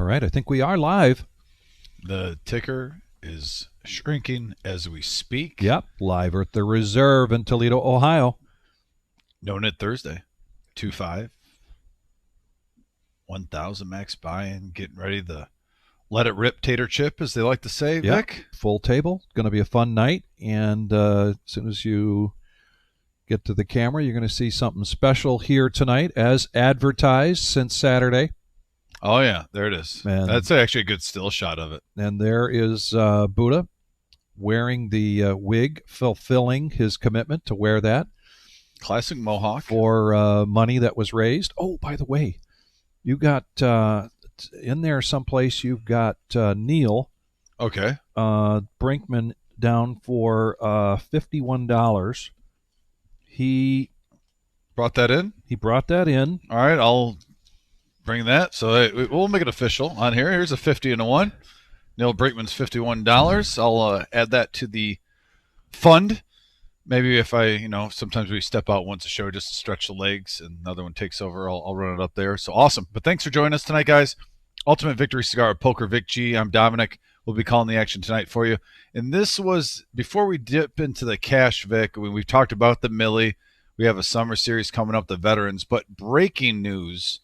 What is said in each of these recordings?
right, I think we are live. The ticker is shrinking as we speak. Yep, live at the Reserve in Toledo, Ohio. No-Nit Thursday, 2-5, 1,000 max buy-in, getting ready to let it rip tater chip, as they like to say, Yep. Vic. Full table. Going to be a fun night. And as soon as you get to the camera, you're going to see something special here tonight as advertised since Saturday. Oh, yeah, there it is. And that's actually a good still shot of it. And there is Buddha wearing the wig, fulfilling his commitment to wear that. Classic Mohawk. For money that was raised. Oh, by the way, you got in there someplace, you've got Neil. Okay. Brinkman down for $51. He brought that in? He brought that in. All right, I'll bring that. So we'll make it official on here. Here's a 50 and a 1. Neil Brinkman's $51. I'll add that to the fund. Maybe if sometimes we step out once a show just to stretch the legs and another one takes over, I'll run it up there. So awesome. But thanks for joining us tonight, guys. Ultimate Victory Cigar of Poker Vic G. I'm Dominic. We'll be calling the action tonight for you. And this was, before we dip into the cash, Vic, we've talked about the Millie. We have a summer series coming up, the veterans. But breaking news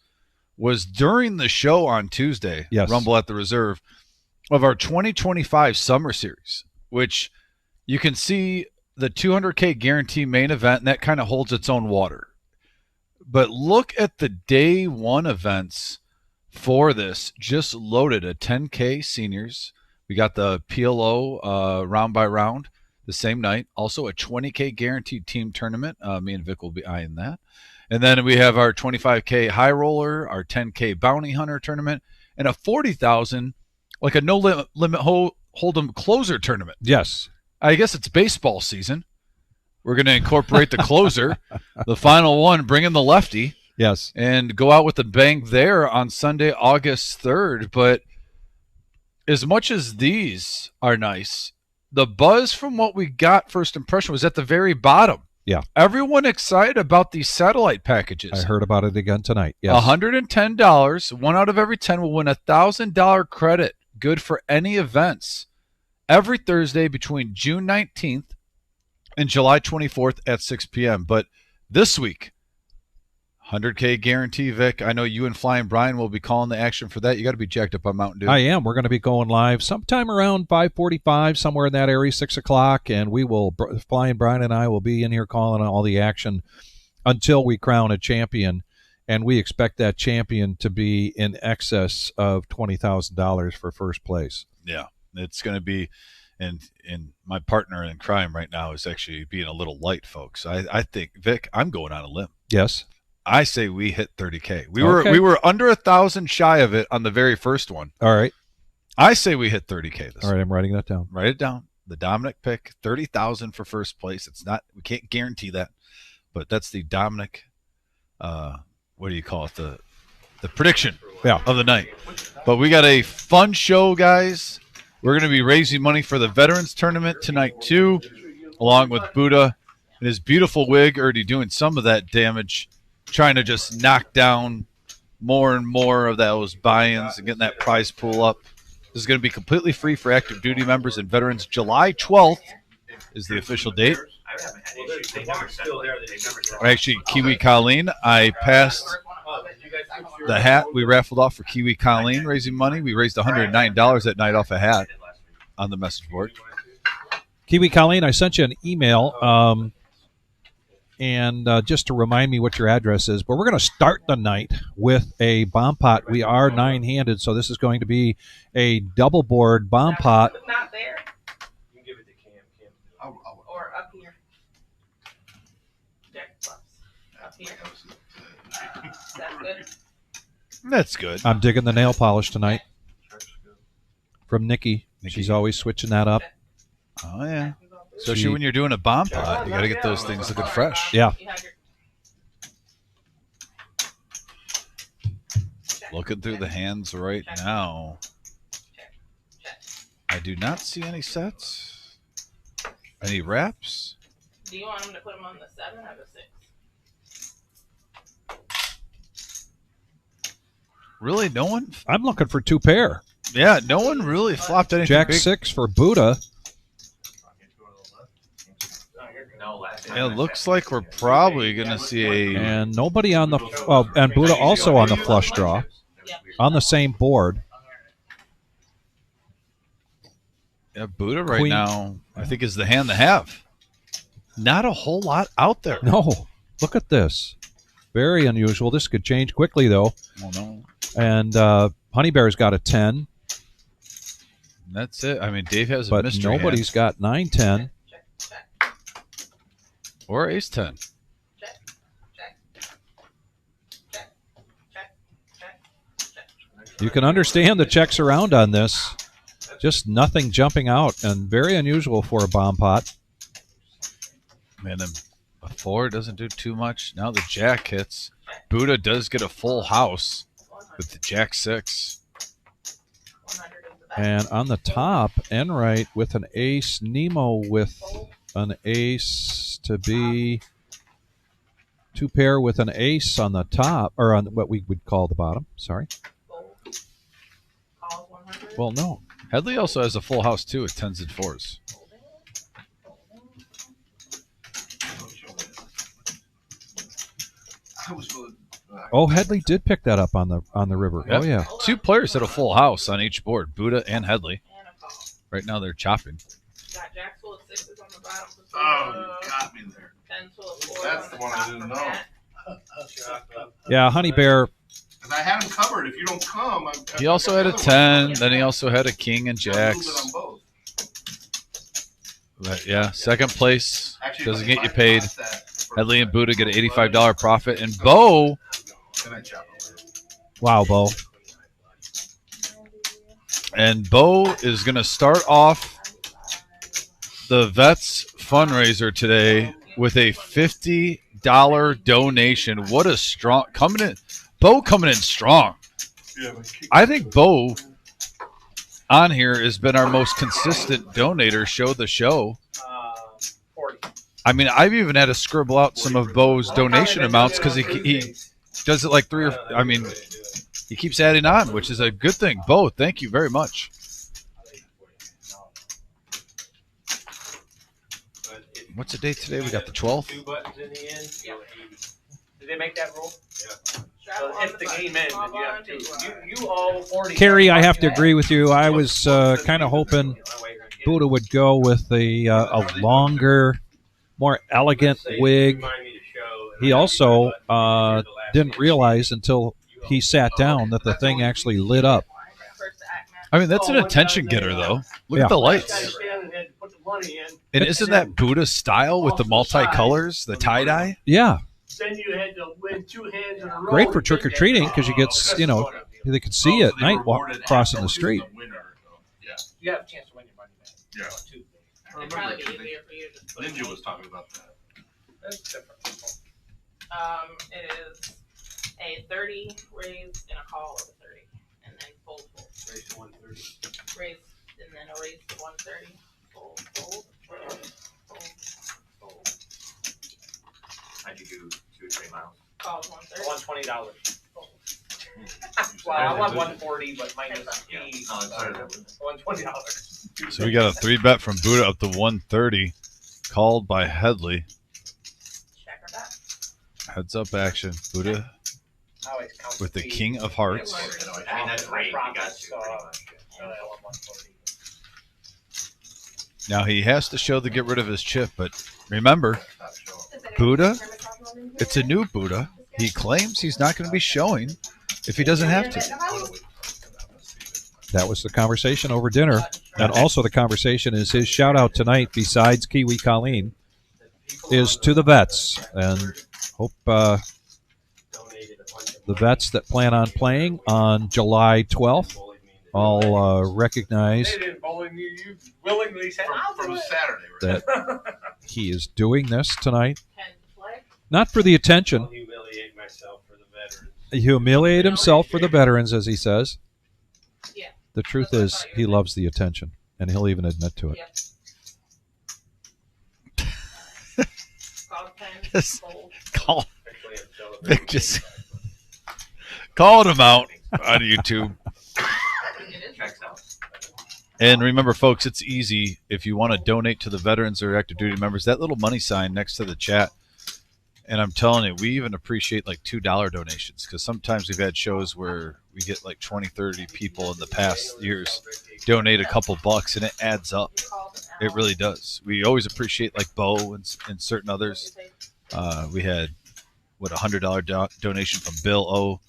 was during the show on Tuesday, yes, Rumble at the Reserve, of our 2025 summer series, which you can see the 200K guarantee main event, and that kind of holds its own water. But look at the day one events for this. Just loaded a 10K seniors. We got the PLO round by round the same night. Also a 20K guaranteed team tournament. Me and Vic will be eyeing that. And then we have our 25K high roller, our 10K bounty hunter tournament, and a 40,000, like a no limit hold'em closer tournament. Yes. I guess it's baseball season. We're going to incorporate the closer, the final one, bring in the lefty. Yes. And go out with a bang there on Sunday, August 3rd. But as much as these are nice, the buzz from what we got first impression was at the very bottom. Yeah. Everyone excited about these satellite packages. I heard about it again tonight. Yes. $110. 1 out of every 10 will win a $1,000 credit. Good for any events. Every Thursday between June 19th and July 24th at 6 p.m. But this week, 100K guarantee, Vic. I know you and Flying Brian will be calling the action for that. You got to be jacked up on Mountain Dew. I am. We're going to be going live sometime around 5:45, somewhere in that area, 6 o'clock, and we will, Flying Brian and I will be in here calling all the action until we crown a champion, and we expect that champion to be in excess of $20,000 for first place. Yeah. It's going to be, and my partner in crime right now is actually being a little light, folks. I think, Vic, I'm going on a limb. Yes. I say we hit 30K. We were under 1,000 shy of it on the very first one. All right. I say we hit 30K this All right, I'm writing that down. Write it down. The Dominic pick, 30,000 for first place. It's not, we can't guarantee that, but that's the Dominic, what do you call it? The prediction of the night. But we got a fun show, guys. We're going to be raising money for the Veterans Tournament tonight, too, along with Buddha and his beautiful wig, already doing some of that damage, trying to just knock down more and more of those buy-ins and getting that prize pool up. This is going to be completely free for active duty members and veterans. July 12th is the official date. Actually, Kiwi Colleen, I passed the hat we raffled off for Kiwi Colleen, raising money. We raised $109 that night off a hat on the message board. Kiwi Colleen, I sent you an email, and just to remind me what your address is, but we're going to start the night with a bomb pot. We are 9-handed, so this is going to be a double board bomb pot. Not there. You can give it to Cam. Or up here. Jack Bucks. Up here. That's good. That's good. I'm digging the nail polish tonight from Nikki. She's always switching that up. Oh, yeah. Especially when you're doing a bomb pot, you got to get those things looking fresh. Yeah. Looking through the hands right now. I do not see any sets. Any wraps? Do you want them to put them on the 7 or the 6? Really, no one. I'm looking for 2 pair. Yeah, no one really flopped anything Jack big. 6 for Buddha. Yeah, it looks like we're probably going to see a. And nobody on the and Buddha also on the flush draw on the same board. Yeah, Buddha right Queen. now, I think, is the hand to have. Not a whole lot out there. No, look at this. Very unusual. This could change quickly, though. Oh, no. And Honey Bear's got a 10, That's it. I mean, Dave has a but mystery nobody's hand. got 9-10. Or ace 10. You can understand the checks around on this. Just nothing jumping out, and very unusual for a bomb pot. Man, a 4 doesn't do too much. Now the Jack hits. Buddha does get a full house with the Jack 6. And on the top, Enright with an ace, Nemo with an ace to be 2 pair with an ace on the top, or on what we would call the bottom. Sorry. Well, no. Headley also has a full house, too, with 10s and 4s. Oh, Headley did pick that up on the river. Yep. Oh, yeah. 2 players had a full house on each board, Buddha and Headley. Right now they're chopping. Got Jack full of 6s on the bottom. Oh, you got me there. 10 full of 4s That's on the the one I top didn't for know. Matt. Yeah, Honey Bear. Because I had him covered. If you don't come, He also had a 10, then he also had a king and Jacks. jacks. But yeah, second place doesn't get you paid. Headley and Buddha get an $85 profit. And Bo, Wow, Bo. is going to start off the Vets fundraiser today with a $50 donation. What a strong Bo coming in strong. I think Bo on here has been our most consistent donator show the show. 40. I mean, I've even had to scribble out some of Bo's donation amounts because he does it like 3 or I mean, he keeps adding on, which is a good thing. Bo, thank you very much. What's the date today? We got the 12th. 2 buttons in the end. Yeah. Did they make that rule? Yeah. Travel So on if the button. game ends, then you have to. You owe 40. Carrie, I have to agree with you. I was kind of hoping Buddha would go with a longer, more elegant wig. He also didn't realize until he sat down that the thing actually lit up. First to act, Matt. I mean, that's an attention getter, though. Look Yeah. at the lights. And isn't that Buddha style with the multicolors, the tie-dye? Yeah, Then you had to win 2 hands in a row. great for trick or treating because you get, they could see you at night crossing the street. You have a chance to win your money back. Yeah. Too. It'd probably be easier for you to put Ninja was talking about that. That's different. It is a 30 raise and a call of a 30, and then fold. Raise to 130. Raise and then a raise to 130. Fold. How'd you do 2 or 3 miles? Calls 130. $120. Fold. Well, I want 140, but minus Yeah. fee. $120. So we got a 3-bet from Buddha up to 130, called by Headley. Check her back. Heads up action. Buddha I always count with the fee. king of hearts. I mean, that's great. You got to, I want 140. Now he has to show to get rid of his chip, but remember, Buddha, it's a new Buddha. He claims he's not going to be showing if he doesn't have to. That was the conversation over dinner. And also the conversation is his shout out tonight, besides Kiwi Colleen, is to the vets. And hope the vets that plan on playing on July 12th all recognize They didn't bully me. You willingly said, I'll From do it. Saturday, right? that he is doing this tonight. 10 to play. Not for the attention. I'll humiliate myself for the veterans. Humiliate himself for the veterans, as he says. Yeah. The truth is, he loves the attention, and he'll even admit to it. Yep. Call 10. Yes. Fold. Call, Actually, I'm Vic just called him out. on YouTube. It is. Checks out. And remember, folks, it's easy. If you want to donate to the veterans or active duty members, that little money sign next to the chat. And I'm telling you, we even appreciate like $2 donations, because sometimes we've had shows where we get like 20, 30 people in the past years donate a couple bucks, and it adds up. It really does. We always appreciate like Bo and certain others. We had, what, $100 donation from Bill O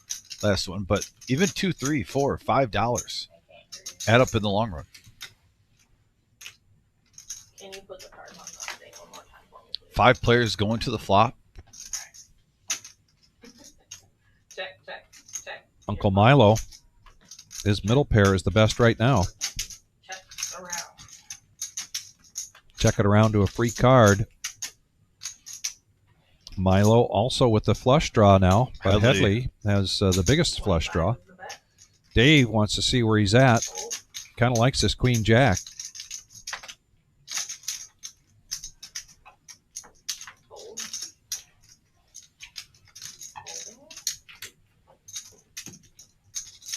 last one. But even $2, $3, $4, $5 add up in the long run. Can you put the card on the thing one more time for me, please? 5 players going to the flop. Check. Uncle Milo, his middle pair is the best right now. Check around. Check it around to a free card. Milo also with the flush draw now, but Headley has the biggest flush draw. Dave wants to see where he's at. Kind of likes this Queen Jack. Fold. Holding.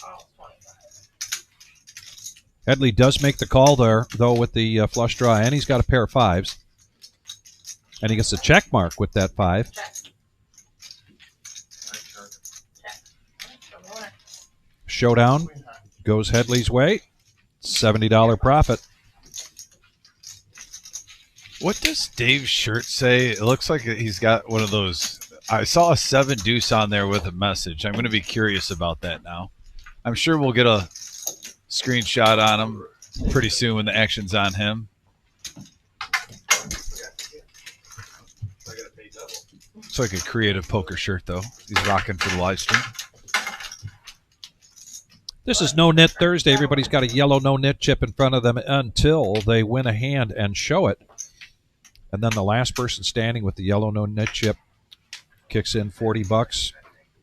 Oh, 25. Headley does make the call there, though, with the flush draw, and he's got a pair of 5s. And he gets a check mark with that 5. Check. Check. Show me one. Showdown goes Headley's way. $70 profit. What does Dave's shirt say? It looks like he's got one of those. I saw a 7 deuce on there with a message. I'm going to be curious about that now. I'm sure we'll get a screenshot on him pretty soon when the action's on him. It's like a creative poker shirt, though. He's rocking for the live stream. This is No-Nit Thursday. Everybody's got a yellow no-nit chip in front of them until they win a hand and show it. And then the last person standing with the yellow no-nit chip kicks in $40.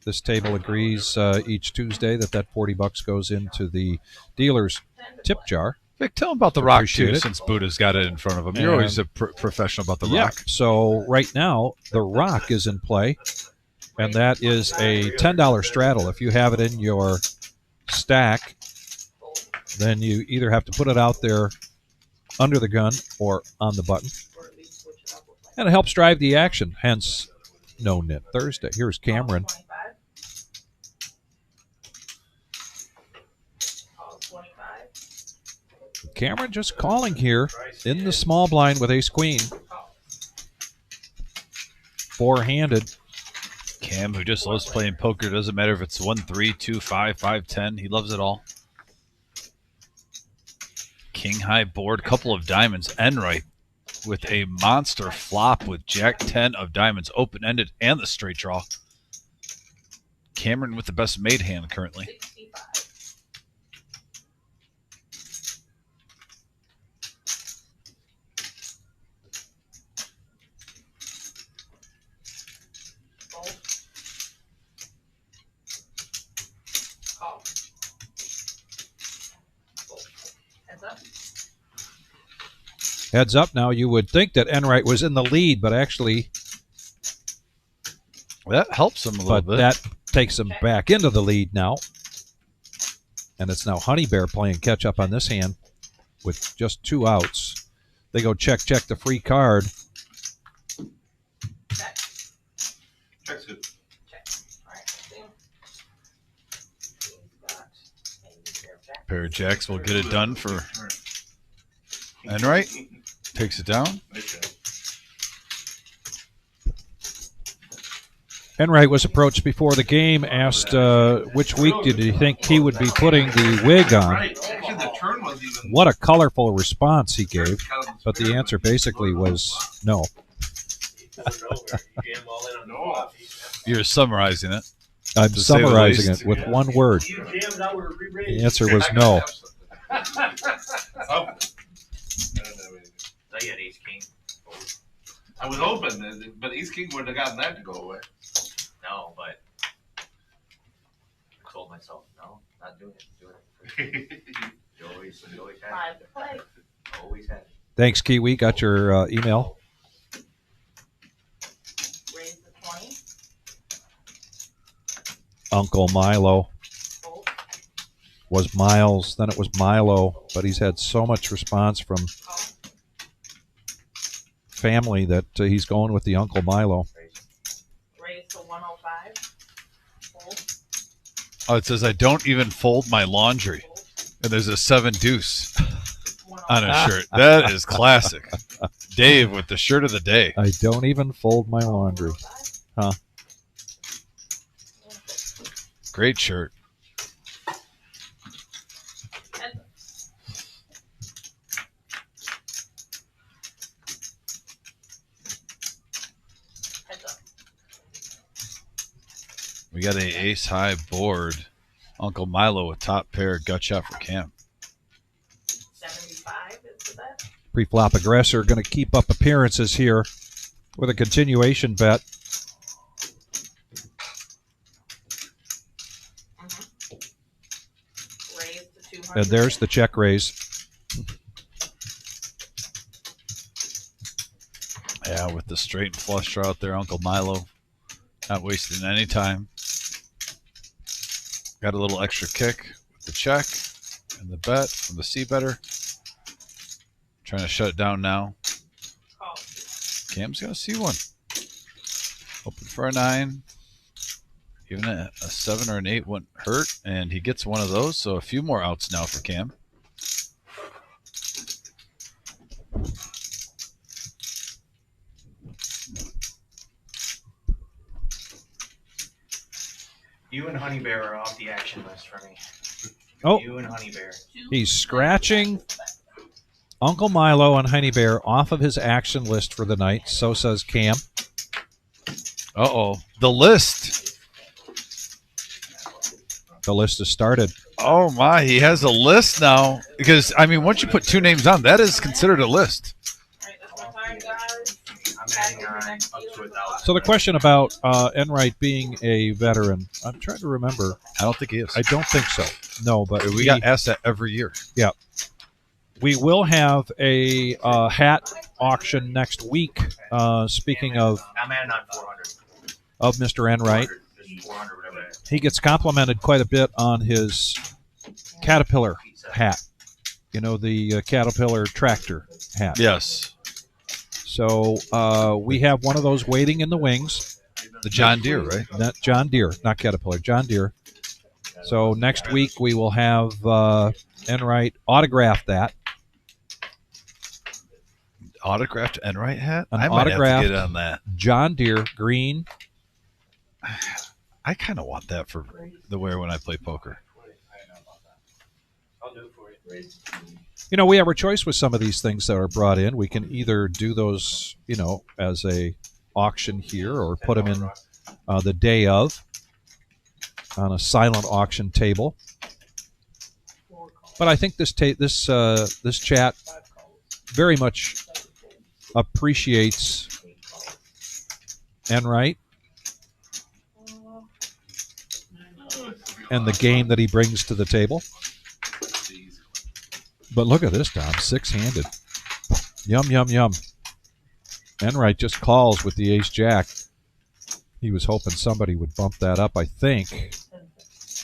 This table agrees each Tuesday that $40 goes into the dealer's tip jar. Vic, tell him about the rock, Appreciate too, it. since Buddha's got it in front of him. You're always a professional about the rock. So right now, the rock is in play, and that is a $10 straddle. If you have it in your stack, then you either have to put it out there under the gun or on the button. And it helps drive the action, hence No-Nit Thursday. Here's Cameron. 25. Oh, 25. Cameron just calling here in the small blind with ace-queen. Four-handed. Cam, who just loves playing poker, doesn't matter if it's 1-3, 2-5, 5-10. He loves it all. King high board, couple of diamonds, Enright with a monster flop with Jack 10 of diamonds, open-ended and the straight draw. Cameron with the best made hand currently. 65. Fold. Call. Fold. Heads up. Heads up now. You would think that Enright was in the lead, but actually, That helps him a little bit. that takes him back into the lead now. And it's now Honey Bear playing catch up on this hand with just 2 outs. They go check the free card. Check. Check's good. Check. All right. See him. He's got a pair of jacks. Pair of jacks will get it done for Enright. Takes it down. Enright was approached before the game, asked which week did he think he would be putting the wig on. Right. Actually, the turn was even. What a colorful response he gave. But the answer basically was no. No. You're summarizing it. I'm To say the summarizing least. it with one word. The answer was no. Oh. I got ace king. I was open, but East King would have gotten that to go away. No, but I told myself, no, not doing it. Doing it. You always had Five to play. it. Always had it. Thanks, Kiwi. Got your email. Raise the 20. Uncle Milo. Fold. was Miles, then it was Milo, but he's had so much response from family that he's going with the Uncle Milo. Raise to 105. Fold. Oh, it says I don't even fold my laundry. And there's a 7 deuce on a shirt. That is classic. Dave with the shirt of the day. I don't even fold my laundry. Huh. Great shirt. Heads up. We got a ace high board. Uncle Milo with top pair, gut shot for Cam. 75 is the bet. Pre-flop aggressor going to keep up appearances here with a continuation bet. Raise to 200. And there's the check raise. Yeah, with the straight and flush draw out there, Uncle Milo not wasting any time. Got a little extra kick with the check and the bet from the C-better. Trying to shut it down now. Call. Cam's going to see one. Open for a 9. Even a 7 or an 8 wouldn't hurt, and he gets one of those, so a few more outs now for Cam. You and Honey Bear are off the action list for me. Oh. You and Honey Bear. He's scratching Uncle Milo and Honey Bear off of his action list for the night. So says Cam. Uh-oh. The list. The list has started. Oh, my. He has a list now. Because, I mean, once you put 2 names on, that is considered a list. Alright, that's my time, guys. I'm adding on up to 1,000. So the question about Enright being a veteran, I'm trying to remember. I don't think he is. I don't think so. No, but We got asked that every year. Yeah. We will have a hat auction next week. Speaking of I'm adding on 400. Mr. Enright, 400, whatever it is. he gets complimented quite a bit on his Caterpillar hat. You know, the Caterpillar tractor hat. Yes. So we have one of those waiting in the wings. The John Deere, right? Not John Deere, not Caterpillar, John Deere. So next week we will have Enright autograph that. Autographed Enright hat? An I might have autographed to get on that. John Deere green. I kind of want that for the wear when I play poker. I'll do it for you. You know, we have our choice with some of these things that are brought in. We can either do those, you know, as a auction here or put them in the day of on a silent auction table. But I think this chat very much appreciates Enright and the game that he brings to the table. But look at this, Tom. 6-handed. Yum, yum, yum. Enright just calls with the ace-jack. He was hoping somebody would bump that up, I think.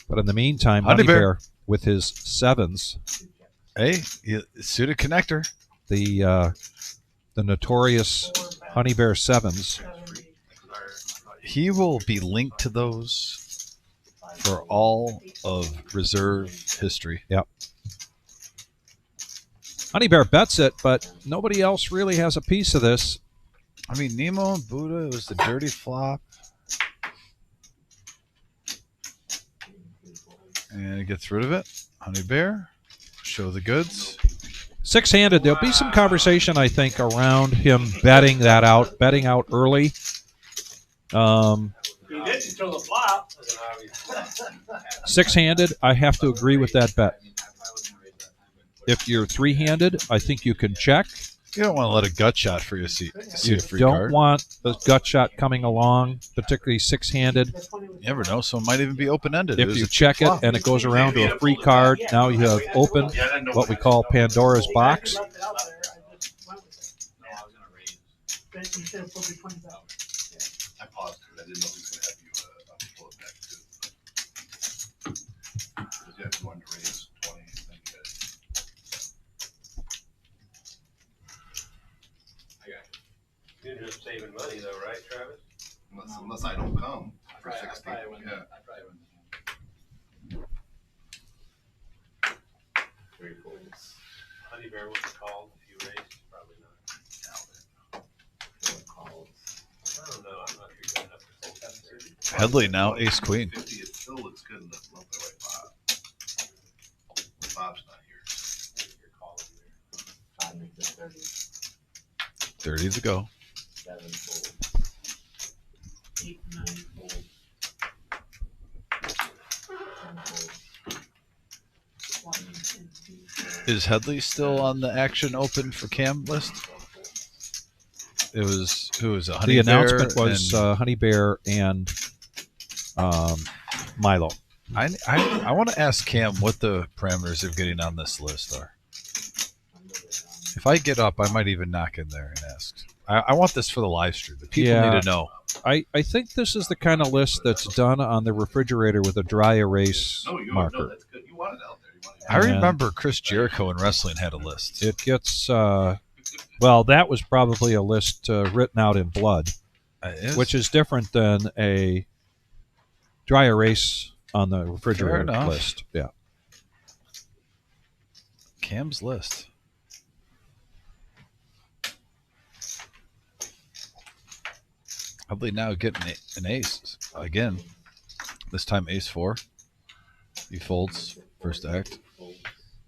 But in the meantime, Honey Bear with his 7s. Hey, suited connector. The notorious Honey Bear 7s. He will be linked to those for all of reserve history. Yep. Honey Bear bets it, but nobody else really has a piece of this. I mean, Nemo and Buddha, it was the dirty flop. And he gets rid of it. Honey Bear, show the goods. 6-handed. There'll be some conversation, I think, around him betting out early. You did until the flop. 6-handed, I have to agree with that bet. If you're 3-handed, I think you can check. You don't want to let a gut shot for your seat. You don't want the gut shot coming along, particularly 6-handed. You never know. So it might even be open-ended. If you check it and it goes around to a free card, now you have opened what we call Pandora's box. No, I was gonna raise. I paused because I didn't know he was gonna have you pull it back too. Because you wanted to raise. You ended up saving money though, right, Travis? Unless I don't come for I 16. probably wouldn't. Yeah. I probably wouldn't. Three folds. Honey Bear was called if you raced, probably not. Four calls. I don't know. I'm not sure good enough for full test there. Headley now, ace queen. 50, it still looks good enough. I'll play like Bob. Bob's not here. You're calling there. 5 makes it 30. 30 to go. 7 folds. 8, 9 folds. 10 folds. 1, 10, 2. Is Headley still on the action open for Cam list? It was, who was it? Honey The Bear announcement was and- Honey Bear and Milo. I want to ask Cam what the parameters of getting on this list are. If I get up, I might even knock in there and ask. I want this for the live stream. The people Yeah. need to know. I think this is the kind of list that's done on the refrigerator with a dry erase No, marker. no, that's good. You want it out there. You want it I out Yeah. remember Chris Jericho in wrestling had a list. It gets well, that was probably a list written out in blood, which is different than a dry erase on the refrigerator enough. list. Yeah. Cam's list. Probably now getting an ace again. This time ace 4. He folds first act.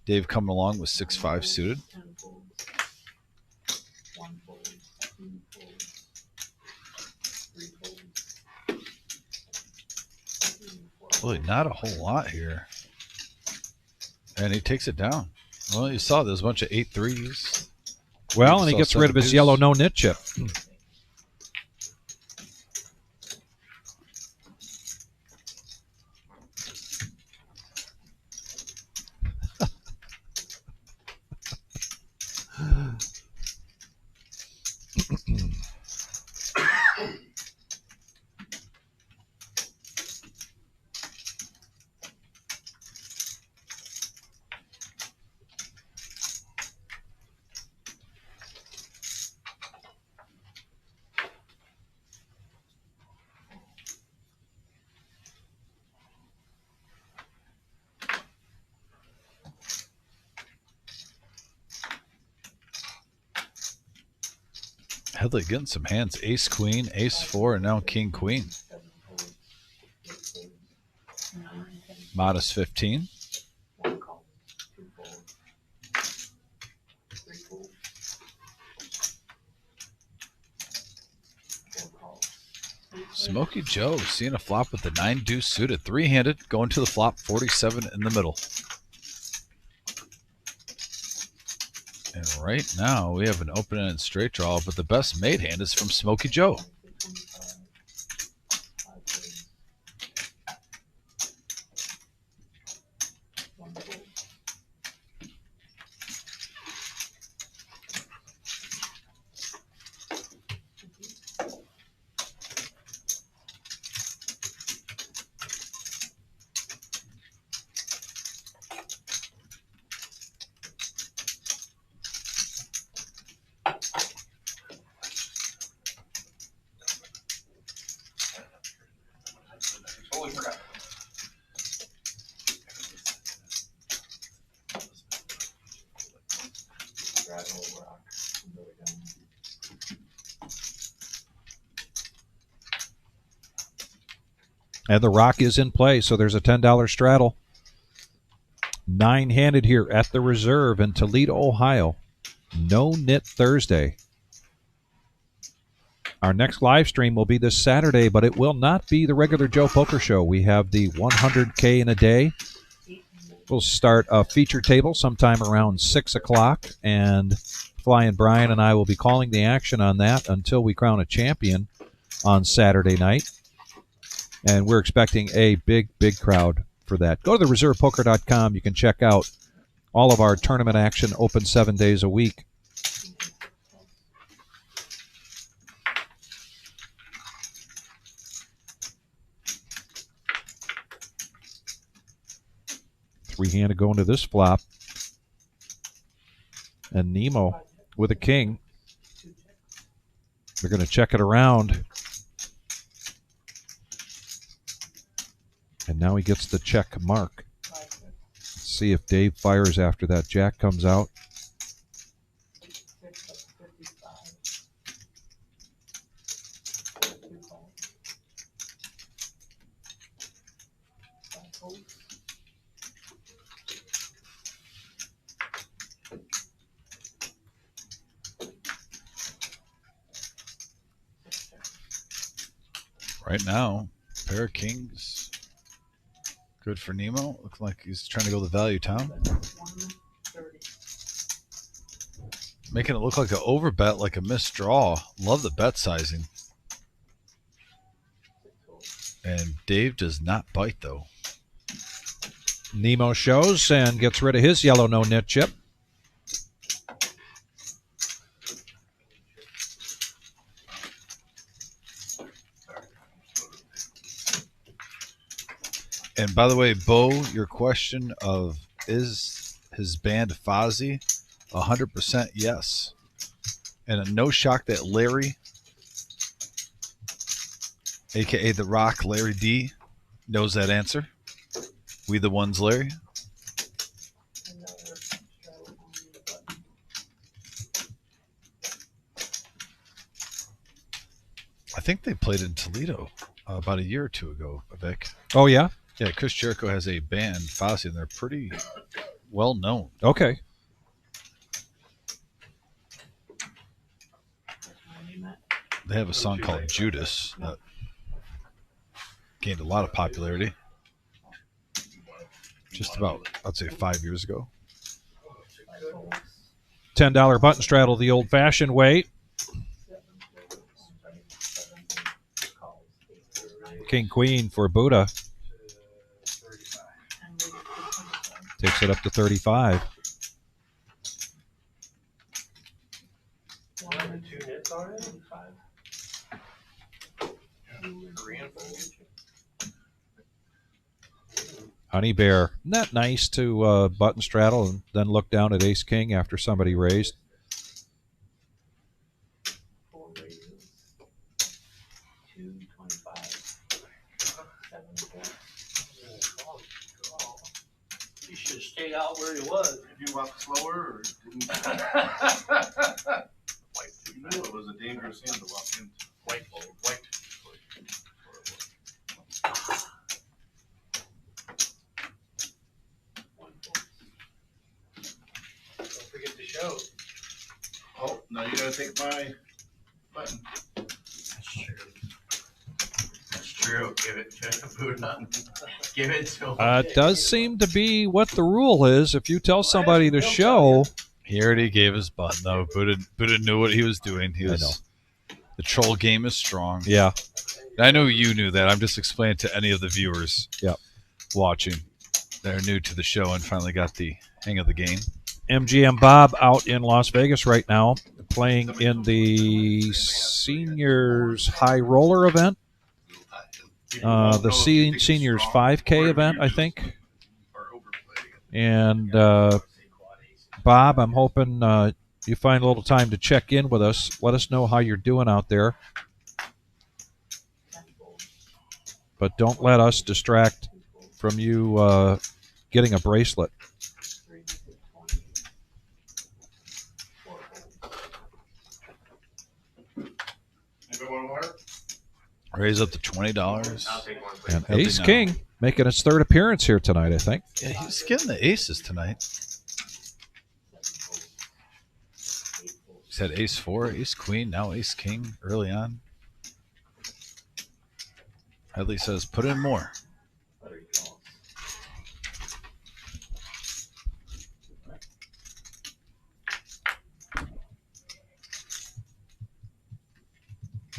Dave coming along with 6-5 suited. 10 folds. 1 fold. 2 folds. 3 folds. 4 Really not a whole lot here. And he takes it down. Well, you saw there's a bunch of 8-3s. Well, and he Saw gets rid of his 7 yellow deuce. no-nit chip. Headley getting some hands. Ace queen, ace 4, and now king queen. 7 folds. 8 folds. 9, 10. Modest 15. 1 call. 2 folds. 3 folds. 4 calls. Smokey Joe seeing a flop with the 9 deuce suited. 3-handed, going to the flop, 47 in the middle. And right now we have an open-ended straight draw, but the best made hand is from Smokey Joe. 25. 5 folds. 1 fold. Totally forgot. Grab a little rock and go down. And the rock is in play, so there's a $10 straddle. 9-handed here at the Reserve in Toledo, Ohio. No-Nit Thursday. Our next live stream will be this Saturday, but it will not be the regular Joe Poker Show. We have the 100K in a day. We'll start a feature table sometime around 6 o'clock, and Flying Brian and I will be calling the action on that until we crown a champion on Saturday night. And we're expecting a big, big crowd for that. Go to thereservepoker.com. You can check out all of our tournament action, open 7 days a week. Three-handed going to this flop. And Nemo with a king. They're going to check it around. And now he gets the check mark. Let's see if Dave fires after that jack comes out. Right now, pair of kings. Good for Nemo. Looks like he's trying to go the value town. Making it look like an overbet, like a missed draw. Love the bet sizing. And Dave does not bite, though. Nemo shows and gets rid of his yellow no-nit chip. And by the way, Bo, your question of is his band Fozzy? 100% yes. And no shock that Larry, a.k.a. The Rock, Larry D, knows that answer. We the ones, Larry. I think they played in Toledo about a year or two ago, Vic. Oh, yeah? Yeah, Chris Jericho has a band, Fozzy, and they're pretty well known. Okay. They have a song called Judas that gained a lot of popularity just about, I'd say, 5 years ago. $10 button straddle the old-fashioned way. King Queen for Buddha. Takes it up to 35. Honey Bear. Isn't that nice to button straddle and then look down at Ace King after somebody raised? He should have stayed out where he was. If you walked slower or didn't. You knew it was a dangerous hand to walk into. White. Don't forget the show. Oh, now you gotta take my button. That's true. That's true. Give it to Buddha. Give it to him. It does seem to be what the rule is. If you tell somebody to show, He already gave his button, though. Buddha knew what he was doing. I know. The troll game is strong. yeah, I know you knew that. I'm just explaining to any of the viewers watching that are new to the show and finally got the hang of the game. MGM Bob out in Las Vegas right now, playing in the seniors high roller event, the seniors 5K event, I think. And Bob, I'm hoping you find a little time to check in with us. Let us know how you're doing out there. But don't let us distract from you getting a bracelet. Raise up to $20. I'll take one. And He'll be Ace now. King making its third appearance here tonight, I think. Yeah, he's getting the aces tonight. He's had ace 4, ace queen, now ace king early on. Headley says, put in more.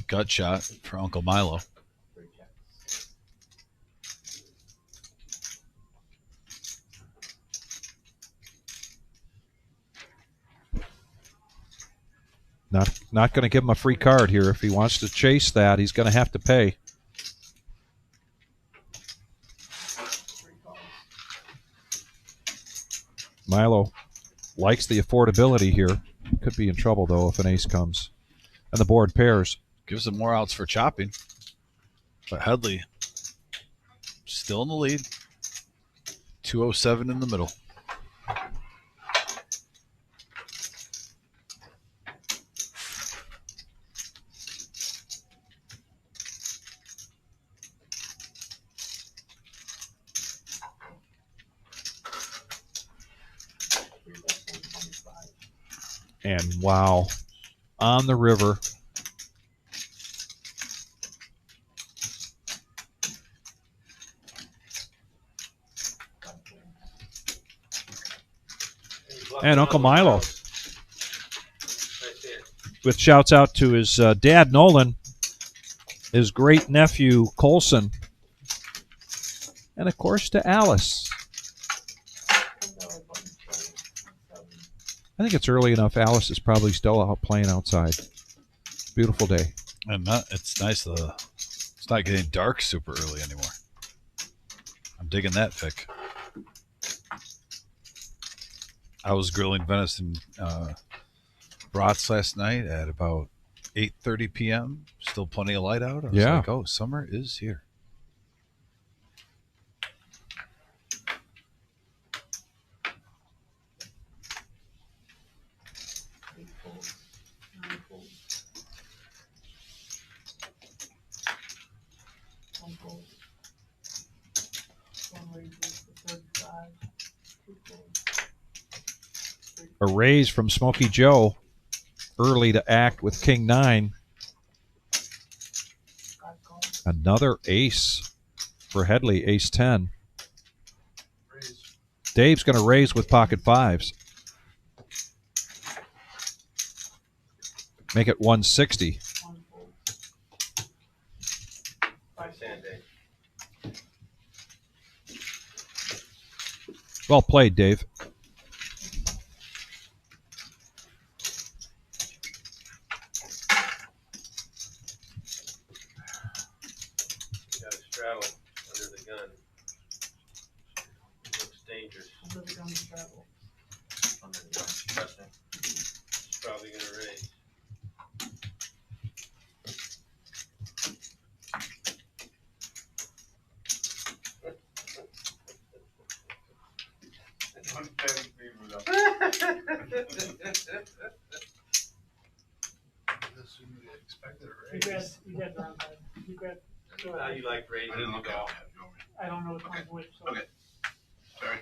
Gut shot for Uncle Milo. Not going to give him a free card here. If he wants to chase that, he's going to have to pay. Milo likes the affordability here. Could be in trouble, though, if an ace comes. and the board pairs. Gives them more outs for chopping. But Headley still in the lead. 207 in the middle. And wow, on the river. And Uncle Milo, with shouts out to his dad, Nolan, his great nephew, Colson, and of course to Alice. I think it's early enough. Alice is probably still out playing outside. Beautiful day. And it's nice. It's not getting dark super early anymore. I'm digging that, Vic. I was grilling venison brats last night at about 8:30 p.m. Still plenty of light out. I was like, oh, summer is here. A raise from Smokey Joe, early to act with King 9. Another ace for Headley, ace 10. Dave's going to raise with pocket fives. Make it 160. Well played, Dave. How you like raising? I didn't look at it. I don't know what comes with. So. Okay. Sorry.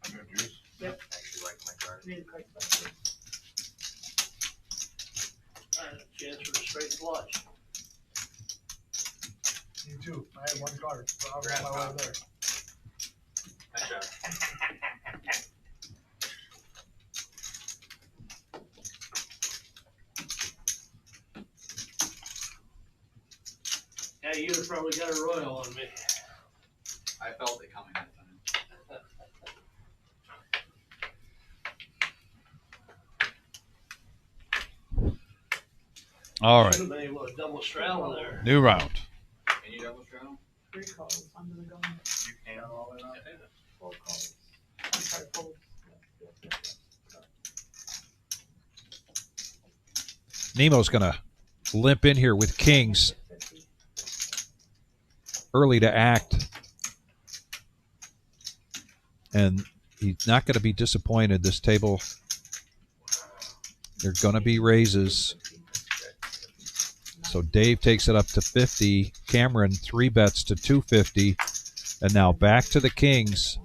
You have yours? Yep. I actually like my card. Need a card back. All right, chance for a straight flush. You too. I have one card. So I'll Grab go my way card. there. Nice job. Yeah, you'd have probably got a royal on me. I felt it coming that time. All right. Should have been able to double straddle there. New round. Can you double straddle? 3 calls under the gun. You can all the way around. 4 calls. I'm sorry, folds. Nemo's going to limp in here with kings. Early to act. And he's not going to be disappointed. This table, there are going to be raises. So Dave takes it up to 50. Cameron 3 bets to 250. And now back to the kings.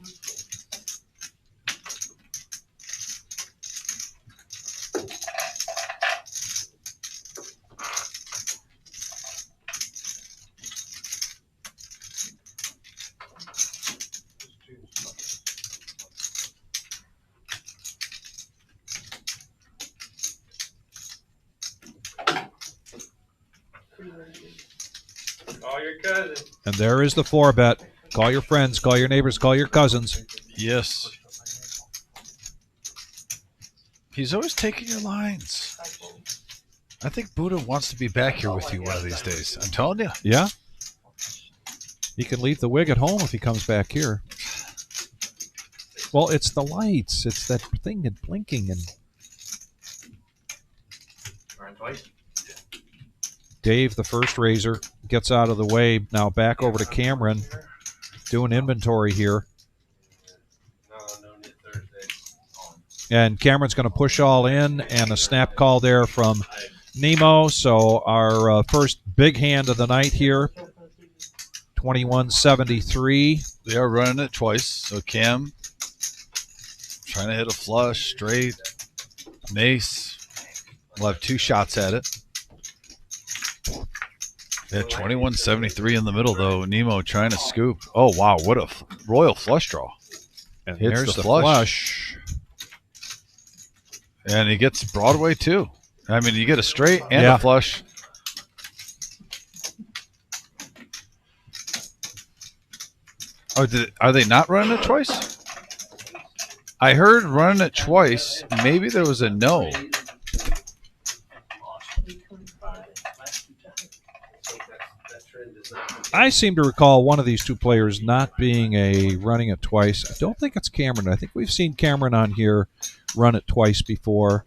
Call your cousin. And there is the 4 bet. Call your friends, call your neighbors, call your cousins. Yes. He's always taking your lines. I think Buddha wants to be back here with you one of these days. I'm telling you. Yeah? He can leave the wig at home if he comes back here. Well, it's the lights. It's that thing that's blinking. And Run twice. Dave, the first raiser, gets out of the way. Now back over to Cameron, doing inventory here. No-Nit Thursday. And Cameron's going to push all in, and a snap call there from Nemo. So our first big hand of the night here, 2173. They are running it twice. So Cam trying to hit a flush, straight, mace. We'll have 2 shots at it. Yeah, 2173 in the middle, though. Nemo trying to scoop. Oh, wow. What a royal flush draw. And Hits there's the the flush. flush. And he gets Broadway, too. I mean, you get a straight and Yeah. a flush. Oh, are they not running it twice? I heard running it twice. Maybe there was a no. I seem to recall one of these two players not being a running it twice. I don't think it's Cameron. I think we've seen Cameron on here run it twice before.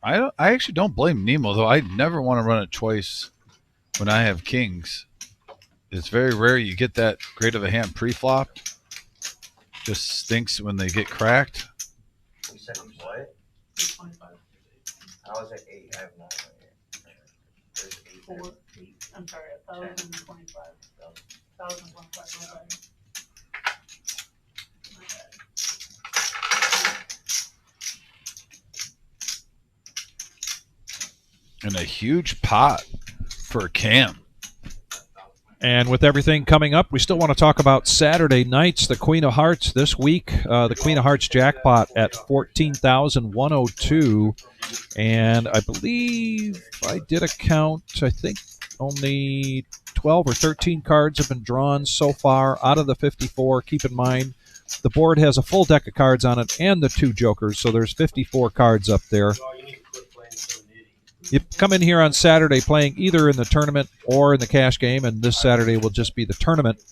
I actually don't blame Nemo, though. I never want to run it twice when I have kings. It's very rare you get that great of a hand pre-flop. Just stinks when they get cracked. You said what? 325. I was at 8. I have 9 right here. There's 8 there. 4, 8. I'm sorry, 1,025. 1,025. Okay. And a huge pot for Cam. And with everything coming up, we still want to talk about Saturday nights, the Queen of Hearts this week. The Queen of Hearts jackpot at 14,102. And I believe I did a count. I think only 12 or 13 cards have been drawn so far out of the 54. Keep in mind, the board has a full deck of cards on it and the 2 jokers, so there's 54 cards up there. You come in here on Saturday playing either in the tournament or in the cash game, and this Saturday will just be the tournament.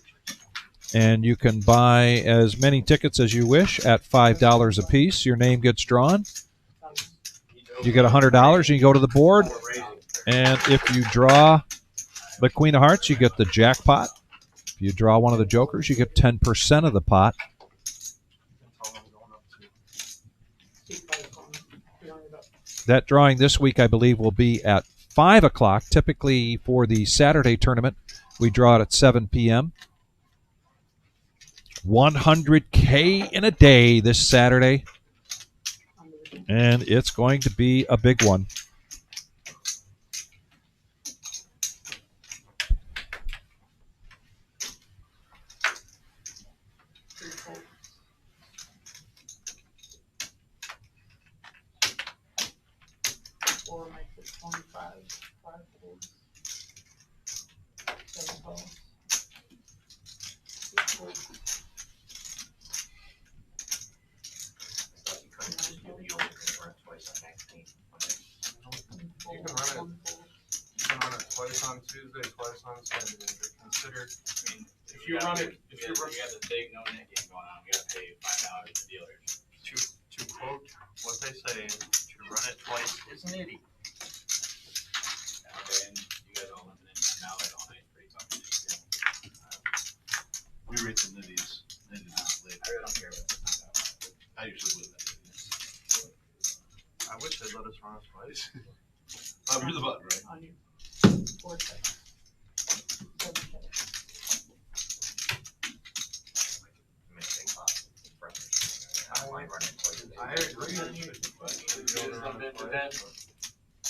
And you can buy as many tickets as you wish at $5 a piece. Your name gets drawn. You get $100, and you go to the board. And if you draw the Queen of Hearts, you get the jackpot. If you draw one of the jokers, you get 10% of the pot. That drawing this week, I believe, will be at 5 o'clock. Typically, for the Saturday tournament, we draw it at 7 p.m. 100K in a day this Saturday. And it's going to be a big one. You can run it twice on Tuesday, twice on Saturday. They're considered. I mean, If you run it, we have the big no-net game going on. We got to pay $5 to dealers. To quote what they say, to run it twice is nitty. Okay, and you guys all living in Mallet all night. Pretty tough. We rate the nitties. Nitties is late. I really don't care about it. I usually win that. I wish they'd let us run it twice. You're the button, right? On you. 4 checks. 7 checks. I might run it twice. I agree.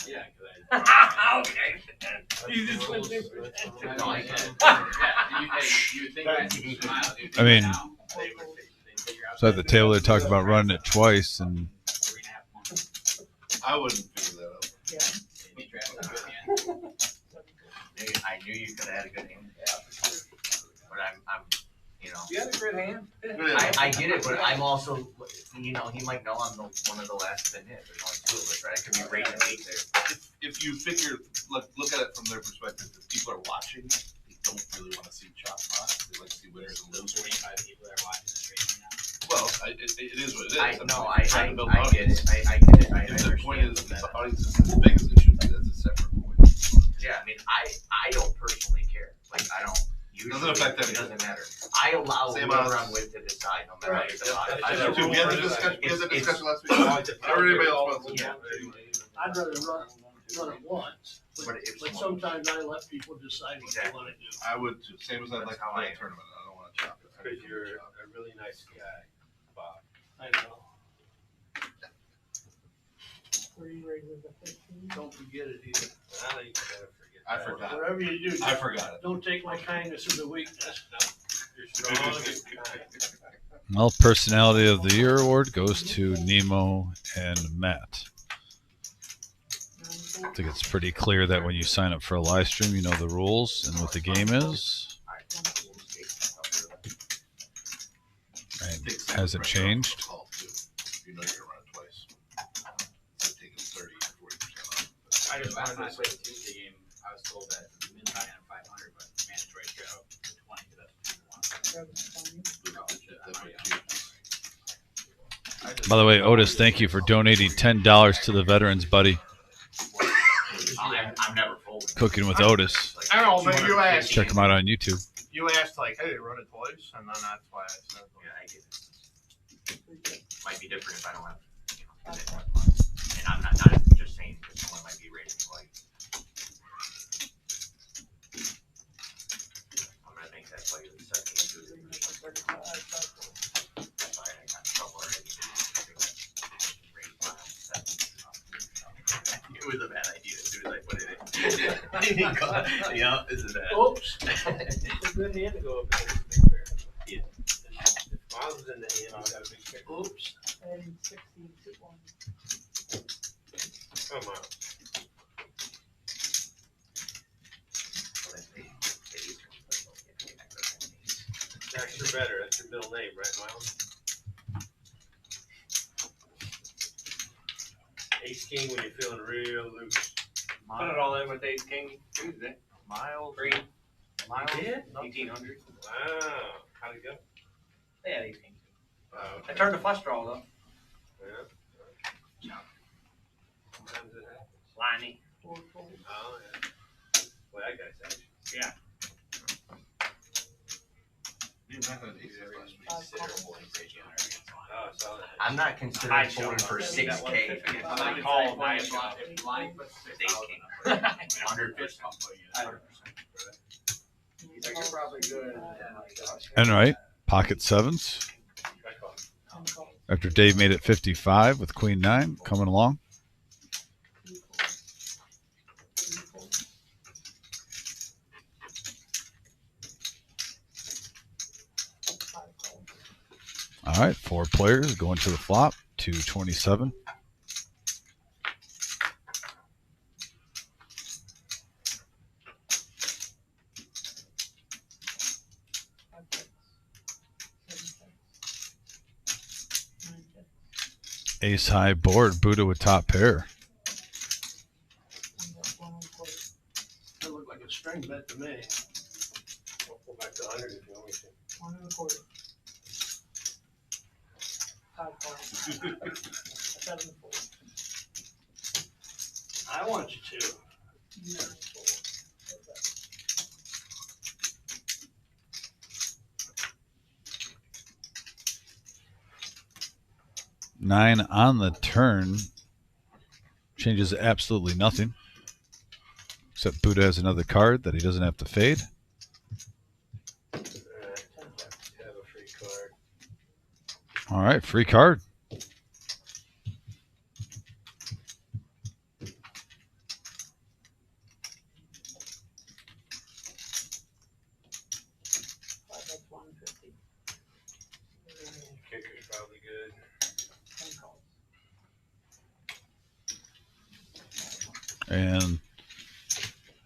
Yeah, Okay. You just went there. No, I get it. You would think that you would smile. You'd think I mean, now they would figure out So at the table, they talked about running it twice, and 3.5 months. I wouldn't figure that out. Yeah. Maybe draft a good hand. I knew you could have had a good hand. But I'm, you know. You had a good hand. I get it, but I'm also, you know, he might know I'm one of the last to hit. There's only 2 of us, right? I could be right in the week there. If you figure, look at it from their perspective, if people are watching, they don't really want to see chop spots. They like to see winners and losers. 45 people that are watching the stream right now. Well, it is what it is. I I'm get it. trying to build an I audience. get it. I And the point understand is, that. the audience is as big as it should be. That's I don't personally care. Like I don't. Usually, Doesn't affect it doesn't matter. I allow Same whoever odds. I'm with to decide, no matter Right. what the odds. I I do too. We had the discussion last week. I heard anybody else wants to. Yeah. I'd rather run it once, But if but someone- sometimes I let people decide what they wanna do. I would too. Same as I'd like to That's how play I a am. tournament. I don't want to chop it. Because you're a really nice guy, Bob. I know. Were you ready with the 15? Don't forget it either. I think you gotta forget I that. forgot. Whatever you do, I forgot it. don't take my kindness as a weakness. You're strong as a guy. Well, Personality of the Year award goes to Nemo and Matt. I think it's pretty clear that when you sign up for a live stream, you know the rules and what the game is. Right. Hasn't changed. You know you're gonna run it twice. So take it 30 or 40% off. I just last night played the Tuesday game. I was told that min buy on 500, but mandatory straight out to 20. By the way, Otis, thank you for donating $10 to the veterans, buddy. I'm never folding. Cooking with Otis. I don't know, but you asked. Check him out on YouTube. You asked like, hey, run it twice, and then that's why I said. Yeah, I get it. Might be different if I don't have, and I'm not just saying because someone might be raising like. I'm gonna make that play with 72. That's why I got in trouble already. It was a bad idea as soon as I put it in. Yeah, it's a bad. Oops. It's a good hand to go up there. It's a big bear. Yeah. If Miles is in the hand, he's got a big bear. Oops. And 16 to 1. Come on. Jack's your better. That's your middle name, right, Miles? Ace King when you're feeling real loose. Put it all in with Ace King Tuesday. Miles. Green. Miles? You did? 1800. Wow. How'd it go? They had Ace King. Okay. I turned the flush draw though. Yeah. Sometimes it happens. Liney. 4 fold. Oh, yeah. Well, that guy's action. Yeah. You're not gonna ace it last week. Oh, I saw that. I'm not considering folding for 6K. I'm not calling my shot. If Lonnie puts Ace 6,000. King. 100%. 100%. He's like, you're probably good. And right, pocket sevens. Back on. 10 calls. After Dave made it 55 with Queen 9 coming along. 3 folds. 3 folds. 5 calls. All right, 4 players going to the flop. 227. Ace high board. Buddha with top pair. That looked like a string bet to me. We'll go back to 100 if you want me to. 1 1/4. 5 calls. 7 fold. I want you to. 9 fold. 9 on the turn. Changes absolutely nothing. Except Buddha has another card that he doesn't have to fade. Have a free card. All right, free card. That's 150. Kicker's probably good. 10 calls. And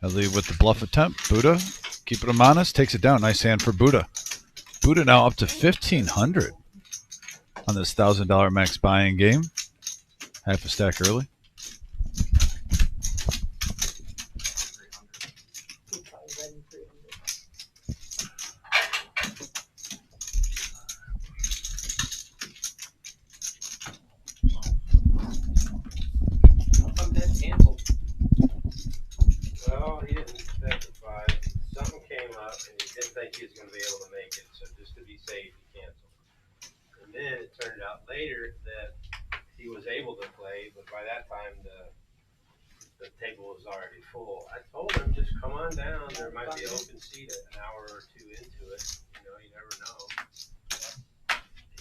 I leave with the bluff attempt. Buddha, keeping him honest, takes it down. Nice hand for Buddha. Buddha now up to 1,500 on this $1,000 max buying game. Half a stack early. 2 5 betting 300. I'm dead canceled. Well, he didn't bet he was going to be able to make it. So just to be safe, he canceled. And then it turned out later that he was able to play, but by that time the table was already full. I told him, just come on down. There might be an open seat an hour or two into it. You know, you never know.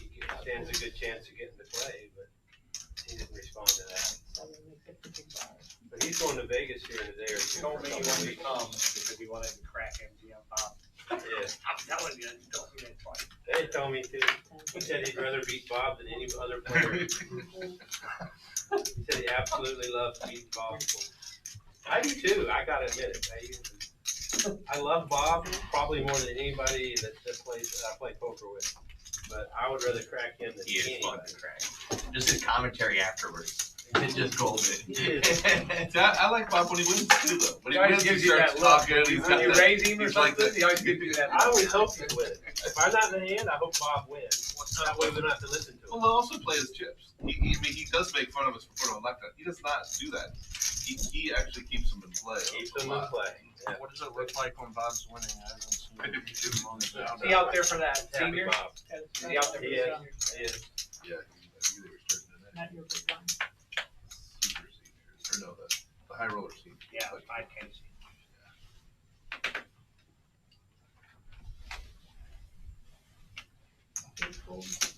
He stands a good chance of getting to play, but he didn't respond to that. But he's going to Vegas here in a day or two. He told me he wanted to come because he wanted to crack MGM Bob. Yeah. I'm telling you, don't do that twice. They told me too. He said he'd rather beat Bob than any other player. He said he absolutely loves beating Bob. I do too. I gotta admit it. I love Bob probably more than anybody that I play poker with. But I would rather crack him than He is anybody. fun to crack. Just his commentary afterwards. It's just golden. I like Bob when he wins too, though. When he wins, he gives you starts that look. talking. He's When got you that, raise him or he's like something, he always gives you that I always hope he wins. If I'm not in the hand, I hope Bob wins. That way we don't have to listen to Well, him. he'll also play his chips. He does make fun of us for putting on left. He does not do that. He actually keeps them in play. Keeps them in play. Yeah. What does it look like when Bob's winning? I haven't seen him on the Is he out there for that Happy senior? Bob. Is he out there for He the is. senior? He is. Yeah, they were starting in that Not your big one. super seniors. Or no, the high roller scene. Yeah, I can see. Eight folds.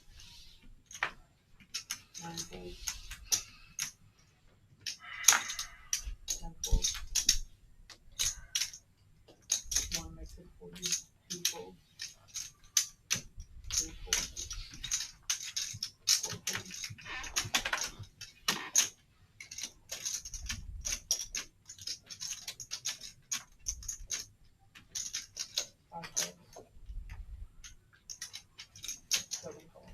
9 folds. 10 folds. 1 makes it 40. 2 folds. 3 folds. 4 folds. 5 folds. 7 folds.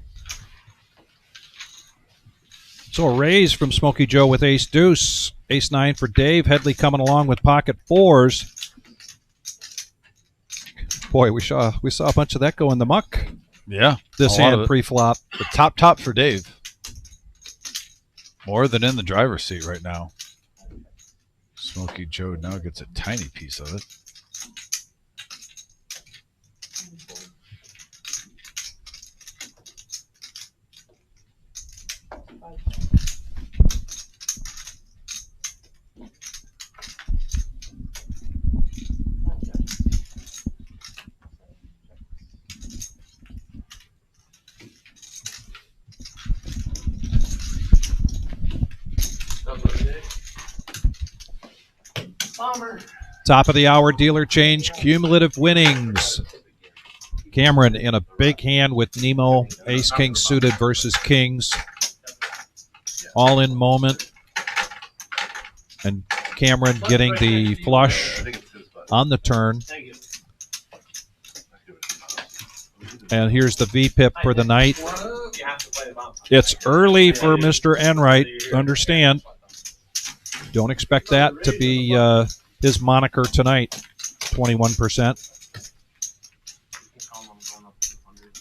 So a raise from Smokey Joe with ace deuce. Ace 9 for Dave. Headley coming along with pocket fours. Boy, we saw a bunch of that go in the muck. Yeah. This a lot of hand it. pre-flop. The top for Dave. More than in the driver's seat right now. Smokey Joe now gets a tiny piece of it. 10 folds. 5 folds. 5 jacks. 7 jacks. Bomber. Top of the hour dealer change. Cumulative winnings. Cameron in a big hand with Nemo. Ace king suited versus kings. All in moment. And Cameron getting the flush I think it's his button. on the turn. Thank you. And here's the V-pip for the night. You have to play the bomb. It's early for Mr. Enright. Understand. Don't expect that to be his moniker tonight. 21%. You can call him going up 200.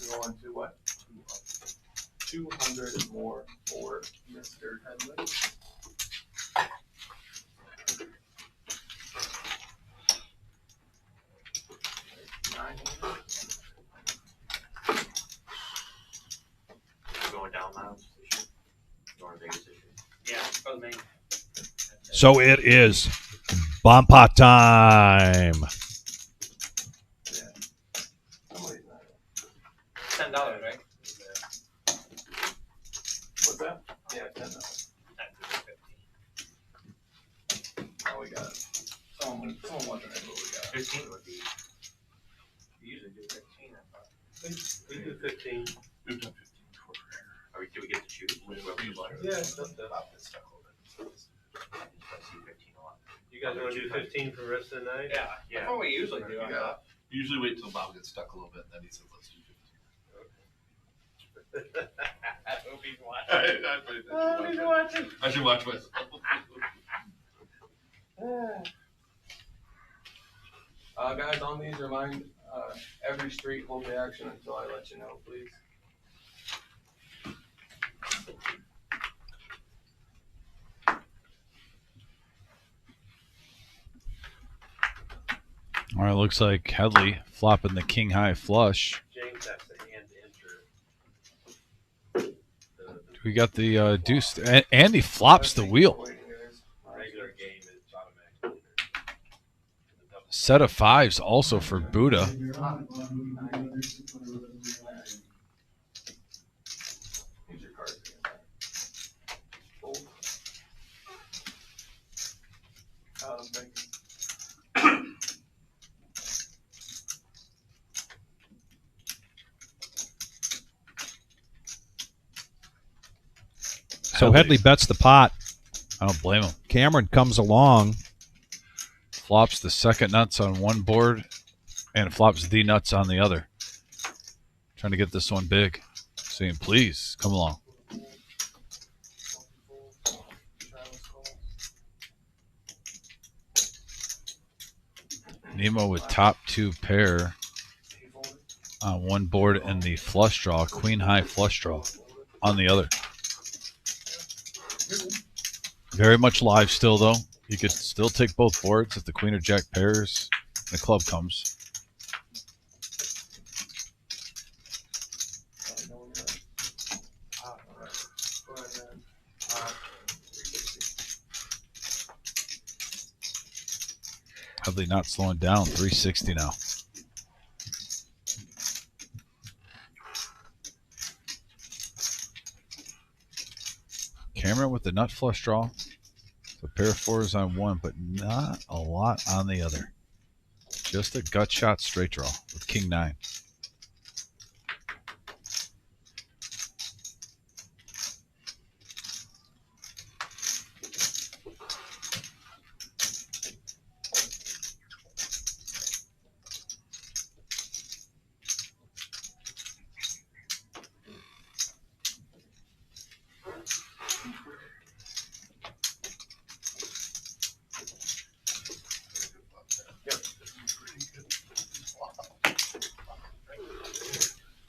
You're going to what? 200 more for Mr. Headley. Going down lounge this year. Going Vegas this year. Yeah, for the main. So it is bomb pot time. Somebody's not. $10, right? What's that? Yeah, $10. Oh, we got it. Someone wasn't able to got it. 15 would be. You usually do 15, I thought. We do 15. We've done 15 before. Do we get to choose? Whoever you want. Yeah, it's up to. Bob gets stuck a little bit. I see 15 a lot. You guys want to do 15 for the rest of the night? Yeah, that's what we usually do. I Yeah. thought. Usually wait till Bob gets stuck a little bit, and then he says, "Let's do 15." I hope he's watching. He's watching. I should watch myself. Guys, on these, remind every street hold the action until I let you know, please. All right, looks like Headley flopping the king high flush. James has to hand enter. We got the deuce, and he flops the wheel. Regular game is automatic. Set of fives also for Buddha. Here's your card. So Headley bets the pot. I don't blame him. Cameron comes along. Flops the second nuts on one board and flops the nuts on the other. Trying to get this one big. Saying, please, come along. Nemo with top two pair on one board and the flush draw, queen high flush draw on the other. Very much live still, though. You could still take both boards if the queen or jack pairs and the club comes. Headley not slowing down, 360 now. Cameron with the nut flush draw. A pair of fours on one, but not a lot on the other. Just a gut shot straight draw with king nine.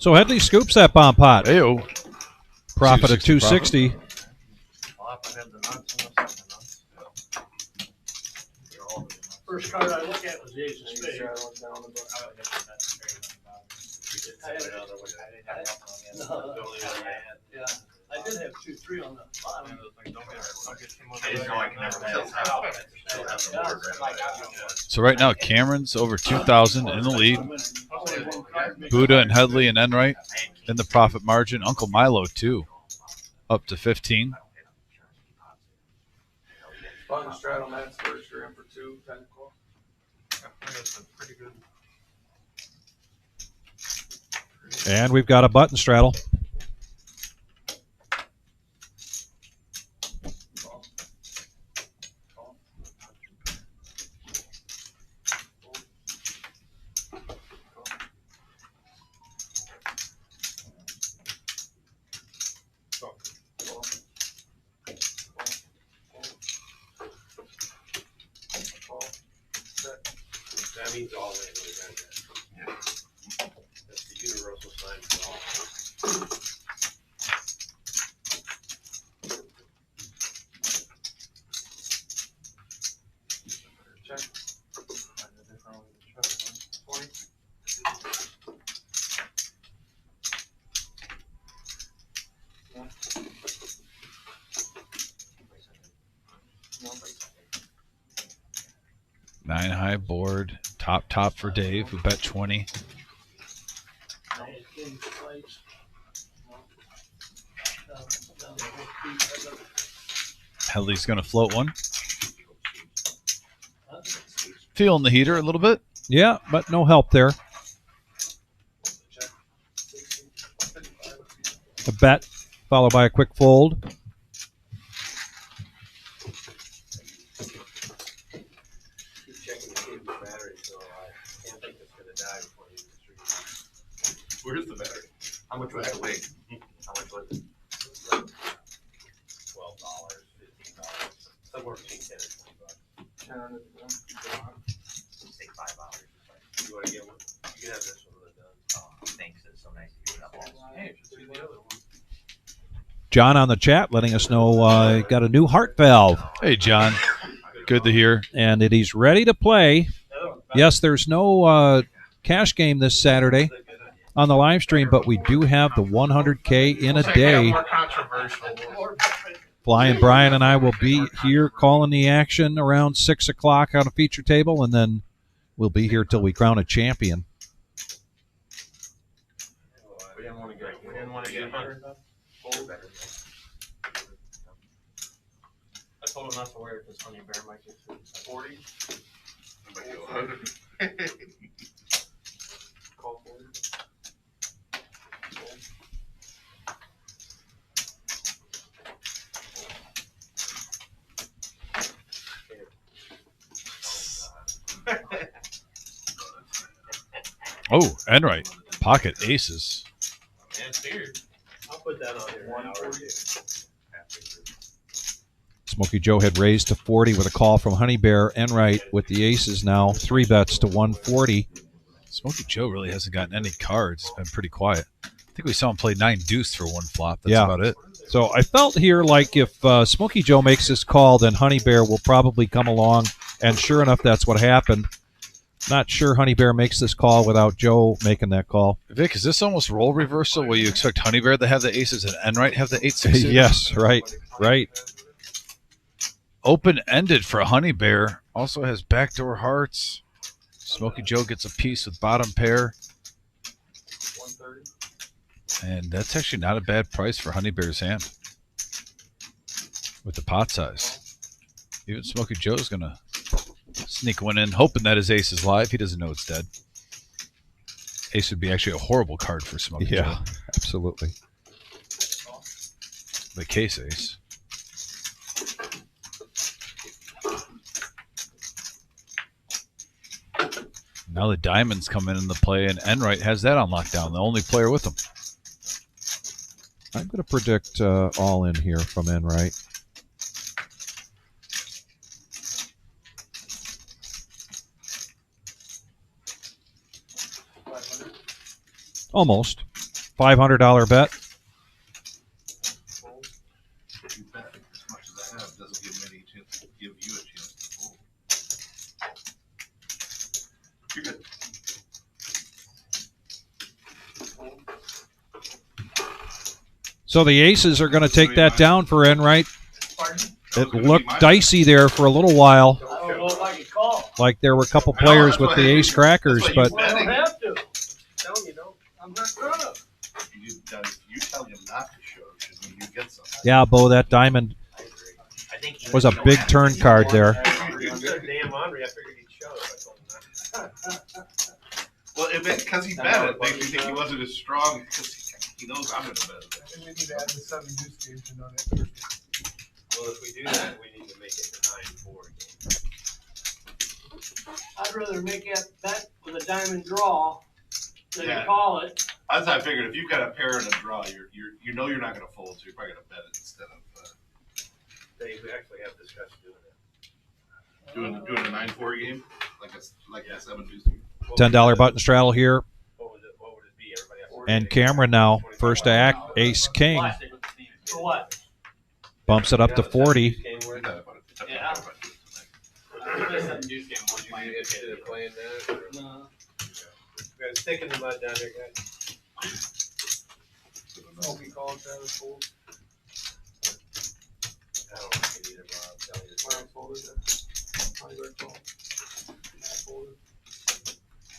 So Headley scoops that bomb pot. Ayo. Profit of 260 260. First card I look at was the ace of spades. Yeah, I did have 2-3 on the bottom. I just know I can never tell how. So right now, Cameron's over 2,000 in the lead. Buddha and Headley and Enright in the profit margin. Uncle Milo, too, up to 15. Button straddle Matt's first, you're in for 2, technical. That's pretty good. And we've got a button straddle. That means all in. That's the universal sign for all. Check. Nine high board. Top for Dave, who bet 20. Headley's going to float one. Feeling the heater a little bit. Yeah, but no help there. A bet, followed by a quick fold. Where's the battery? How much was the wig? How much was it? $12, $15, somewhere between 10 and $20. Take 5 hours. You want to get one? You can have this one when it's done. Oh, thanks. It's so nice to get it up also. Hey, just do the other one. John on the chat letting us know got a new heart valve, Hey, John. Good to hear. and that he's ready to play. The other one. Yes, there's no cash game this Saturday on the live stream, but we do have the 100K in a day. More controversial. Flying Brian and I will be here calling the action around 6 o'clock on a feature table, and then we'll be here till we crown a champion. We didn't want to get 100. I told him not to wear it because Honey Bear might get 40. Call 40. Oh, Enright. Pocket aces. Man, weird. I'll put that on here. 140. Smokey Joe had raised to 40 with a call from Honey Bear. Enright with the aces now, 3 bets to 140. Smokey Joe really hasn't gotten any cards. It's been pretty quiet. I think we saw him play 9 deuce for one flop. That's about it. So I felt here like if Smokey Joe makes this call, then Honey Bear will probably come along, and sure enough, that's what happened. Not sure Honey Bear makes this call without Joe making that call. Vic, is this almost role reversal where you expect Honey Bear to have the aces and Enright have the 8-6? Yes, right. Open-ended for Honey Bear. Also has backdoor hearts. Smokey Joe gets a piece with bottom pair. 130. And that's actually not a bad price for Honey Bear's hand with the pot size. Even Smokey Joe's going to sneak one in, hoping that his ace is live. He doesn't know it's dead. Ace would be actually a horrible card for Smokey Joe. Yeah, absolutely. The case ace. Now the diamonds come in the play, and Enright has that on lockdown, the only player with him. I'm going to predict all in here from Enright. Almost. $500 bet. You bet as much as I have doesn't give me any chance to give you a chance to fold. You're good. So the aces are going to take that down for Enright. Pardon? It looked dicey there for a little while. I don't know if I can call. Like there were a couple players with the ace crackers, but I don't have to. Tell him you don't. I'm not gonna. You tell him not to show should mean you get something. yeah, Bo, that diamond I think he was a big turn card there. You said damn Andre, I figured he'd show it. I told him not. Well, because he bet it makes me think he wasn't as strong because he knows I'm going to bet it. And we need to add the 7 deuce games in on it Thursday. Well, if we do that, we need to make it the 9-4 game. I'd rather make that bet with a diamond draw than Yeah. call it. As I figured, if you've got a pair and a draw, you know you're not going to fold, so you're probably going to bet it instead of Dave, we actually have discussed doing that. doing a 9-4 game like a 7 deuce game. $10 button straddle here. What would it be? Everybody has to And Cameron now, first to act, ace king. For what? Bumps it up to 40. Game where Yeah. Instead of playing that. Or... No. we got a stick in the mud down there, guys. Smokey call it Travis fold. I don't like it either, Bob. I'm telling you. Brian folded it. Honey Bear call. Matt folded.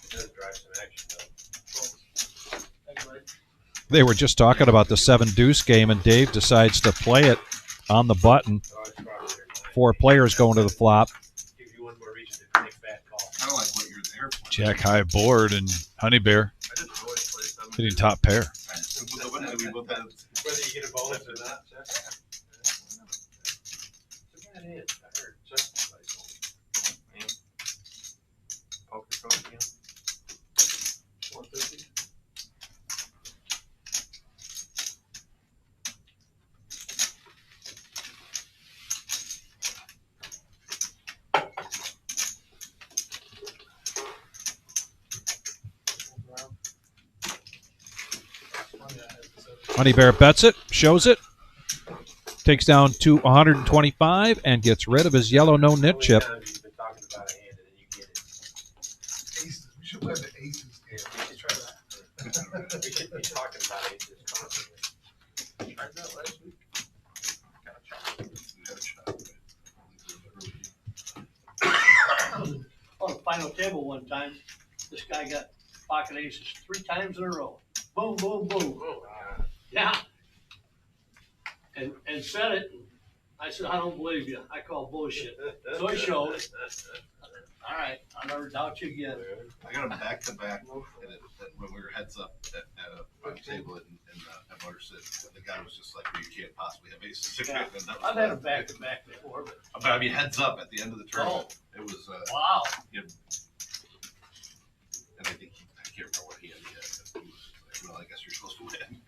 It does drive some action, though. Anyway. They were just talking about the 7 deuce game, and Dave decides to play it on the button. Oh, it's probably there. 4 players going to the flop. Give you one more reason to make that call. Kind of like what you're there for. Jack high board and Honey Bear I just always play 7 hitting top pair. We both had Whether you get a bonus or not, Jeff. I heard Jeff plays. Poker call again. 150. Honey Bear bets it, shows it, takes down to 125, and gets rid of his yellow no-nit chip. How many times you've been talking about a hand and then you get it? Let the aces Yeah, we should try that. We should be talking about aces constantly. Tried that last week. On the final table one time, this guy got pocket aces 3 times in a row. Boom, boom, boom. Oh, Yeah. And said it. I said, I don't believe you. I call bullshit. So I showed it. All right, I'll never doubt you again. I got them back to back, and when we were heads up at a table at Motorsit, the guy was just like, "You can't possibly have aces." Yeah. And that was I've had them back to back before, but but I mean, heads up at the end of the tournament, it was. wow. And I think I can't remember what he had. But he was like, "Well, I guess you're supposed to win."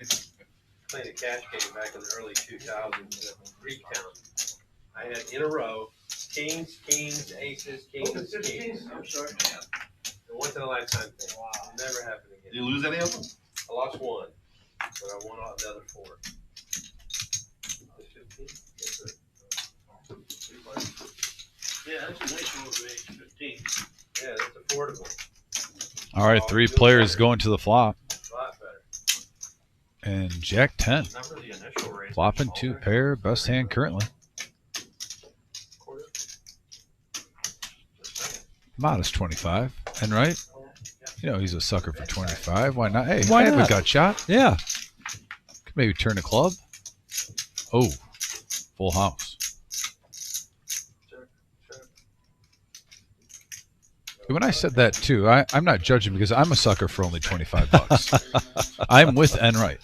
Playing a cash game back in the early 2000s in Greektown. I had in a row kings, aces, kings. I'm sorry. A once in a lifetime thing. Wow. Never happened Did again. you lose any of them? I lost one, but I won all the other 4. Yeah, that's a nice one over age 15. Yeah, that's affordable. All right, 3 players going to the flop. A lot better. And Jack 10. Remember the initial raise? Flopping 2 pair, best hand currently. Modest 25. And right? You know, he's a sucker for 25. Why not? Hey, Why I have not? a gut shot. Yeah. Could maybe turn a club. Oh, full house. When I said that too, I'm not judging because I'm a sucker for only $25. I'm with Enright.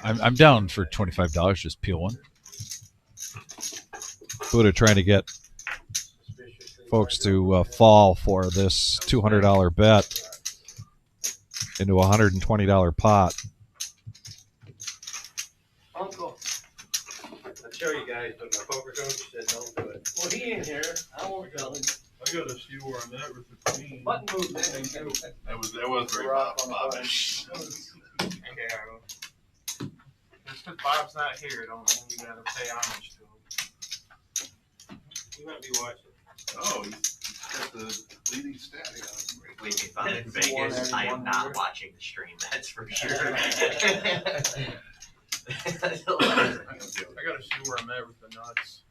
I'm down for $25. Just peel one. Buddha trying to get folks to fall for this $200 bet into a $120 pot. Uncle, I'll show you guys, but my poker coach said don't do it. well, he ain't here. I won't tell him. I gotta see where I'm at with the queen. Button movement. That was very Bob-ish. Yeah. Just because Bob's not here, don't mean you gotta pay homage to him. You might be watching. Oh, he's got the leading stat. Wait, if I'm in Vegas, I am not watching the stream, that's for sure. I gotta see where I'm at with the nuts.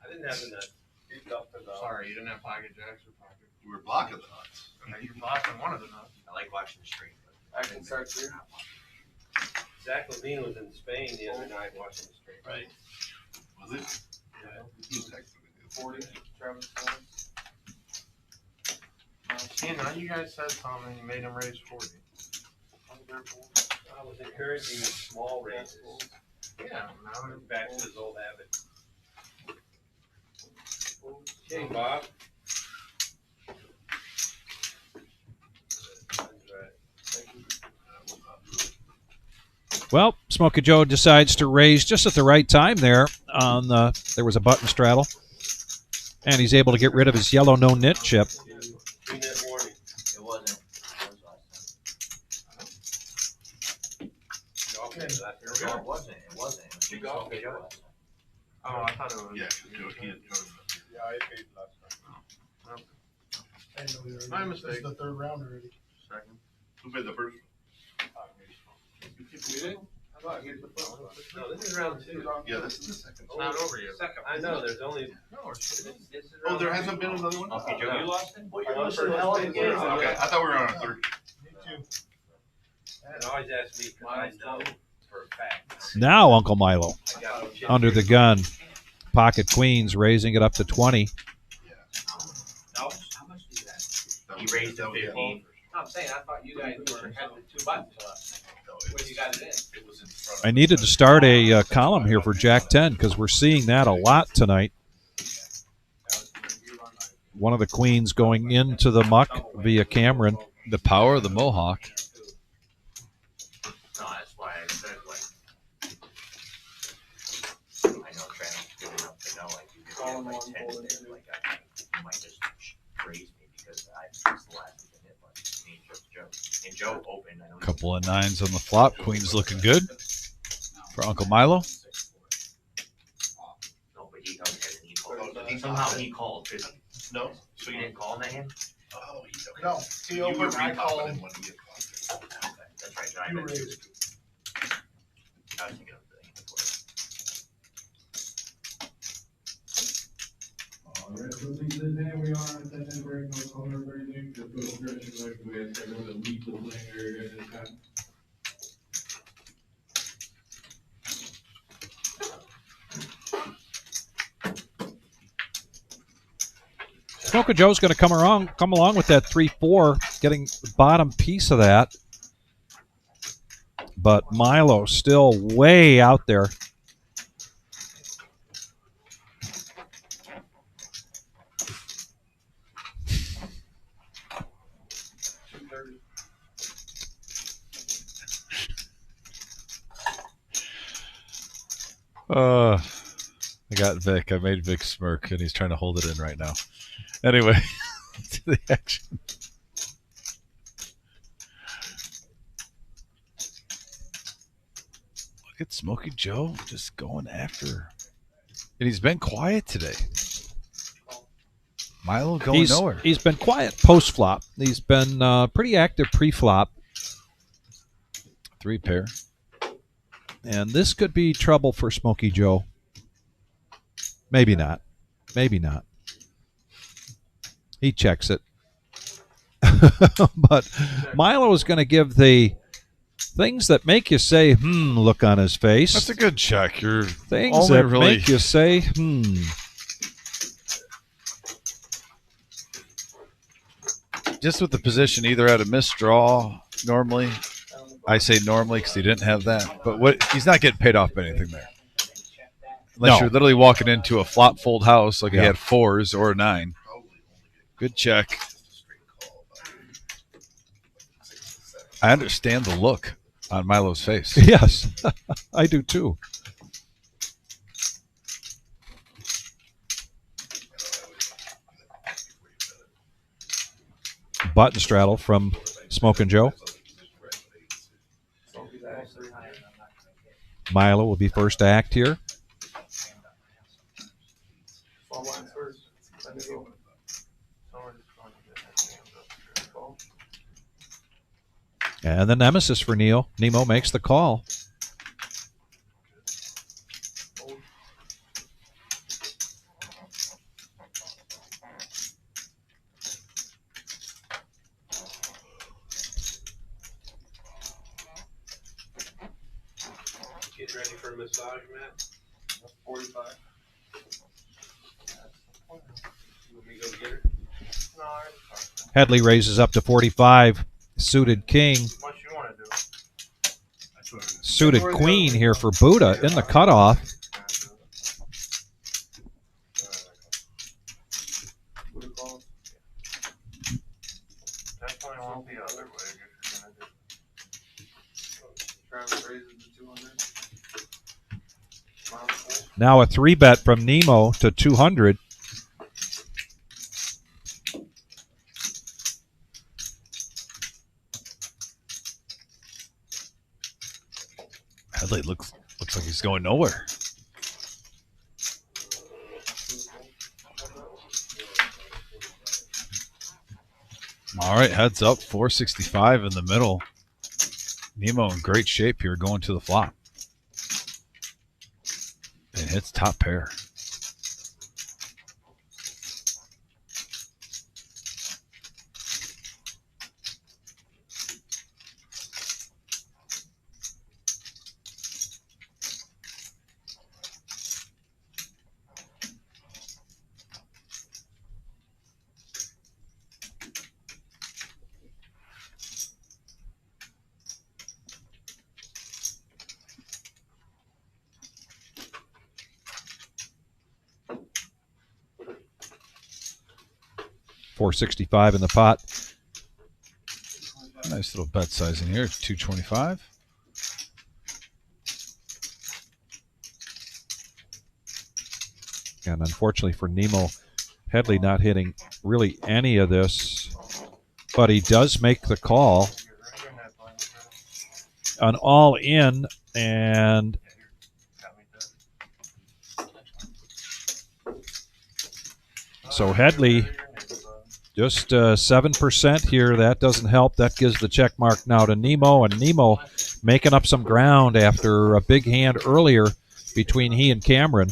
I didn't have the nuts. Sorry, you didn't have pocket jacks or pocket. You were blocking the nuts. You're blocking one of the nuts. I like watching the stream. I can start here. Zach Levine was in Spain the other night watching the stream. Right. Was it? Yeah. He was texting me. 40, Travis 40. See, now you guys said something, you made him raise 40. I was encouraging small raises. Yeah, now Went back to his old habit. Okay, Bob. Well, Smokey Joe decides to raise just at the right time there. There was a button straddle, and he's able to get rid of his yellow no-nit chip. 3-net warning. It wasn't. Okay, so that's No, it wasn't. It wasn't. It was just okay, Joe. Oh, I thought it was. Yeah, he had Yeah, I paid last time. My mistake. This is the third round already. Second. Who made the first? We did? I thought he was the first one. No, this is round 2. Yeah, this is the second. It's not over yet. I know, there's only. No, it's Oh, there hasn't been another one? Okay, Joe, you lost it? Well, you're listening to hell of a game. Okay, I thought we were on a third. Me too. And always ask me, because I know for a fact. Now Uncle Milo I got no chip. under the gun. Pocket queens raising it up to 20. No. How much did that? He raised it 15. I'm saying, I thought you guys had the 2 buttons left. When you got it in. It was in front. I needed to start a column here for Jack 10 because we're seeing that a lot tonight. One of the queens going into the muck via Cameron. The power of the Mohawk. No, that's why I said, like, I know Trent's good enough to know, like, you could get like 10 there, like, you might just raise me because I was the last to hit, like, me and Joe. And Joe opened, I don't know. Couple of 9s on the flop. Queen's looking good for Uncle Milo. No, but he called. Somehow he called, 'cause No? so you didn't call in that hand? Oh, he's okay. No, he You were opened, I repopping called. him when he had called. Okay, that's right, John. I You meant you. raised. I was thinking of the Alright, so Lisa, today we are at the end break, no color or anything, just go stretch your legs, we had to go to leave the playing area this time. Smoker Joe's going to come along with that 3-4, getting the bottom piece of that. But Milo still way out there. I got Vic. I made Vic smirk, and he's trying to hold it in right now. Anyway, to the action. Look at Smokey Joe just going after. And he's been quiet today. Milo going nowhere. He's been quiet post-flop. He's been pretty active pre-flop. 3-pair. And this could be trouble for Smokey Joe. Maybe not. Maybe not. He checks it. But Milo is going to give the things that make you say, look on his face. That's a good check. You're things only that really make you say, Just with the position, either at a missed draw normally. I say normally because he didn't have that. But he's not getting paid off by anything there. Unless you're literally walking into a flop fold house like he had 4s or a 9. Good check. I understand the look on Milo's face. Yes, I do too. Button straddle from Smokin' Joe. Milo will be first to act here. And the nemesis for Nemo. Nemo makes the call. Get ready for a massage, Matt. 45. You want me to go get her? No, Headley raises up to 45. Suited king. What you want to do? Suited queen here for Buddha in the cutoff. Definitely won't be other way if you're gonna do. Travis raises to 200. Now a 3-bet from Nemo to 200. Headlight looks like he's going nowhere. All right, heads up, 465 in the middle. Nemo in great shape here going to the flop. And hits top pair. $465 in the pot. Nice little bet size in here, 225. And unfortunately for Nemo, Headley not hitting really any of this, but he does make the call. An all-in, and so Headley Just 7% here. That doesn't help. That gives the check mark now to Nemo, and Nemo making up some ground after a big hand earlier between he and Cameron.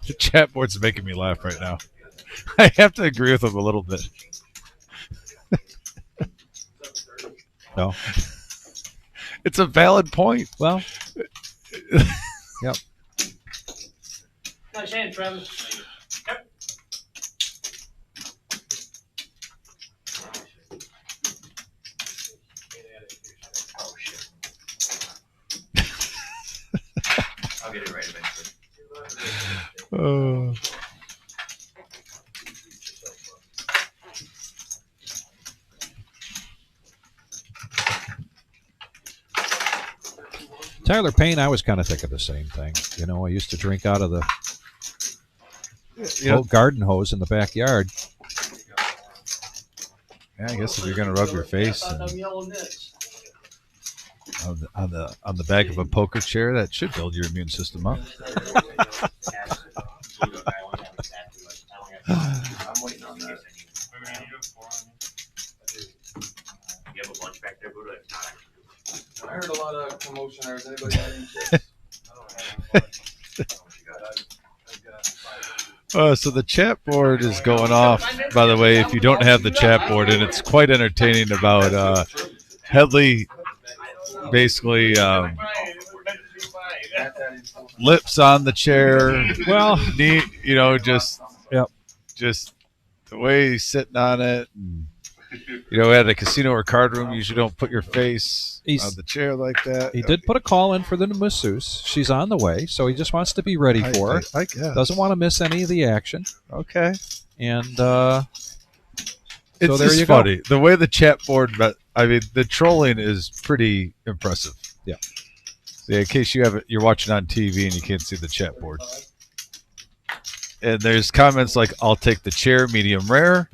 The chat board's making me laugh right now. I have to agree with him a little bit. No. It's a valid point. Well, yep. Nice hand, Travis. Oh shit. I'll get it right eventually. Tyler Payne, I was kind of thinking the same thing. You know, I used to drink out of the garden hose in the backyard. Yeah, I guess if you're gonna rub your face How about them yellow nits? on the back of a poker chair, that should build your immune system up. I'm waiting on that. You have a bunch back there, Buddha? If not, I heard a lot of commotion. Has anybody got any chips? So the chat board is going off, by the way, if you don't have the chat board, and it's quite entertaining about Headley basically lips on the chair. Well, neat, you know, just the way he's sitting on it. And, you know, at a casino or card room, you usually don't put your face on the chair like that. He did put a call in for the masseuse. She's on the way, so he just wants to be ready for her. I guess. Doesn't want to miss any of the action. Okay. And it's so there just you funny. go. The way the chat board, I mean, the trolling is pretty impressive. Yeah. In case you're watching on TV and you can't see the chat board. And there's comments like, "I'll take the chair, medium rare."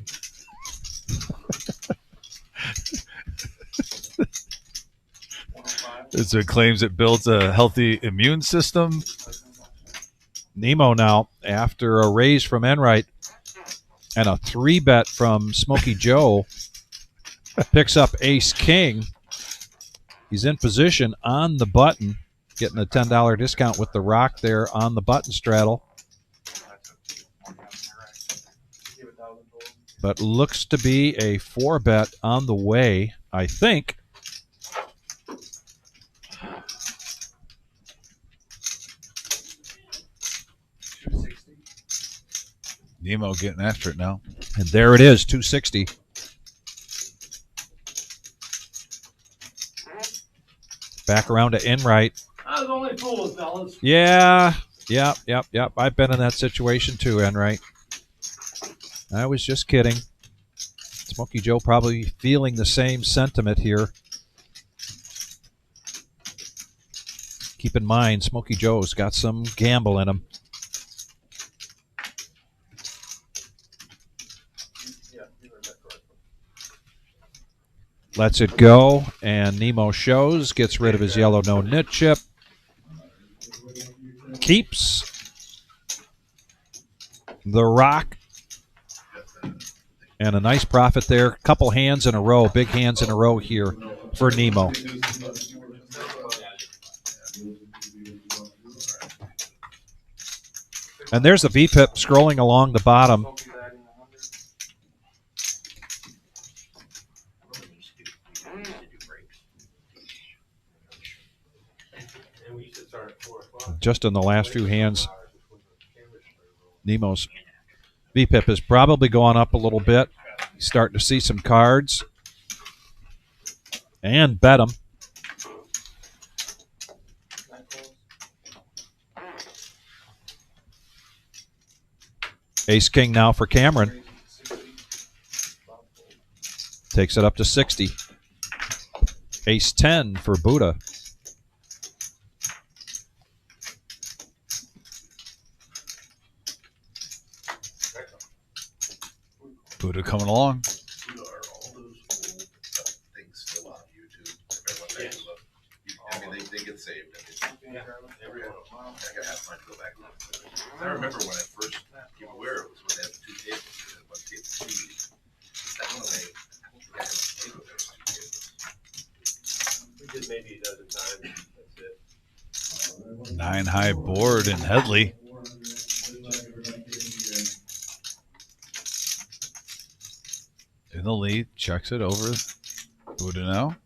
It claims it builds a healthy immune system. Nemo now, after a raise from Enright and a 3-bet from Smokey Joe, picks up Ace King. He's in position on the button, getting a $10 discount with the rock there on the button straddle. But looks to be a 4-bet on the way, I think. Nemo getting after it now. And there it is, 260. Back around to Enright. I was only fooling, fellas. Yeah. Yep. I've been in that situation too, Enright. I was just kidding. Smokey Joe probably feeling the same sentiment here. Keep in mind, Smokey Joe's got some gamble in him. Lets it go, and Nemo shows, gets rid of his yellow no-nit chip. Keeps the rock. And a nice profit there. Couple hands in a row, big hands in a row here for Nemo. And there's the VPIP scrolling along the bottom. Just in the last few hands, Nemo's VPIP has probably gone up a little bit. He's starting to see some cards. And bet them. Ace King now for Cameron. Takes it up to 60. Ace 10 for Buddha. Buddha coming along. Things still on YouTube. I mean, they get saved. gotta have time to go back. I remember when I first came aware it was when they had the 2 tables, and one table two. That went away. I don't think I ever played with those 2 tables. We did maybe a dozen times, that's it. 9 high board in Headley. In the lead, checks it over. Buddha now.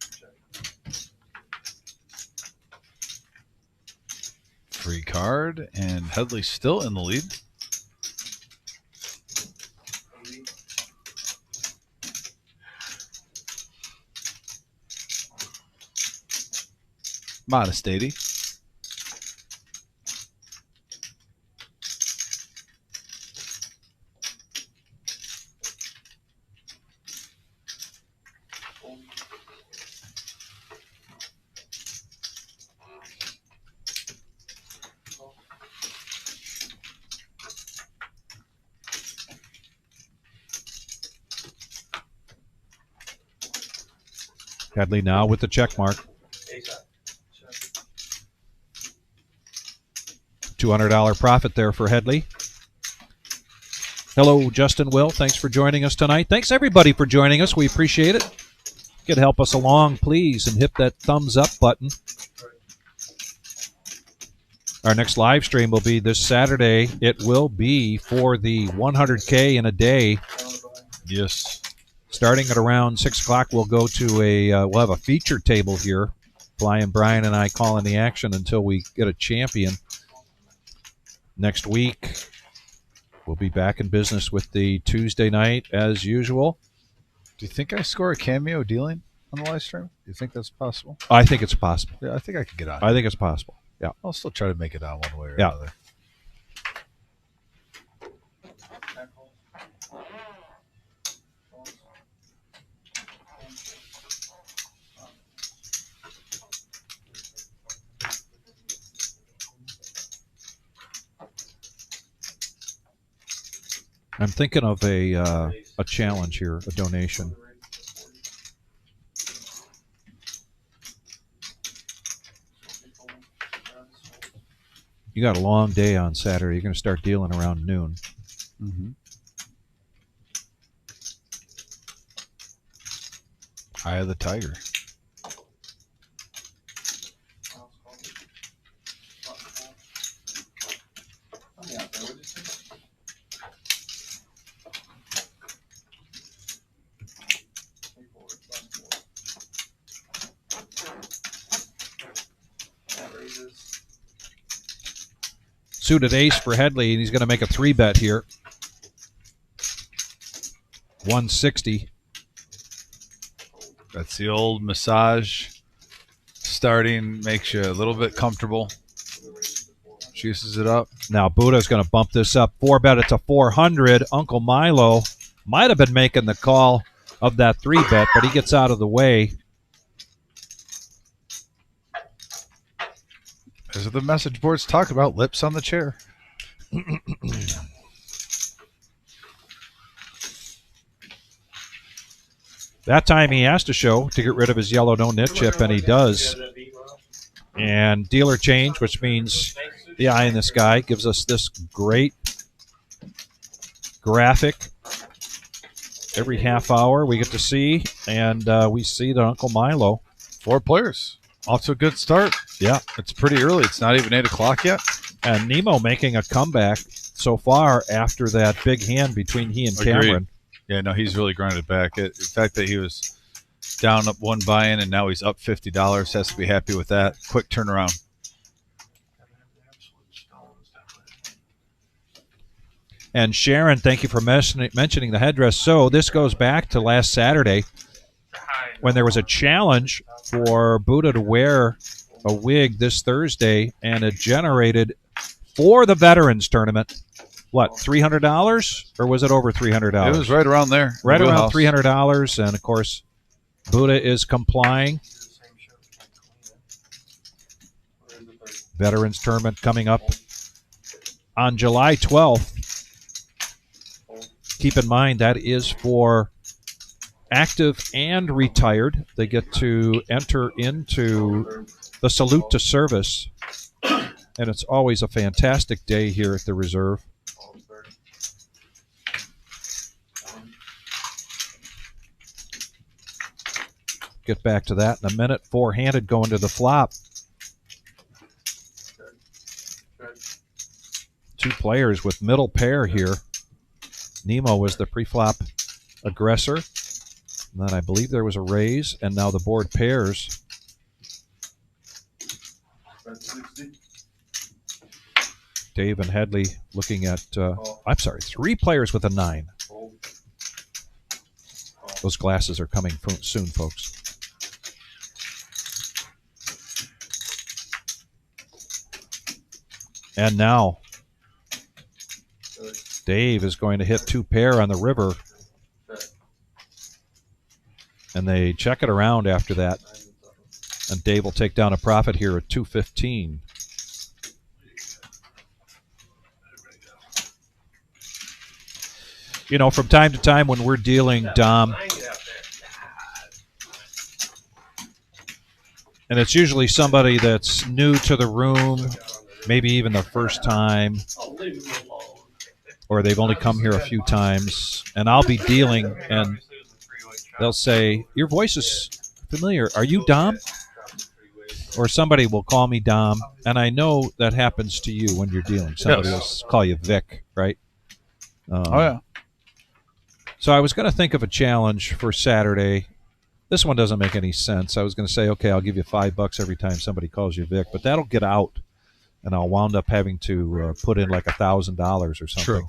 Free card, and Headley still in the lead. Modest 80. Headley now with the check mark. $200 profit there for Headley. Hello, Justin Will. Thanks for joining us tonight. Thanks, everybody, for joining us. We appreciate it. If you could help us along, please, and hit that thumbs up button. Our next live stream will be this Saturday. It will be for the 100K in a day. Yes. Starting at around 6 o'clock, we'll go to we'll have a feature table here. Flying Brian and I calling the action until we get a champion. Next week, we'll be back in business with the Tuesday night as usual. Do you think I score a cameo dealing on the live stream? Do you think that's possible? I think it's possible. Yeah, I think I could get on. I think it's possible. Yeah. I'll still try to make it on one way or Yeah. another. I'm thinking of a challenge here, a donation. You got a long day on Saturday. You're going to start dealing around noon. Mm-hmm. Eye of the Tiger. Suited ace for Headley, and he's going to make a 3-bet here. 160. That's the old massage. Starting makes you a little bit comfortable. Juices it up. Now Buddha's going to bump this up. 4-bet it to 400. Uncle Milo might have been making the call of that 3-bet, but he gets out of the way. As the message boards talk about, lips on the chair. That time he has to show to get rid of his yellow no-nit chip, and he does. And dealer change, which means the eye in the sky, gives us this great graphic. Every half hour we get to see, and we see that Uncle Milo. 4 players. Off to a good start. Yeah. It's pretty early. It's not even 8 o'clock yet. And Nemo making a comeback so far after that big hand between he and Cameron. Agreed. Yeah, no, he's really grinded back. The fact that he was down up 1 buy-in and now he's up $50, has to be happy with that. Quick turnaround. And Sharon, thank you for mentioning the headdress. So this goes back to last Saturday when there was a challenge for Buddha to wear a wig this Thursday, and it generated for the Veterans Tournament, what, $300? Or was it over $300? It was right around there. Right around $300, and of course, Buddha is complying. Veterans Tournament coming up on July 12th. Keep in mind that is for active and retired. They get to enter into the salute to service and it's always a fantastic day here at the reserve. Get back to that in a minute. Four-handed going to the flop. Two players with middle pair here. Nemo was the pre-flop aggressor. And then I believe there was a raise, and now the board pairs. Dave and Headley looking at, I'm sorry, three players with a 9. Those glasses are coming soon, folks. And now, Dave is going to hit 2 pair on the river. And they check it around after that. And Dave will take down a profit here at 215. You know, from time to time when we're dealing, Dom, and it's usually somebody that's new to the room, maybe even the first time, or they've only come here a few times, and I'll be dealing, and they'll say, your voice is familiar. Are you Dom? Or somebody will call me Dom, and I know that happens to you when you're dealing. Somebody will call you Vic, right? Oh, yeah. So I was going to think of a challenge for Saturday. This one doesn't make any sense. I was going to say, okay, I'll give you $5 every time somebody calls you Vic, but that'll get out, and I'll wound up having to put in like $1,000 or something. True.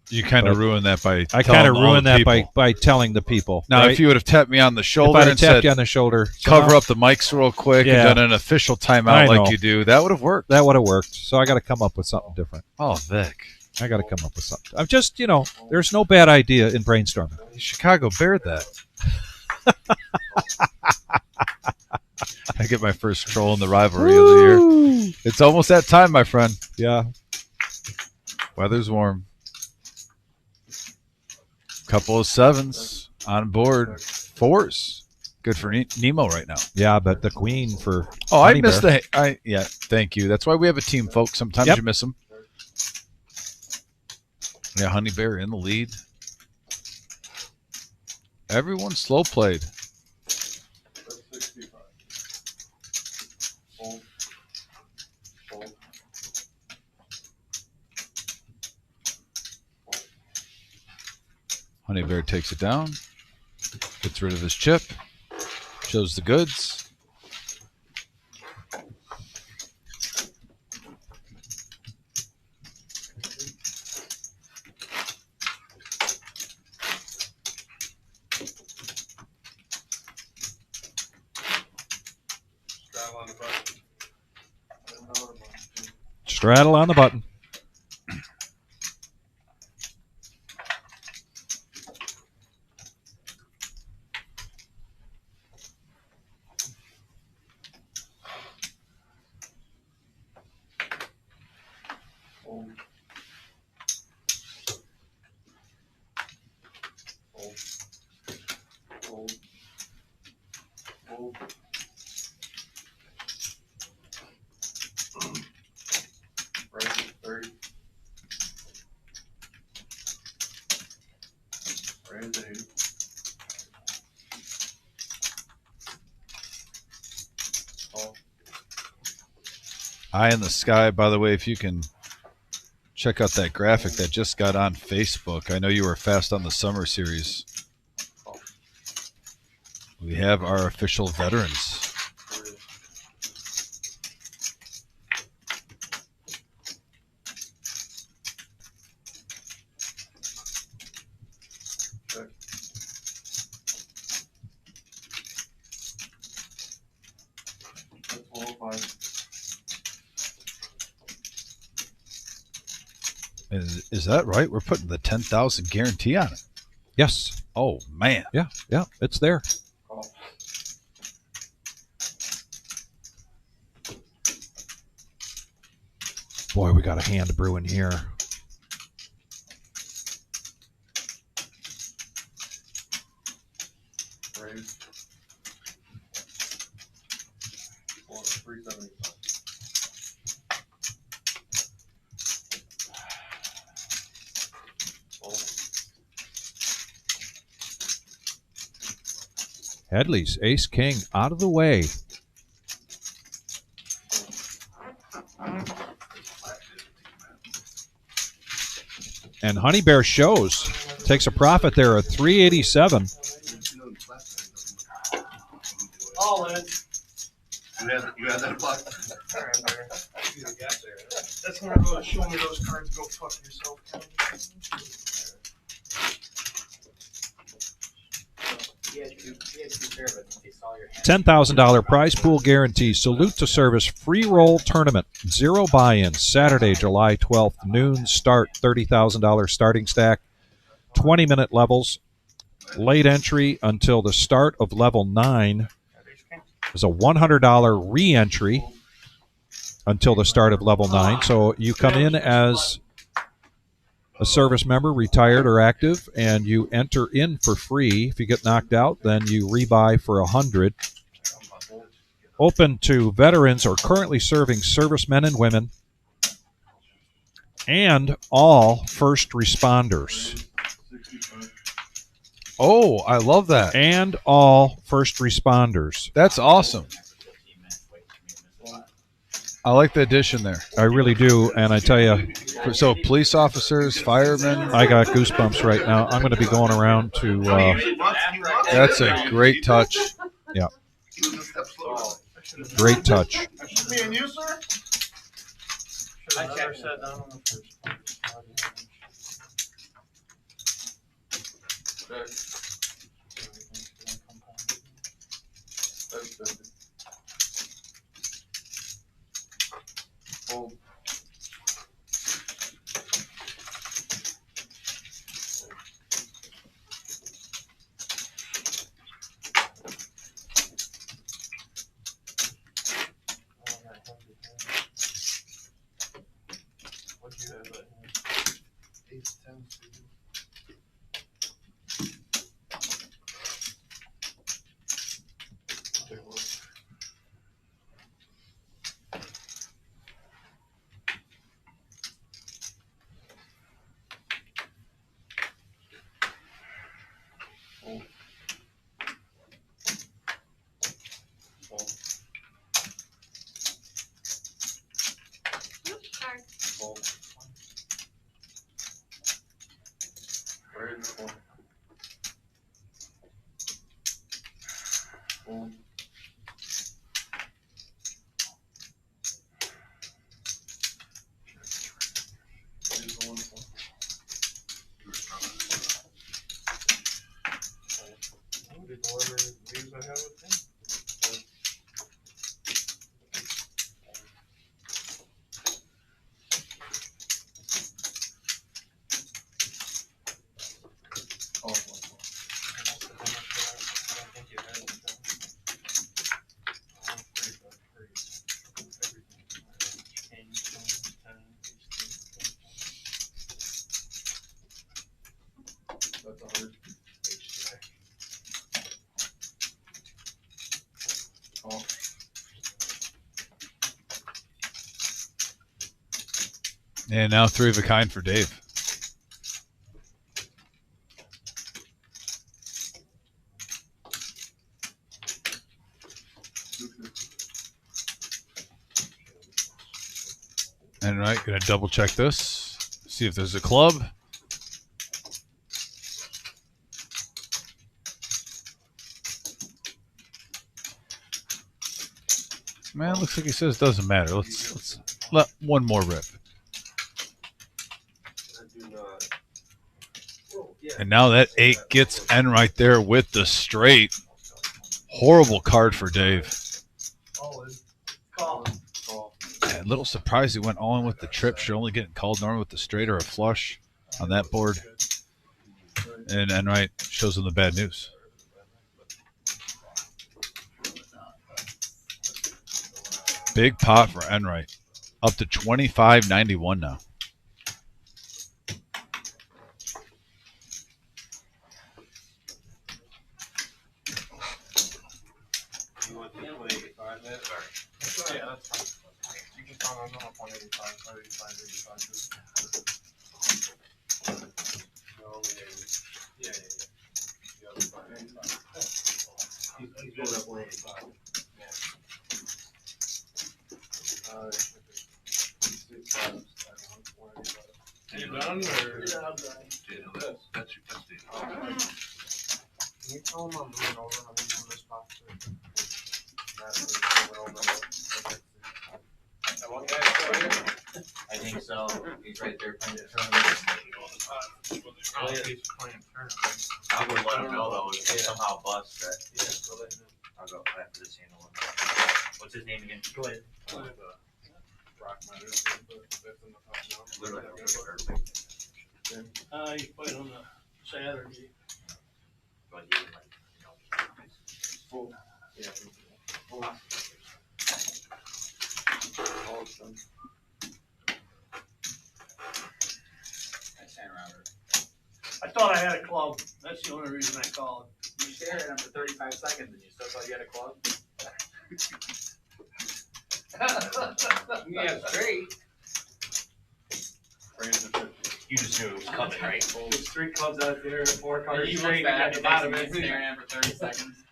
You kind of ruined that by I kind of ruined that by telling the people. Now, right? if you would have tapped me on the shoulder if I'd and tapped said, you on the shoulder, cover up the mics real quick and done an official timeout like you do, that would have worked. That would have worked. So I got to come up with something different. Oh, Vic. I got to come up with something. I'm just, there's no bad idea in brainstorming. Chicago Bear that. I get my first troll in the rivalry of the year. It's almost that time, my friend. Yeah. Weather's warm. Couple of 7s on board. 4s. Good for Nemo right now. Yeah, but the queen for I missed yeah, thank you. That's why we have a team, folks. Sometimes you miss them. Yeah, Honey Bear in the lead. Everyone slow played. Honey Bear takes it down, gets rid of his chip, shows the goods. Straddle on the button. Eye in the sky, by the way, if you can check out that graphic that just got on Facebook. I know you were fast on the summer series. We have our official veterans. Is that right? We're putting the 10,000 guarantee on it. Yes. Oh man. Yeah, it's there. Boy, we got a hand brewing here. Headley's Ace King out of the way. And Honey Bear shows. Takes a profit there of 387. All in. You had that buck. That's one of those show me those cards, go fuck yourself. $10,000 prize pool guarantee. Salute to service free roll tournament. 0 buy-in. Saturday, July 12th, noon start. $30,000 starting stack. 20-minute levels. Late entry until the start of level 9. There's a $100 re-entry until the start of level 9. So you come in as a service member, retired or active, and you enter in for free. If you get knocked out, then you rebuy for $100. Open to veterans or currently serving servicemen and women, and all first responders. Oh, I love that. And all first responders. That's awesome. I like the addition there. I really do, and I tell you, So police officers, firemen. I got goosebumps right now. I'm going to be going around to. That's a great touch. Yeah. Great touch. Me and you, sir? Should have never sat down on the first one. And now 3 of a kind for Dave. And right, gonna double check this. See if there's a club. Man, it looks like he says doesn't matter. Let's let one more rip. And now that 8 gets N right there with the straight. Horrible card for Dave. And a little surprised he went all in with the trips. You're only getting called normally with the straight or a flush on that board. And N right shows him the bad news. Big pot for Enright. Up to $25.91 now. You want the 185 then? Yeah, that's fine. You can count on up 185, 185, 85. No, yeah. You got 185. You done or? Yeah, I'm done. Daniel, that's your testing. Can you tell him I'm moving over and I'm moving this box? Not moving over. That one guy still here? I think so. He's right there playing the tournament. Oh, he's playing tournament. I would let him know though if they somehow bust that. Yeah, go let him know. I'll go after this handle one. What's his name again? Go ahead. Rock my wrist, but that's in the top now. Literally, I don't think I've heard He played on the Saturday. but he was like, Full. Yeah. Full. All of them. I thought I had a club. That's the only reason I called. You stared at him for 35 seconds and you still thought you had a club? Yeah, straight. you just knew it was coming, right? There's 3 clubs out there, 4 cards He straight, looks you bad. got the bottom He's end. staring at for 30 seconds.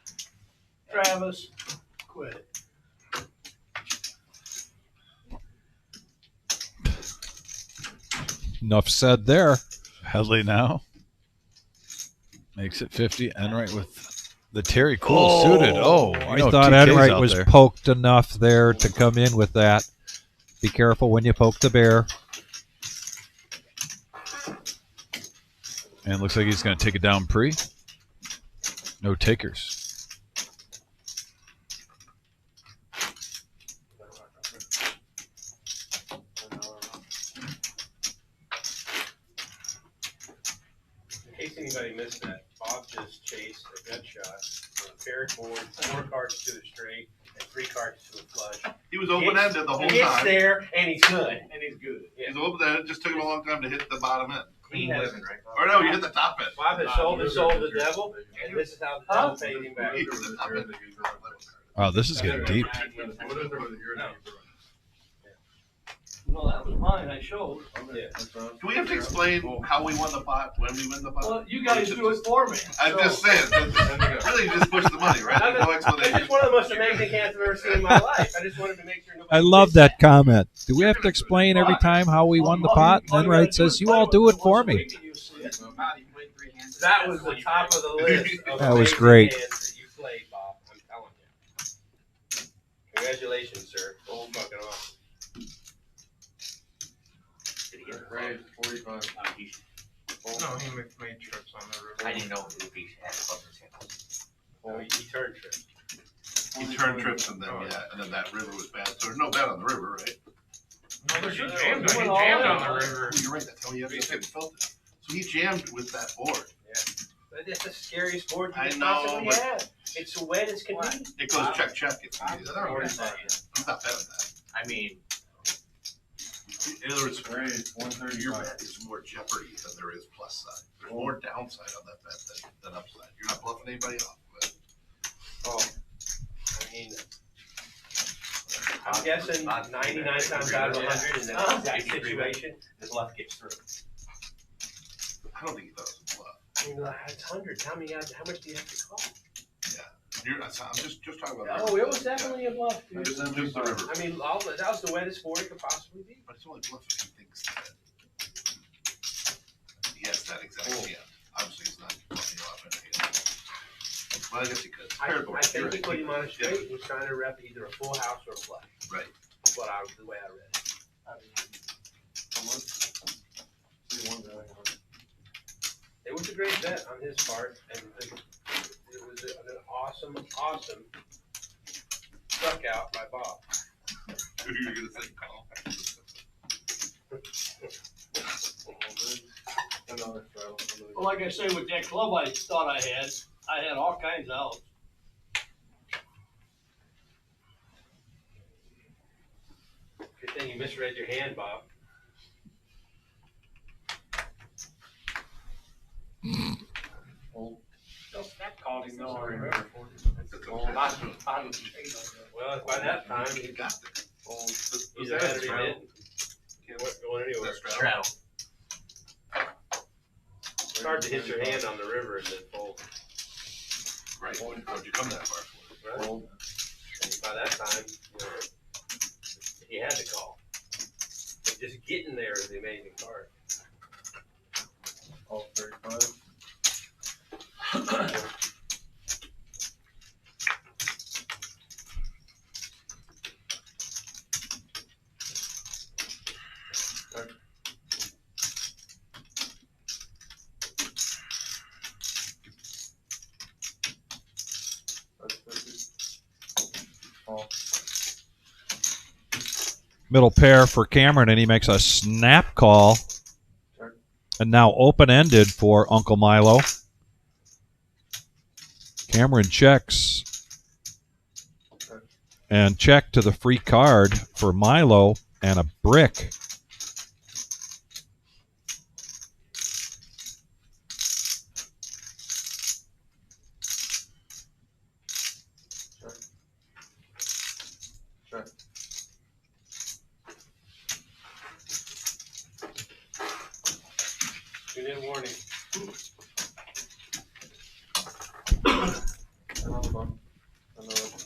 Travis, quit. Enough said there. Headley now makes it 50. Enright with the Terry Cool suited. Oh, I thought Enright was poked enough there to come in with that. Be careful when you poke the bear. And it looks like he's going to take it down pre. No takers. In case anybody missed that, Bob just chased a gut shot on a paired board, 4 cards to a straight, and 3 cards to a flush. He was open-ended the whole He gets time. there, and he's good. And he's good. He was open-ended. It just took him a long time to hit the bottom end. He has, Or no, you hit the top end. Bob has sold the devil, and this is how the devil paid him back. He hit the top end. Wow, this is getting deep. No, that was mine. I showed. Yeah. Do we have to explain how we won the pot, when we win the pot? Well, you guys do it for me. I'm just saying. Really, you just push the money, right? There's no It's explanation. just one of the most amazing cans I've ever seen in my life. I just wanted to make sure nobody. I love that comment. Do we have to explain every time how we won the pot? And Enright says, you all do it for me. That was the top of the list. Of That was amazing great. hands that you played, Bob. I'm telling you. Congratulations, sir. Oh, fucking awesome. Did he get it? Right, 45. No, he made trips on the river. I didn't know if he had a club in his hand. No, he turned trip. He turned trips and then and then that river was bad. So there's no bet on the river, right? No, but he No, jammed, he he went all jammed in. on the river. Oh, you're right. That's how he had felt it. So he jammed with that board. But it's the scariest board you I could know, possibly but- have. It's wet as can be. It goes check. It's I'm I'm not betting that. I mean, In other words, Right, 135. your bet is more jeopardy than there is plus side. There's more downside on that bet than upside. You're not bluffing anybody off. But Oh, I mean, I'm guessing 99 times out of 100 in that exact situation, the bluff gets through. I don't think he thought it was a bluff. I mean, it's hundreds. How much do you have to call? I'm just talking about. Oh, it was definitely a bluff, Yeah. dude. Just the river. I mean, that was the wettest board it could possibly be. But it's only bluff if he thinks that he has that exact hand. Obviously, he's not bluffing you off in a hand. Well, I guess he could. I Paired board, think you're he right. put him on a straight and was trying to rep either a full house or a flush. Right. That's the way I read it. It was a great bet on his part, and it was an awesome struck out by Bob. You're gonna say call. Well, like I say, with that club I thought I had all kinds of outs. Good thing you misread your hand, Bob. Don't stop calling him, no, I remember. Well, by that time, he got there. he's ahead of him. Can't going anywhere. straddle. It's hard to hit your hand on the river and then fold. Right. What'd you come that far for? Right? And by that time, he had to call. But just getting there is the amazing part. All 35. That's 50. All. Middle pair for Cameron, and he makes a snap call. And now open-ended for Uncle Milo. Cameron checks. And check to the free card for Milo and a brick. Check. Good in warning. Another one. Another one.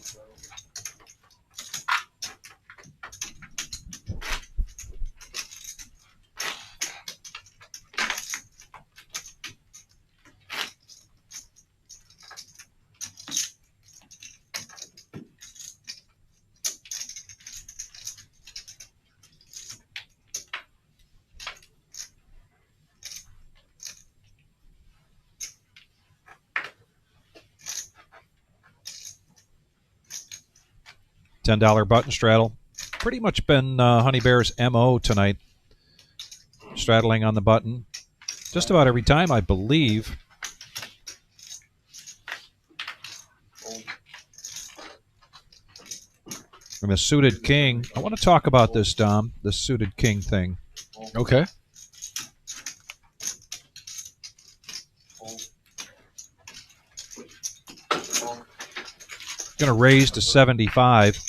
$10 button straddle. Pretty much been Honey Bear's MO tonight. Straddling on the button. Just about every time, I believe. And the suited king. I want to talk about this, Dom, this suited king thing. Okay. Going to raise to 75.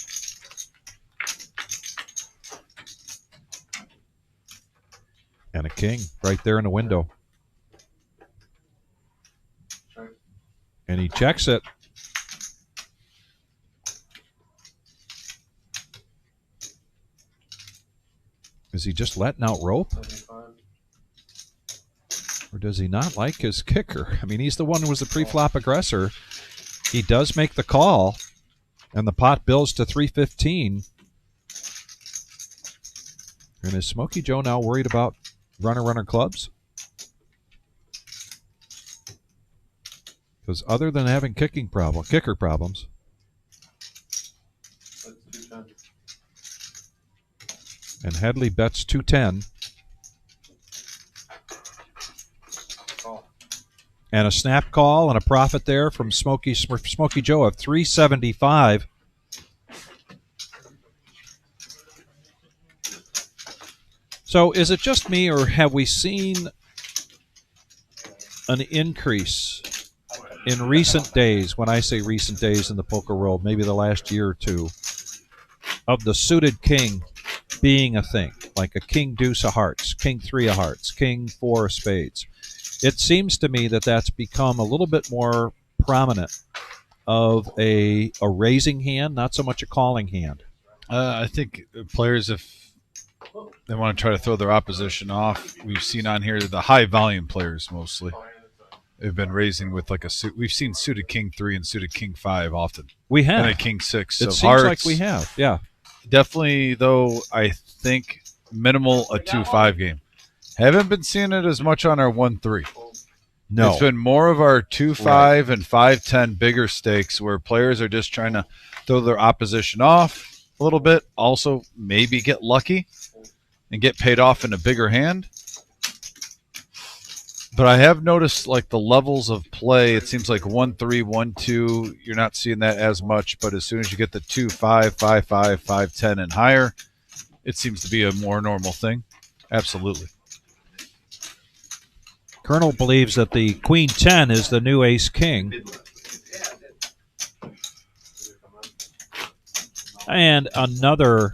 And a king right there in the window. And he checks it. Is he just letting out rope? 75. Or does he not like his kicker? I mean, he's the one who was the pre-flop aggressor. He does make the call, and the pot builds to 315. And is Smokey Joe now worried about runner clubs? Because other than having kicker problems. That's 210. And Headley bets 210. Call. And a snap call and a profit there from Smokey Joe of 375. So is it just me, or have we seen an increase in recent days, when I say recent days in the poker world, maybe the last year or two, of the suited king being a thing, like a king deuce of hearts, king three of hearts, king four of spades? It seems to me that that's become a little bit more prominent of a raising hand, not so much a calling hand. I think players, if they want to try to throw their opposition off, we've seen on here the high volume players mostly. They've been raising with like a suit. We've seen suited king 3 and suited king 5 often. We have. And a king 6. It of seems hearts. like we have, yeah. Definitely, though, I think minimal a 2-5 game. Haven't been seeing it as much on our 1-3. No. It's been more of our 2-5 and 5-10 bigger stakes where players are just trying to throw their opposition off a little bit. Also, maybe get lucky and get paid off in a bigger hand. But I have noticed, like, the levels of play, it seems like 1-3, 1-2, you're not seeing that as much. But as soon as you get the 2-5, 5-5, 5-10 and higher, it seems to be a more normal thing. Absolutely. Colonel believes that the Queen 10 is the new ace king. And another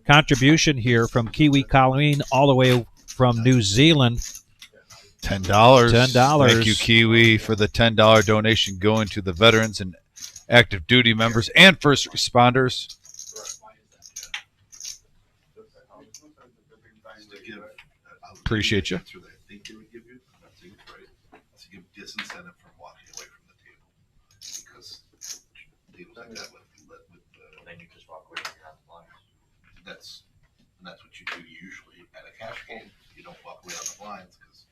contribution here from Kiwi Colleen, all the way from New Zealand. $10. $10. Thank you, Kiwi, for the $10 donation going to the veterans and active duty members and first responders. Appreciate you. disincentive from walking away from the table because tables like that with Then you just walk away and you're on the blinds. that's what you do usually at a cash game. You don't walk away on the blinds because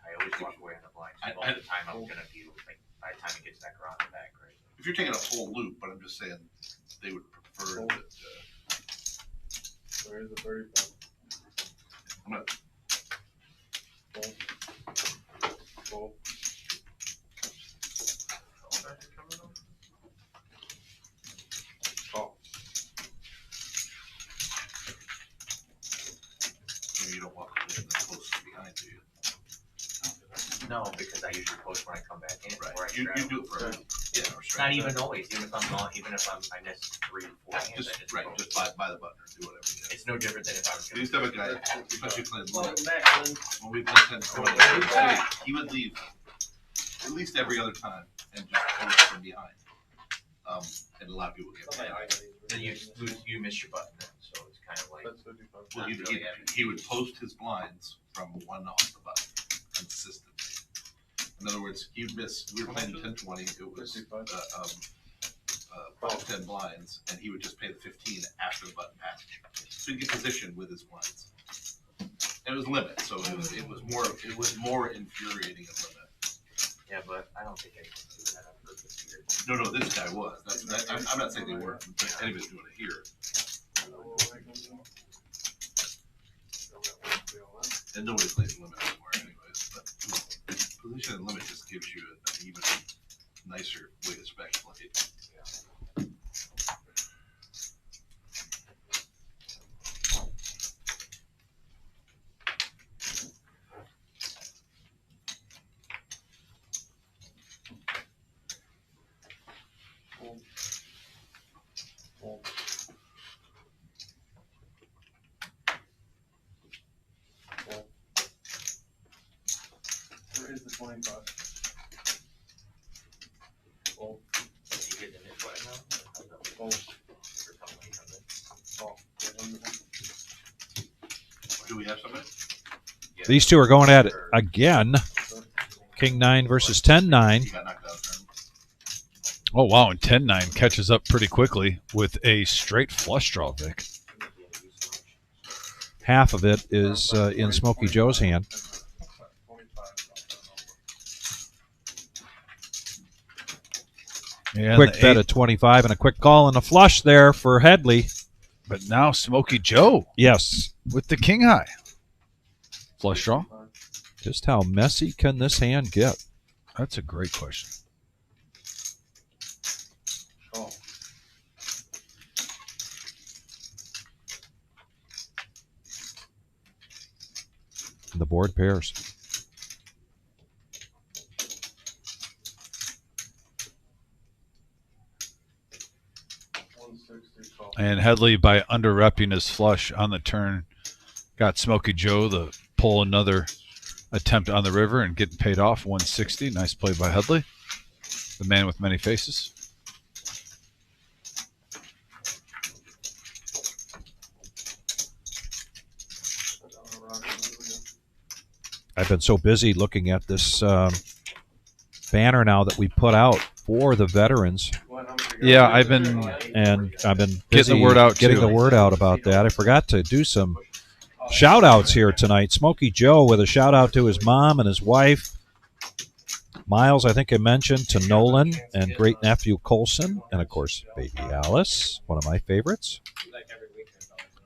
I always walk away on the blinds. Most of the time I'm gonna be like by the time it gets back around the back, right? if you're taking a full loop, but I'm just saying they would prefer that. Where's the 35? I'm gonna Fold. Call. you don't walk away and the post is behind you. No, because I usually post when I come back in. Right. Or I You straddle. do it for yeah, or Not even always, even if I'm not, even if I miss 3 or 4 hands, just I just right, post. just buy the button or do whatever. You It's no different than if I was. These type of guys, especially playing Welcome limit, back, Lynn. when we played 10 he would leave at least every other time and just post from behind. And a lot of people get mad. Then you miss your button then, so it's kind of like. That's 55. Well, he would post his blinds from one off the button consistently. In other words, he'd miss. We were playing 10-20. It was 5-10 blinds, and he would just pay the 15 after the button passed. So he'd get positioned with his blinds. And it was limit, so it was more infuriating in limit. Yeah, but I don't think anyone can do that on purpose here. No, this guy was. I'm not saying they weren't. Anybody's doing it here. And nobody plays limit anymore, anyways. But position and limit just gives you an even nicer way to speculate. Where is the 25? Fold. You get the mid button now? Fold. Or come when you come in? Call. Do we have somebody? Yeah. These two are going at it again. King 9 versus 10-9. He got knocked out. Oh, wow. And 10-9 catches up pretty quickly with a straight flush draw, Vic. Half of it is in Smokey Joe's hand. And Quick the bet eight- of 25 and a quick call and a flush there for Headley. But now Smokey Joe Yes. with the king high. Flush draw? Just how messy can this hand get? That's a great question. Call. The board pairs. And Headley, by under-repping his flush on the turn, got Smokey Joe to pull another attempt on the river and getting paid off 160. Nice play by Headley, the man with many faces. I've been so busy looking at this banner now that we put out for the veterans, Yeah, I've been and I've been Getting busy the word out, getting too. the word out about that. I forgot to do some shout outs here tonight. Smokey Joe with a shout out to his mom and his wife. Miles, I think I mentioned, to Nolan and great nephew Colson, and of course baby Alice, one of my favorites.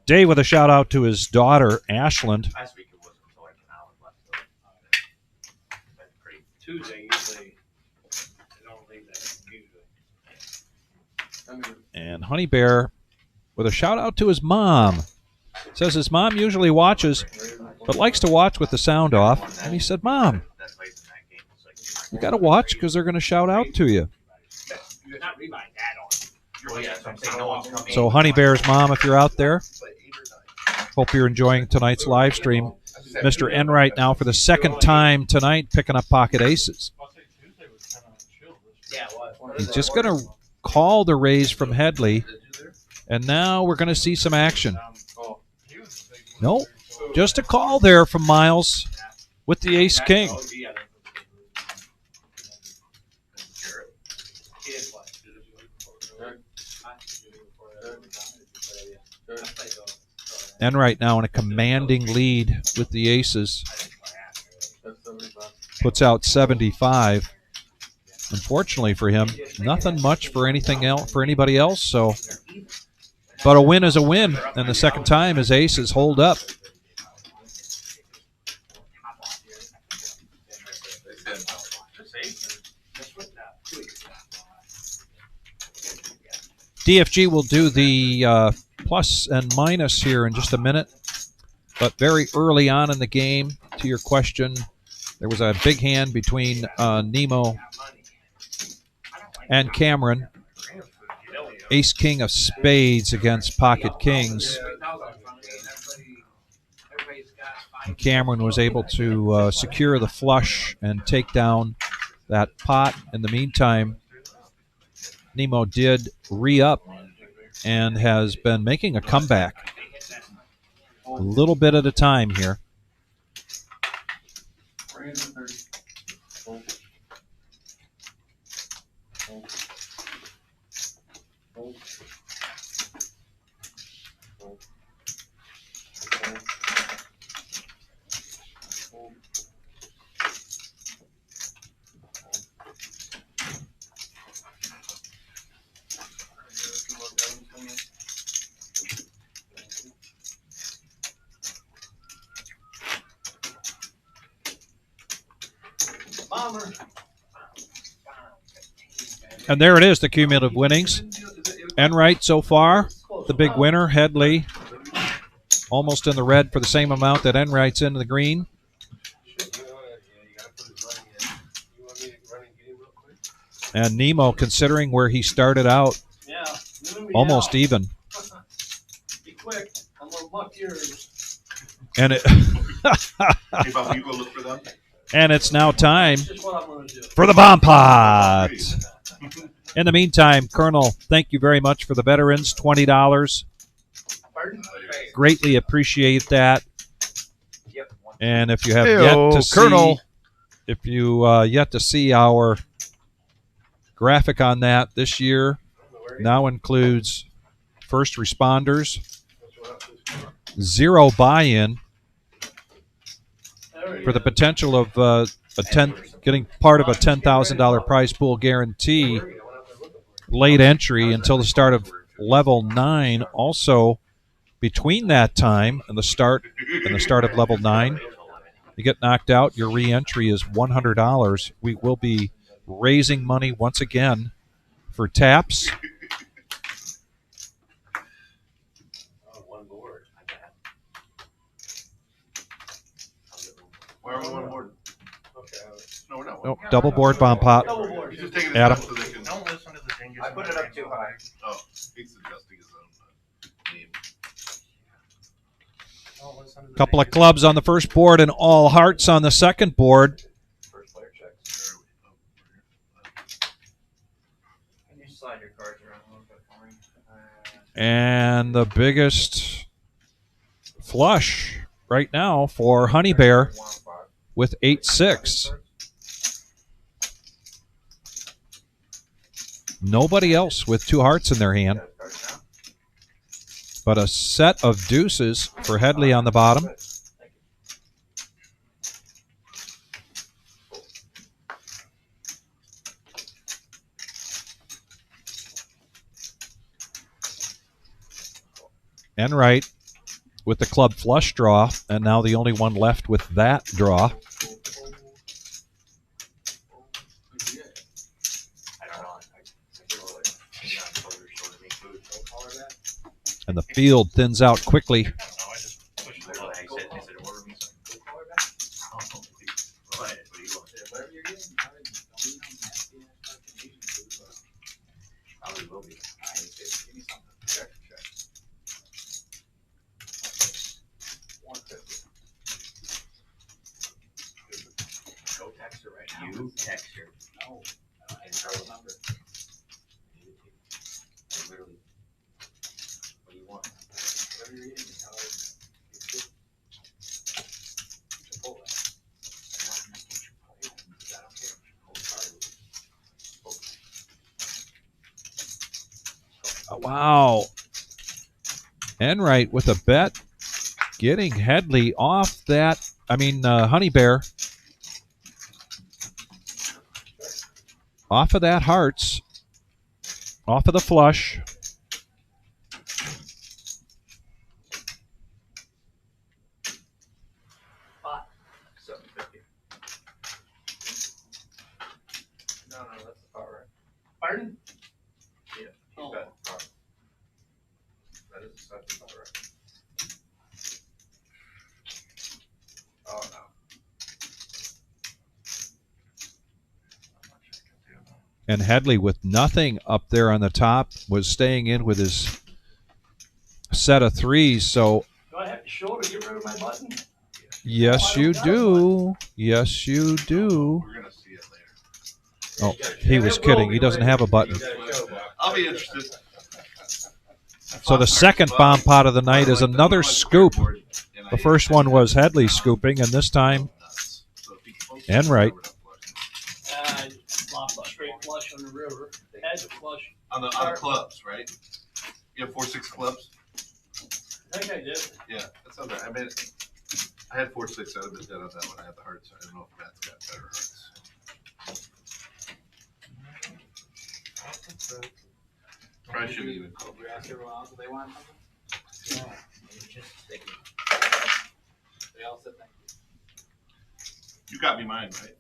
Dave with a shout out to his daughter Ashland. Last week it wasn't until like an hour left. Been pretty. Tuesday, usually, they don't leave that usually. And Honey Bear with a shout out to his mom. Says his mom usually watches, but likes to watch with the sound off. And he said, Mom, That plays in that game. It's like, you got to watch because they're going to shout out to you. You're not rebuying that on. well, yeah, so I'm saying no one's coming. So Honey Bear's mom, if you're out there, hope you're enjoying tonight's live stream. Mr. Enright now for the second time tonight picking up pocket aces. Yeah, what? He's just going to call the raise from Headley, and now we're going to see some action. No, just a call there from Miles with the ace-king. Enright now in a commanding lead with the aces. Puts out 75. Unfortunately for him, nothing much for anything else for anybody else. So, but a win is a win, and the second time his aces hold up. DFG will do the plus and minus here in just a minute, but very early on in the game, to your question, there was a big hand between Nemo and Cameron. Ace King of Spades against Pocket Kings. And Cameron was able to secure the flush and take down that pot. In the meantime, Nemo did re-up and has been making a comeback a little bit at a time here. And there it is, the cumulative winnings. Enright so far, the big winner. Headley almost in the red for the same amount that Enright's in the green. And Nemo, considering where he started out, almost even. Be quick, I'm gonna buck yours. And it Hey, Bob, will you go look for them? and it's now time That's just what I'm gonna do. for the bomb pot. In the meantime, Colonel, thank you very much for the veterans, $20. Greatly appreciate that. And if you have Heyo, yet to Colonel. see, if you yet to see our graphic on that, this year now includes first responders, 0 buy-in for the potential of getting part of a $10,000 prize pool guarantee. Late entry until the start of level 9. Also, between that time and the start of level 9, you get knocked out, your re-entry is $100. We will be raising money once again for taps. Why are we one board? No, we're not. Nope, double board bomb pot. He's just taking his Adam. time so they can. Don't listen to the dingus. I put it up too high. Oh, he's adjusting his own name. Don't listen to the Couple of dingus. clubs on the first board and all hearts on the second board. First player checks. Can you slide your cards around a little bit for me? And the biggest flush right now for Honey Bear with 8-6. Nobody else with 2 hearts in their hand. But a set of deuces for Headley on the bottom. Enright with the club flush draw, and now the only one left with that draw. And the field thins out quickly. You text her. No. And tell the number. Literally. What do you want? Whatever you're eating, tell her. Wow. Enright with a bet getting Headley off that. Honey Bear off of that hearts, off of the flush. No, that's the part right. Pardon? Yeah, Oh. he's got the part. That is the part right. Oh, no. And Headley, with nothing up there on the top, was staying in with his set of threes. So Do I have to show to get rid of my button? yes, you do. Yes, you do. We're gonna see it later. Oh, he was kidding. He doesn't have a button. I'll be interested. So the second bomb pot of the night is another scoop. The first one was Headley scooping, and this time, and right. I flopped a straight flush on the river. Had to flush. On the clubs, right? You have 4-6 clubs? I think I did. Yeah, that sounds right. I had 4-6. I'd have been dead on that one. I had the hearts. I don't know if Matt's got better hearts. Probably shouldn't even call. You ask everyone else if they want something? They all said thank you. You got me mine, right?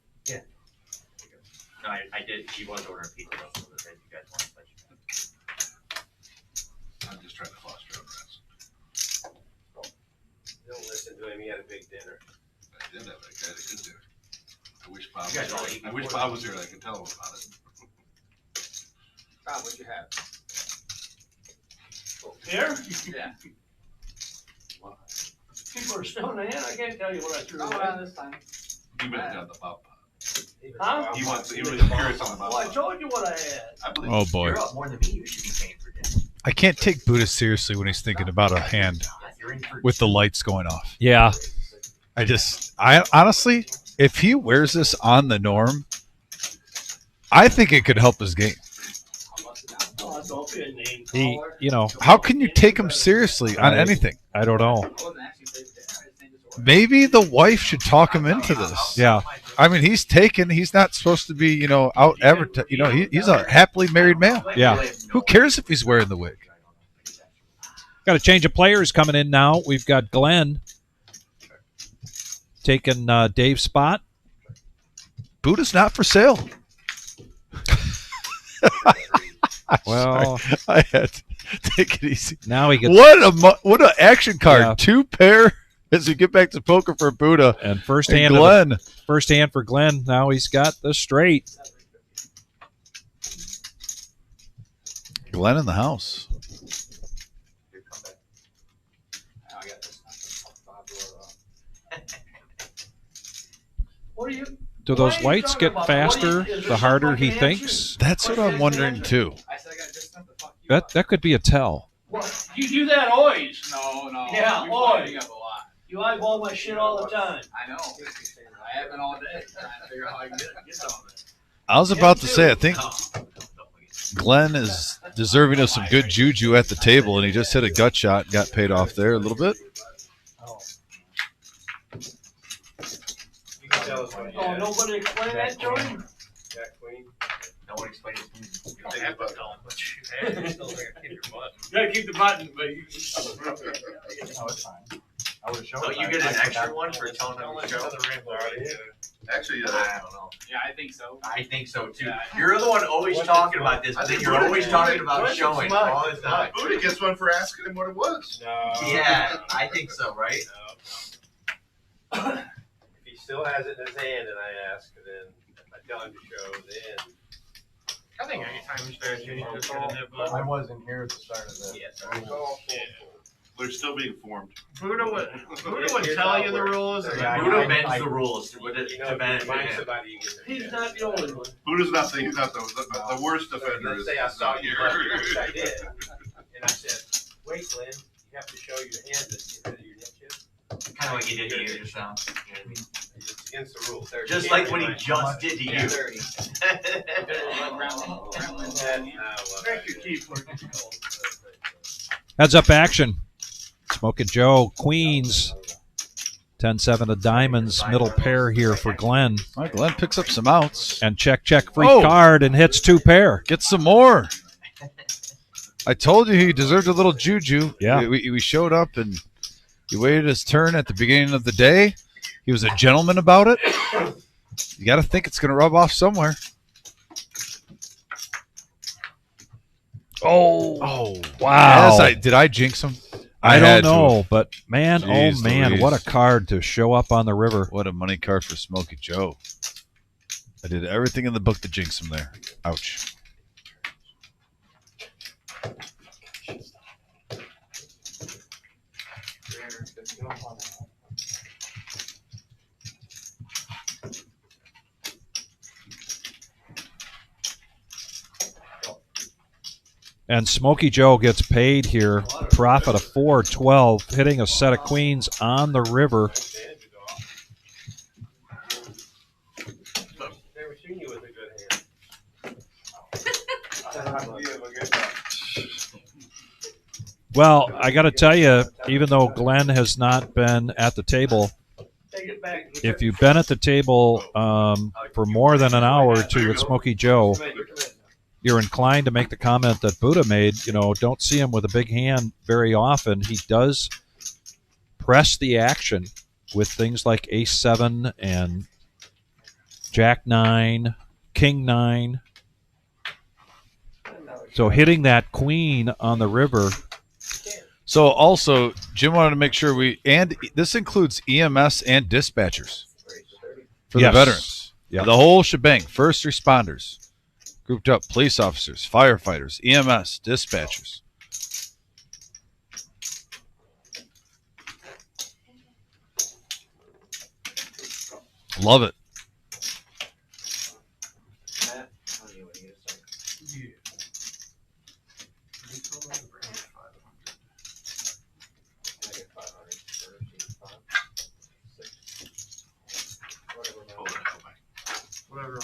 No, I did. She was ordering pizza though, so that you guys want to let you I'm just trying to foster unrest. Don't listen to him, he had a big dinner. I did have a good dinner. I wish Bob You guys was all here. eat I wish before Bob was here. I could tell him about it. Bob, what'd you have? Here? Yeah. People are still in the hand. I can't tell you what I threw Oh, away. well, this time. He went down the Bob pot. Huh? He was curious on the Bob Well, I pot. told you what I had. I believe Oh boy, You're up more than me. You should be paying for dinner. I can't take Buddha seriously when he's thinking about a hand You're in for with the lights going off. Yeah. I honestly, if he wears this on the norm, I think it could help his game. Oh, don't be a name He, caller. How can you take him seriously on anything? I don't know. I wasn't actually paid for dinner. I just think it's order. Maybe the wife should talk him into this. Yeah. I mean, he's not supposed to be, out advertising. He's a happily married man. Yeah. Who cares if he's wearing the wig? Got a change of players coming in now. We've got Glenn taking Dave's spot. Buddha's not for sale. Well, I had to take it easy. now he gets What an action card. Yeah. 2 pair as we get back to poker for Buddha. and first And hand. Glenn. First hand for Glenn. Now he's got the straight. Glenn in the house. Oh, I got this. Bob, What are you? Do Why those are you lights talking get about? faster What is the there harder some he fucking thinks? That's what I'm wondering too. I said I got just enough to fuck you That up. that could be a tell. What? You do that always. No. Yeah, You're boy. fighting up a lot. You eyeball my shit all the time. I know. I have been all day trying to figure out how I can get some of it. I was about to say, I think Glenn is deserving of some good juju at the table, and he just hit a gut shot and got paid off there a little bit. You can tell us what you Oh, had. nobody explain that, Jordan? Jack Queen. No one explained it to me. You don't have to tell him what you had. You still gotta keep your button. You gotta keep the button, but you. Oh, it's fine. I would have shown So it. you get an extra one for telling them to show? Actually, I don't know. Yeah, I think so. I think so too. Yeah. You're the one always talking about this, but then you're always talking about showing all the time. Buddha gets one for asking him what it was. No. Yeah, I think so, right? No. If he still has it in his hand and I ask, then I tell him to show, then. I think anytime you start getting this in that button. I wasn't here at the start of the. Yes. They're still being formed. Buddha would tell you the rules. and Yeah, then Buddha Buddha bends the rules to You know, to if bend you find it. somebody, you get their He's not the only one. Buddha's not the worst offender. Let's Is say I saw not you, here. which I did, and I said, wait, Glenn, you have to show your hand to get rid of your nip chip. Kind of like he did to you just now. You know what I mean? It's against the rules. Just like when he just did to you. Check your key for it. Heads up action. It's Smoking Joe, queens. 10-7 of diamonds, middle pair here for Glenn. All right, Glenn picks up some outs. And check, free card, and hits 2 pair. Get some more. I told you he deserved a little juju. Yeah. We showed up, and he waited his turn at the beginning of the day. He was a gentleman about it. You got to think it's going to rub off somewhere. Oh, wow. Did I jinx him? I don't know, but man, Jeez oh man, Louise. what a card to show up on the river. What a money card for Smokey Joe. I did everything in the book to jinx him there. Ouch. And Smokey Joe gets paid here, profit of 412, hitting a set of queens on the river. Never seen you with a good hand. Well, I got to tell you, even though Glenn has not been at the table, if you've been at the table for more than an hour or two with Smokey Joe, you're inclined to make the comment that Buddha made. You know, don't see him with a big hand very often. He does press the action with things like Ace-7 and Jack-9, King-9. So hitting that queen on the river. So also, Jim wanted to make sure and this includes EMS and dispatchers for the veterans. Yep. The whole shebang, first responders. Grouped up police officers, firefighters, EMS, dispatchers. Love it. Whatever.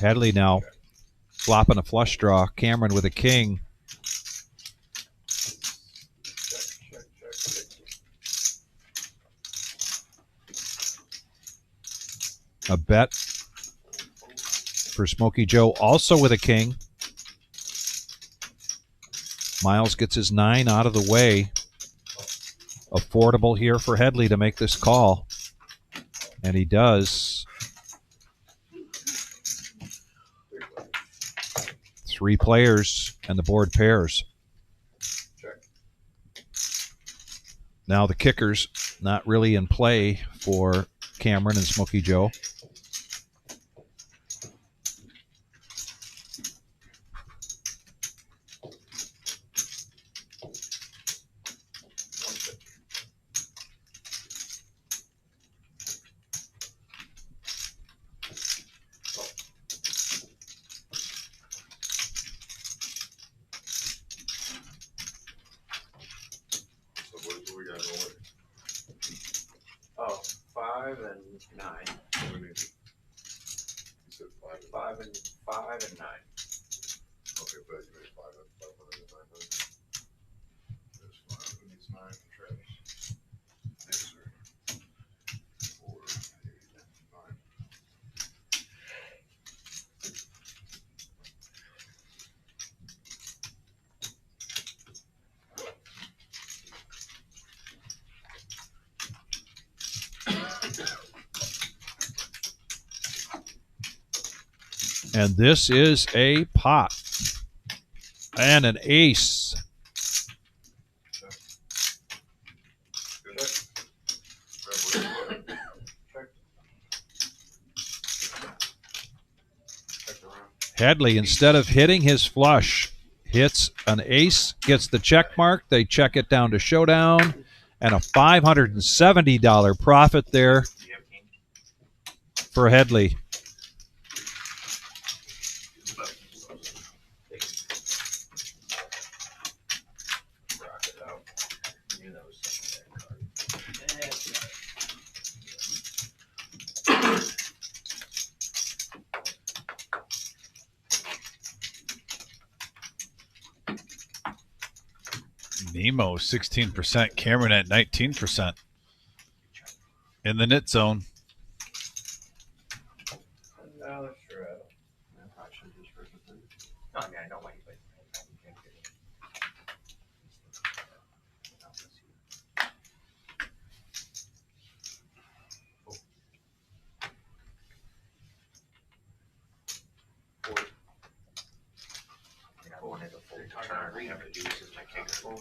Hadley now flopping a flush draw. Cameron with a king. A bet for Smokey Joe, also with a king. Miles gets his 9 out of the way. Affordable here for Headley to make this call. And he does. 3 players and the board pairs. Now the kickers not really in play for Cameron and Smokey Joe. Oh, 5 and 9. Five and 9. Okay, but you made 5 and 900. There's 5 and it's 9 for Travis. Yes, sir. 4, 8, 9. And this is a pot. And an ace. Hadley, instead of hitting his flush, hits an ace, gets the check mark. They check it down to showdown, and a $570 profit there for Headley. Nemo 16%, Cameron at 19% in the knit zone. No, sure. No, I mean, I know why you played. I wanted a full turn. I never do this as my kicker.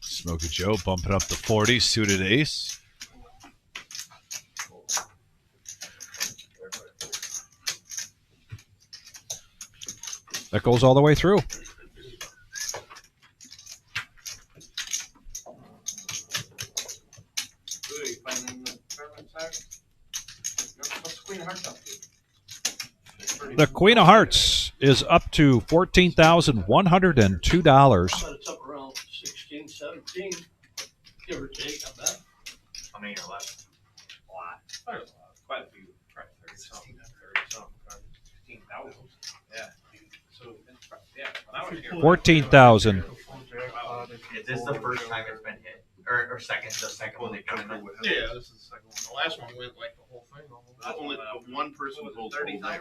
Smokey Joe bumping up the 40, suited ace. That goes all the way through. The Queen of Hearts is up to $14,102. But it's up around 16, 17, give or take, I bet. How many are left? A lot. Quite a few. Probably 30-something. 30-something cards. 15,000. Yeah. So, yeah. When I was here, 14,000. Is this the first time it's been hit? Or second, the second one they've done it? Yeah, this is the second one. The last one went like the whole thing almost. only one person holds 30 right?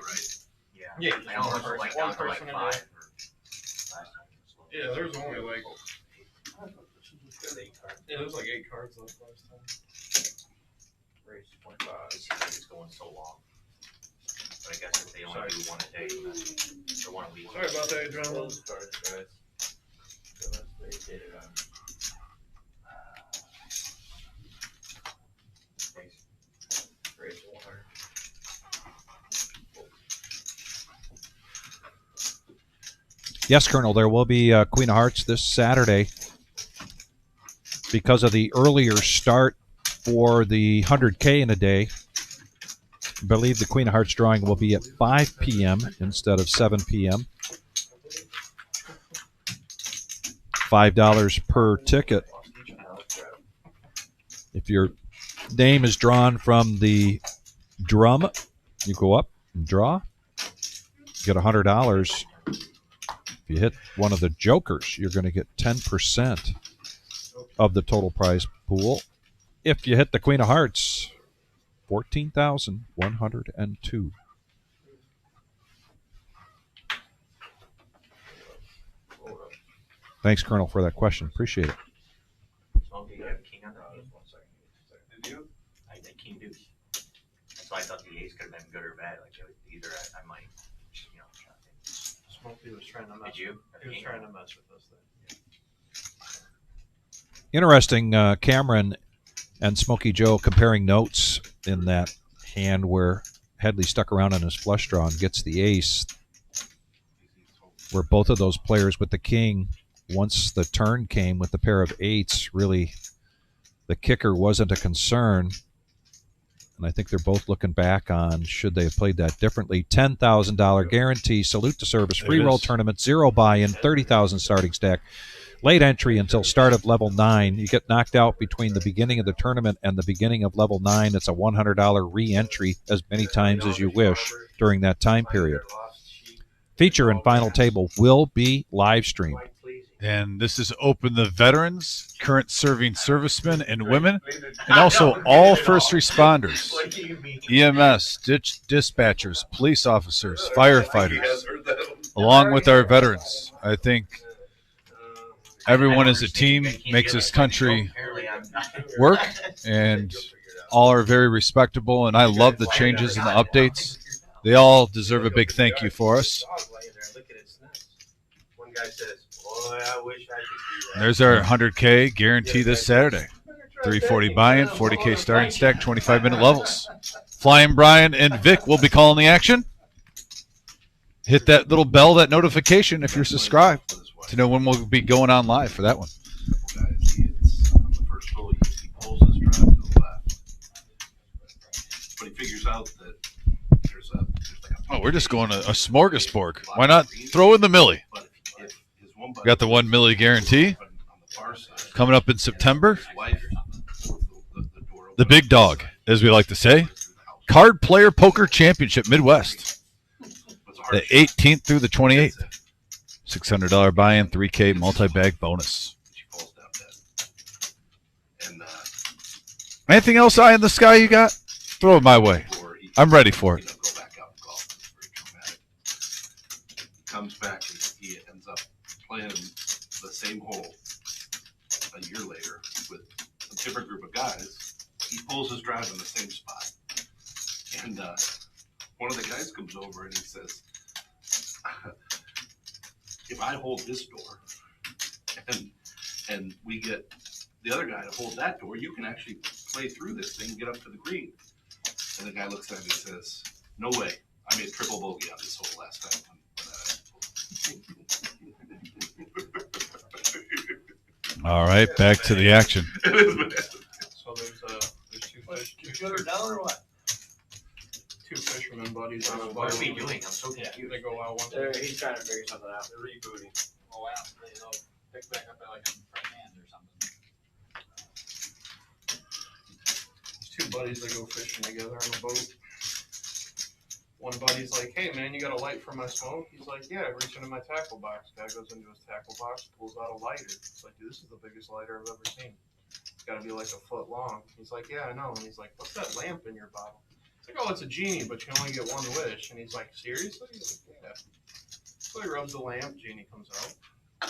Yeah. Yeah, I know it was like one down to like person in 5. Yeah, there's only like. Yeah, there's like 8 cards left last time. Race 25. It's going so long. But I guess if they only do one a day, then or one a week. Sorry about that, Adrenaline. Race 100. Yes, Colonel, there will be Queen of Hearts this Saturday because of the earlier start for the 100K in a day. I believe the Queen of Hearts drawing will be at 5 p.m. instead of 7 p.m. $5 per ticket. If your name is drawn from the drum, you go up and draw. Get $100. If you hit one of the jokers, you're going to get 10% of the total prize pool. If you hit the Queen of Hearts, $14,102. Thanks, Colonel, for that question. Appreciate it. So do you have king on that? 1 second. Did you? I did king deuce. So I thought the ace could have been good or bad. Like either I might, you know. Smokey was trying to mess. Did you? He was trying to mess with us then. Interesting, Cameron and Smokey Joe comparing notes in that hand where Headley stuck around on his flush draw and gets the ace, where both of those players with the king, once the turn came with the pair of eights, really the kicker wasn't a concern. And I think they're both looking back on should they have played that differently. $10,000 guarantee, salute to service, free roll tournament, 0 buy-in, 30,000 starting stack. Late entry until start of level 9. You get knocked out between the beginning of the tournament and the beginning of level 9. It's a $100 re-entry as many times as you wish during that time period. Feature and final table will be live streamed. And this is open to veterans, current serving servicemen and women, and also all first responders, EMS, dispatchers, police officers, firefighters, along with our veterans. I think everyone as a team makes this country work, and all are very respectable, and I love the changes and the updates. They all deserve a big thank you for us. One guy says, "Boy, I wish I could do that." And there's our 100K guarantee this Saturday. 340 buy-in, 40K starting stack, 25-minute levels. Flying Brian and Vic will be calling the action. Hit that little bell, that notification if you're subscribed. to know when we'll be going on live for that one. Guys, it's on the first hole. He pulls his drive to the left, but he figures out that there's like a. Oh, we're just going a smorgasbord. Why not throw in the millie? But if his one buddy Got the 1 millie guarantee on the far side, coming up in September. his wife pulls the door open. The big dog, as we like to say. Card Player Poker Championship Midwest. The 18th through the 28th. $600 buy-in, $3K multi-bag bonus. She falls down dead. And Anything else eye in the sky you got? Throw it my way. before he I'm ready for it. go back out and golf. It's very traumatic. He comes back and he ends up playing the same hole a year later with a different group of guys. He pulls his drive in the same spot. And one of the guys comes over and he says, if I hold this door and we get the other guy to hold that door, you can actually play through this thing and get up to the green. And the guy looks at me and says, no way. I made triple bogey on this hole last time. All right, back to the action. So there's two fish. You shut her down or what? Two fishermen buddies. What are we doing? I'm so confused. They go out one. He's trying to figure something out. They're rebooting. Oh, wow. They'll pick back up at like in front hand or something. There's two buddies that go fishing together on a boat. One buddy's like, hey man, you got a light for my smoke? He's like, yeah, I reach into my tackle box. Guy goes into his tackle box, pulls out a lighter. It's like, dude, this is the biggest lighter I've ever seen. It's got to be like a foot long. He's like, yeah, I know. And he's like, what's that lamp in your bottle? It's like, oh, it's a genie, but you can only get one wish. And he's like, seriously? He's like, yeah. So he rubs the lamp, genie comes out.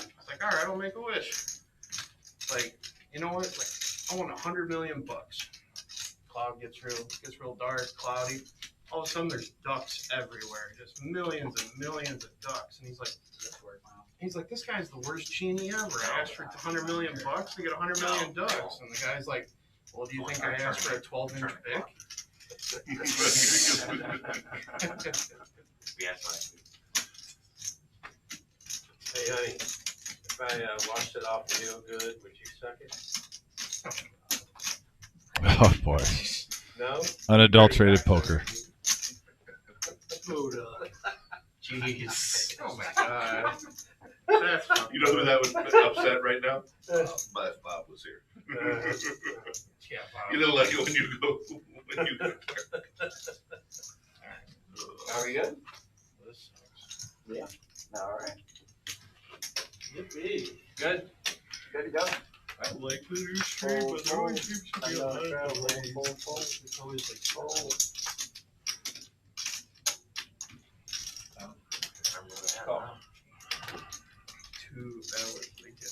It's like, all right, I'll make a wish. It's like, you know what? Like, I want $100 million. Cloud gets real dark, cloudy. All of a sudden, there's ducks everywhere, just millions and millions of ducks. And he's like, this guy's the worst genie ever. I asked for $100 million to get $100 million ducks. And the guy's like, well, do you think I asked for a 12-inch pick? We asked last week. Hey, honey, if I washed it off real good, would you suck it? Oh, boy. No? Unadulterated poker. Jeez. Oh my god. That's You know who that would upset right now? Bob was here. yeah, You know, like when you go, when you. Are we good? Yeah. All right. Yippee. Good. Good to go. I like the new street, but there always seems to be a lot of delays. It's always like, Oh. 2 hours later.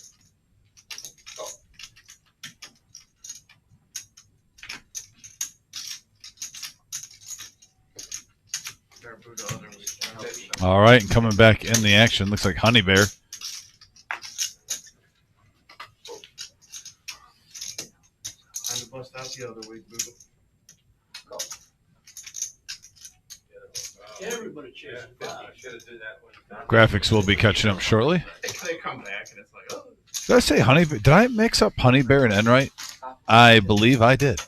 All right, and coming back in the action, looks like Honey Bear. Time to bust out the other week, Buddha. everybody chases I should have did that one. Graphics will be catching up shortly. They come back and it's like, oh. Did I say Honey Bear? Did I mix up Honey Bear and Enright? I believe I did.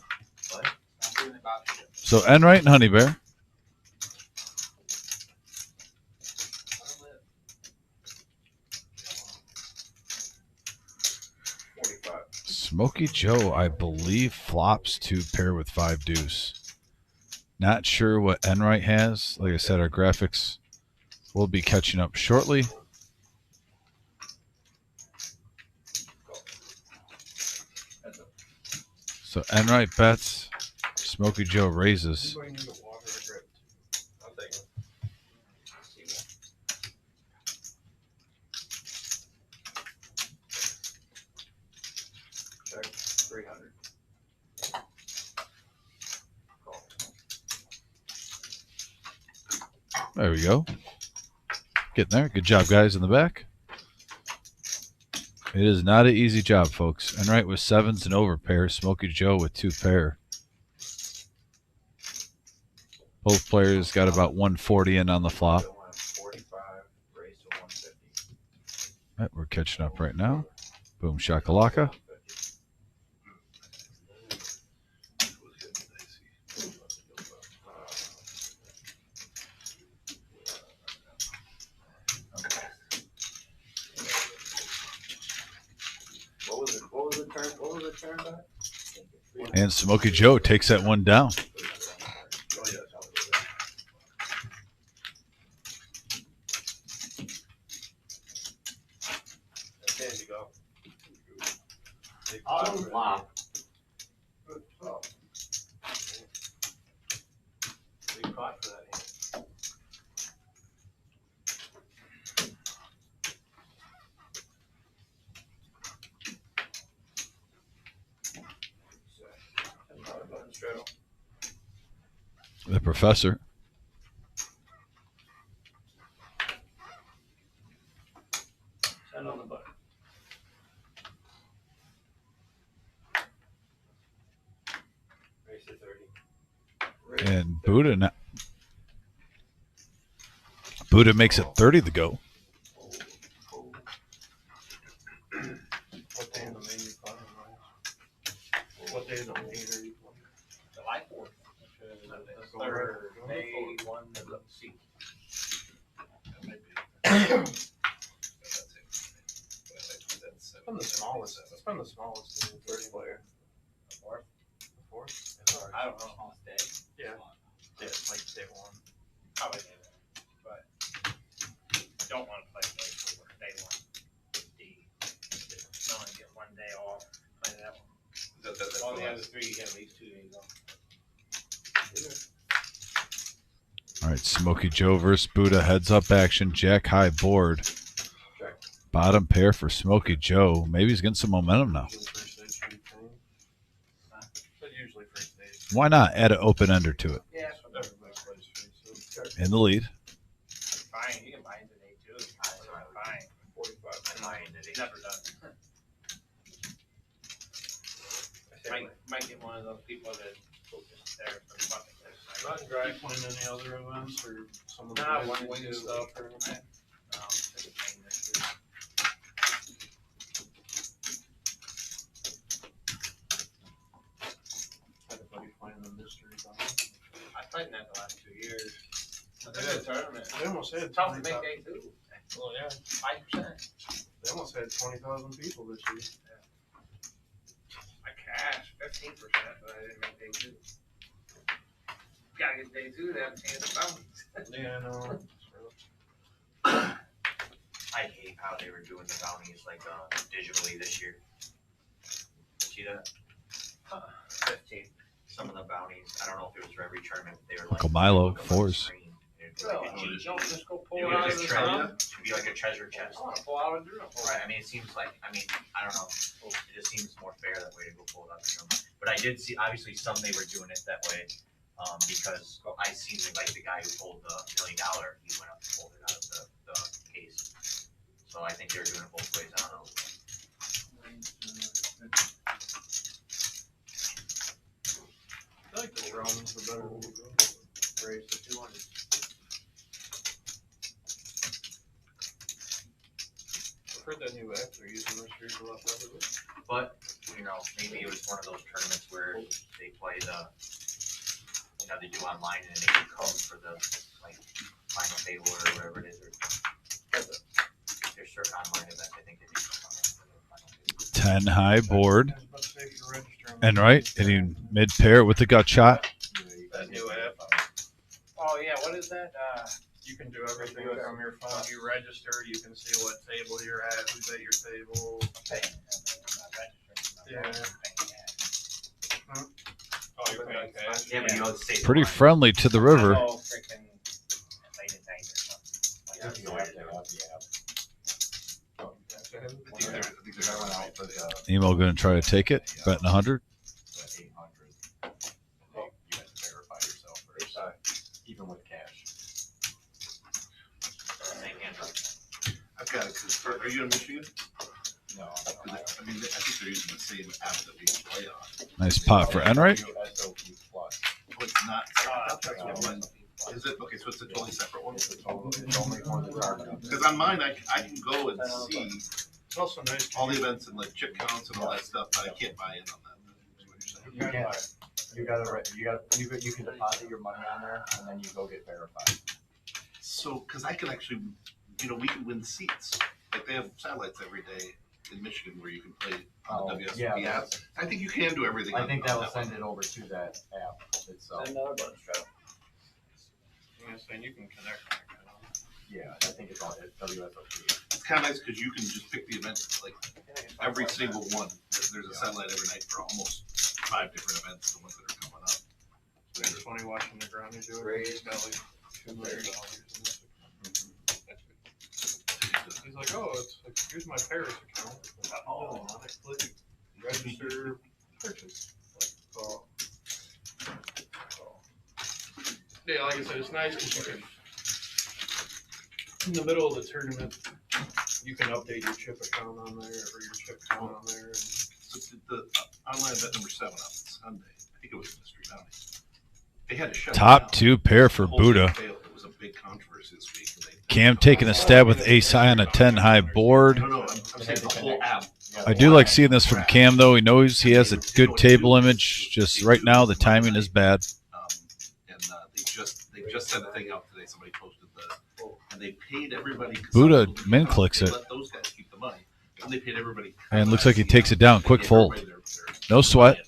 So Enright and Honey Bear. Smoky Joe, I believe, flops to pair with 5 deuce. Not sure what Enright has. Like I said, our graphics will be catching up shortly. So Enright bets, Smoky Joe raises. Anybody need a water or grip? I'll take it. Check 300. There we go. Getting there. Good job, guys, in the back. It is not an easy job, folks. Enright with 7s and over pair. Smoky Joe with 2 pair. Both players got about 140 in on the flop. 45, raised to 150. Right, we're catching up right now. Boom shakalaka. What was the turn back? And Smokey Joe takes that one down. There you go. Oh, wow. Big pot for that hand. The professor. Send on the button. Race to 30. And Buddha makes it 30 to go. What day in the May you playing, Ryan? What day of the May are you playing? July 4th. Go Third, right- May 1, let's see. It's been the smallest. It's been the smallest in the 30 player. The 4th? The fourth? I don't know. Day. Yeah. Yeah, it's like day one. Probably day one. But I don't want to play day 4, day 1. No one get one day off. Play that one. All the other 3 you get at least 2 days off. All right, Smokey Joe versus Buddha. Heads up action. Jack high board. Bottom pair for Smokey Joe. Maybe he's getting some momentum now. Usually first day. Why not add an open ender to it? Yeah. Everybody plays free, so. In the lead. Fine. You can buy into day 2. Fine. 45. I buy into day. Never done. Might get one of those people that focus there for the bucket list. Not dry playing any other events or some of the Nah, wing one, two. stuff or anything. Everybody playing the mystery box. I played in that the last 2 years. That's a good tournament. They almost had It's tough to 20,000. make day 2. Oh yeah. 5%. They almost had 20,000 people this year. I cashed 15%, but I didn't make day 2. Gotta get day 2 to have a chance of bounties. Yeah, I know. I hate how they were doing the bounties like digitally this year. See that? 15. Some of the bounties, I don't know if it was for every tournament, they were like Uncle Milo, on the fours. screen. It'd be like a G. Don't just go pull It'd it be out like of a the treasure. thumb. It'd be like a treasure chest. Pull out a drill. Right, I mean, it seems like, I don't know, it just seems more fair that way to go pull it out of the drum. But I did see, obviously, some they were doing it that way, because I seen like the guy who pulled the $1 million, he went up and pulled it out of the case. So I think they were doing it both ways, I don't know. I like the drums, the better race, the 200. I've heard that new app they're using this year is a lot better. But, maybe it was one of those tournaments where they play they do online and then they get code for the, like, final table or whatever it is. There's certain online events, I think they do something for the final table. 10 high board. I was about to say if you register on And right, hitting mid pair with the gut shot. that new app, Oh, yeah, what is that? you can do everything from your phone. You register, you can see what table you're at, who's at your table. Yeah. Oh, you're paying cash? Yeah, but you know, the state. Pretty friendly to the river. Oh, freaking late at night or something. Like, that's the way to do it. Emo going to try to take it. Betting 100. You have to verify yourself first. Even with cash. Same hand. I've got it. Are you in Michigan? No. I mean, I think they're using the same app that we play on. Nice pot for Enright. Oh, it's not. That's what it was. Is it okay? So it's a totally separate one. It's only for the target. Because on mine, I can go and see It's also nice. all the events and like chip counts and all that stuff, but I can't buy in on that. Is what you're saying. You can deposit your money on there, and then you go get verified. So, because I can actually, we can win seats. Like they have satellites every day in Michigan where you can play on the WSOP app. I think you can do everything. I think that will send it over to that app itself. Another bunch of. I'm saying you can connect. Yeah, I think it's all WSOP. It's kind of nice because you can just pick the event, like every single one. There's a satellite every night for almost 5 different events, the ones that are coming up. It's funny watching the ground do it. He's got like $2 million in this account. He's like, oh, it's like, here's my Paris account. Oh, click register purchase. Yeah, like I said, it's nice because you can, in the middle of the tournament, you can update your chip account on there or your chip count on there. And so the online event number 7 on Sunday, I think it was in Mystery County. They had to shut Top down. 2 pair for Buddha. It was a big controversy this week. Cam taking a stab with ace high on a 10 high board. No, I'm saying the whole app. I do like seeing this from Cam, though. He knows he has a good table image. Just right now, the timing is bad. And they just sent a thing out today. Somebody posted and they paid everybody. Buddha min clicks it. Let those guys keep the money. And they paid everybody. And looks like he takes it down. Quick fold. No sweat.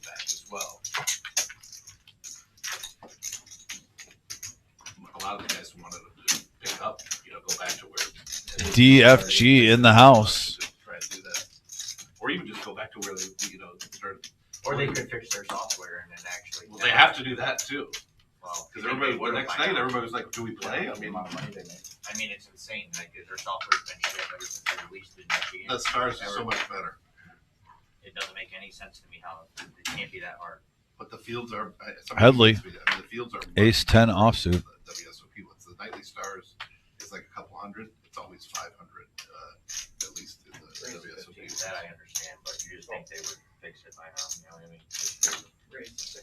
A lot of the guys wanted to pick up, go back to where DFG in the house. Try to do that, or even just go back to where they, started. Or they could fix their software and then actually. Well, they have to do that too. Well, because everybody, the next night, everybody was like, "Do we play?" I mean, it's insane. Like their software's been shipped ever since they released it in Michigan. The stars are so much better. It doesn't make any sense to me how it can't be that hard. But the fields are Headley. The fields are Ace 10 offsuit. The WSOP ones. The nightly stars is like a couple hundred. It's always 500 at least in the WSOP. That I understand, but you just think they would fix it by now. You know what I mean?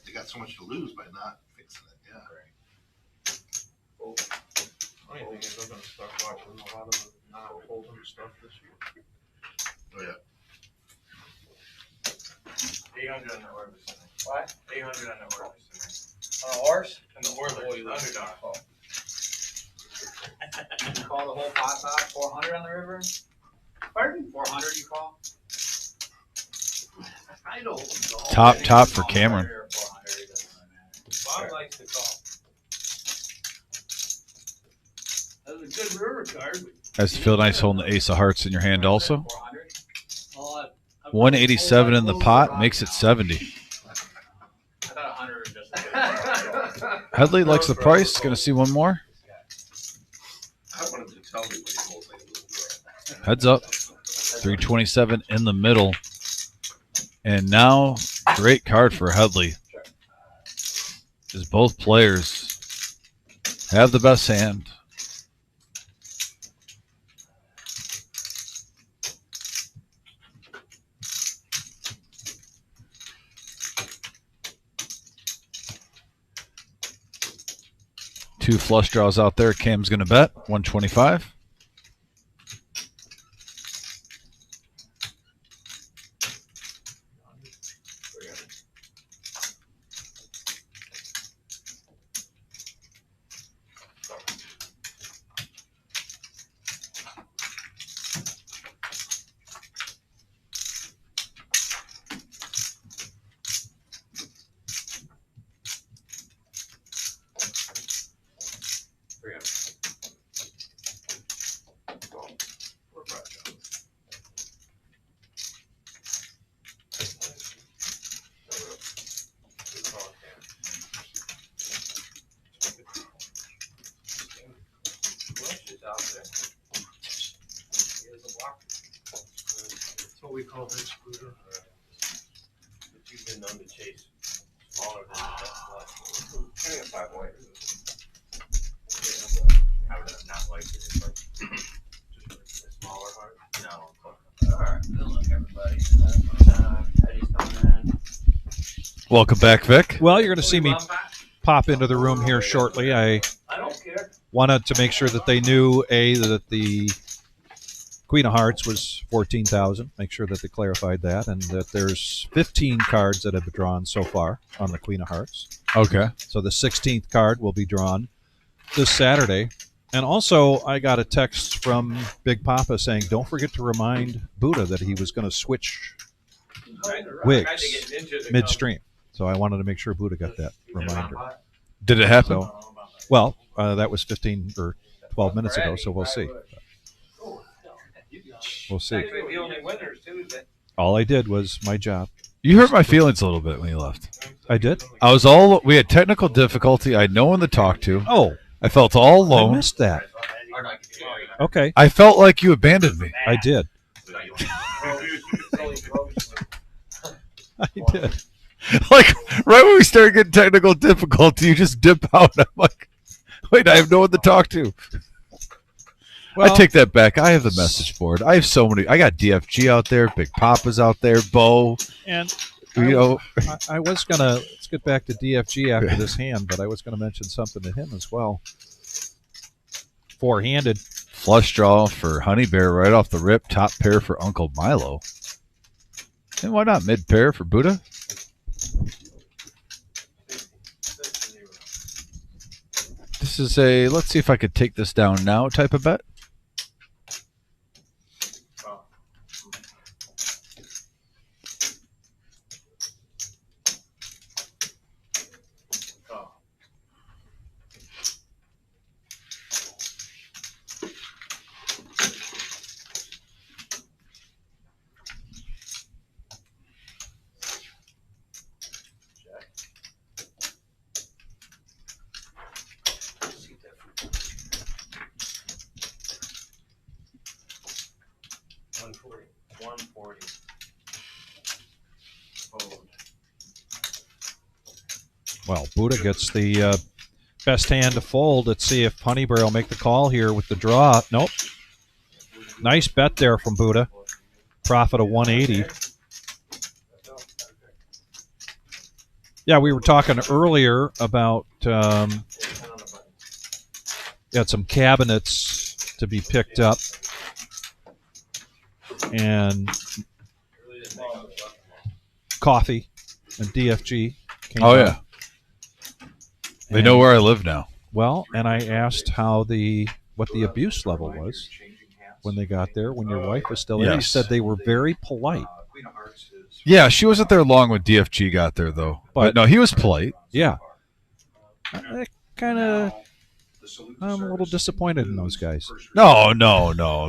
They got so much to lose by not fixing it. Yeah. Funny thing is, I'm gonna start watching a lot of the non-hold'em stuff this year. Oh yeah. 800 on the Orbis tonight. What? 800 on the Orbis tonight. On a horse? And the Orbis, underdog. You call the whole pot back, 400 on the river? Pardon? 400 you call? I don't know. Top for Cameron. Bob likes to call. That's a good river card. That's feel nice holding the ace of hearts in your hand also. 400? 187 in the pot makes it 70. I thought 100 was just Headley likes the price. Going to see one more. I want him to tell me what he holds like a little bit. Heads up. 327 in the middle. And now, great card for Headley. Because both players have the best hand. Two flush draws out there. Cam's going to bet 125. That's what we call this Buddha. But you've been known to chase smaller than that. I got 5 white. I would not like it. It's like Just a smaller heart. no. Alright, good luck, everybody. Eddie's coming in. Welcome back, Vic. Well, you're going to see me pop into the room here shortly. I wanted to make sure that they knew that the Queen of Hearts was 14,000. Make sure that they clarified that, and that there's 15 cards that have been drawn so far on the Queen of Hearts. Okay. So the 16th card will be drawn this Saturday. And also, I got a text from Big Papa saying, don't forget to remind Buddha that he was going to switch wigs midstream. So I wanted to make sure Buddha got that reminder. Did it happen? So, well, that was 15 or 12 minutes ago, so we'll see. We'll see. All I did was my job. You hurt my feelings a little bit when you left. I did? We had technical difficulty. I had no one to talk to. Oh. I felt all alone. I missed that. Okay. I felt like you abandoned me. I did. I did. Like, right when we started getting technical difficulty, you just dip out. I'm like, wait, I have no one to talk to. Well, I take that back. I have the message board. I have so many. I got DFG out there, Big Papa's out there, Bo. And I was going to, let's get back to DFG after this hand, but I was going to mention something to him as well. Four-handed. Flush draw for Honey Bear right off the rip. Top pair for Uncle Milo. And why not mid pair for Buddha? This is a, let's see if I could take this down now type of bet. Well, Buddha gets the best hand to fold. Let's see if Honey Bear will make the call here with the draw. Nope. Nice bet there from Buddha. Profit of 180. Yeah, we were talking earlier about got some cabinets to be picked up. And coffee and DFG came Oh, up. yeah. They know where I live now. Well, and I asked what the abuse level was when they got there, when your wife was still there. Yes. He said they were very polite. Yeah, she wasn't there long when DFG got there, though. But no, he was polite. Yeah. I'm a little disappointed in those guys. No.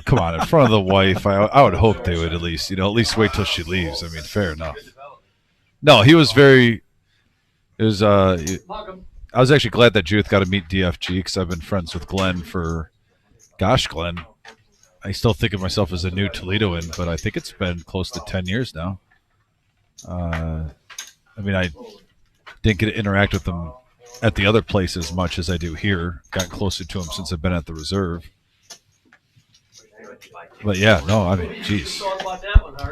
Come on, in front of the wife, I would hope they would at least wait till she leaves. I mean, fair enough. No, he was very. It was. I was actually glad that Judith got to meet DFG because I've been friends with Glenn for, gosh, Glenn. I still think of myself as a new Toledoan, but I think it's been close to 10 years now. I mean, I didn't get to interact with him at the other place as much as I do here. Gotten closer to him since I've been at the reserve. But yeah, no, I mean, geez.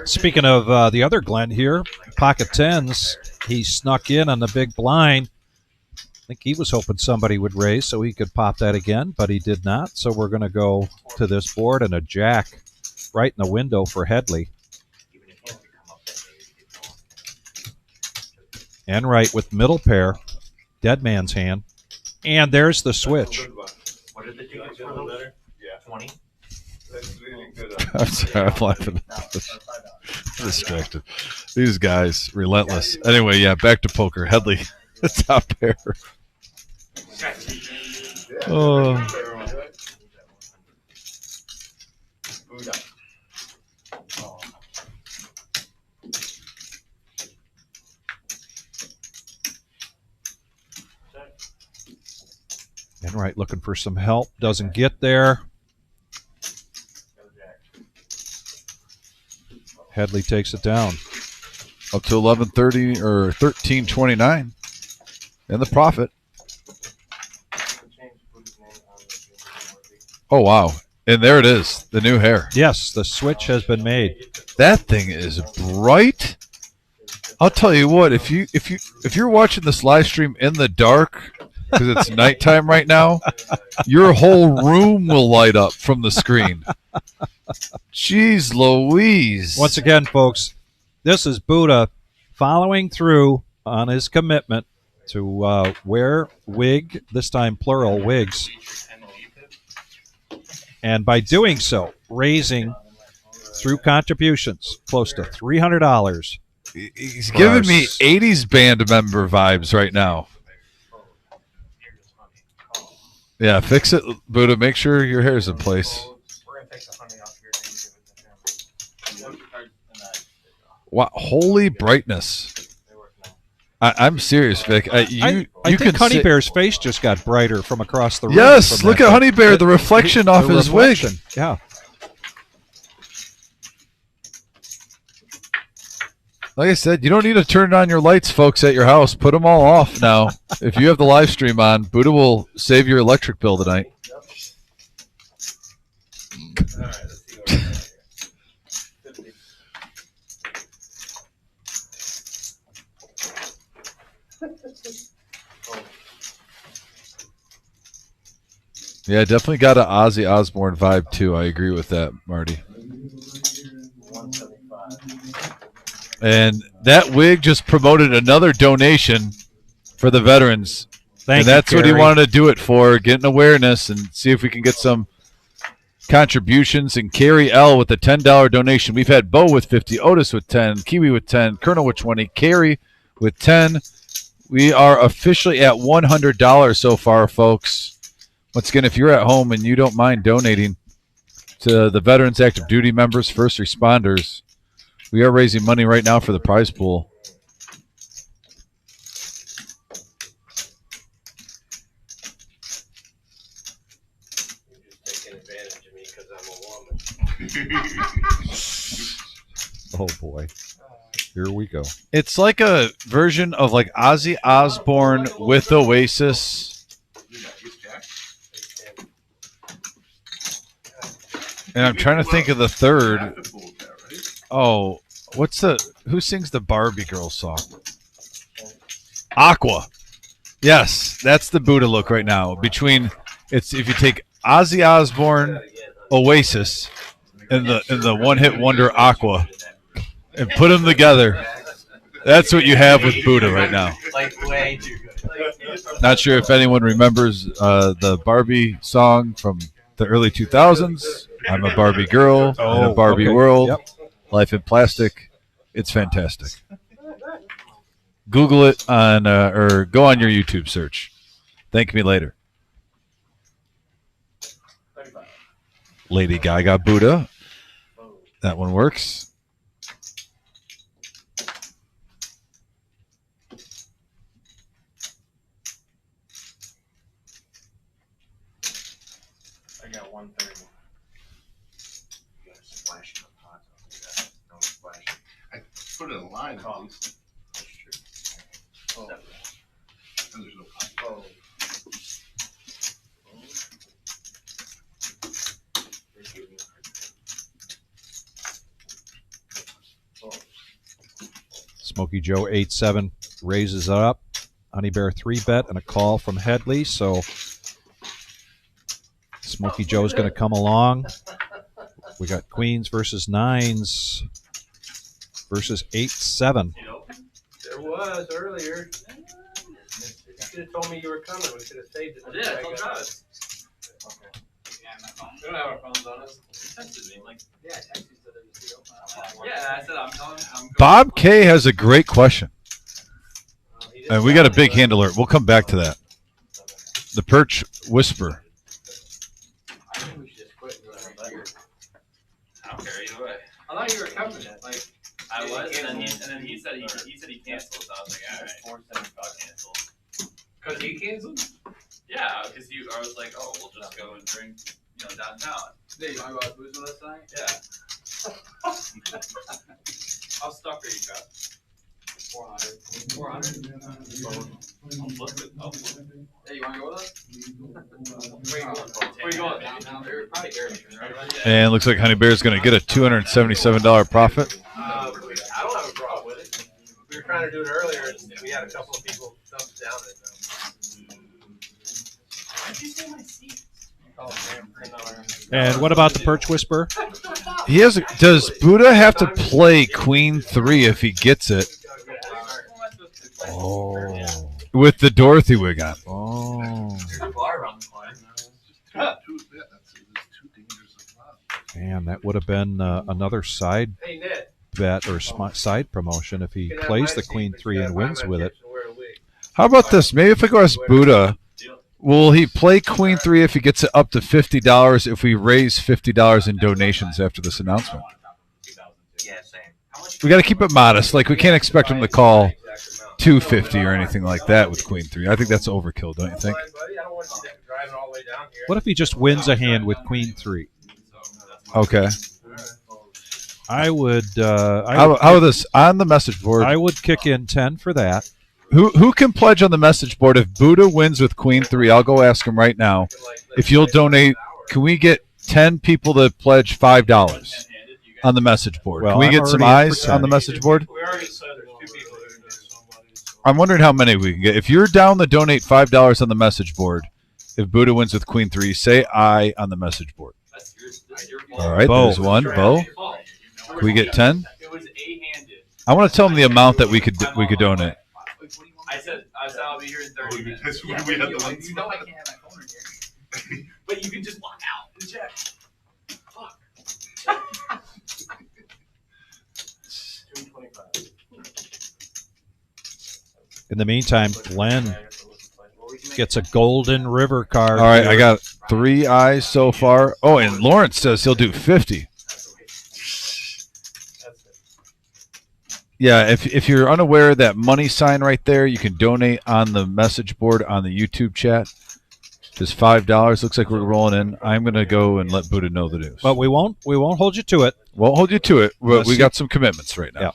Speaking of the other Glenn here, pocket tens, he snuck in on the big blind. I think he was hoping somebody would raise so he could pop that again, but he did not. So we're going to go to this board and a jack right in the window for Headley. And right with middle pair, dead man's hand. And there's the switch. What did the tickets for those? 20? I'm sorry, I'm laughing. Distracted. These guys, relentless. Anyway, yeah, back to poker. Headley, the top pair. Oh. Enright looking for some help. Doesn't get there. Headley takes it down. Up to 11:30 or 13:29. And the profit. Oh, wow. And there it is, the new hair. Yes, the switch has been made. That thing is bright. I'll tell you what, if you're watching this live stream in the dark, because it's nighttime right now, your whole room will light up from the screen. Jeez Louise. Once again, folks, this is Buddha following through on his commitment to wear wig, this time plural wigs, and by doing so, raising through contributions close to $300. He's giving me 80s band member vibes right now. Yeah, fix it, Buddha. Make sure your hair's in place. Wow, holy brightness. I'm serious, Vic. I think Honey Bear's face just got brighter from across the room. Yes, look at Honey Bear, the reflection off his wig. Yeah. Like I said, you don't need to turn on your lights, folks, at your house. Put them all off now. If you have the live stream on, Buddha will save your electric bill tonight. All right, let's see what we got here. Yeah, definitely got an Ozzy Osbourne vibe, too. I agree with that, Marty. And that wig just promoted another donation for the veterans. And that's what he wanted to do it for, getting awareness and see if we can get some contributions. And Carrie L with a $10 donation. We've had Bo with 50, Otis with 10, Kiwi with 10, Colonel with 20, Carrie with 10. We are officially at $100 so far, folks. Once again, if you're at home and you don't mind donating to the veterans, active duty members, first responders, we are raising money right now for the prize pool. You're just taking advantage of me because I'm a woman. Oh, boy. Here we go. It's like a version of like Ozzy Osbourne with Oasis. And I'm trying to think of the third. Oh, who sings the Barbie Girl song? Aqua. Yes, that's the Buddha look right now. If you take Ozzy Osbourne, Oasis, and the one-hit wonder Aqua, and put them together, that's what you have with Buddha right now. Like way too good. Not sure if anyone remembers the Barbie song from the early 2000s. I'm a Barbie girl in a Barbie world. Yep. Life in plastic. It's fantastic. Google it on or go on your YouTube search. Thank me later. Lady Gaga Buddha. That one works. I got 130. You gotta splash in the pot. No splash. I put it in a line at least. That's true. Oh. And there's no pot. Oh. Smokey Joe 8-7 raises it up. Honey Bear 3-bet and a call from Headley. So Smokey Joe's going to come along. We got Queens versus Nines versus 8-7. There was earlier. You should have told me you were coming. We could have saved it. I did. I told Travis. Yeah, my phone. We don't have our phones on us. He texted me. I'm like, yeah, I texted you. Yeah, I said I'm telling him. Bob K has a great question. And we got a big hand alert. We'll come back to that. The Perch Whisper. I think we should just quit and go right here. I don't care either way. I thought you were coming. Like I was, and then he said he canceled. So I was like, all right. Got canceled. Cause he canceled? Yeah, because I was like, oh, we'll just go and drink, downtown. Yeah, you want to go out booze with us tonight? Yeah. How stuck are you, Travis? 400. 400? I'll flip it. Hey, you want to go with us? Where you going? Downtown. Probably Garrison, right? And it looks like Honey Bear is going to get a $277 profit. I don't have a problem with it. We were trying to do it earlier, and we had a couple of people thumbs down it. Why'd you say my seat? And what about the Perch Whisperer? He has. Does Buddha have to play Queen 3 if he gets it? Oh. With the Dorothy wig on. Oh. There's a bar around the corner. Man, that would have been another side Hey, Ned. bet or side promotion if he plays the Queen 3 and wins with it. How about this? Maybe if I go ask Buddha, will he play Queen 3 if he gets it up to $50 if we raise $50 in donations after this announcement? Yeah, same. How much? We got to keep it modest. Like, we can't expect him to call $250 or anything like that with Queen 3. I think that's overkill, don't you think? What if he just wins a hand with Queen 3? Okay. I would. How about this? On the message board. I would kick in 10 for that. Who can pledge on the message board if Buddha wins with Queen 3? I'll go ask him right now. If you'll donate, can we get 10 people to pledge $5 on the message board? Well, Can we I'm get some already in eyes for on the 10. message board? We already said there's 2 people who do somebody. I'm wondering how many we can get. If you're down to donate $5 on the message board, if Buddha wins with Queen 3, say I on the message board. That's your fault. All right, Bo. there's one. Bo, can we get 10? It was a-handed. I want to tell him the amount that we could donate. I said I'll be here in 30 minutes. Because Yeah, we but had the ones- you know I can't have my phone in here. But you can just walk out and check. Fuck. In the meantime, Glenn gets a Golden River card. All right, here. I got 3 eyes so far. Oh, and Lawrence says he'll do 50. Yeah, if you're unaware of that money sign right there, you can donate on the message board on the YouTube chat. Just $5. Looks like we're rolling in. I'm gonna go and let Buddha know the news. But we won't hold you to it. Won't hold you to it, but Unless we you- got some commitments right now. Yeah.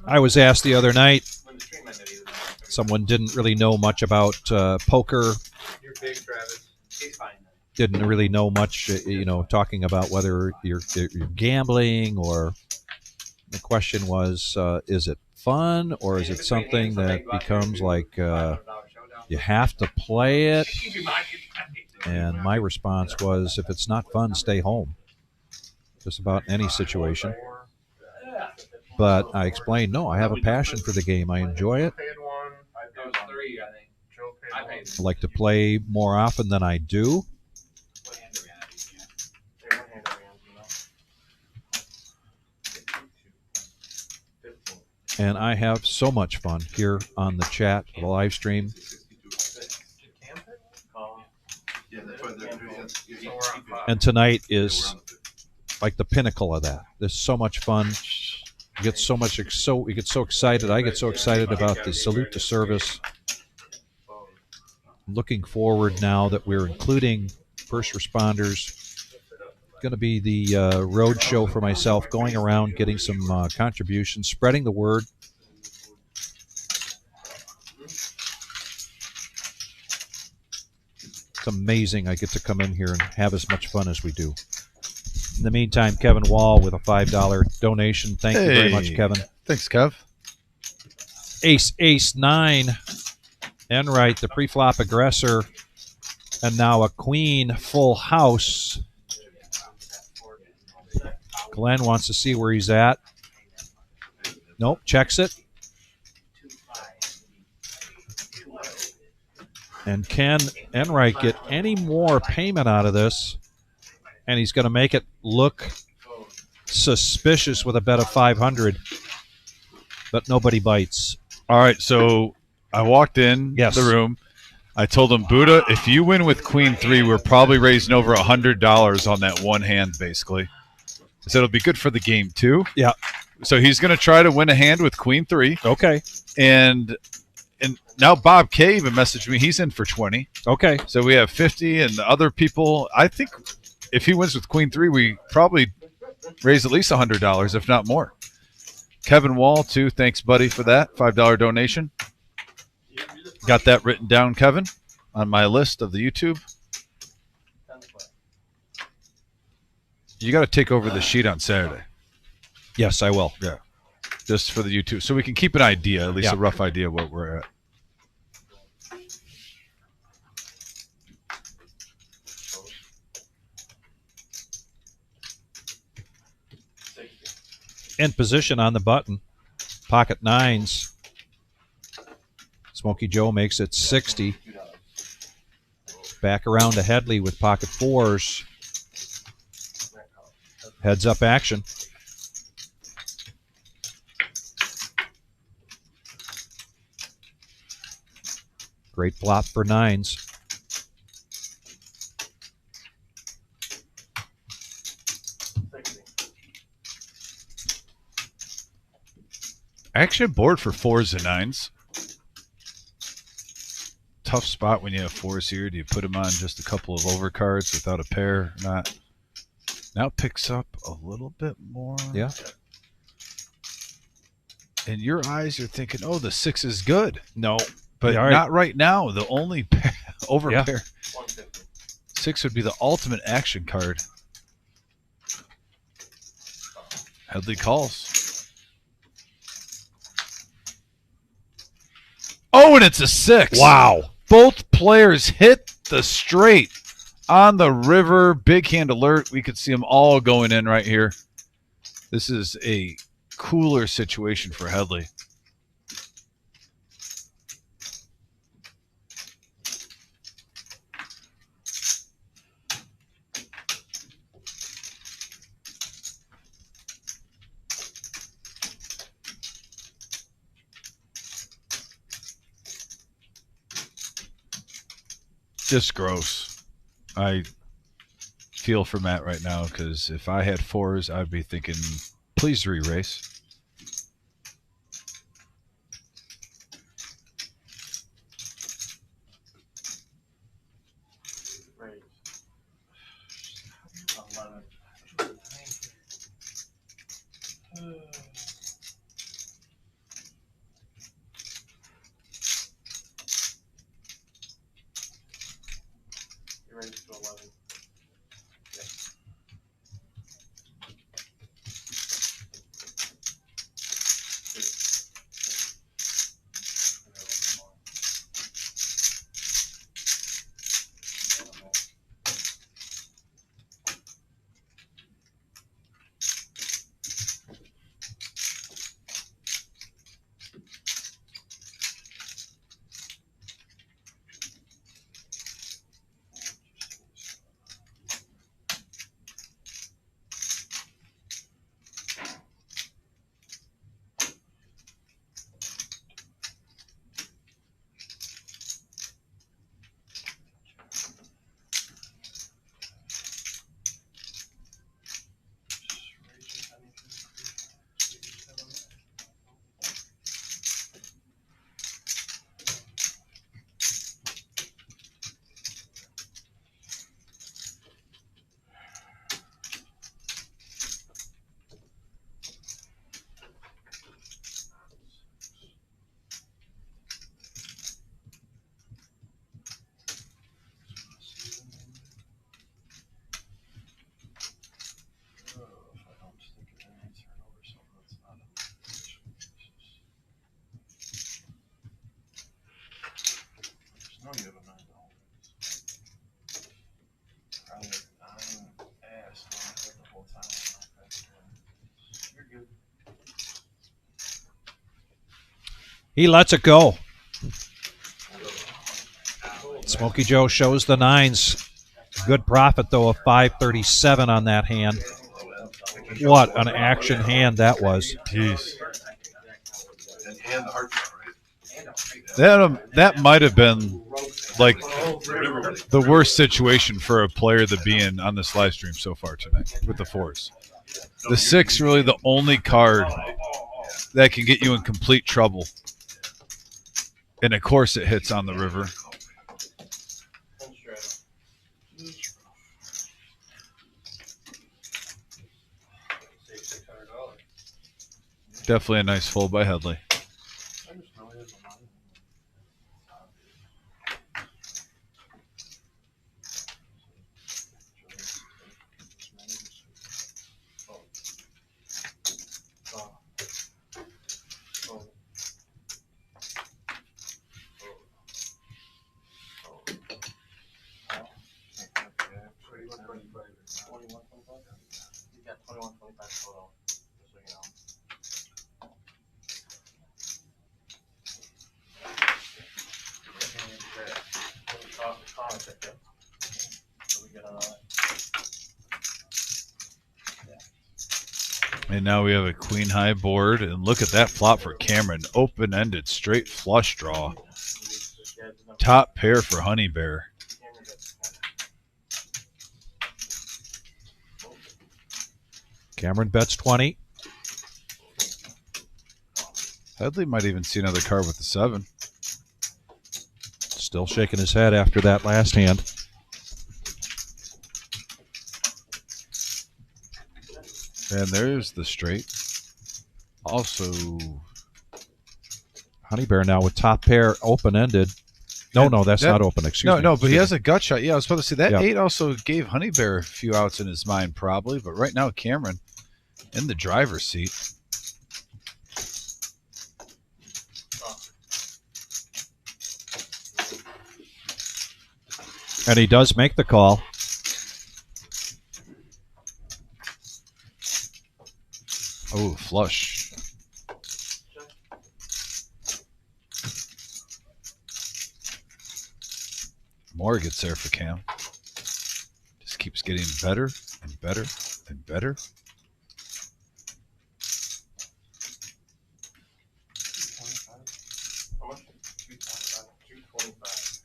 I was asked the other night. Someone didn't really know much about poker. You're big, Travis. He's fine. Didn't really know much, talking about whether you're gambling or. The question was, is it fun or is it something that becomes like you have to play it? And my response was, if it's not fun, stay home. Just about any situation. But I explained, no, I have a passion for the game. I enjoy it. I like to play more often than I do. And I have so much fun here on the chat, the live stream. And tonight is like the pinnacle of that. There's so much fun. We get so excited. I get so excited about the salute to service. Looking forward now that we're including first responders. Going to be the road show for myself, going around getting some contributions, spreading the word. It's amazing I get to come in here and have as much fun as we do. In the meantime, Kevin Wall with a $5 donation. Thank you very much, Kevin. Thanks, Kev. Ace 9. Enright, the pre-flop aggressor. And now a queen full house. Glenn wants to see where he's at. Nope, checks it. And can Enright get any more payment out of this? And he's going to make it look suspicious with a bet of 500. But nobody bites. All right, so I walked in the room. I told him, Buddha, if you win with Queen 3, we're probably raising over $100 on that one hand, basically. I said it'll be good for the game, too. Yeah. So he's going to try to win a hand with Queen 3. Okay. And now Bob K even messaged me. He's in for 20. Okay. So we have 50, and the other people, I think if he wins with Queen 3, we probably raise at least $100, if not more. Kevin Wall, too. Thanks, buddy, for that $5 donation. Got that written down, Kevin, on my list of the YouTube. You got to take over the sheet on Saturday. Yes, I will. Yeah. Just for the YouTube. So we can keep an idea, at least a rough idea of what we're at. In position on the button. Pocket 9s. Smokey Joe makes it 60. Back around to Headley with pocket 4s. Heads up action. Great flop for 9s. Actually, board for 4s and 9s. Tough spot when you have 4s here. Do you put them on just a couple of overcards without a pair? Not. Now it picks up a little bit more. Yeah. In your eyes, you're thinking, oh, the 6 is good. No. But Yeah, not right now. The only pair, over Yeah. pair. 6 would be the ultimate action card. Headley calls. Oh, and it's a 6. Wow. Both players hit the straight on the river. Big hand alert. We could see them all going in right here. This is a cooler situation for Headley. Just gross. I feel for Matt right now because if I had 4s, I'd be thinking, please re-race. You're ready to 11. No, you have a $9. I'm ass the whole time. You're good. He lets it go. Smokey Joe shows the 9s. Good profit, though, of 537 on that hand. What an action hand that was. Jeez. And the heart shot, right? That might have been like the worst situation for a player to be in on this live stream so far tonight with the 4s. The 6 really the only card that can get you in complete trouble. And of course it hits on the river. Definitely a nice fold by Headley. And now we have a queen high board, and look at that flop for Cameron. Open-ended, straight flush draw. Top pair for Honey Bear. Cameron bets 20. Headley might even see another card with the 7. Still shaking his head after that last hand. And there's the straight. Also, Honey Bear now with top pair open-ended. No, that's not open. Excuse me. No, but he has a gut shot. Yeah, I was supposed to say that 8 Yeah. also gave Honey Bear a few outs in his mind, probably. But right now, Cameron in the driver's seat. And he does make the call. Oh, flush. More gets there for Cam. Just keeps getting better and better and better. How much? 225. 225.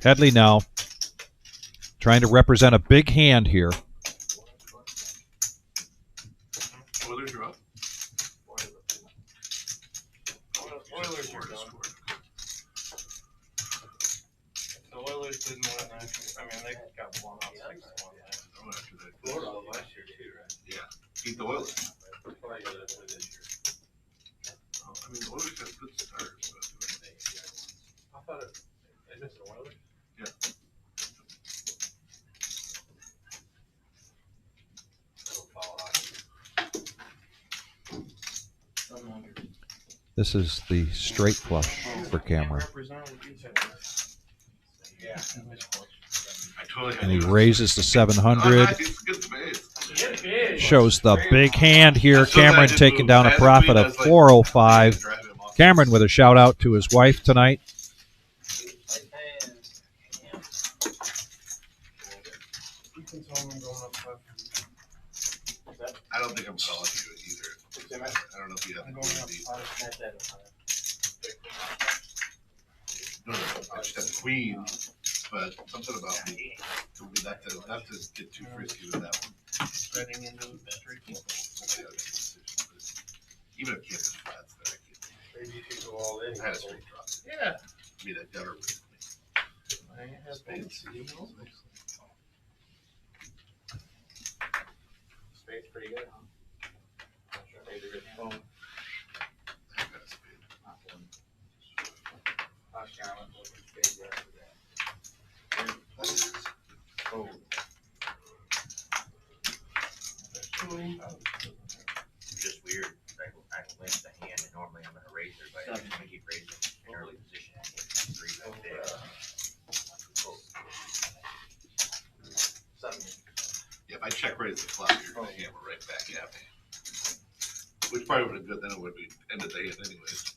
Headley now trying to represent a big hand here. Oilers are up. Oilers are done. The Oilers didn't win that. I mean, they got blown out 6-1. After that. Florida last year too, right? Yeah. Beat the Oilers. Probably gonna do this year. I mean, the Oilers have good starters. I thought they missed the Oilers. Yeah. This is the straight flush for Cameron. Yeah. I totally And he raises to 700. Nice. Good space. Shows the big hand here. Cameron taking down a profit of 405. Cameron with a shout out to his wife tonight. I don't think I'm calling you either. I don't know if you have the queen. No, I just have the queen, but something about me told me not to get too frisky with that one. Spreading into the street. Even if Kansas flats there, Maybe you could go all in. I had a straight drop. Yeah. I mean, a gutter with I have spades. Spade's pretty good, huh? Spade is phone. I got a spade. Oh. Just weird. I can play probably would have good. Then it would be end of the day anyways.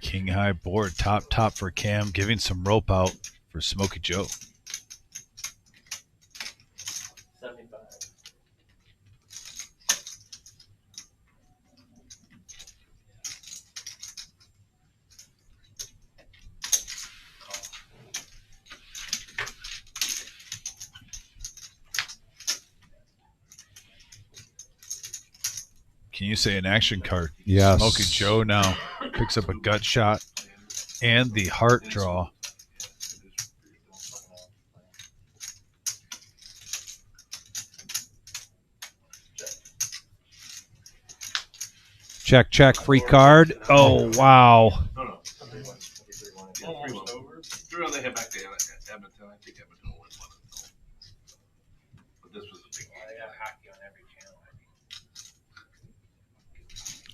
King high board, top for Cam, giving some rope out for Smokey Joe. 75. Can you say an action card? Yes. Smokey Joe now picks up a gut shot and the heart draw. Check, free card. Oh, wow. No. Almost over. Threw on the head back to Edmonton. I think Edmonton will win one. But this was a big game. I got hockey on every channel.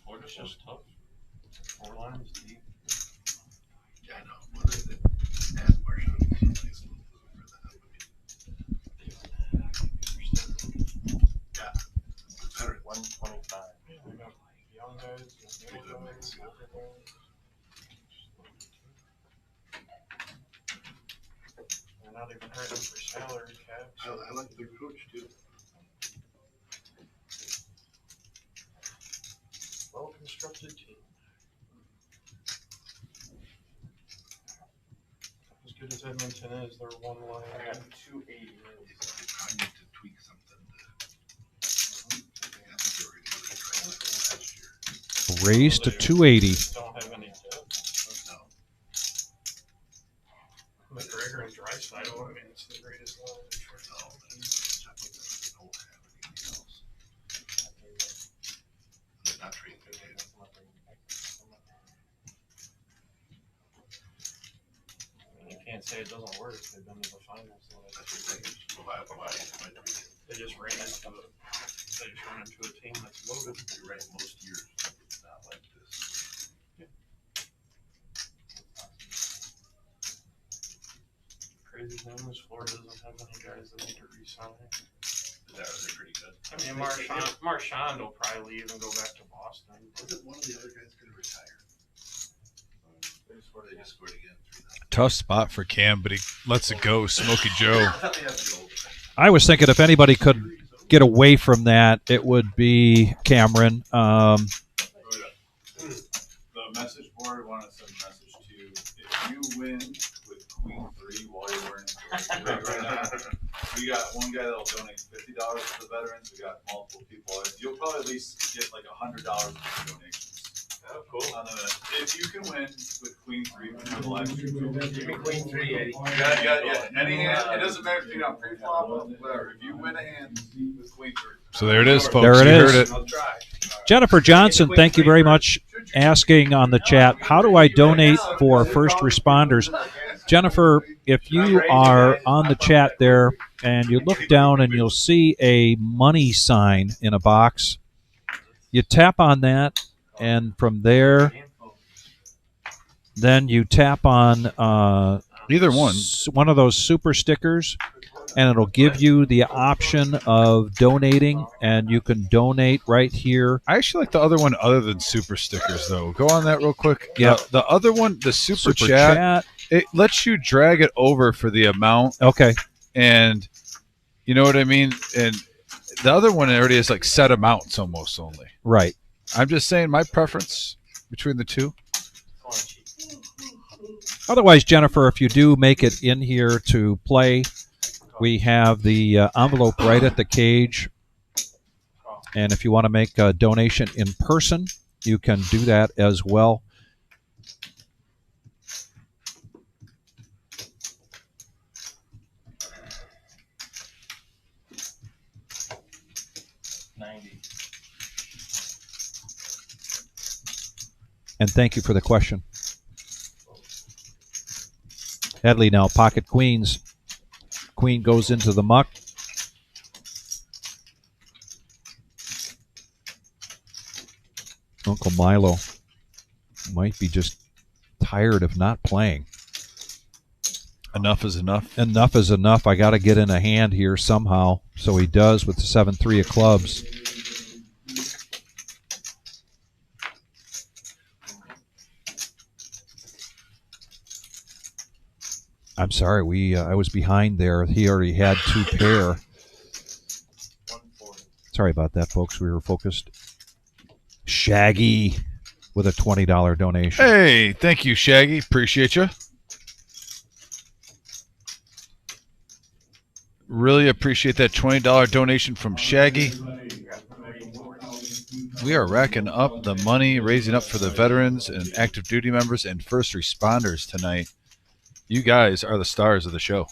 Florida's just tough. 4 lines deep. Yeah, I know. Well, and Marshall was a nice little move for that. Yeah. Better. 125. Yeah, we got young guys, middle guys, older guys. They're not even hurting for salary caps. I like their coach too. Well constructed team. As good as Edmonton is, they're 1 line. I got 280. I need to tweak something. I think they were going to try something last year. Raised to 280. Don't have any depth. No. McGregor and Drysdale, I mean, it's the greatest line. No, that's I think they don't have anything else. They're not trading their data. You can't say it doesn't work. They've been to the finals. That's what they use. Why They just ran into a team that's loaded. You're right, most years it's not like this. Crazy thing is Florida doesn't have any guys that need to re-sign. They're pretty good. I mean, Marchand will probably leave and go back to Boston. Wasn't one of the other guys going to retire? They just scored again. 3-0. Tough spot for Cam, but he lets it go. Smokey Joe. I was thinking if anybody could get away from that, it would be Cameron. The message board wanted to send a message to you. If you win with Queen 3 while you're wearing right now, we got one guy that'll donate $50 to the veterans. We got multiple people. You'll probably at least get like $100 in donations. Oh, cool. If you can win with Queen 3 for the live stream. Give me Queen 3, Eddie. Yeah. Any hand, it doesn't matter if you're on pre-flop or whatever. If you win a hand with Queen 3. So there it is, folks. There it you is. heard it. I'll try. Jennifer Johnson, thank you very much. Asking on the chat, how do I donate for first responders? Jennifer, if you are on the chat there and you look down and you'll see a money sign in a box, you tap on that, and from there, then you tap on Either one. One of those super stickers, and it'll give you the option of donating, and you can donate right here. I actually like the other one other than super stickers, though. Go on that real quick. Yeah. The other one, the super chat, it lets you drag it over for the amount. Okay. And you know what I mean? And the other one already has like set amounts almost only. Right. I'm just saying my preference between the two. Otherwise, Jennifer, if you do make it in here to play, we have the envelope right at the cage. And if you want to make a donation in person, you can do that as well. And thank you for the question. Headley now, pocket queens. Queen goes into the muck. Uncle Milo might be just tired of not playing. Enough is enough. Enough is enough. I got to get in a hand here somehow. So he does with the 7-3 of clubs. I'm sorry, I was behind there. He already had 2 pair. Sorry about that, folks. We were focused. Shaggy with a $20 donation. Hey, thank you, Shaggy. Appreciate you. Really appreciate that $20 donation from Shaggy. We are racking up the money, raising up for the veterans and active duty members and first responders tonight. You guys are the stars of the show.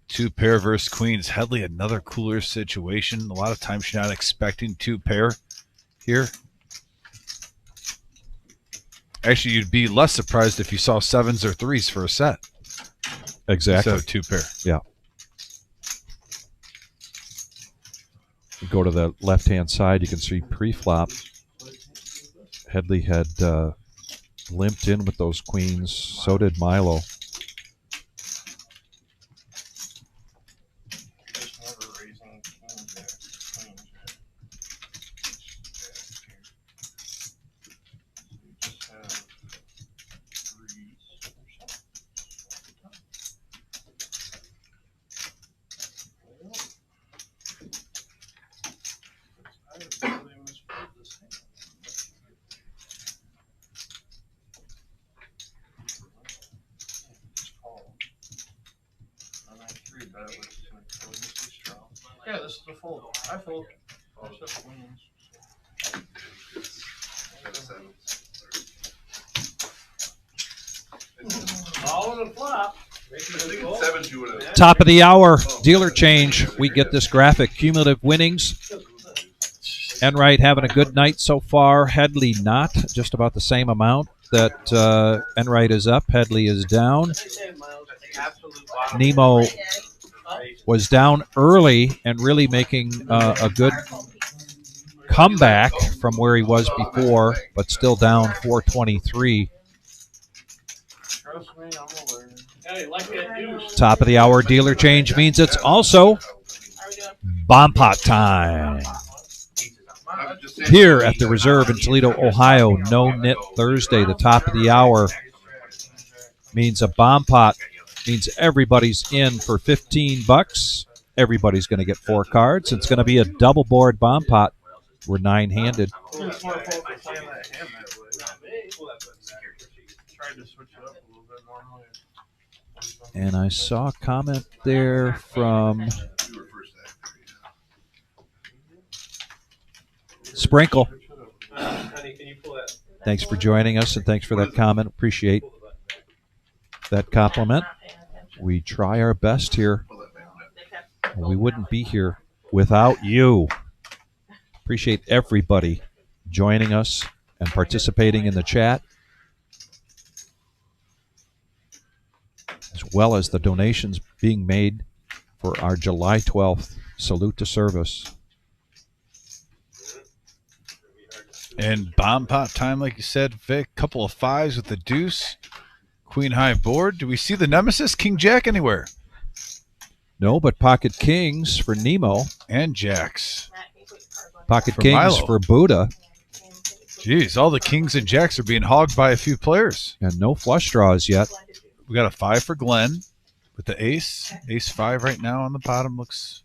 2 pair versus queens. Headley, another cooler situation. A lot of times you're not expecting 2 pair here. Actually, you'd be less surprised if you saw 7s or 3s for a set. Exactly. Instead of 2 pair. Yeah. You go to the left-hand side, you can see pre-flop. Headley had limped in with those queens. So did Milo. Yeah, this is the fold. I fold. I just wins. All in the flop. Top of the hour, dealer change. We get this graphic. Cumulative winnings. Enright having a good night so far. Headley not. Just about the same amount that Enright is up. Headley is down. Nemo was down early and really making a good comeback from where he was before, but still down 423. Top of the hour dealer change means it's also bomb pot time. Here at the Reserve in Toledo, Ohio, No-Nit Thursday, the top of the hour means a bomb pot. Means everybody's in for $15. Everybody's going to get 4 cards. It's going to be a double board bomb pot. We're 9-handed. And I saw a comment there from Sprinkle. Thanks for joining us and thanks for that comment. Appreciate that compliment. We try our best here. We wouldn't be here without you. Appreciate everybody joining us and participating in the chat, as well as the donations being made for our July 12th Salute to Service. And bomb pot time, like you said, Vic. Couple of 5s with the deuce. Queen high board. Do we see the nemesis, King Jack, anywhere? No, but pocket kings for Nemo. And jacks. Pocket for kings Milo. for Buddha. Jeez, all the kings and jacks are being hogged by a few players. And no flush draws yet. We got a 5 for Glenn with the ace. Ace 5 right now on the bottom looks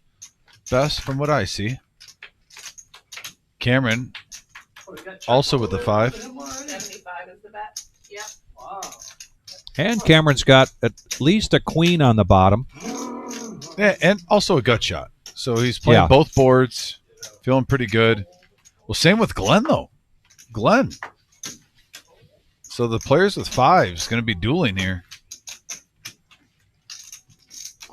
best from what I see. Cameron also with the 5. 75 is the bet. Yep. Wow. And Cameron's got at least a queen on the bottom. Yeah, and also a gut shot. So he's playing both boards, feeling pretty good. Well, same with Glenn, though. Glenn. So the players with 5s going to be dueling here.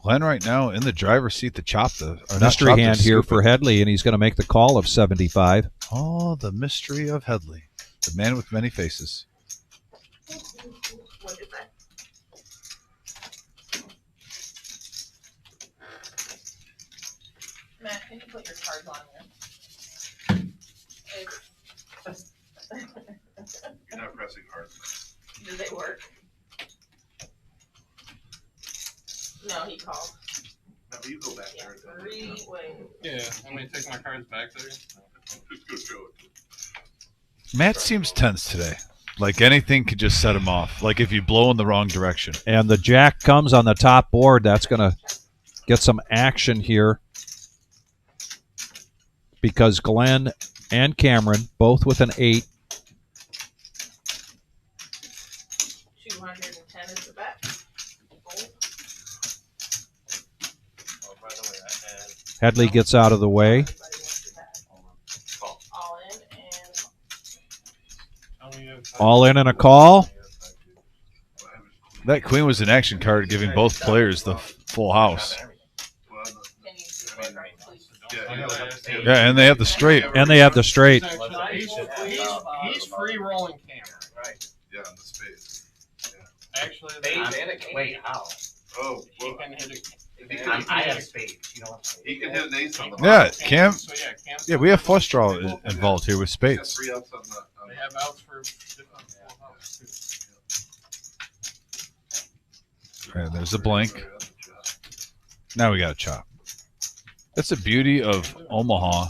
Glenn right now in the driver's seat to chop the mystery hand here for Headley, and he's going to make the call of 75. Oh, the mystery of Headley, the man with many faces. What is that? Matt, can you put your cards on here? Did they work? No, he called. No, you go back Yeah, there. 3 ways. Yeah, I'm gonna take my cards back there. Just go show it. Matt seems tense today. Like anything could just set him off. Like if you blow in the wrong direction. And the jack comes on the top board. That's going to get some action here because Glenn and Cameron, both with an 8. 210 is the bet. Fold. Oh, by the way, I had Headley gets out of the way. Everybody wants to bet. All in and Tell me if All in and a call. That queen was an action card giving both players the full house. can you see my card, please? Yeah, and they have the straight. And they have the straight. He's free rolling camera. right. Yeah, on the spades. Actually, Spades and a king. Wait, how? Oh, he well, can hit a. I have spades. You don't have spades. he can hit an ace on the Yeah, bottom. Cam. So yeah, Cam's Yeah, we have flush draw involved here with He's got spades. 3 outs on the. They have outs for different full house too. All right, there's the blank. Now we got a chop. That's the beauty of Omaha.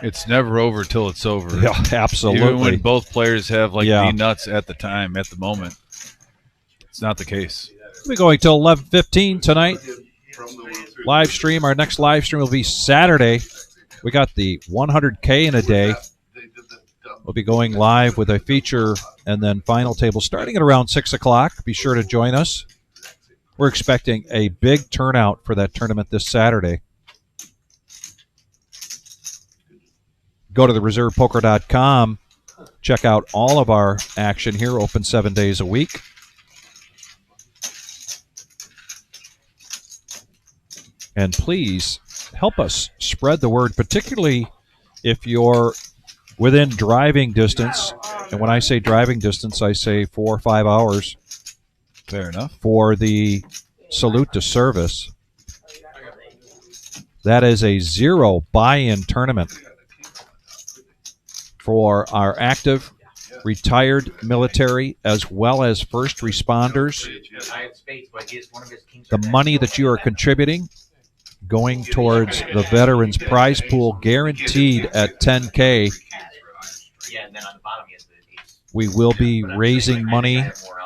It's never over till it's over. Yeah, Even absolutely. when both players have like Yeah. the nuts at the time, at the moment. It's not the case. We'll be going till 11:15 tonight. From the World Series. Live stream. Our next live stream will be Saturday. We got the 100K in a day. They did the dumb. We'll be going live with a feature and then final table starting at around 6 o'clock. Be sure to join us. We're expecting a big turnout for that tournament this Saturday. Go to thereservepoker.com. Check out all of our action here, open 7 days a week. And please help us spread the word, particularly if you're within driving distance. And when I say driving distance, I say 4 or 5 hours Fair enough. for the salute to service. That is a 0 buy-in tournament for our active, retired military, as well as first responders. I had spades, but one of his kings. The money that you are contributing going towards the veterans prize pool, guaranteed at 10K. Yeah, and then on the bottom he has the ace. We will be raising money,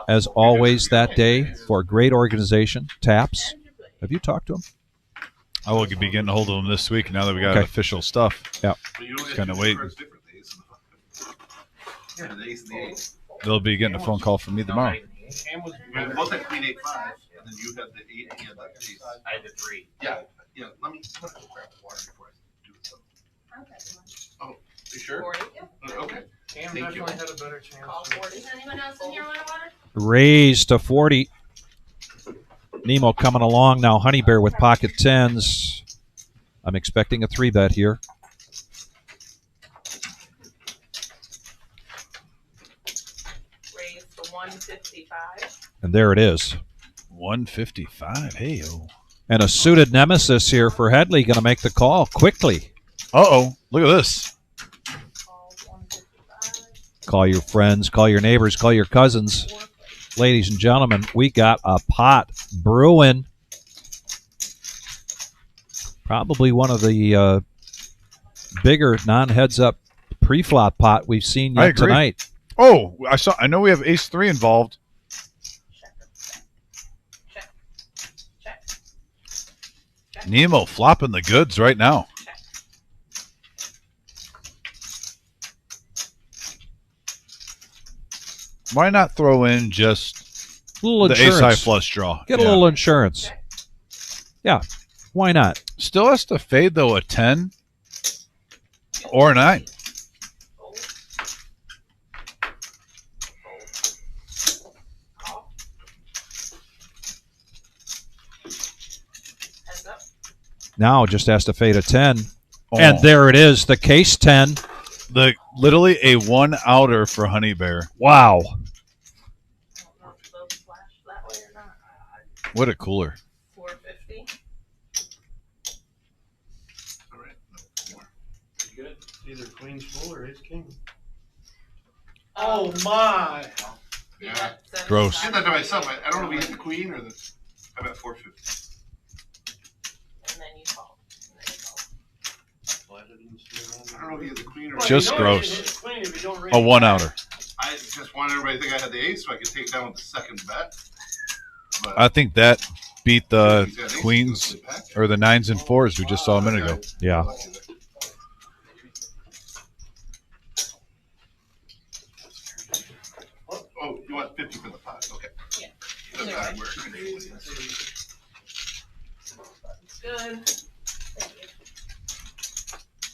as always, that day for a great organization, TAPS. Have you talked to him? I will be getting a hold of them this week now that we got Okay. official stuff. Yeah. But you only Kinda have to waiting. cards different. The ace and the ace and the ace. They'll be getting a phone call from me tomorrow. Cam was We both had queen 8-5, and then you had the 8 and he had the ace. I had the 3. Yeah, yeah. Let me go grab the water before I do it. Oh, you sure? 40. Okay. Cam Thank you. definitely had a better chance. Call 40. Anyone else in here want water? Raised to 40. Nemo coming along now. Honey Bear with pocket 10s. I'm expecting a 3-bet here. Raise to 155. And there it is. 155. Hey, oh. And a suited nemesis here for Headley, going to make the call quickly. Uh-oh. Look at this. Call 155. Call your friends, call your neighbors, call your cousins. Ladies and gentlemen, we got a pot brewing. Probably one of the bigger non-heads-up pre-flop pot we've seen I yet agree. tonight. Oh, I know we have ace 3 involved. Nemo flopping the goods right now. Why not throw in just A little the insurance. ace-high flush draw? Get a Yeah. little insurance. Yeah, why not? Still has to fade, though, a 10 or a 9. Heads up. Now just has to fade a 10. Oh. And there it is, the case 10. Literally a 1-outer for Honey Bear. Wow. I don't know if those flash that way or not. What a cooler. 450. All right. No more. Good. Either queen's full or ace king. Oh my! Yeah. Gross. I did that to myself. I don't know if we hit the queen or the. I'm at 450. And then you call. I don't know if you hit the queen or. Just you know you gross. hit the queen if you don't raise A the 1-outer. I just wanted everybody to think I had the ace so I could take it down with the second bet. But I think that beat the he's got ace, queens he goes back. or the 9s and 4s we just saw a minute ago. Yeah. Oh, you want 50 for the pot? Okay. Yeah. Doesn't matter where. Good. Thank you.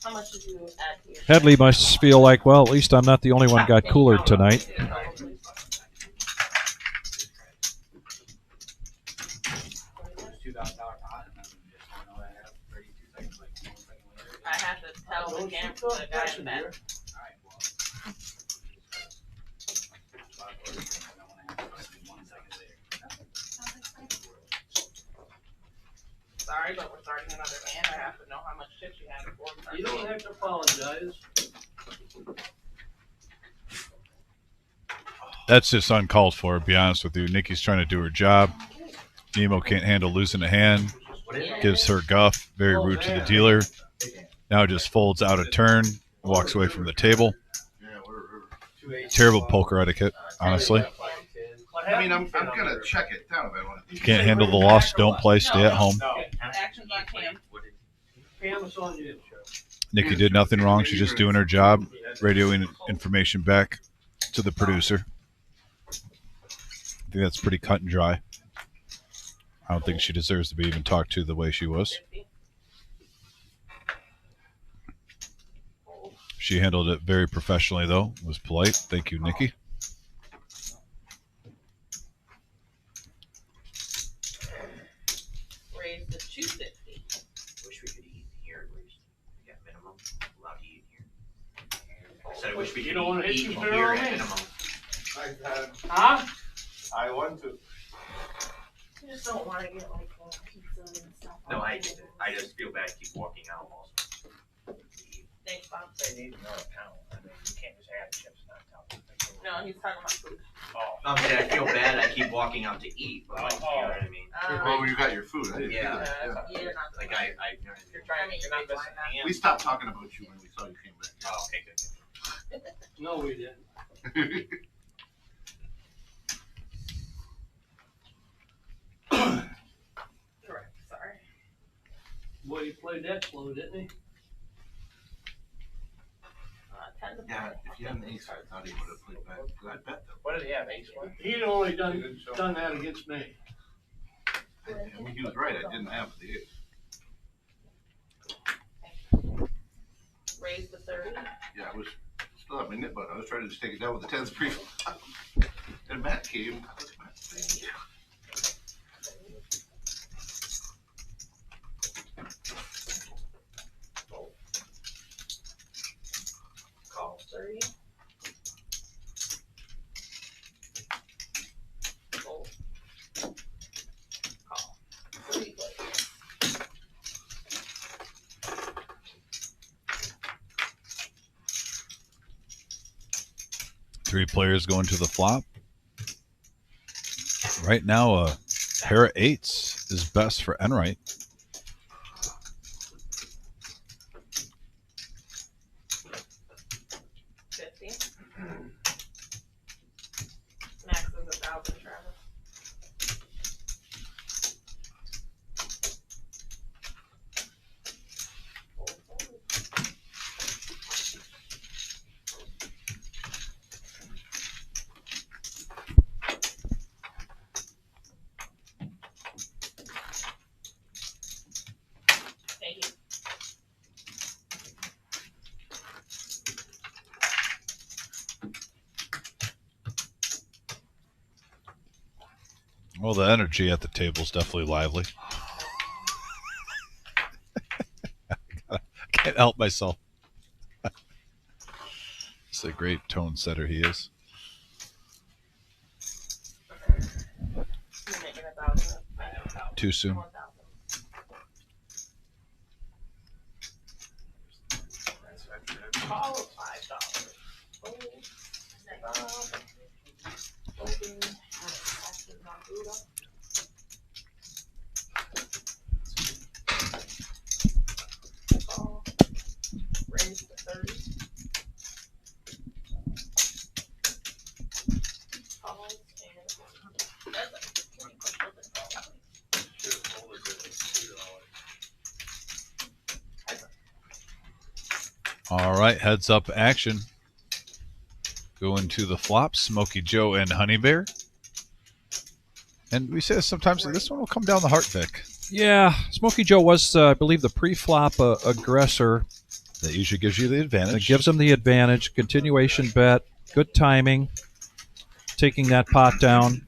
How much did you add to your? Headley must feel like, well, at least I'm not the only one got cooler tonight. I have to tell the camp the guy in bed. Sorry, but we're starting another hand. I have to know how much chips you have before we start. You don't have to apologize. That's just uncalled for, to be honest with you. Nikki's trying to do her job. Nemo can't handle losing a hand. Gives her guff. Very rude to the dealer. Now just folds out a turn. Walks away from the table. Terrible poker etiquette, honestly. I mean, I'm gonna check it down if I want to. If you can't handle the loss, don't play. Stay at home. Actions on cam. Pam, it's on you. Nikki did nothing wrong. She's just doing her job, radioing information back to the producer. I think that's pretty cut and dry. I don't think she deserves to be even talked to the way she was. She handled it very professionally, though. Was polite. Thank you, Nikki. Raise the 250. Wish we could eat here. We got minimum allowed to eat here. I said I wish we You could don't wanna hit eat some here fair at on me? minimum. Huh? I want to. You just don't wanna get like pizza and stuff. No, I just feel bad keep walking out also. Thanks, Bob. They need more account. I mean, you can't just add chips not count. No, he's talking about food. Oh. I'm saying I feel bad I keep walking out to eat, but like, you know what I mean? Well, you got your food. I didn't Yeah. do that. You're not. Like you know what I mean? You're trying to You're not missing hands. We stopped talking about you when we saw you came back. Oh, okay, good. No, we didn't. Correct. Sorry. Boy, he played that slow, didn't he? 10 to Yeah, 4. if you had an ace, I thought he would have played back. Because I bet them. What did he have, ace one? He'd only done that against me. I mean, he was right. I didn't have the ace. Raise the 30. Yeah, I was still at my nip button. I was trying to just take it down with the 10s pre-flop. And Matt came. Call 30. Fold. Call. 3 plays. Three players going to the flop. Right now, a pair of eights is best for Enright. Max is 1,000, Travis. Thank you. Well, the energy at the table is definitely lively. I can't help myself. It's a great tone setter he is. You're making 1,000. Too soon. 1,000. Call $5. Fold. All right, heads up action. Going to the flops, Smoky Joe and Honey Bear. And we say sometimes this one will come down the heart, Vic. Yeah, Smoky Joe was, I believe, the pre-flop aggressor. That usually gives you the advantage. That gives him the advantage. Continuation bet. Good timing. Taking that pot down.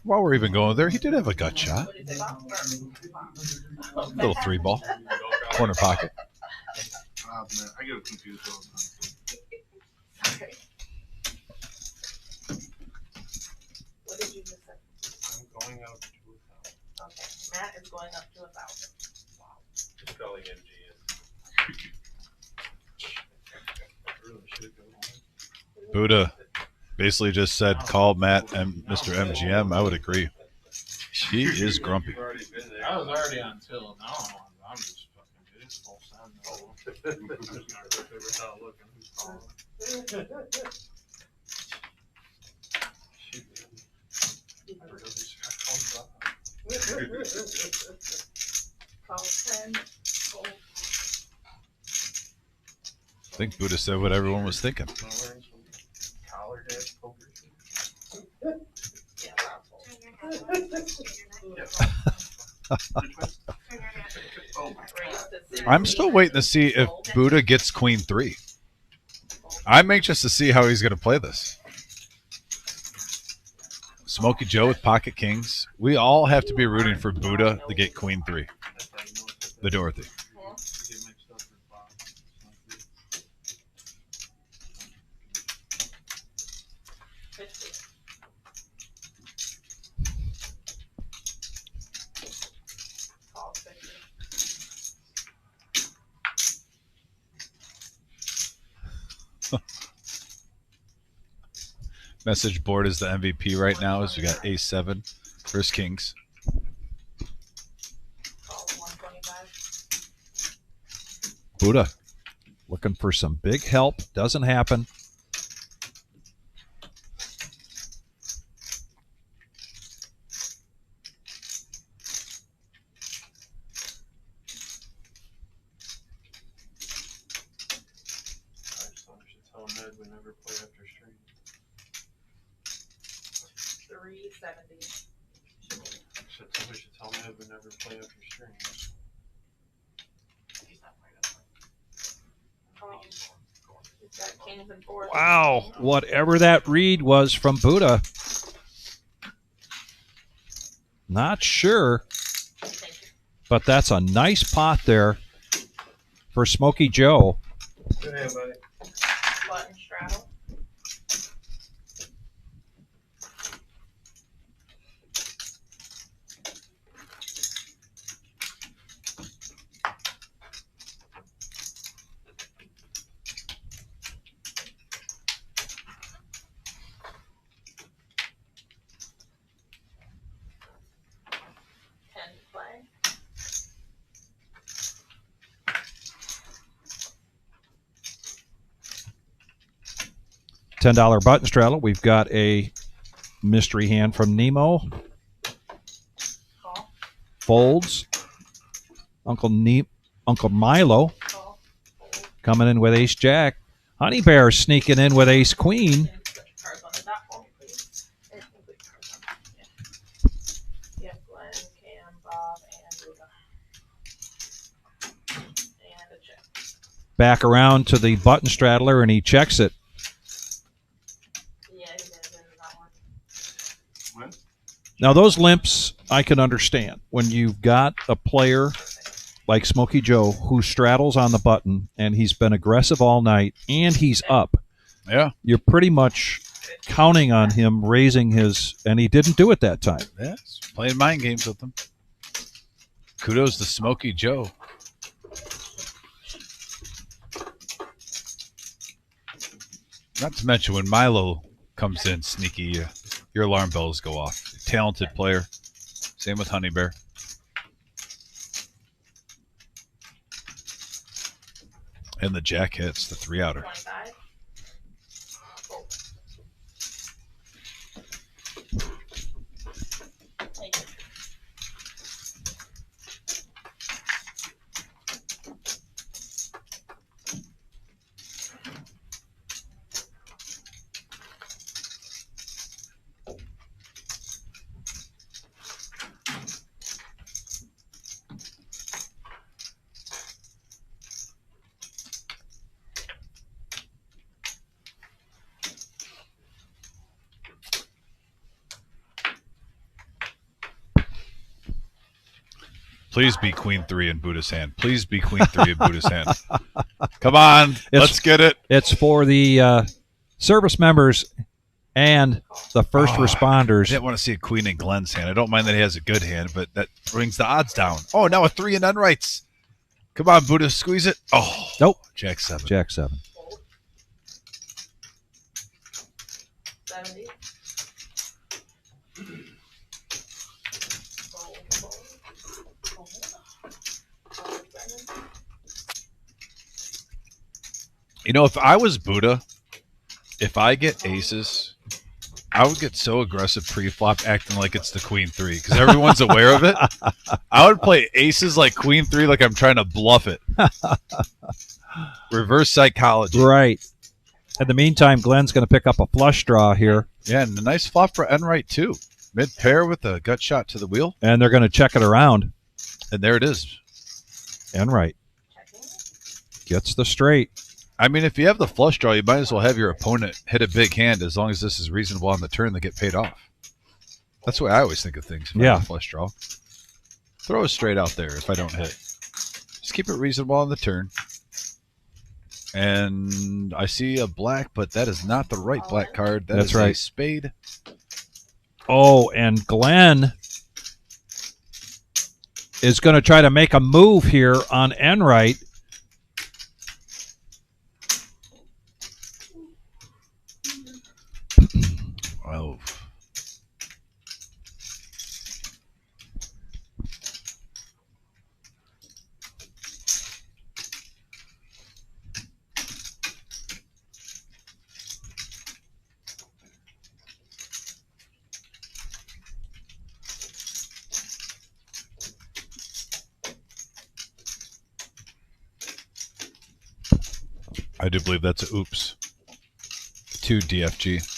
While we're even going there, he did have a gut shot. Little 3-ball. Corner pocket. Man, I get confused all the time. Sorry. What did you just say? I'm going up to 1,000. Okay, Matt is going up to 1,000. Wow. Just calling MGM. Really should go home. Buddha basically just said, call Matt and Mr. MGM. I would agree. She is grumpy. You've already been there. I was already on till now. I'm just fucking good. It's full sound. I'm just gonna go without looking who's calling. I really just got called Call 10. Call. I think Buddha said what everyone was thinking. Am I wearing some collared ass poker shoes? I'm still waiting to see if Buddha gets Queen 3. I'm anxious to see how he's going to play this. Smoky Joe with pocket kings. We all have to be rooting for Buddha to get Queen 3. The Dorothy. Message board is the MVP right now as we got Ace-7 versus Kings. Buddha looking for some big help. Doesn't happen. Tell Ned we never play after stream. 370. We should tell Ned we never play after stream. He's got kings and fours. Wow, whatever that read was from Buddha. Not sure, but that's a nice pot there for Smoky Joe. Good hand, buddy. Button straddle. Play. $10 button straddle. We've got a mystery hand from Nemo. Call. Folds. Uncle Milo Call. Fold. coming in with Ace Jack. Honey Bear sneaking in with Ace Queen. And put your cards on the dot for me, please. And put your cards on. Yeah. Yep, Glenn, Cam, Bob, and Buddha. And a check. Back around to the button straddler, and he checks it. Yeah, he did that one. When? Now, those limps I can understand. When you've got a player like Smoky Joe who straddles on the button and he's been aggressive all night and he's up, Yeah. you're pretty much counting on him raising his, and he didn't do it that time. Yes. Playing mind games with them. Kudos to Smoky Joe. Not to mention when Milo comes in sneaky, your alarm bells go off. Talented player. Same with Honey Bear. And the jack hits, the 3-outer. 25. Fold. Thank you. Please be queen 3 in Buddha's hand. Please be queen 3 in Buddha's hand. Come on, let's get it. It's for the service members and the first I responders. didn't want to see a queen in Glenn's hand. I don't mind that he has a good hand, but that brings the odds down. Oh, now a 3 in Enrights. Come on, Buddha, squeeze it. Oh, nope. Jack 7. Jack 7. 70. You know, if I was Buddha, if I get aces, I would get so aggressive pre-flop acting like it's the queen 3 because everyone's aware of it. I would play aces like queen 3 like I'm trying to bluff it. Reverse psychology. Right. In the meantime, Glenn's going to pick up a flush draw here. Yeah, and a nice flop for Enright, too. Mid-pair with a gut shot to the wheel. And they're going to check it around. And there it is. Enright gets the straight. I mean, if you have the flush draw, you might as well have your opponent hit a big hand as long as this is reasonable on the turn to get paid off. That's the way I always think of things. If I have a flush draw. Throw a straight out there if I don't hit. Just keep it reasonable on the turn. And I see a black, but that is not the right black card. That's right. A spade. Oh, and Glenn is going to try to make a move here on Enright. Oh. I do believe that's a oops. 2 DFG.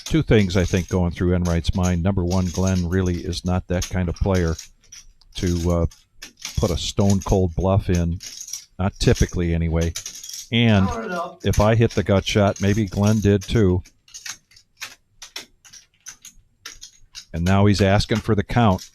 Two things I think going through Enright's mind. Number one, Glenn really is not that kind of player to put a stone cold bluff in. Not typically, anyway. And if I hit the gut shot, maybe Glenn did too. And now he's asking for the count.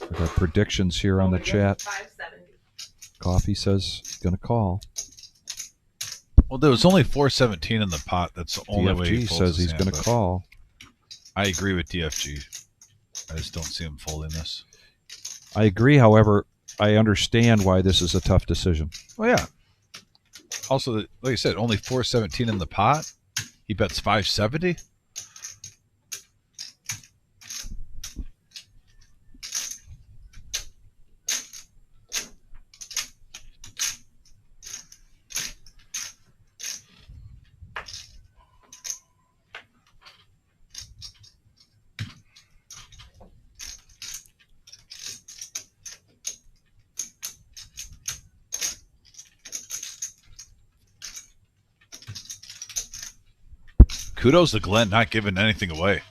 We got predictions here on the chat. 570. Coffee says he's going to call. Well, there was only 417 in the pot. That's the only way he DFG says he's going to call. I agree with DFG. I just don't see him folding this. I agree, however, I understand why this is a tough decision. Well, yeah. Also, like I said, only 417 in the pot. He bets 570. Kudos to Glenn not giving anything away.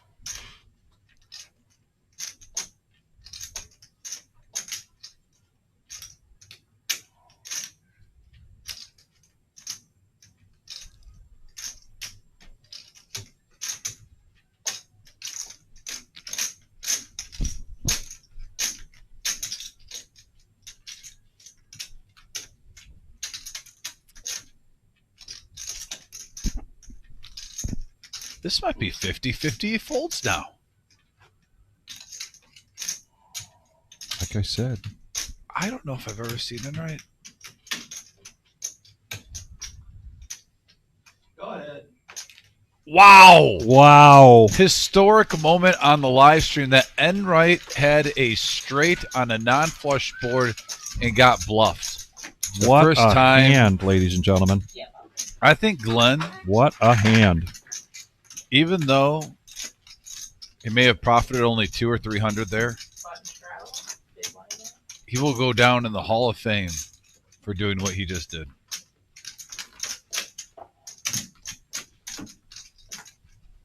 This might be 50-50. He folds now. Like I said. I don't know if I've ever seen it right. Go ahead. Wow. Wow. Historic moment on the live stream that Enright had a straight on a non-flush board and got bluffed. The What first a time, hand, ladies and gentlemen. I think Glenn, What a hand. even though he may have profited only 200 or 300 there, he will go down in the Hall of Fame for doing what he just did.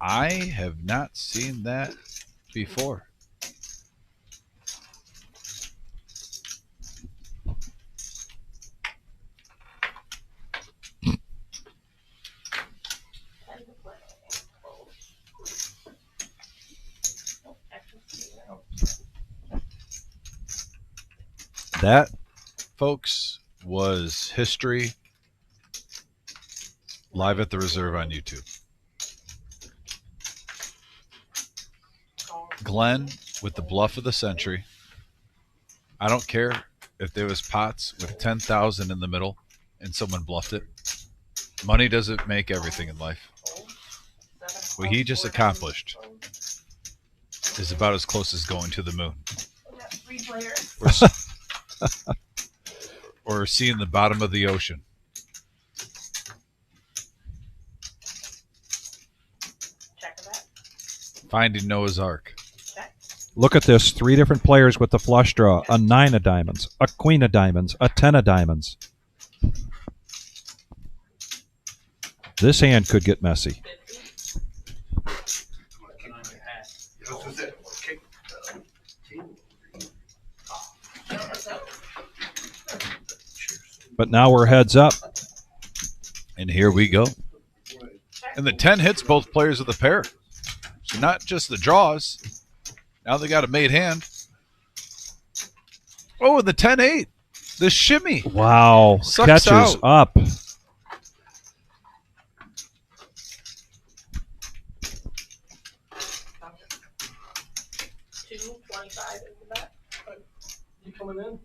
I have not seen that before. That, folks, was history live at the reserve on YouTube. Glenn with the bluff of the century. I don't care if there was pots with 10,000 in the middle and someone bluffed it. Money doesn't make everything in life. What he just accomplished is about as close as going to the moon. Or seeing the bottom of the ocean. Finding Noah's Ark. Look at this. 3 different players with the flush draw. A 9 of diamonds, a queen of diamonds, a 10 of diamonds. This hand could get messy. But now we're heads up. And here we go. And the 10 hits both players of the pair. So not just the draws. Now they got a made hand. Oh, and the 10-8. The shimmy. Wow. Sucks Catches out. up. You coming in?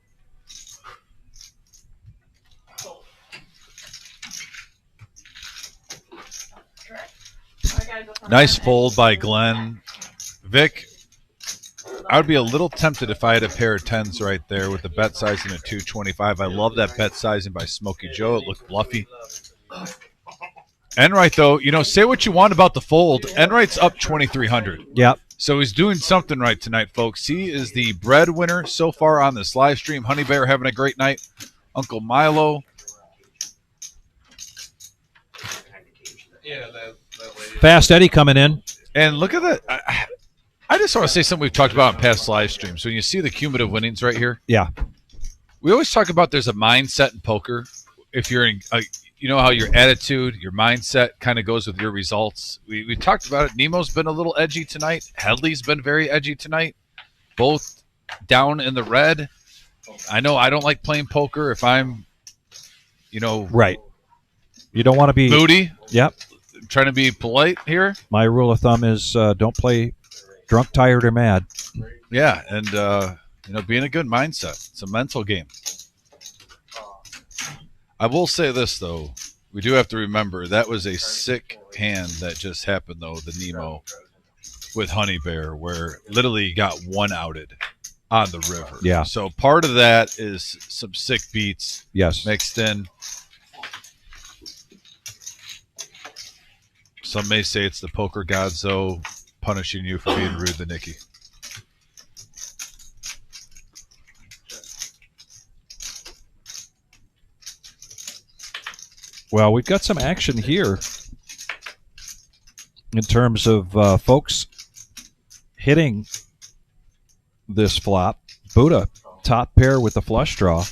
Nice fold by Glenn. Vic, I would be a little tempted if I had a pair of 10s right there with the bet sizing at 225. I love that bet sizing by Smokey Joe. It looked bluffy. Enright, though, you know, say what you want about the fold. Enright's up 2,300. Yep. So he's doing something right tonight, folks. He is the breadwinner so far on this live stream. Honey Bear having a great night. Uncle Milo. Yeah, that lady. Fast Eddie coming in. And look at that. I just want to say something we've talked about in past live streams. When you see the cumulative winnings right here, Yeah. we always talk about there's a mindset in poker. If you're in, you know how your attitude, your mindset kind of goes with your results. We talked about it. Nemo's been a little edgy tonight. Headley's been very edgy tonight. Both down in the red. I know I don't like playing poker if I'm, you know, Right. You don't want to be moody. Yep. Trying to be polite here. My rule of thumb is don't play drunk, tired, or mad. Yeah, and you know, being a good mindset. It's a mental game. I will say this though, we do have to remember that was a sick hand that just happened though, the Nemo with Honey Bear, where literally got one outed on the river. Yeah. So part of that is some sick beats Yes. mixed in. Some may say it's the poker gods though punishing you for being rude to Nikki. Well, we've got some action here in terms of folks hitting this flop. Buddha, top pair with the flush draw.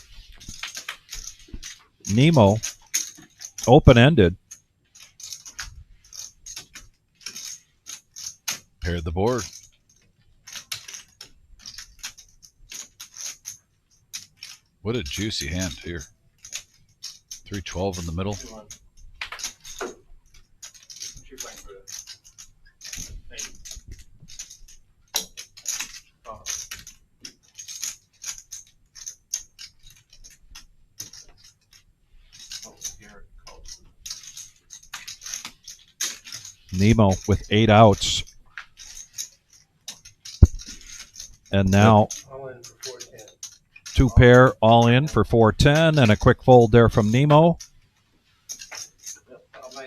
Nemo, open-ended. Pair the board. What a juicy hand here. 312 in the middle. Nemo with 8 outs. And now 2 pair all in for 410 and a quick fold there from Nemo.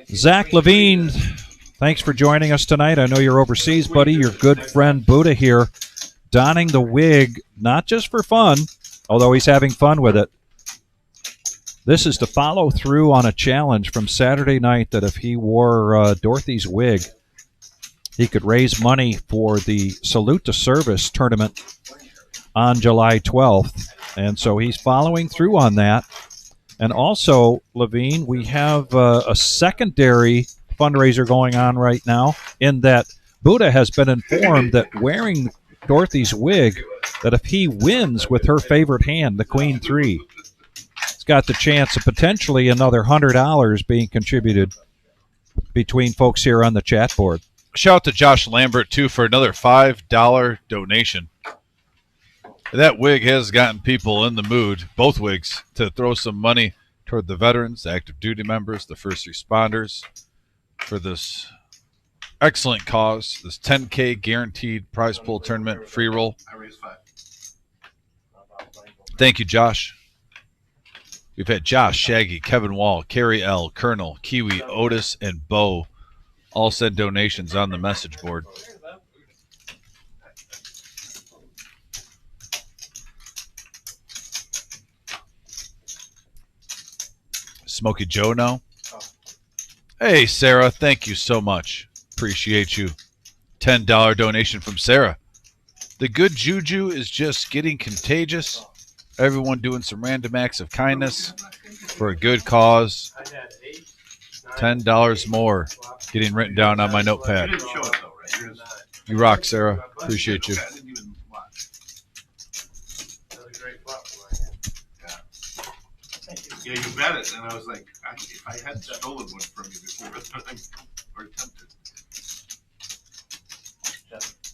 Zach Levine, thanks for joining us tonight. I know you're overseas, buddy. Your good friend Buddha here, donning the wig, not just for fun, although he's having fun with it. This is to follow through on a challenge from Saturday night that if he wore Dorothy's wig, he could raise money for the Salute to Service tournament on July 12th. And so he's following through on that. And also, Levine, we have a secondary fundraiser going on right now in that Buddha has been informed that wearing Dorothy's wig, that if he wins with her favorite hand, the Queen 3, he's got the chance of potentially another $100 being contributed between folks here on the chat board. Shout out to Josh Lambert, too, for another $5 donation. That wig has gotten people in the mood, both wigs, to throw some money toward the veterans, the active duty members, the first responders, for this excellent cause, this 10K guaranteed prize pool tournament free roll. I raised 5. Thank you, Josh. We've had Josh, Shaggy, Kevin Wall, Carrie L., Colonel, Kiwi, Otis, and Bo all send donations on the message board. Smokey Joe now. Hey, Sarah, thank you so much. Appreciate you. $10 donation from Sarah. The good juju is just getting contagious. Everyone doing some random acts of kindness for a good cause. $10 more getting written down on my notepad. You didn't show it though, right? Yours- You rock, Sarah. Appreciate you. I didn't even watch. That was a great flop for my hand. Yeah, you bet it. And I was like, if I hadn't stolen one from you before, or attempted.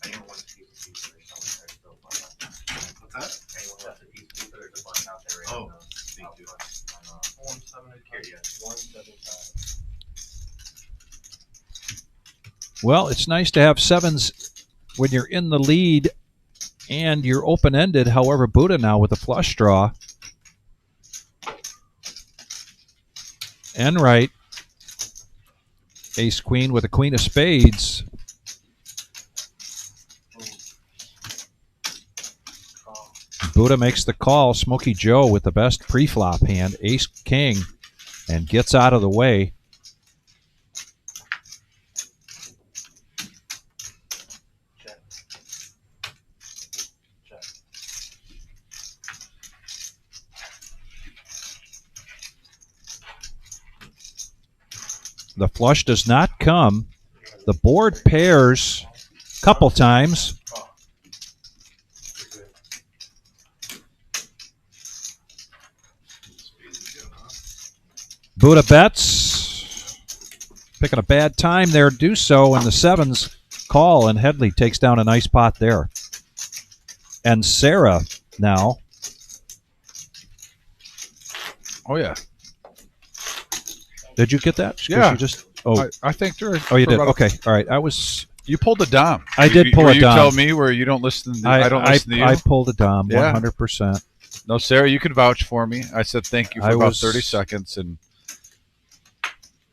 Anyone wants a piece of pizza, there's someone there still fun out there. What's that? Anyone wants a piece of pizza, there's a bunch out there right Oh, now. thank you. 175. Well, it's nice to have sevens when you're in the lead and you're open-ended. However, Buddha now with a flush draw. Enright. Ace Queen with a Queen of Spades. Buddha makes the call. Smokey Joe with the best pre-flop hand. Ace King. And gets out of the way. The flush does not come. The board pairs a couple times. Buddha bets. Picking a bad time there to do so, and the sevens call, and Headley takes down a nice pot there. And Sarah now. Oh, yeah. Did you get that? Yeah. You just, oh, I think there. oh, you did. Okay, all right. I was. You pulled a dom. I did pull a you dom. tell me where you don't listen. I don't listen to you. I pulled a dom. Yeah. 100%. No, Sarah, you can vouch for me. I said thank you for about 30 seconds, and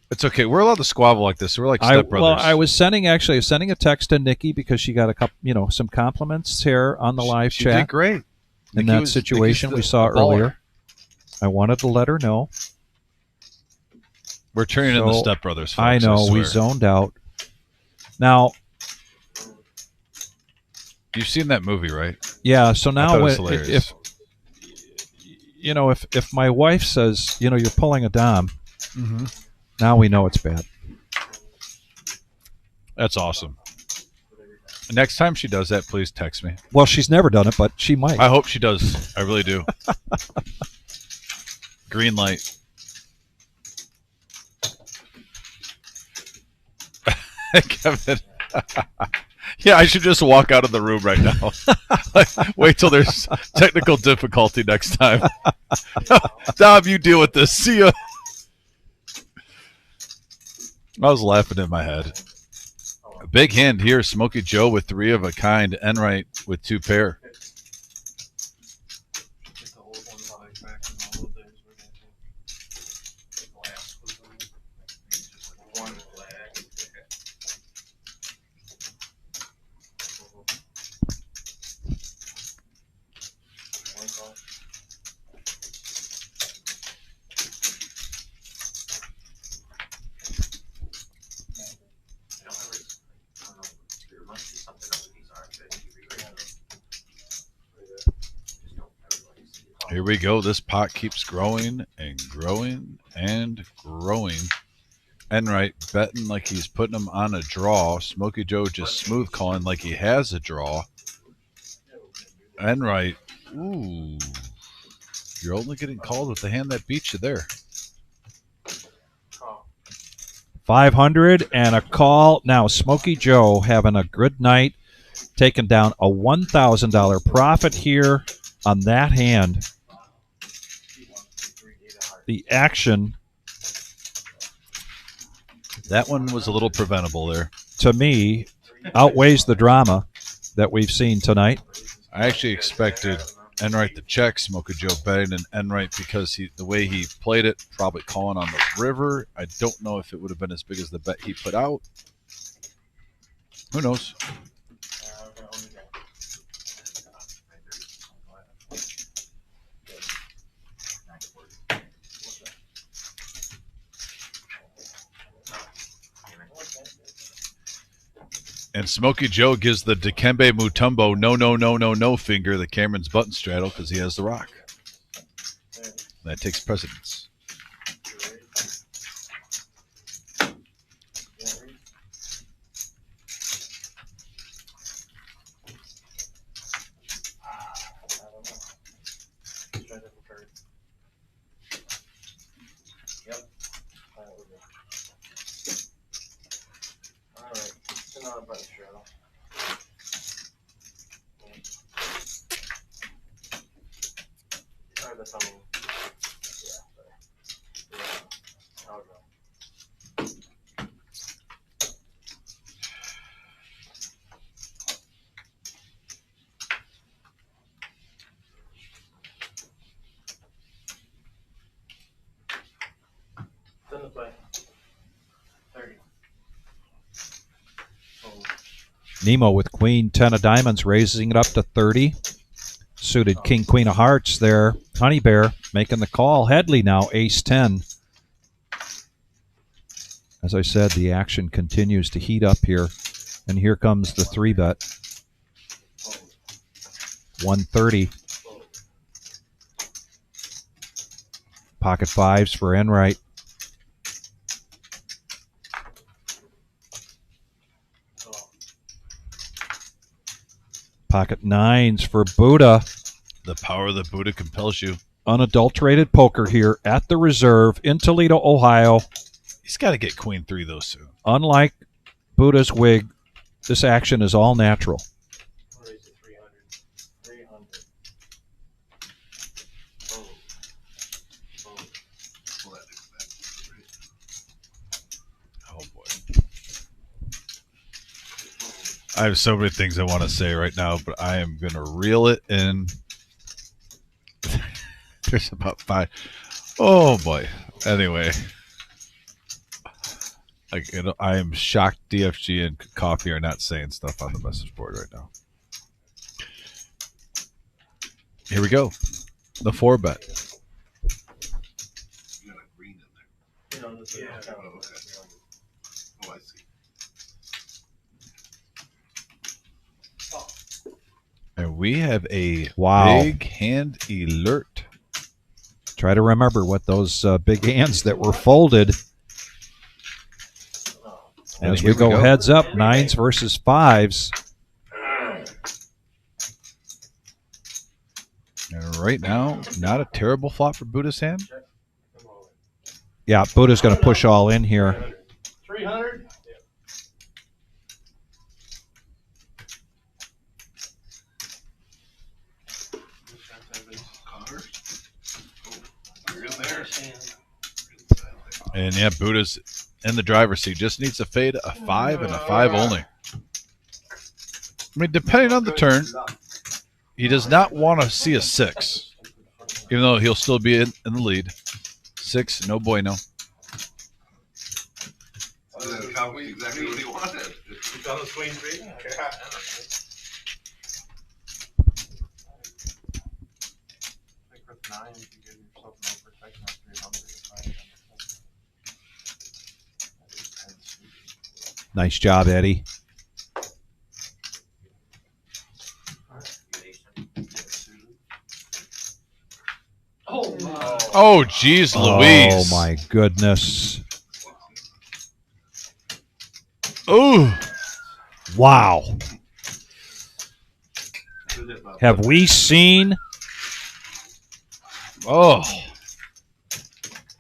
it's okay. We're allowed to squabble like this. We're like stepbrothers. Well, I was sending a text to Nikki because she got a couple, some compliments here on the live she chat. did great. In Nikki that was- situation Nikki's we saw the baller. earlier. I wanted to let her know. We're turning into So, stepbrothers, folks. I know, we swear. zoned out. Now, You've seen that movie, right? yeah, so I now thought it was when, hilarious. if my wife says, you're pulling a dom, Mm-hmm. now we know it's bad. That's awesome. Next time she does that, please text me. Well, she's never done it, but she might. I hope she does. I really do. Green light. Kevin. Yeah, I should just walk out of the room right now. Wait till there's technical difficulty next time. Dom, you deal with this. See ya. I was laughing in my head. A big hand here. Smokey Joe with 3 of a kind. Enright with 2 pair. Get the old one live back in all of those. We're gonna do glass with them. Just like one flag. One call. Here we go. This pot keeps growing and growing and growing. Enright betting like he's putting him on a draw. Smokey Joe just smooth calling like he has a draw. Enright, ooh. You're only getting called with the hand that beat you there. 500 and a call. Now, Smokey Joe having a good night, taking down a $1,000 profit here on that hand. The action, that one was a little preventable there. To me, outweighs the drama that we've seen tonight. I actually expected Enright to check, Smokey Joe betting, and Enright because the way he played it, probably calling on the river. I don't know if it would have been as big as the bet he put out. Who knows? And Smokey Joe gives the Dikembe Mutombo no finger the Cameron's button straddle because he has the rock. That takes precedence. Nemo with Queen 10 of diamonds, raising it up to 30. Suited King Queen of hearts there. Honey Bear making the call. Headley now Ace 10. As I said, the action continues to heat up here. And here comes the 3-bet. 130. Pocket fives for Enright. Pocket nines for Buddha. The power of the Buddha compels you. Unadulterated poker here at the Reserve in Toledo, Ohio. He's got to get Queen 3 though soon. Unlike Buddha's wig, this action is all natural. Oh boy. I have so many things I want to say right now, but I am going to reel it in. There's about 5. Oh boy. Anyway. I am shocked DFG and Coffee are not saying stuff on the message board right now. Here we go. The 4-bet. You got a green in there. Yeah. Oh, okay. Oh, I see. And we have a Wow. big hand alert. Try to remember what those big hands that were folded. And As we go heads up, nines versus fives. And right now, not a terrible flop for Buddha's hand. Yeah, Buddha's going to push all in here. 300? You're in there. And yeah, Buddha's in the driver's seat. Just needs to fade a 5 and a 5 only. I mean, depending on the turn, he does not want to see a 6, even though he'll still be in the lead. 6, no bueno. That's exactly what he wanted. You call it Queen 3? Yeah. I think with 9, you give yourself no protection at 300. Nice job, Eddie. Oh, geez, Louise. Oh, my goodness. Oh. Wow. Have we seen? Oh.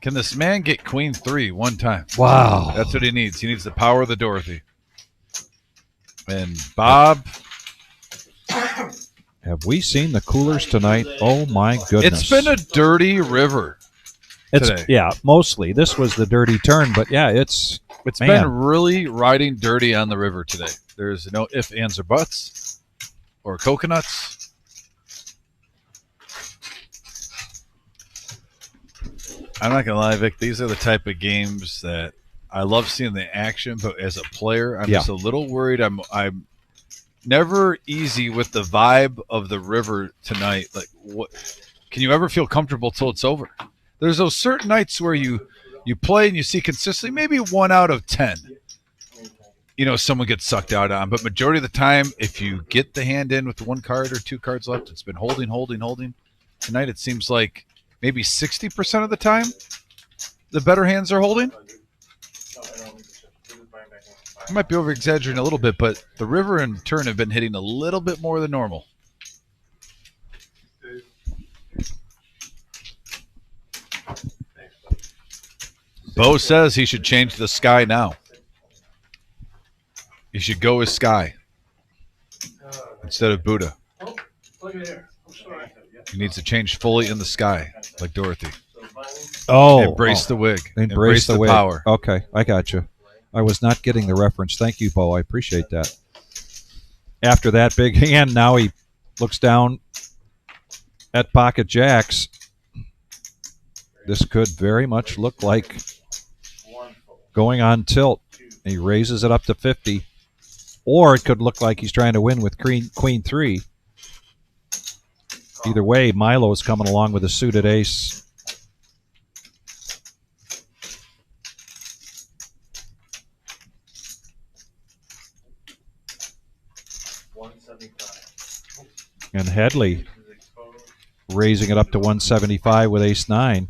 Can this man get queen 3 one time? Wow. That's what he needs. He needs the power of the Dorothy. And Bob. Have we seen the coolers tonight? Oh, my goodness. It's been a dirty river today. Yeah, mostly. This was the dirty turn, but yeah, it's been really riding dirty on the river today. There's no ifs, ands, or buts or coconuts. I'm not going to lie, Vic. These are the type of games that I love seeing the action, but as a player, I'm just a little worried. I'm never easy with the vibe of the river tonight. Like, what? Can you ever feel comfortable till it's over? There's those certain nights where you play and you see consistently, maybe 1 out of 10. Someone gets sucked out on. But majority of the time, if you get the hand in with 1 card or 2 cards left, it's been holding. Tonight, it seems like maybe 60% of the time, the better hands are holding. I might be over-exaggerating a little bit, but the river and turn have been hitting a little bit more than normal. Bo says he should change the sky now. He should go with sky instead of Buddha. Oh, look at here. I'm sorry. He needs to change fully in the sky, like Dorothy. Oh. Embrace the wig. Embrace the wig. Power. Okay, I got you. I was not getting the reference. Thank you, Bo. I appreciate that. After that big hand, now he looks down at pocket jacks. This could very much look like going on tilt. He raises it up to 50. Or it could look like he's trying to win with queen 3. Either way, Milo's coming along with a suited ace. And Headley raising it up to 175 with ace 9.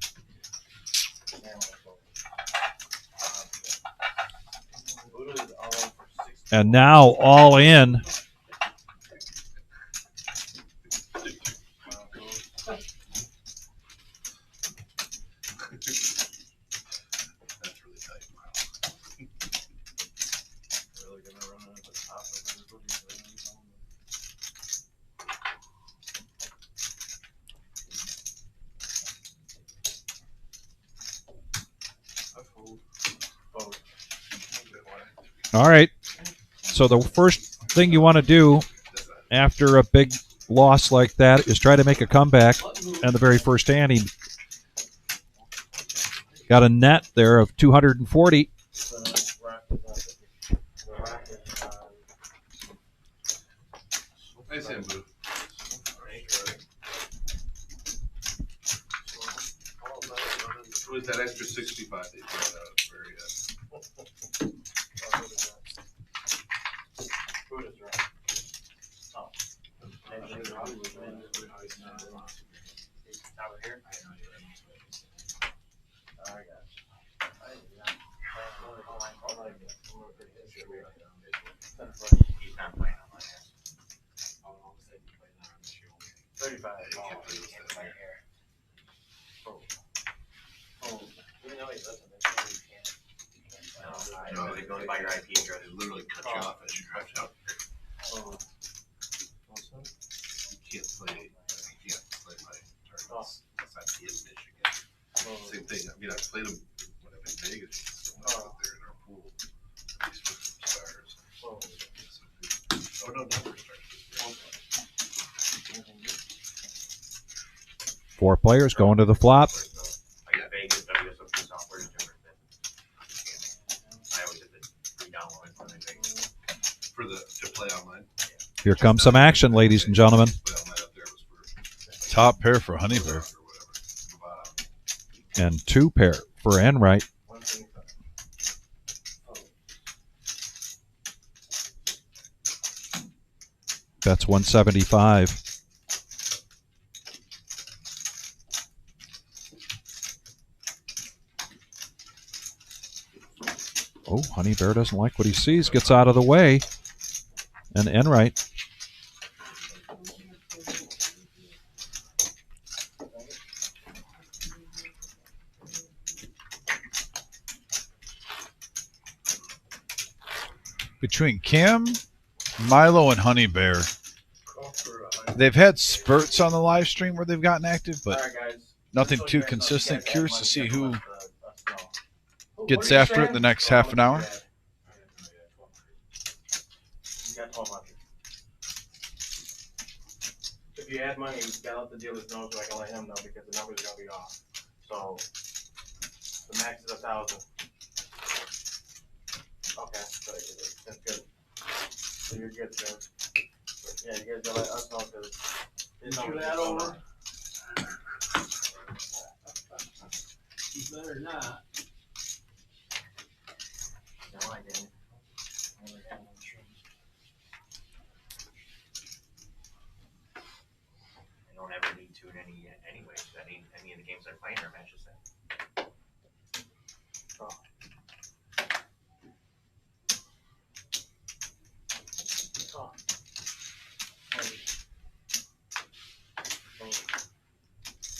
And now all in. All right. So the first thing you want to do after a big loss like that is try to make a comeback. And the very first hand, he got a net there of 240. Nice hand, Boo. What was that extra 65 that you brought out? Very No, they go by your IP address. They literally cut you off as you drive down here. You can't play my tournaments outside in Michigan. Same thing. I mean, I played them when I'm in Vegas. Out there in our pool. These were stars. Oh, no, not for stars. 4 players going to the flop. I got Vegas, WSOP software is different than I always hit the free download when I Vegas. For to play online. Here comes some action, ladies and gentlemen. Top pair for Honey Bear. And 2 pair for Enright. That's 175. Oh, Honey Bear doesn't like what he sees. Gets out of the way. And Enright. Between Cam, Milo, and Honey Bear, they've had spurts on the live stream where they've gotten active, but nothing too consistent. Curious to see who gets after it the next half an hour. You got 1,200. If you add money, you gotta let the dealers know so I can let him know because the numbers are gonna be off. So the max is 1,000. Okay, so that's good. So you're good, Jim. Yeah, you guys gotta let us know because his You numbers that are over? You better not. No, I didn't. Never had one insurance. I don't ever need to in anyway. Any of the games I'm playing are matches then.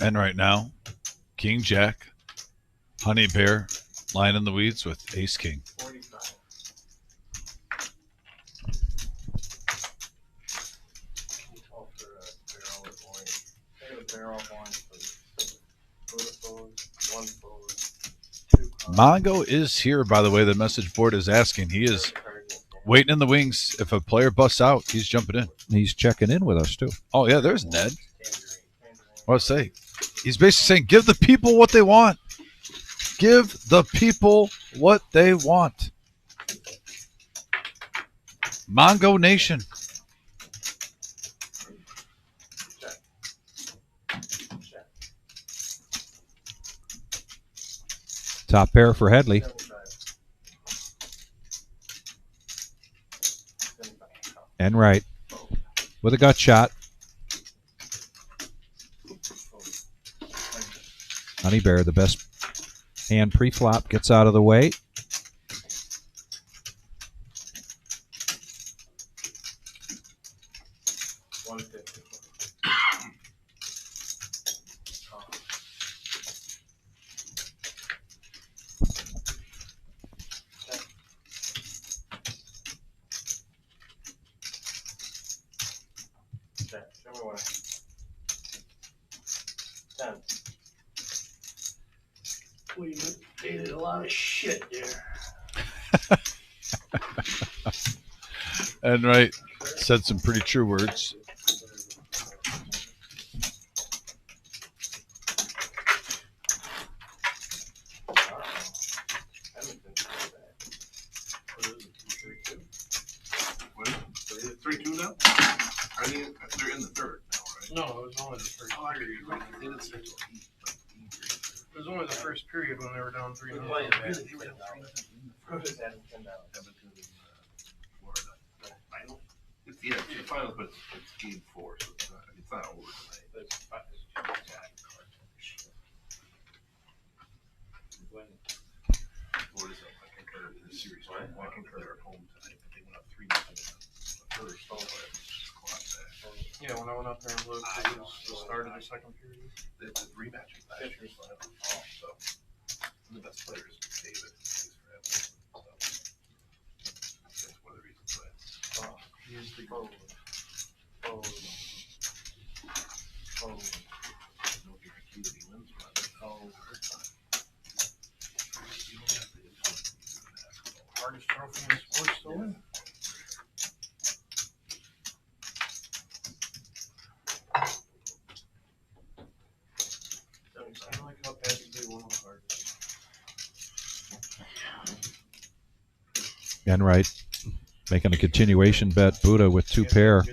And right now, King Jack, Honey Bear, lying in the weeds with Ace King. 45. Mongo is here, by the way. The message board is asking. He is waiting in the wings. If a player busts out, he's jumping in. He's checking in with us, too. Oh, yeah, there's Ned. What I say? He's basically saying, give the people what they want. Give the people what they want. Mongo Nation. Top pair for Headley. Enright with a gut shot. Honey Bear, the best hand pre-flop, gets out of the way. Show me one. 10. We did a lot of shit there. And right, said some pretty true words. What is it? 3-2 now? I mean, they're in the third now, right? No, it was only the first period. It was only the first period when they were down 3-0. Yeah, it's the finals, but it's game 4, so it's not over tonight. What is it? I concur in the series. I concur they're at home tonight, but they went up 3-0 first. Yeah, when I went up there and looked, it was the start of the second period. It's a rematch of last year's final. So the best player is David. He's forever. So that's one of the reasons why. He is the goal. No guarantee that he wins, but Hardest trophy in sports to win. I like how Patrick did one of the hardest. Enright making a continuation bet. Buddha with 2 pair.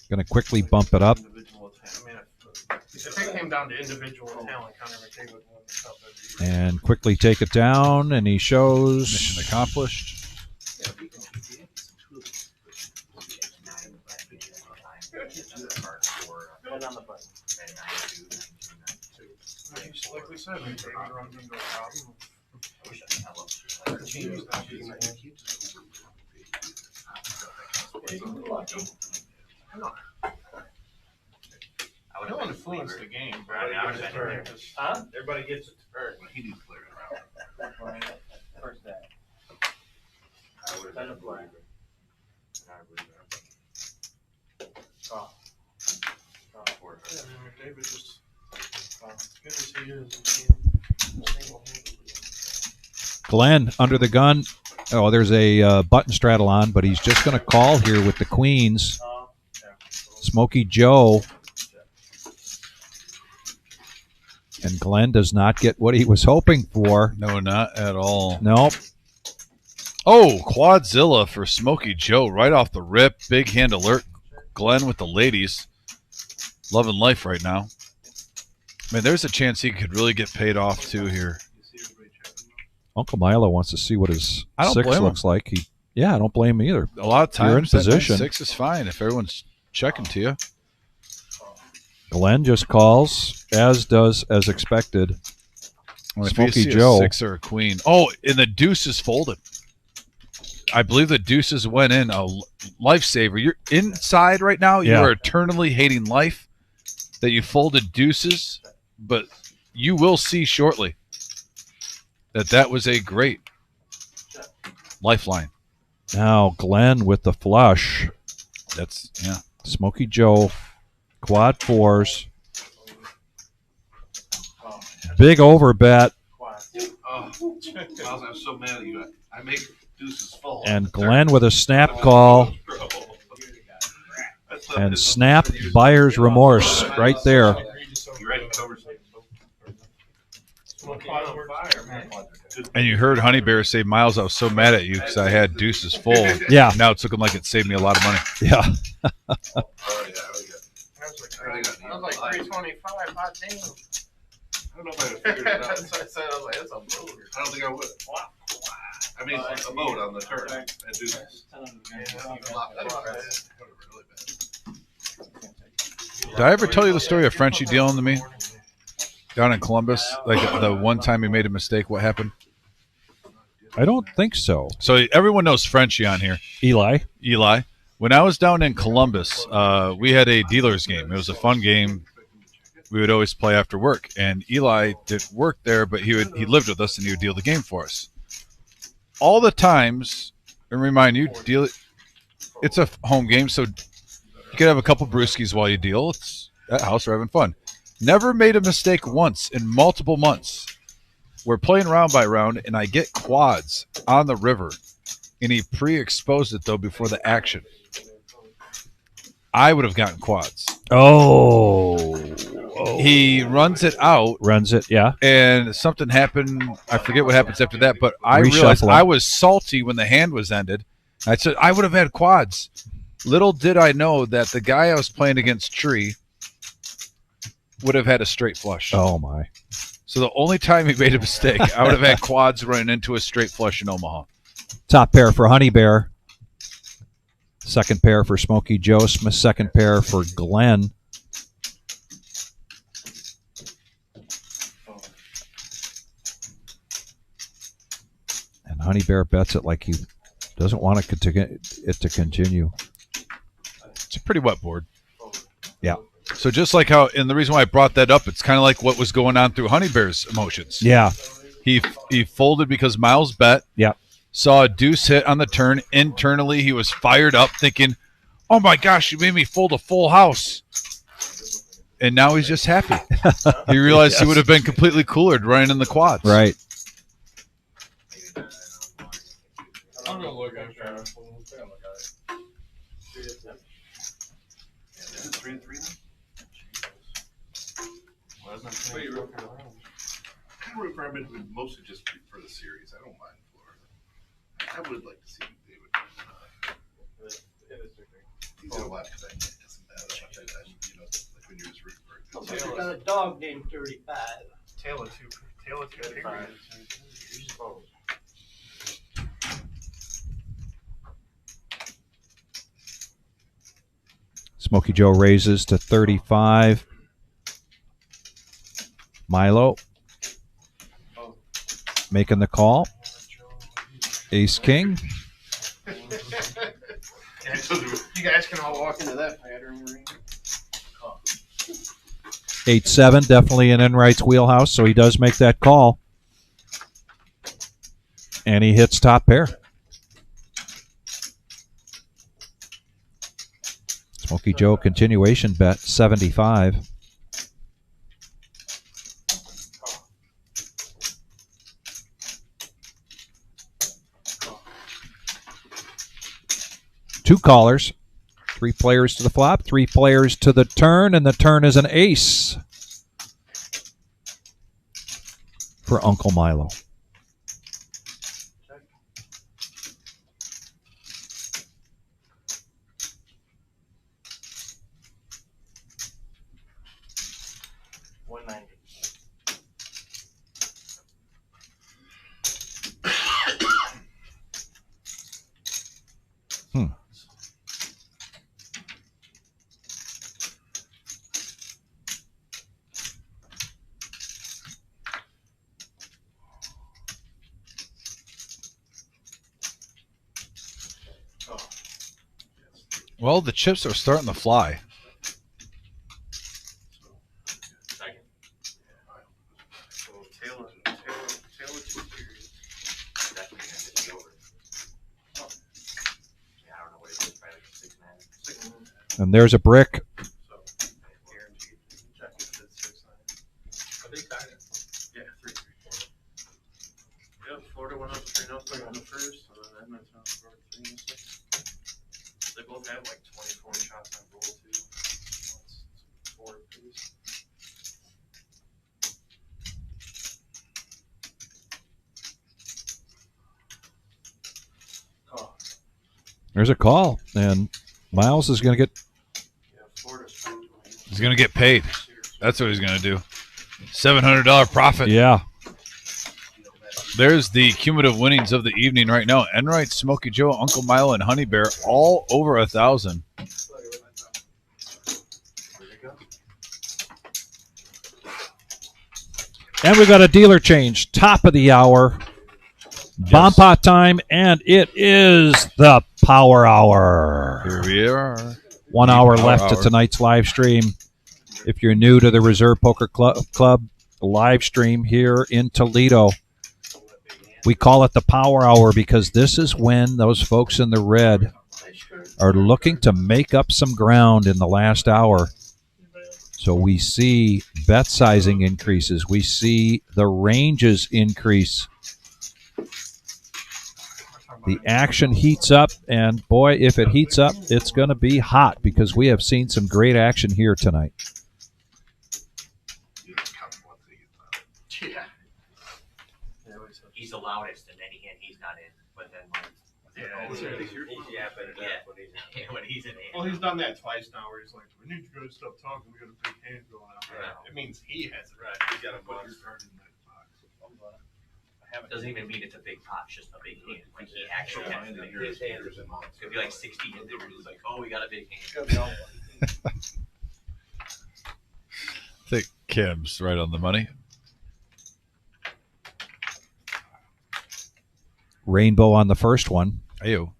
Going to quickly bump it up. If it came down to individual talent, Connor McKay would win the cup every year. And quickly take it down, and he shows. Mission accomplished. Like we said, David runs into a problem I wish I could have like a change of that, because I can't just I would don't influence the game. Huh? Everybody gets a turn. He needs to play around. First day. Send a play. Oh. Yeah, McDavid just, good as he is, Glenn under the gun. Oh, there's a button straddle on, but he's just going to call here with the queens. Smokey Joe. And Glenn does not get what he was hoping for. No, not at all. Nope. Oh, Quadzilla for Smokey Joe right off the rip. Big hand alert. Glenn with the ladies. Loving life right now. Man, there's a chance he could really get paid off too here. Uncle Milo wants to see what his I don't six blame him. looks like. I don't blame him either. A lot of You're in times, that position. 6 is fine if everyone's checking to you. Glenn just calls, as does, as expected, Well, if Smokey you see Joe. a 6 or a queen. Oh, and the deuce is folded. I believe the deuces went in. A lifesaver. You're inside right now. You Yeah. are eternally hating life that you folded deuces, but you will see shortly that was a great lifeline. Now Glenn with the flush. That's, yeah. Smokey Joe, quad fours. Big over bet. Oh, Miles, I'm so mad at you. I make deuces full. And Glenn with a snap call. And snap buyer's remorse right there. You ready to cover And you heard Honey Bear say, Miles, I was so mad at you because I had deuces full. Yeah. Now it's looking like it saved me a lot of money. Yeah. Oh, yeah, I was like 325, hot damn. I don't know if I would figure it out. I said, I was like, that's a boat. I don't think I would. I mean, a boat on the turn. I do this. Did I ever tell you the story of Frenchie dealing to me down in Columbus? Like the one time he made a mistake, what happened? I don't think so. So everyone knows Frenchie on here. Eli. When I was down in Columbus, we had a dealer's game. It was a fun game. We would always play after work. And Eli didn't work there, but he lived with us and he would deal the game for us. All the times, and remind you, it's a home game, so you could have a couple brewskis while you deal. It's at house, we're having fun. Never made a mistake once in multiple months. We're playing round by round, and I get quads on the river, and he pre-exposed it, though, before the action. I would have gotten quads. Oh. He runs it out. Runs it, yeah. And something happened. I forget what happens after that, but I realized I was salty when the hand was ended. I said, I would have had quads. Little did I know that the guy I was playing against, Tree, would have had a straight flush. Oh, my. So the only time he made a mistake, I would have had quads running into a straight flush in Omaha. Top pair for Honey Bear. Second pair for Smokey Joe. Second pair for Glenn. And Honey Bear bets it like he doesn't want it to continue. It's a pretty wet board. Yeah. So just like how, and the reason why I brought that up, it's kind of like what was going on through Honey Bear's emotions. Yeah. He folded because Miles bet. Yeah. Saw a deuce hit on the turn. Internally, he was fired up thinking, oh my gosh, you made me fold a full house. And now he's just happy. He realized Yes. he would have been completely cooler running in the quads. Right. I'm gonna look at it. Is it 3-3 then? Wait, you're looking around. I root for him mostly just for the series. I don't mind Florida. I would like to see David. He's in a lot because I can't doesn't matter that much. Like when you're just rooting for a good You team. got a dog named 35. Taylor two. 35. Smokey Joe raises to 35. Milo. making the call. Ace King. You guys can all walk into that pattern ring. 8-7, definitely in Enright's wheelhouse, so he does make that call. And he hits top pair. Smokey Joe continuation bet, 75. Two callers. 3 players to the flop, 3 players to the turn, and the turn is an ace for Uncle Milo. Well, the chips are starting to fly. And there's a brick. Florida went up 3-0 on the first, and then Edmonton scored 3-6. They both have like 24 shots on goal too. It's 4 apiece. There's a call, and Miles is going to get. He's going to get paid. That's what he's going to do. $700 profit. Yeah. There's the cumulative winnings of the evening right now. Enright, Smokey Joe, Uncle Milo, and Honey Bear all over 1,000. And we got a dealer change. Top of the hour. Yes. Bomb pot time, and it is the Power Hour. Here we are. 1 hour left to tonight's live stream. If you're new to the Reserve Poker Club live stream here in Toledo, we call it the Power Hour because this is when those folks in the red are looking to make up some ground in the last hour. So we see bet sizing increases. We see the ranges increase. The action heats up, and boy, if it heats up, it's going to be hot because we have seen some great action here tonight. Yeah. He's the loudest, and then he's not in. But then, he's yapping it up when he's in. Well, he's done that twice now, where he's like, "We need you guys to stop talking. We got a big hand going on." Right. It means he has it. Right. He's got a monster in that box. It doesn't even mean it's a big pot, just a big hand. Like he actually has the big hand. His hand is a monster. It could be like 60 in there. He's like, "Oh, we got a big hand." I think Kim's right on the money. Rainbow on the first one. Ayo.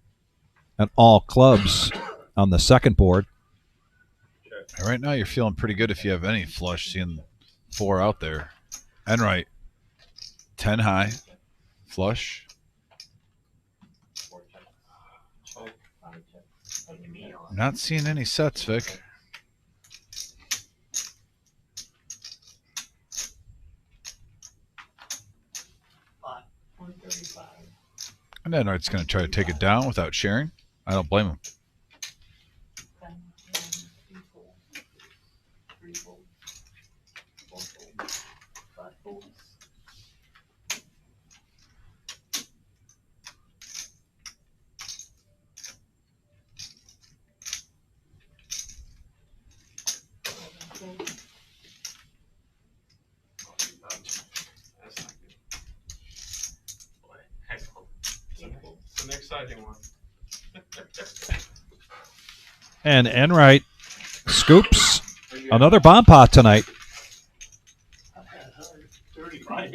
And all clubs on the second board. Right now, you're feeling pretty good if you have any flush, seeing 4 out there. Enright, 10 high, flush. Not seeing any sets, Vic. And Enright's going to try to take it down without sharing. I don't blame him. It's an exciting one. And Enright scoops another bomb pot tonight. $35.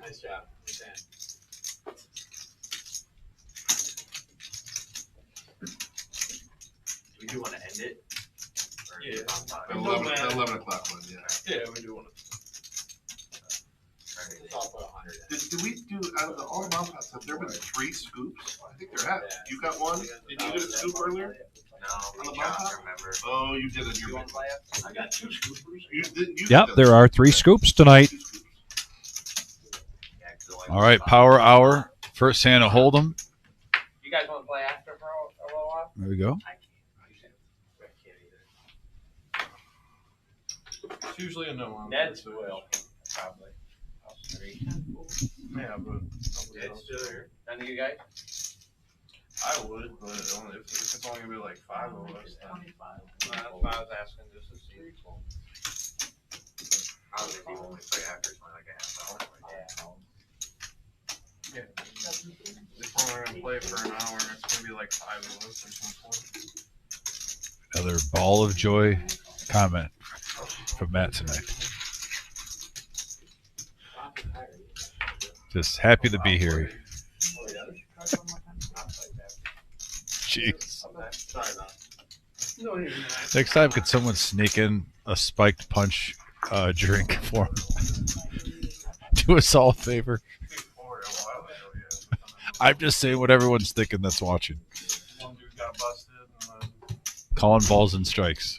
Nice job. it? Or Yeah. on top? The 11 o'clock one, yeah. Yeah, we do one. Did we do, out of all the mouth pots, have there been 3 scoops? I think there have. You got one? Did you get a scoop earlier? No, I can't remember. Oh, you did it. You I got 2 scoopers. Yep, there are 3 scoops tonight. All right, Power Hour. First hand to hold 'em. You guys want to play after for a little while? There we go. It's usually a no on. Ned's will, probably. Yeah, but Ned's still here. None of you guys? I would, but only if it's only gonna be like 5 of us. That's why I was asking just to see. I was thinking when we play after, it's only like a half hour. Yeah. If we're only gonna play for an hour, it's gonna be like 5 of us or something. Another ball of joy comment from Matt tonight. Just happy to be here. Jeez. Next time, could someone sneak in a spiked punch drink for him? Do us all a favor. I'm just saying what everyone's thinking that's watching. One dude got busted and then Calling balls and strikes.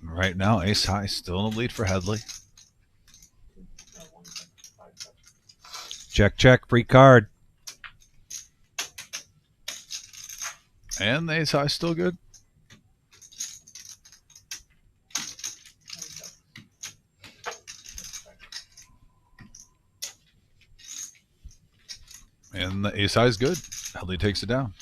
Right now, Ace High still in the lead for Headley. Check, check, free card. And the Ace High still good. And the Ace High is good. Headley takes it down.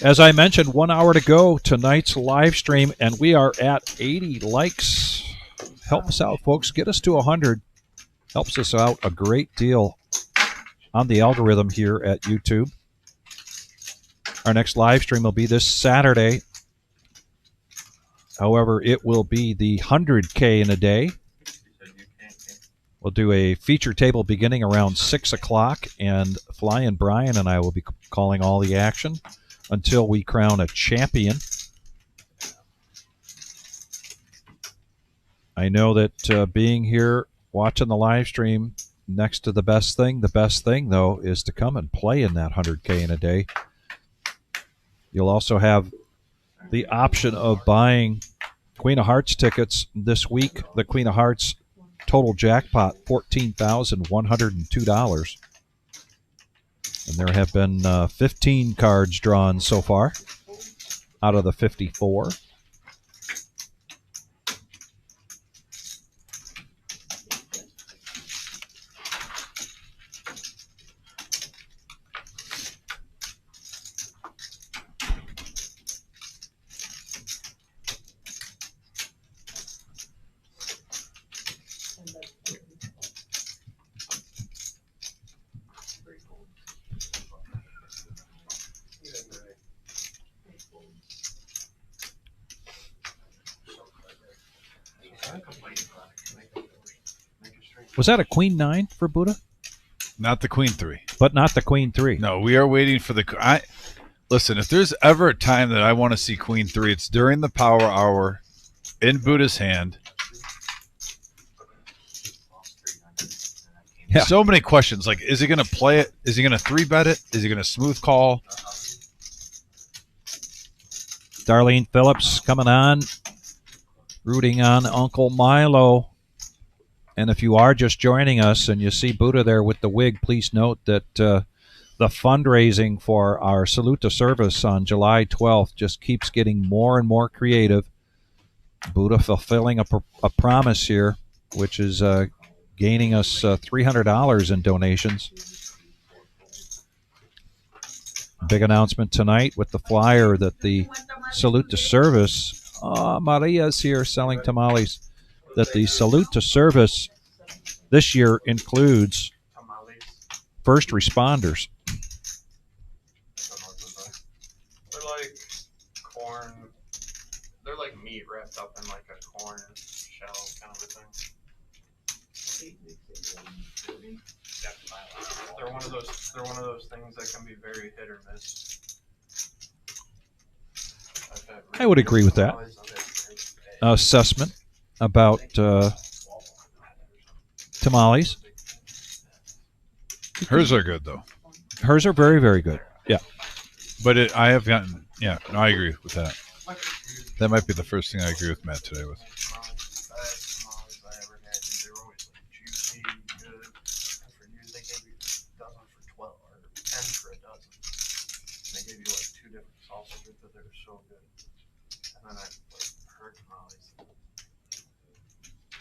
As I mentioned, 1 hour to go tonight's live stream, and we are at 80 likes. Help us out, folks. Get us to 100. Helps us out a great deal on the algorithm here at YouTube. Our next live stream will be this Saturday. However, it will be the 100K in a day. We'll do a feature table beginning around 6 o'clock, and Flying Brian and I will be calling all the action until we crown a champion. I know that being here, watching the live stream, next to the best thing, though, is to come and play in that 100K in a day. You'll also have the option of buying Queen of Hearts tickets this week. The Queen of Hearts total jackpot, $14,102. And there have been 15 cards drawn so far out of the 54. Was that a Queen 9 for Buddha? Not the Queen 3. But not the Queen 3. No, we are waiting for the... Listen, if there's ever a time that I want to see Queen 3, it's during the Power Hour in Buddha's hand. Yeah. So many questions. Like, is he going to play it? Is he going to 3-bet it? Is he going to smooth call? Darlene Phillips coming on, rooting on Uncle Milo. And if you are just joining us and you see Buddha there with the wig, please note that the fundraising for our Salute to Service on July 12th just keeps getting more and more creative. Buddha fulfilling a promise here, which is gaining us $300 in donations. Big announcement tonight with the flyer that the Salute to Service, Maria's here selling tamales, that the Salute to Service this year includes first responders. They're like corn They're one of those things that can be very hit or miss. I would agree with that assessment about tamales. Hers are good though. Hers are very, very good. Yeah. But I have gotten, no, I agree with that. That might be the first thing I agree with Matt today with.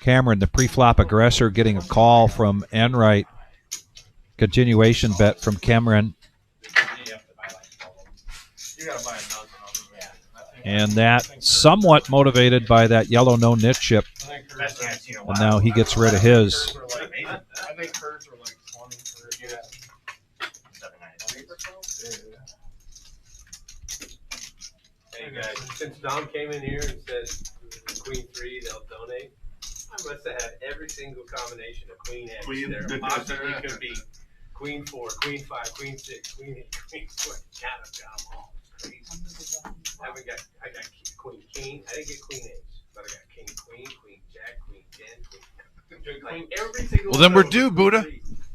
Cameron, the pre-flop aggressor, getting a call from Enright. Continuation bet from Cameron. And that somewhat motivated by that yellow no-nit chip. And now he gets rid of his. I think hers are like 20 for Hey guys, since Dom came in here and said Queen 3, they'll donate, I must have had every single combination of Queen X there possibly could be. Queen 4, Queen 5, Queen 6, Queen 8, Queen 4. God, I've got them all. It's crazy. I got Queen King. I didn't get Queen Ace, but I got King Queen, Queen Jack, Queen 10, Queen. Like every single. Well, then we're due, Buddha.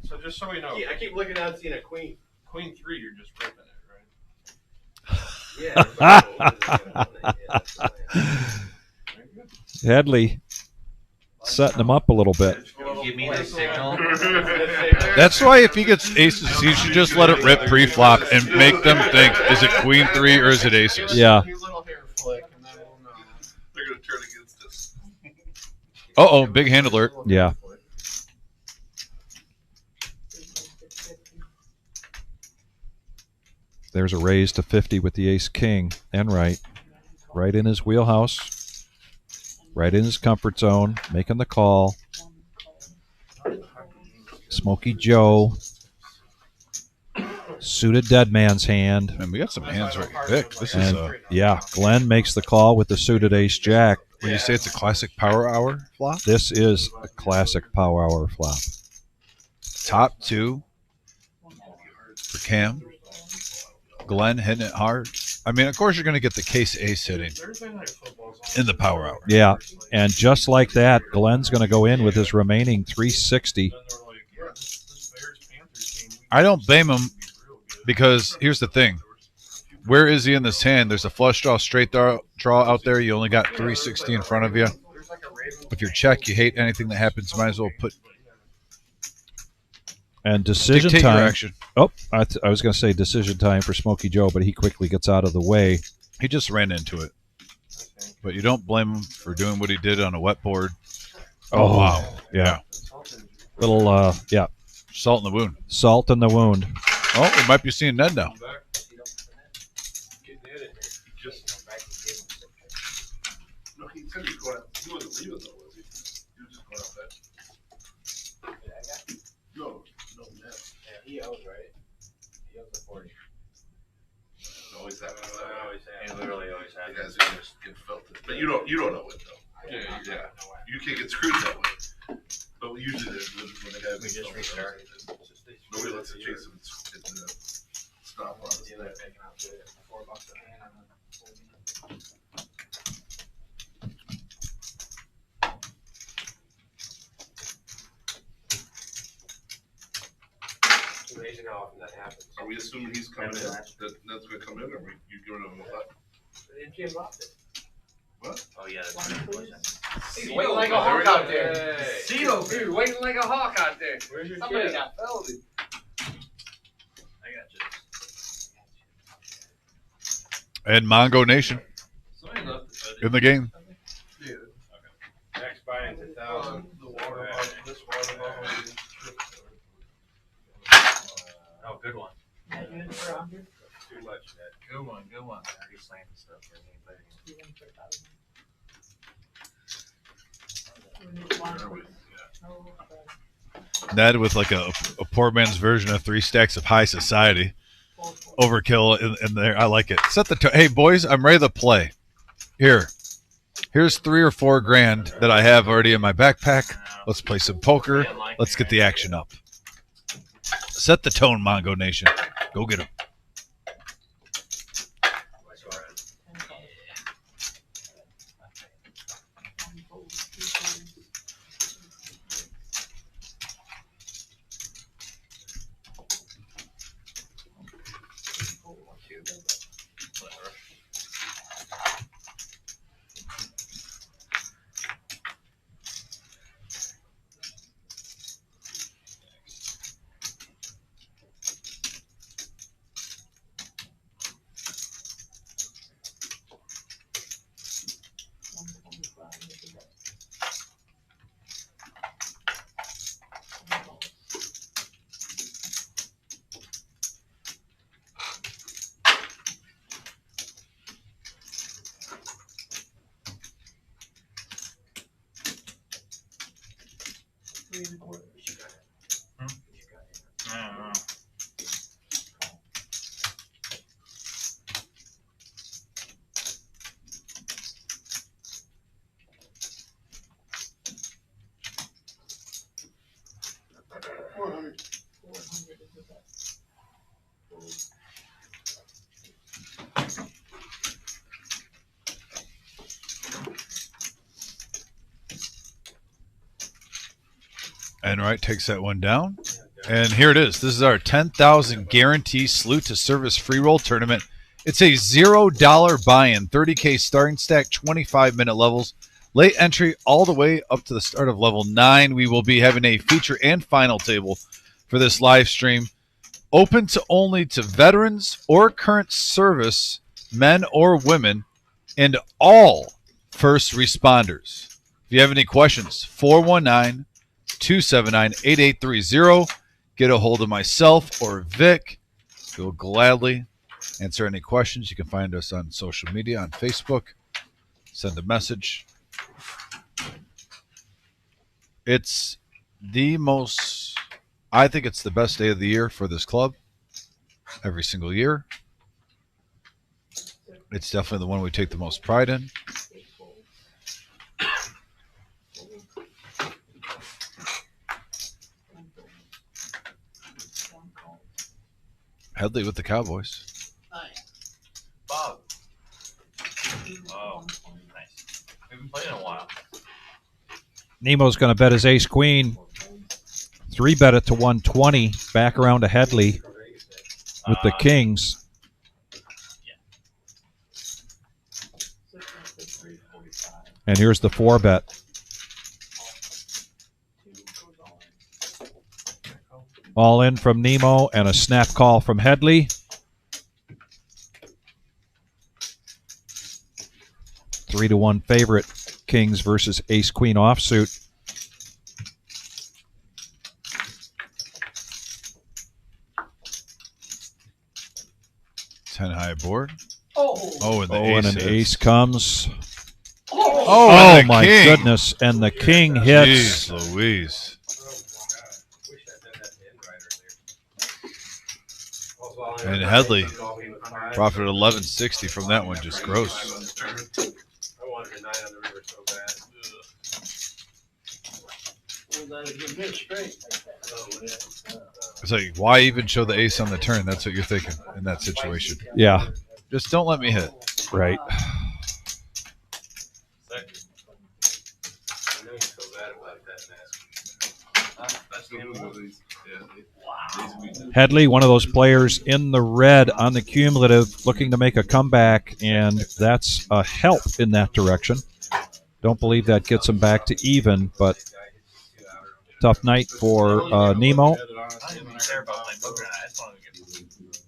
So just so we know, I keep looking out and seeing a Queen. Queen 3, you're just ripping it, right? Yeah. Headley setting him up a little bit. Give me the signal. That's why if he gets aces, he should just let it rip pre-flop and make them think, is it Queen 3 or is it aces? Yeah. They're going to turn against us. Uh-oh, big hand alert. Yeah. There's a raise to 50 with the ace-king. Enright, right in his wheelhouse, right in his comfort zone, making the call. Smokey Joe, suited dead man's hand. And we got some hands right here. This And, is yeah, Glenn makes the call with the suited ace-jack. Would you say it's a classic power hour flop? This is a classic power hour flop. Top 2 for Cam. Glenn hitting it hard. I mean, of course you're going to get the case ace hitting in the power hour. Yeah, and just like that, Glenn's going to go in with his remaining 360. I don't blame him because here's the thing. Where is he in this hand? There's a flush draw, straight draw out there. You only got 360 in front of you. If you're check, you hate anything that happens. Might as well put. And decision Dictate your time. action. Oh, I was going to say decision time for Smokey Joe, but he quickly gets out of the way. He just ran into it. But you don't blame him for doing what he did on a wet board. Oh, wow. Yeah. Little, yeah. Salt in the wound. Salt in the wound. Oh, we might be seeing Ned now. No, he said he wasn't leaving though, was he? He was just going out there. No, Ned. Yeah, he owes, right? He owes the 40. Always happens. It literally always You happens. guys just get felt it. But you don't know it though. Yeah. You can't get screwed that way. But we usually do when the guy We just restart. Nobody lets it chase him and stop on us. It's amazing how often that happens. Are we assuming he's coming in? That Ned's going to come in, or you giving him a what? MGM lost it. What? Oh yeah, that's 100%. He's waiting like a hawk out there. Cito, dude, waiting like a hawk out there. Where's your Somebody kid? got felony. I got you. And Mongo Nation in the game. Max Biden's 1,000. Oh, good one. Too much, Ned. Good one. I already slammed stuff for me. Ned with like a poor man's version of 3 stacks of high society. Overkill in there. I like it. Set the hey boys, I'm ready to play. Here's 3 or 4 grand that I have already in my backpack. Let's play some poker. Let's get the action up. Set the tone, Mongo Nation. Go get him. Enright takes that one down. And here it is. This is our 10,000 guarantee salute to service free roll tournament. It's a $0 buy-in, 30K starting stack, 25-minute levels. Late entry all the way up to the start of level 9. We will be having a feature and final table for this live stream. Open to only to veterans or current service, men or women, and all first responders. If you have any questions, 419-279-8830. Get a hold of myself or Vic. We'll gladly answer any questions. You can find us on social media, on Facebook. Send a message. It's I think it's the best day of the year for this club. Every single year. It's definitely the one we take the most pride in. Headley with the Cowboys. Bob. Oh, nice. We haven't played in a while. Nemo's going to bet his ace queen. 3-bet it to 120. Back around to Headley with the kings. And here's the 4-bet. All in from Nemo and a snap call from Headley. 3-1 favorite. Kings versus ace queen offsuit. Ten high board. And and an ace comes. Oh, my king. goodness. And the king hits. Jeez Louise. And Headley profited 1160 from that one. Just gross. I wanted a 9 on the river so bad. It's like, why even show the ace on the turn? That's what you're thinking in that situation. Yeah. Just don't let me hit. Right. Headley, one of those players in the red on the cumulative, looking to make a comeback, and that's a help in that direction. Don't believe that gets him back to even, but tough night for Nemo. I didn't care about playing poker tonight. I just wanted to get.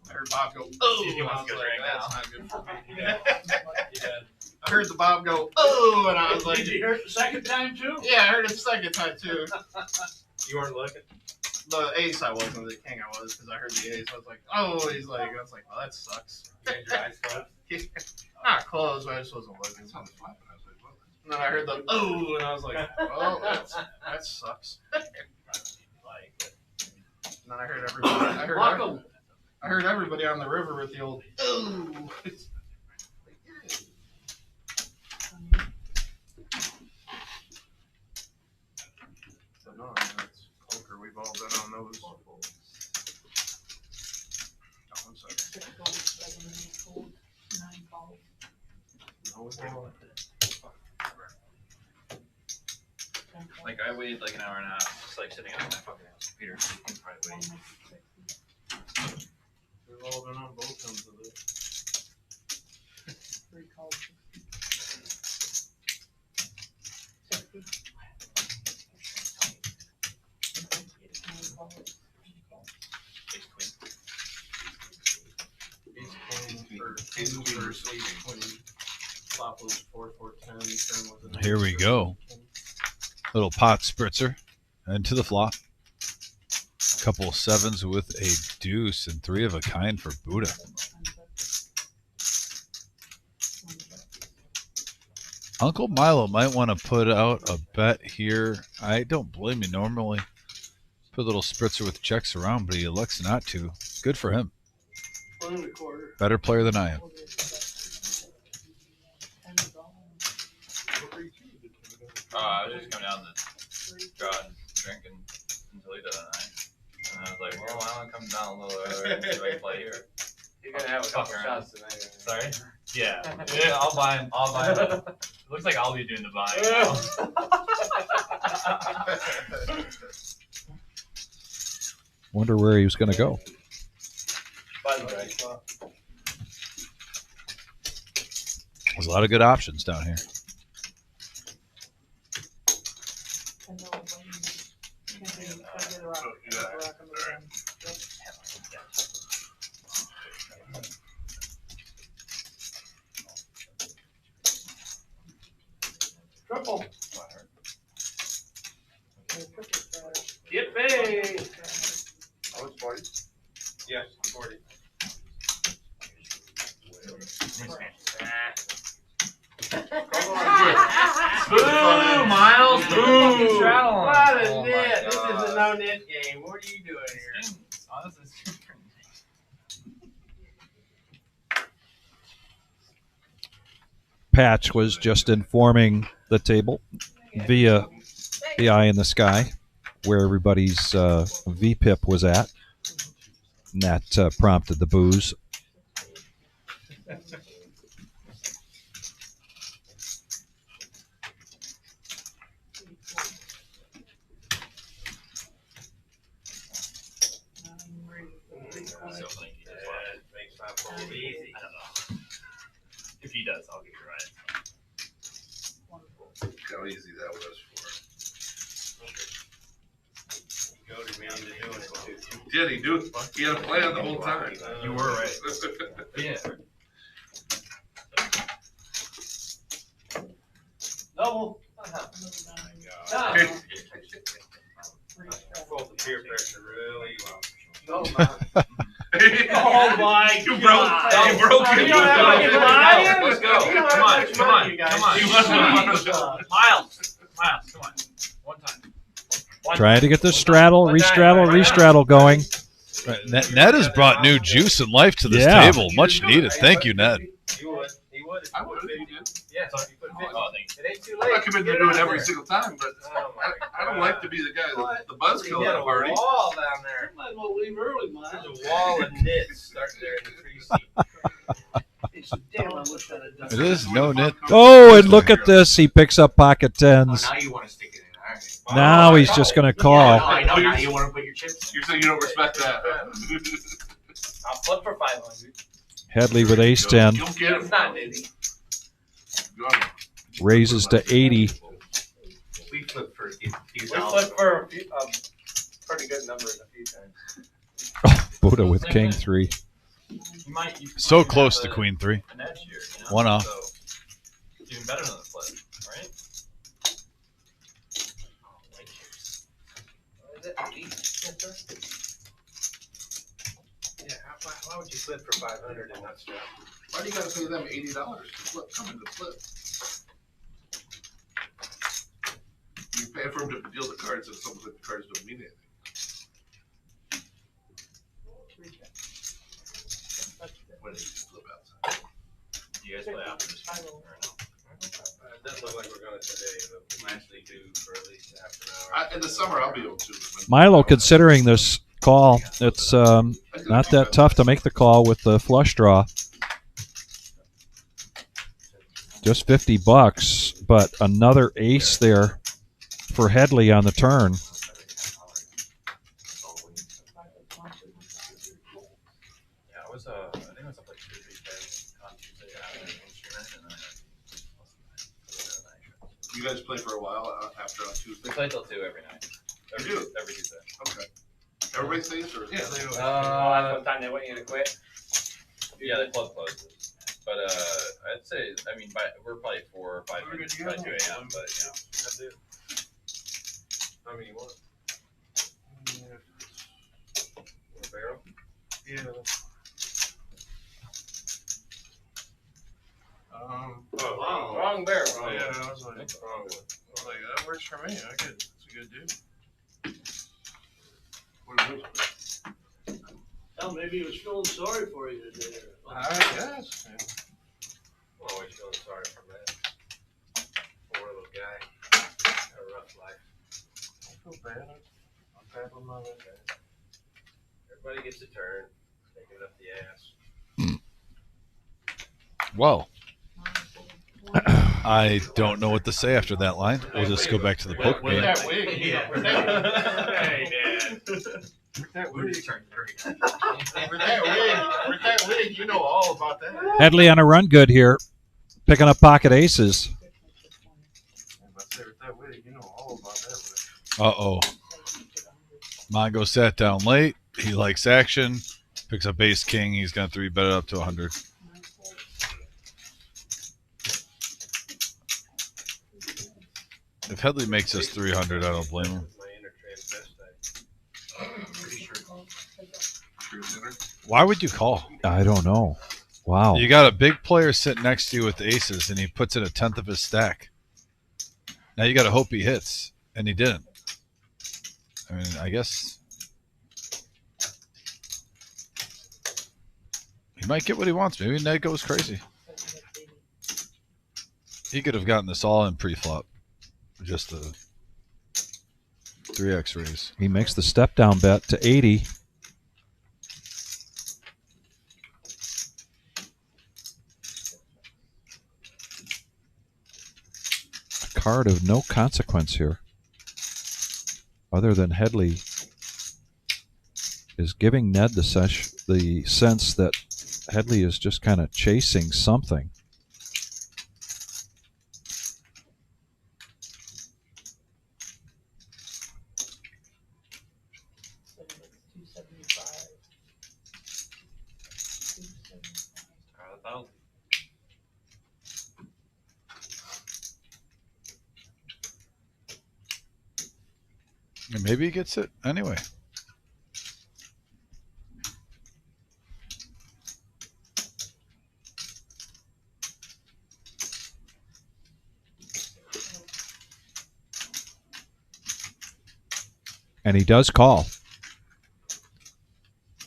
I heard Bob go, See oh, if he wants to and I get was a like, drink that's not good for me. I heard the Bob go, oh, and I was like, Did you hear it the second time too? yeah, I heard it the second time too. You weren't looking? The ace I wasn't, the king I was, because I heard the ace. I was like, oh, I was like, well, that sucks. You had your eyes closed? Not closed, but I just wasn't looking. And then I heard the, oh, and I was like, well, that sucks. And then I heard everybody, I heard everybody on the river with the old, oh. So no, it's poker. We've all been on those. Like I waited like an hour and a half, just like sitting on my fucking computer. So you can probably wait. They're loading on both ends of it. Here we go. Little pot spritzer into the flop. Couple of sevens with a deuce and 3 of a kind for Buddha. Uncle Milo might want to put out a bet here. I don't blame you. Normally put a little spritzer with checks around, but he elects not to. Good for him. Better player than I am. I was just coming down to draw and drink in Toledo tonight. And I was like, well, why don't I come down a little earlier and see if I can play here? You're gonna have a couple shots tonight. Sorry? Yeah. Yeah, I'll buy him. It looks like I'll be doing the buying. Wonder where he was going to go. There's a lot of good options down here. Triple. Get paid. Oh, it's 40? Yes, 40. Boo, Miles. Boo. What a nit. This is a no-nit game. What are you doing here? Honestly, Patch was just informing the table via the eye in the sky where everybody's VPIP was at. And that prompted the booze. easy. I don't know. If he does, I'll give you right. How easy that was for him. Goaded me into doing it too. Did he do it? He had a plan the whole time. You were right. Yeah. Double. I felt the peer pressure really well. Oh my You broke. God. You broke it. You don't have any lions? Let's go. Come on. Miles, come on. One time. Trying to get the straddle, restraddle going. Ned has brought new juice and life to this table. Much needed. Thank you, Ned. You would. He would. I would if you did. Yeah, so you put 50. It ain't too late. I'm not committed to do it every single time, but I don't like to be the guy, the buzzkill at a party. There's a wall down there. Might as well leave early, man. There's a wall of nits start there in the tree seat. Damn, I wish I'd have done It is no-nit. Oh, and look at this. He picks up pocket tens. Now you want to stick it in. All right. Now he's just going to call. I know. Now you want to put your chips. You're saying you don't respect that. I'll flip for 500. Headley with ace 10. You don't get it. It's not easy. Raises to 80. We flipped for a few We dollars. flipped for pretty good numbers a few times. Oh, Buddha with king 3. So close to queen 3. And next year, you know? One off. So, it's even better than the flip, right? Yeah, why would you flip for 500 and not strap? Why do you got to pay them $80 to flip? Come into flip. You pay for them to deal the cards, and some of the cards don't mean anything. When they just flip outside. Do you guys play after this one or no? It doesn't look like we're going to today, but we actually do for at least half an hour. In the summer, I'll be able to. Milo considering this call. It's not that tough to make the call with the flush draw. Just $50, but another ace there for Headley on the turn. Yeah, it was I think it was up like 2-3K on Tuesday. I had an instrument and then You guys play for a while after on Tuesday? we play till 2 every night. Every Tuesday. Okay. Everybody stays or? Yeah, they do. That's what time they want you to quit. Yeah, the club closes. But I'd say, I mean, we're probably 4 or 5 minutes by 2 a.m. But you know, That's it. How many you want? A barrel? Yeah. wrong barrel. Oh, yeah, I was like, Wrong one. that works for me. I could. It's a good deal. What is it? Hell, maybe he was feeling sorry for you today. I guess. Yeah. I'm always feeling sorry for Matt. Poor little guy. Had a rough life. I feel bad. I'm bad with my little guy. Everybody gets a turn. Taking up the ass. Well, I don't know what to say after that line. We'll just go back to the poker With game. that wig. Hey, Dad. With that We're wig. just turning 30. With that wig, you know all about that. Headley on a run good here, picking up pocket aces. With that wig, you know all about that. Uh-oh. Mongo sat down late. He likes action. Picks up ace king. He's going to 3-bet it up to 100. If Headley makes us 300, I don't blame him. My inner transvestite. Why would you call? I don't know. Wow. You got a big player sitting next to you with aces, and he puts in 1/10 of his stack. Now you got to hope he hits, and he didn't. I mean, I guess he might get what he wants. Maybe Ned goes crazy. He could have gotten this all in pre-flop. Just a 3x raise. He makes the step down bet to 80. A card of no consequence here, other than Headley is giving Ned the sense that Headley is just kind of chasing something. And maybe he gets it anyway. And he does call.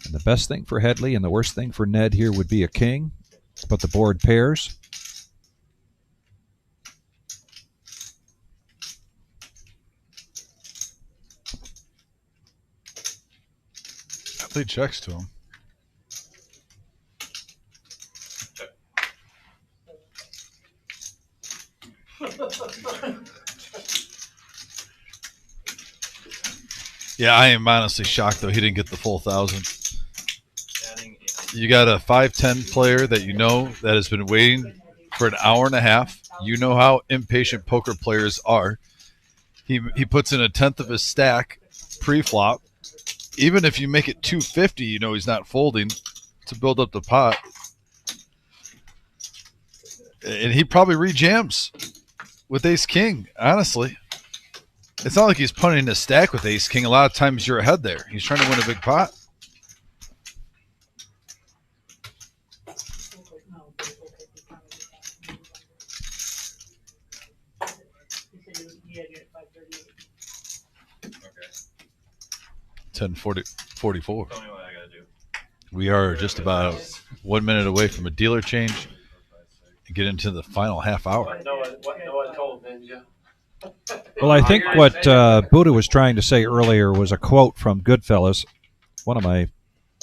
And the best thing for Headley and the worst thing for Ned here would be a king, but the board pairs. Headley checks to him. Yeah, I am honestly shocked though he didn't get the full 1,000. You got a 5-10 player that you know that has been waiting for an hour and a half. You know how impatient poker players are. He puts in 1/10 of his stack pre-flop. Even if you make it 250, you know he's not folding to build up the pot. And he probably rejams with ace king, honestly. It's not like he's punting a stack with ace king. A lot of times you're ahead there. He's trying to win a big pot. Okay. 10:44. Tell me what I gotta do. We are just about 1 minute away from a dealer change and get into the final half hour. What Noah told Ninja. Well, I think what Buddha was trying to say earlier was a quote from Goodfellas, one of my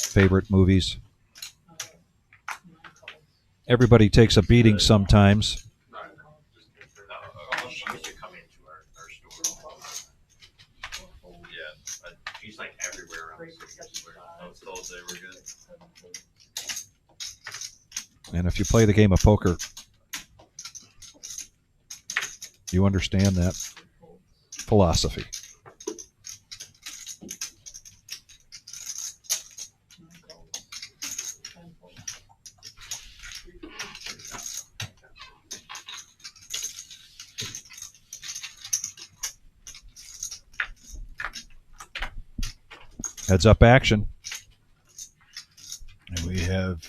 favorite movies. Everybody takes a beating sometimes. And if you play the game of poker, you understand that philosophy. Heads up action. And we have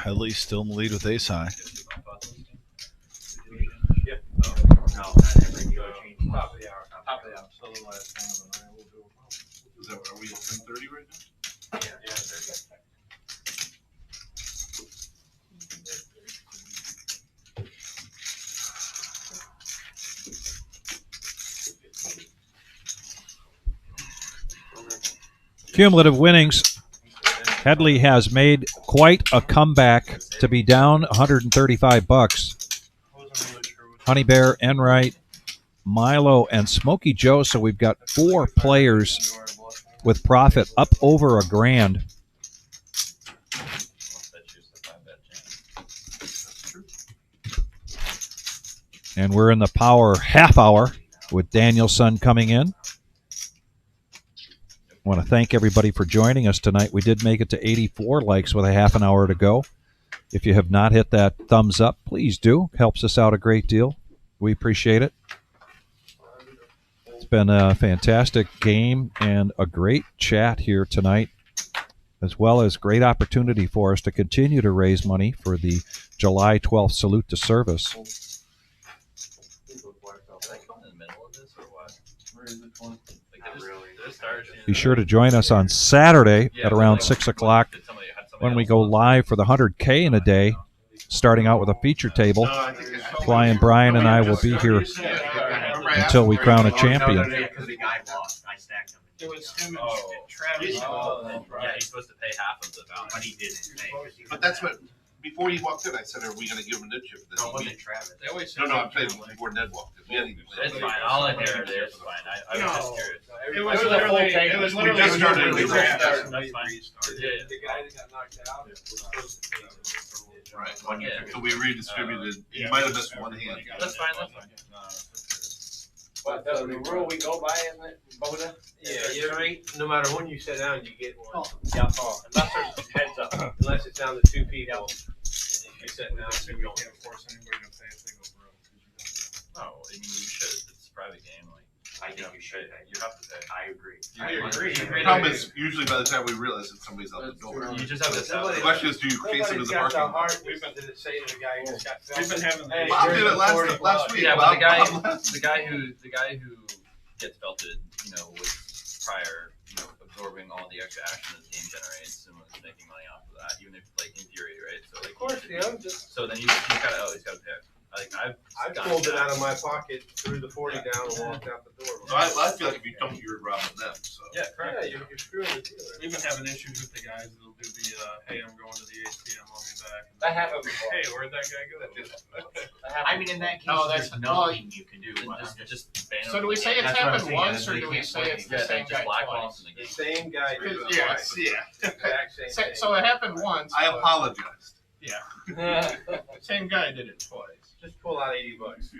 Headley still in the lead with ace high. Top of the hour. Top of the hour. So the last one of the night, we'll do. Is that, are we at 10:30 right now? Yeah. Cumulative winnings. Headley has made quite a comeback to be down $135. Honey Bear, Enright, Milo, and Smokey Joe. So we've got 4 players with profit up over $1,000. And we're in the power half hour with Danielson coming in. I want to thank everybody for joining us tonight. We did make it to 84 likes with a half an hour to go. If you have not hit that thumbs up, please do. Helps us out a great deal. We appreciate it. It's been a fantastic game and a great chat here tonight, as well as great opportunity for us to continue to raise money for the July 12th Salute to Service. Be sure to join us on Saturday at around 6 o'clock when we go live for the 100K in a day, starting out with a feature table. Flying Brian and I will be here until we crown a champion. It was him and Travis. Yeah, he's supposed to pay half of the value, but he didn't pay. But that's what, before you walked in, I said, are we gonna give him a new chip? No, it wasn't Travis. They always No, I'm saying before Ned walked in. We hadn't even played. It's fine, I'll inherit it, it's fine, I was just curious. It was literally, it was We literally. just started. We just started. That's fine. Yeah. The guy that got knocked out was supposed to pay him. Right. Yeah. So we redistributed, you might have missed one hand. That's fine, that's fine. But the rule we go by, isn't it, Boda? Yeah, no matter when you sit down, you get one. Yeah. Unless there's heads up, unless it's down to 2 people. You sit down, So we can't force anybody to pay if they go broke. No, I mean, you should, it's a private game, like. I think you should. You have to pay. I agree. The problem is, usually by the time we realize that somebody's out the door. You just have to The question is, do you chase them to the parking lot? We've been to say to the guy who just got. We've been having. Hey, Bob did it last week. Yeah, but the guy Bob- who gets belted, was prior, absorbing all the extra action that the game generates and was making money off of that, even if, like, in theory, right? So, like, Of course, so then he's gotta pay. Like, I pulled it out of my pocket, threw the 40 down, and walked out the door. So I feel like if you don't, you're robbing them, so. Yeah, correct. Yeah, you're screwing the dealer. We've been having issues with the guys that'll do the, hey, I'm going to the ATM, I'll be back. That happened before. Hey, where'd that guy go? I mean, in that case, No, that's- there's nothing you can do. Just ban So do we say it's That's what I'm happened saying, once, is or they do we can't say play it's the the Yeah, same just guy black twice? off in the The game. same guy. did it Yeah, twice. yeah. Exact same thing. So it happened once. I but- apologized. Yeah. Same guy did it twice. Just pull out $80.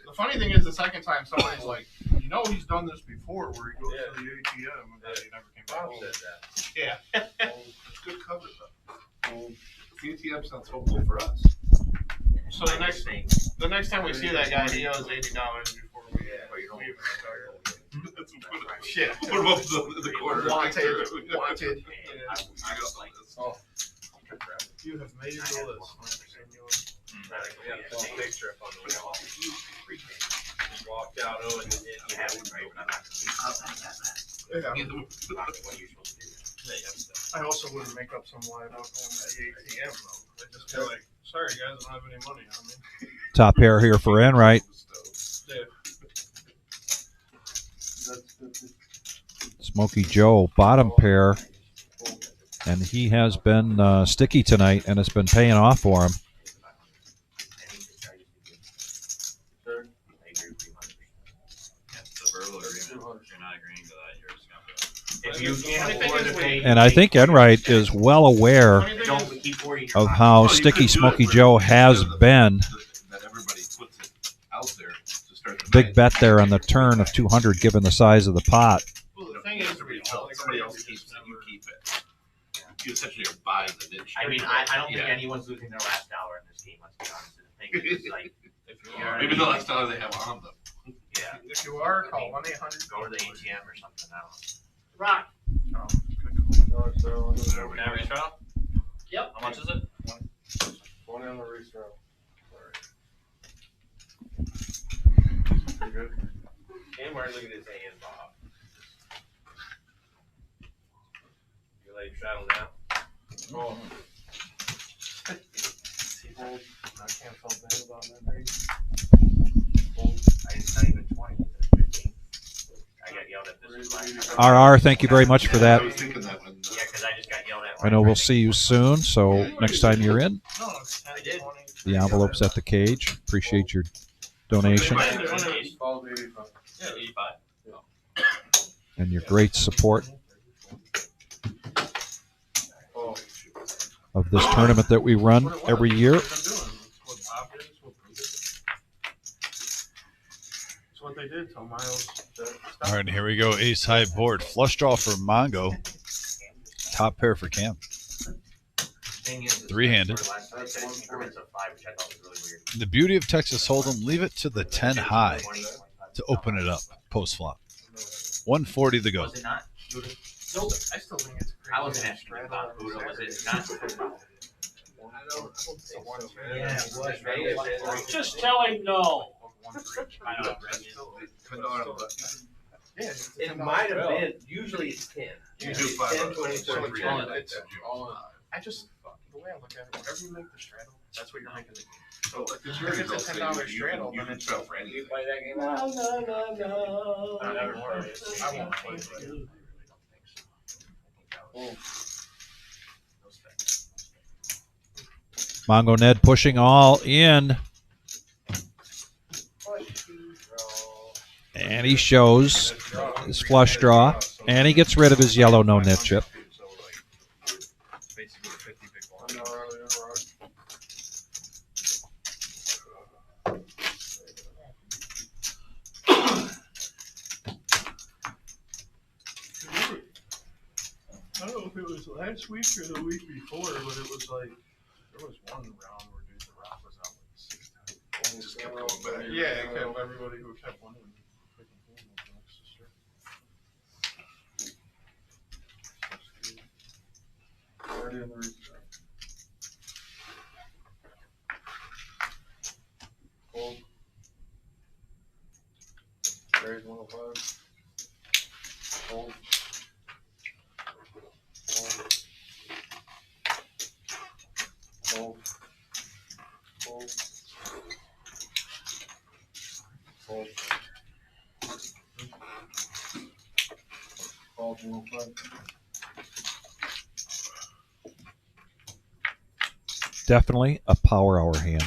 The funny thing is, the second time somebody's like, he's done this before, where he goes to the ATM and then he never came back. Bob said that. Yeah. It's good cover though. The ATM sounds hopeful for us. So the next time we see that guy, he owes $80 before we even start. Shit. Put them up to the corner. Wanted. I got like this. You have made it all this. We have a picture up on the wall. Walked out, and then you have it right. I also wouldn't make up some lie about going to the ATM though. I just feel like, sorry guys, I don't have any money on me. Top pair here for Enright. Smokey Joe, bottom pair. And he has been sticky tonight, and it's been paying off for him. It's a verbal agreement. If you're not agreeing to that, you're just gonna. If you can't afford to pay And I think Enright is well aware Don't keep 40 of how sticky Smokey Joe has been. That everybody puts it out there to start the Big night. bet there on the turn of 200, given the size of the pot. Well, the thing is, Somebody else keeps it, you keep it. You essentially are buying the niche. I mean, I don't think Yeah. anyone's losing their last dollar in this game, let's be honest. The thing is, like, Maybe the last dollar they have on them, though. yeah, if you are, call 1-800. go to the ATM or something, I don't know. Rock. There we Can I go. race trial? Yep. How much is it? 20 on the race route. And we're looking at his hand, Bob. You let him straddle down? Oh. I can't feel bad about that race. It's not even 20, it's 15. I got yelled at this one. RR, thank you very much for that. I was thinking that when. Yeah, because I just got yelled at. I know we'll see you soon, so next time you're in, No, it's 10, I did. 20. the envelope's at the cage. Appreciate your donation Yeah, 85. and your great support of this tournament that we run every year. That's what they did till Miles. All right, here we go. Ace high board. Flush draw for Mongo. Top pair for Cam. Three-handed. The beauty of Texas Hold'em, leave it to the 10 high to open it up post flop. 140 to go. Was it not? Nope. I still think it's great. I wasn't asking you about Buddha, was it not? Yeah, it was, right? Just tell him no. I know. Yeah, It might have been, usually it's 10. You do 5 10, on 20, so 30. 3 all on in. it. It's all in. I just, the way I look at it, whatever you make the straddle, that's what you're making the game. So if it's a $10 straddle, You then can it's sell for anything. Play that game? No. I never worry. I won't play it. Mongo Ned pushing all in. And he shows his flush draw. And he gets rid of his yellow no-nit chip. I don't know if it was last week or the week before, but it was like, there was one round where dude, the rock was out like 6 times. Just kept going back. Yeah, it kept everybody who kept winning. Raise 105. Hold. Hold. Hold. Hold. Hold. 105. Definitely a power hour hand.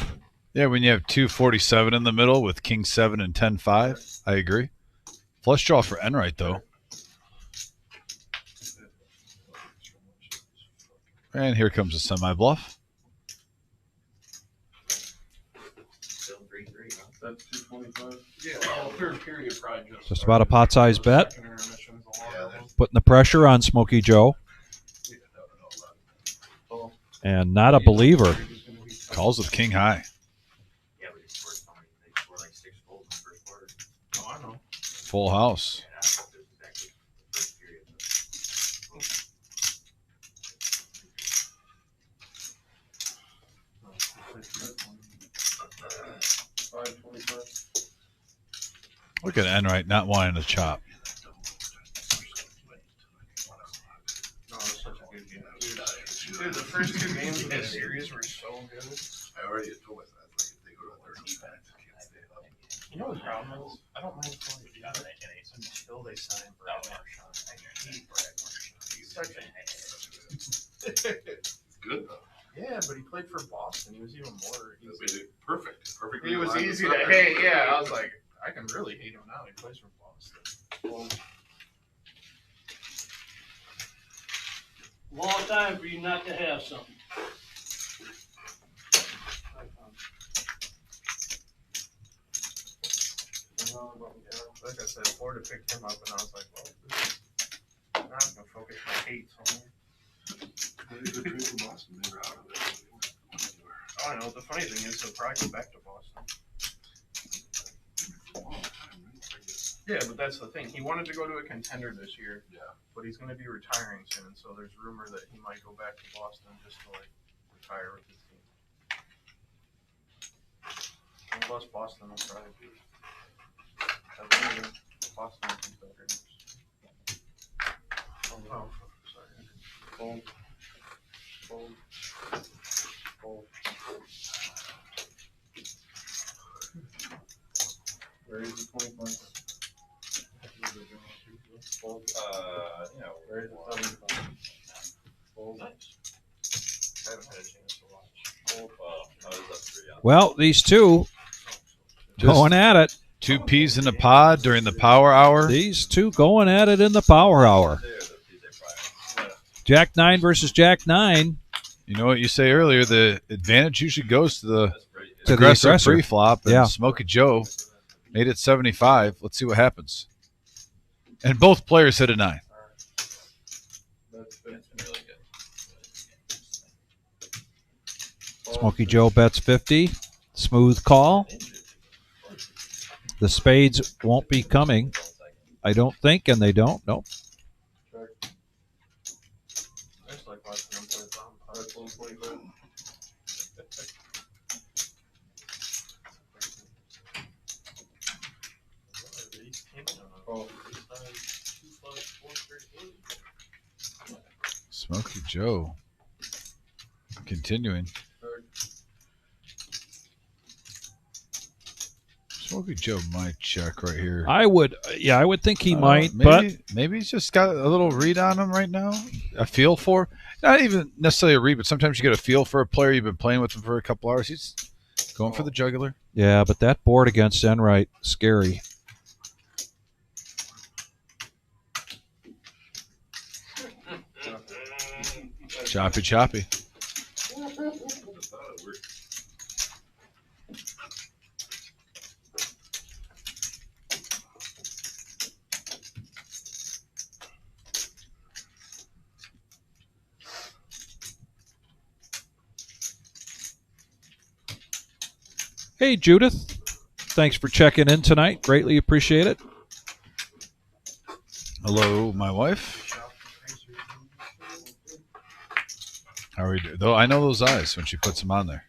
Yeah, when you have 247 in the middle with King 7 and 10-5, I agree. Flush draw for Enright, though. And here comes a semi-bluff. Still 3-3, huh? That's 225. Yeah, well, third period probably Just about a pot-sized bet. Second intermission's a longer one. Putting the pressure on Smokey Joe. And not a believer. Calls with King high. Yeah, but they scored so many, they scored like 6 goals in the first quarter. Oh, I know. Full house. And I thought this was actually the first period. Look at Enright not wanting to chop. No, it was such a good game. Dude, the first 2 games of this series were so good. I already told myself, like, if they go to 13 minutes, I can't stay up. You know what the problem is? I don't mind playing the until they sign Brad Marchand. I hate Brad Marchand. He's such a It's good, though. Yeah, but he played for Boston. He was even more easy. Perfect. Perfect. He was easy to hate. Yeah, I was like, I can really hate him now. He plays for Boston. Long time for you not to have something. Like I said, Florida picked him up, and I was like, well, I'm not gonna focus my hate somewhere. Oh, I know. The funny thing is, he'll probably go back to Boston. Yeah, but that's the thing. He wanted to go to a contender this year. Yeah. But he's going to be retiring soon, so there's rumor that he might go back to Boston just to like retire with his team. Plus, Boston will probably be. Boston will be better. Oh, sorry. Bold. Bold. Bold. Where is the 25? Where is the 75? Bold. Nice. I haven't had a chance to watch. Bold. Well, these two going at it. 2 peas in a pod during the power hour. These two going at it in the power hour. Jack 9 versus Jack 9. You know what you say earlier, the advantage usually goes to the aggressor pre-flop. And yeah. Smokey Joe made it 75. Let's see what happens. And both players hit a 9. Smokey Joe bets 50. Smooth call. The spades won't be coming, I don't think, and they don't. Nope. I just like watching them play bomb. Smokey Joe continuing. Smokey Joe might check right here. I would think he might, maybe he's just got a little read on him right now. A feel for, not even necessarily a read, but sometimes you get a feel for a player. You've been playing with him for a couple hours. He's going for the jugular. Yeah, but that board against Enright, scary. Choppy, choppy. Hey, Judith. Thanks for checking in tonight. Greatly appreciate it. Hello, my wife. How are you doing? Though I know those eyes when she puts them on there.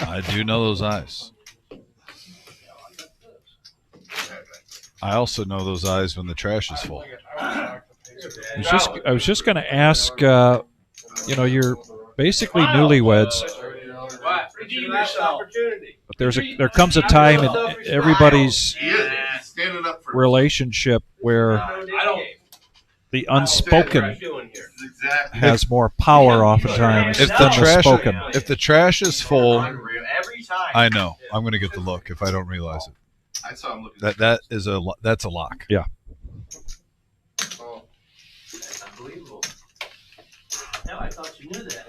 I do know those eyes. I also know those eyes when the trash is full. I was just going to ask, you're basically newlyweds. But there comes a time in everybody's relationship where the unspoken has more power oftentimes than the spoken. If the trash is full, I know I'm going to get the look if I don't realize it. That's a lock. Yeah. Unbelievable. No, I thought you knew that.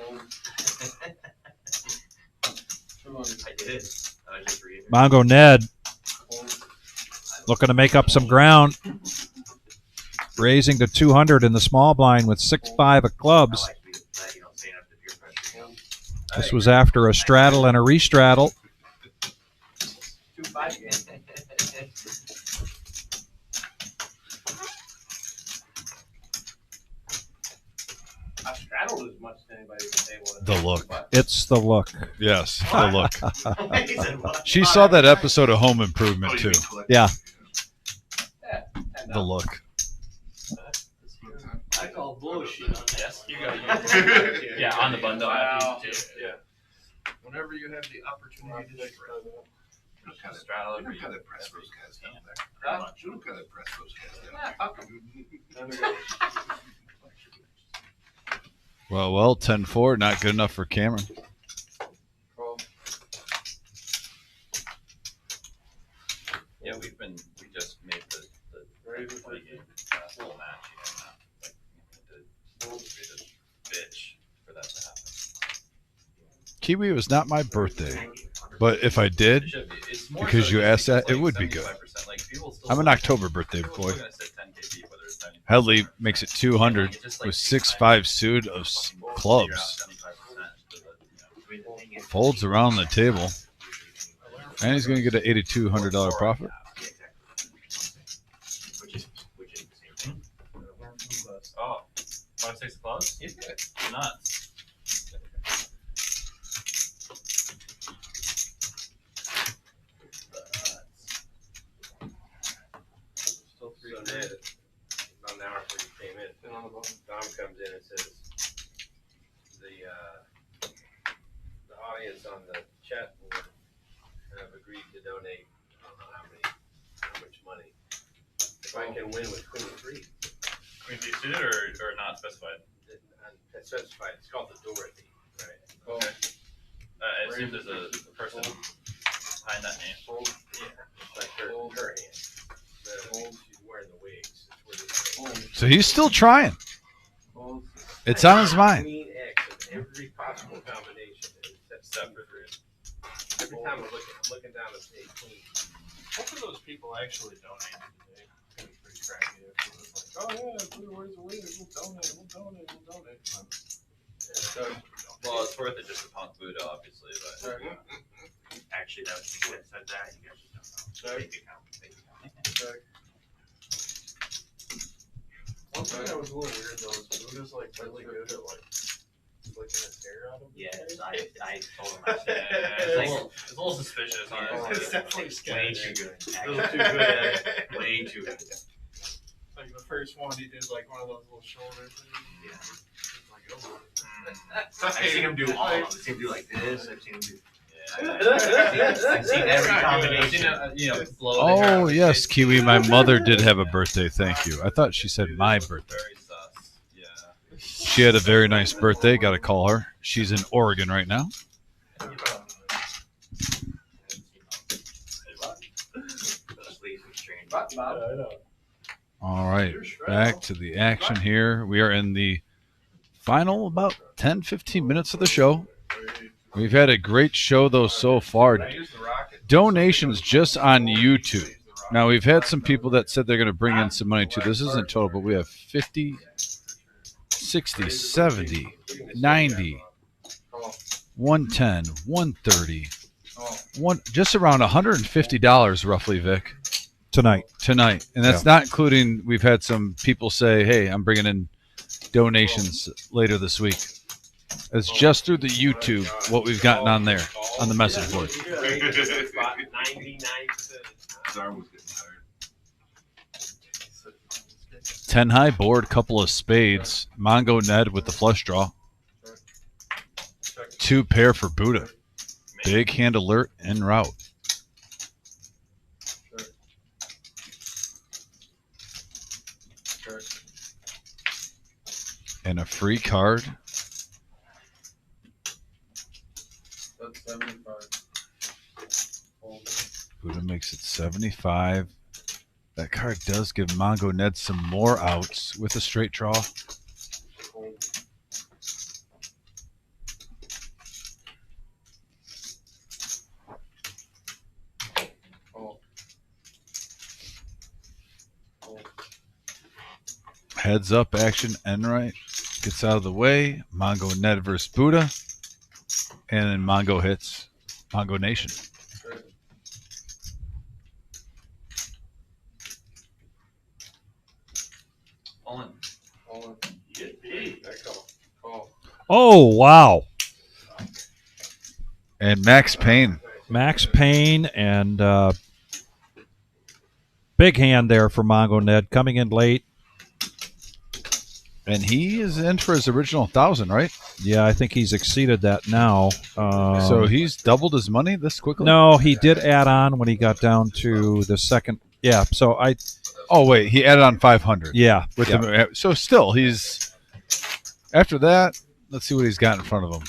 I did. I was just reading. Mongo Ned looking to make up some ground. Raising to 200 in the small blind with 6-5 of clubs. This was after a straddle and a restraddle. The look. It's the look. Yes, the look. She saw that episode of Home Improvement too. Yeah. The look. I call bullshit on that. Yes, you got it. Yeah, on the bundle. Yeah. Whenever you have the opportunity to straddle. You don't gotta press those guys down there. You don't gotta press those guys down there. Well, 10-4, not good enough for Cameron. Yeah, we just made the full match. bitch for that to happen. Kiwi was not my birthday, but if I did, It should be. It's more because so you just asked that, because, it would be good. 75%, like, people still I'm an say- October birthday people boy. still gonna say 10K deep, whether it's 10K. Headley makes it 200 It's just like with 6'5" suit of clubs. Folds around the table. And he's going to get an $8,200 profit. Which is the same thing. Oh, 5-6 clubs? Yeah. Nuts. Still 3 on that. About an hour before you came in, Dom comes in and says, the audience on the chat board have agreed to donate, I don't know how much money. If I can win with Queen 3. Queen B suited or not specified? It's specified, it's called the Dorothy, right? Okay. I assume there's a person behind that name. Yeah, like her hand. She's wearing the wigs. It's where this So he's still trying. It's on his mind. Queen X in every possible combination. Except for 3. Every time I'm looking down at the Queen. Most of those people actually donated today. It was pretty crappy. It was like, oh yeah, where's the way? We'll donate. Well, it's worth it just to punk Buddha, obviously, but actually, that was the that said that. You guys just don't know. Fake account. One thing that was a little weird though is Buddha's like really good at like flicking his hair out of his Yes, face. I told him I said It's a little suspicious, honestly. It's definitely Way sketchy. too good. A little too good at it. Way too good. Like the first one, he did like one of those little shoulder things. I've seen him do all of them. I've seen him do like this. I've seen him do. I've seen every combination. I've seen it, blow the hair out Oh, of his yes, face. Kiwi. My mother did have a birthday. Thank you. I thought she said my birthday. Very sus. Yeah. She had a very nice birthday. Got to call her. She's in Oregon right now. All right, back to the action here. We are in the final about 10-15 minutes of the show. We've had a great show, though, so far. Donations just on YouTube. Now, we've had some people that said they're going to bring in some money, too. This isn't total, but we have 50, 60, 70, 90, 110, 130, just around $150 roughly, Vic. Tonight. And that's not including, we've had some people say, hey, I'm bringing in donations later this week. It's just through the YouTube, what we've gotten on there, on the message board. 10 high board, couple of spades, Mongo Ned with the flush draw. 2 pair for Buddha. Big hand alert en route. And a free card. That's 75. Buddha makes it 75. That card does give Mongo Ned some more outs with a straight draw. Heads up action, Enright gets out of the way. Mongo Ned versus Buddha. And then Mongo hits Mongo Nation. Oh, wow. And Max Payne. Max Payne and big hand there for Mongo Ned coming in late. And he is in for his original 1,000, right? Yeah, I think he's exceeded that now. So he's doubled his money this quickly? No, he did add on when he got down to the second. Yeah, so I. Oh, wait, he added on 500. Yeah. With yeah. The, so still, he's. After that, let's see what he's got in front of him.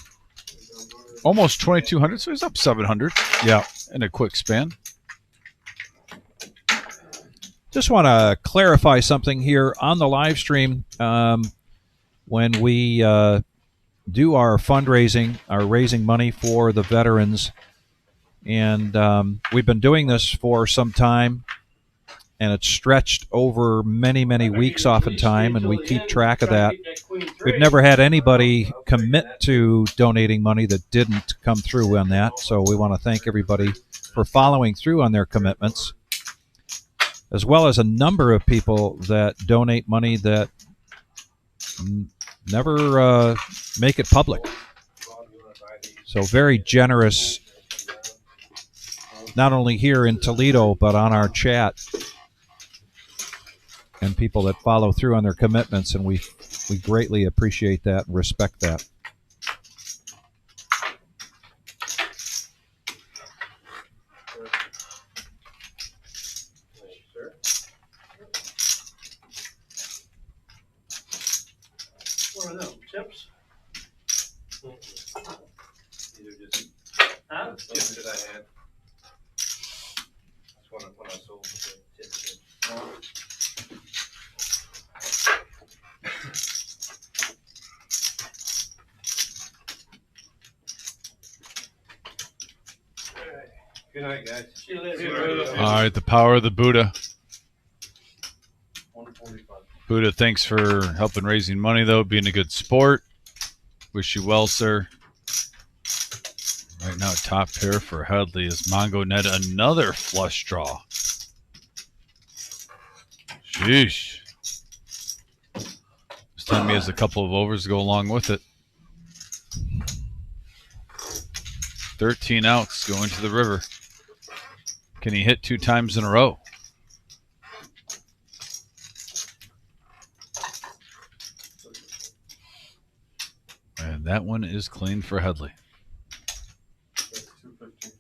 Almost 2,200, so he's up 700. Yeah. In a quick span. Just want to clarify something here on the live stream. when we do our fundraising, our raising money for the veterans. And we've been doing this for some time, and it's stretched over many, many weeks oftentimes, and we keep track of that. We've never had anybody commit to donating money that didn't come through on that, so we want to thank everybody for following through on their commitments, as well as a number of people that donate money that never make it public. So very generous, not only here in Toledo, but on our chat, and people that follow through on their commitments, and we greatly appreciate that and respect that. What are them, chips? These are just Huh? tips that I had. That's when I sold the tips. Good night, guys. See you later. All right, the power of the Buddha. 145. Buddha, thanks for helping raising money, though, being a good sport. Wish you well, sir. Right now, top pair for Headley is Mongo Net, another flush draw. Sheesh. This time he has a couple of overs to go along with it. 13 outs going to the river. Can he hit 2 times in a row? And that one is clean for Headley. That's 215.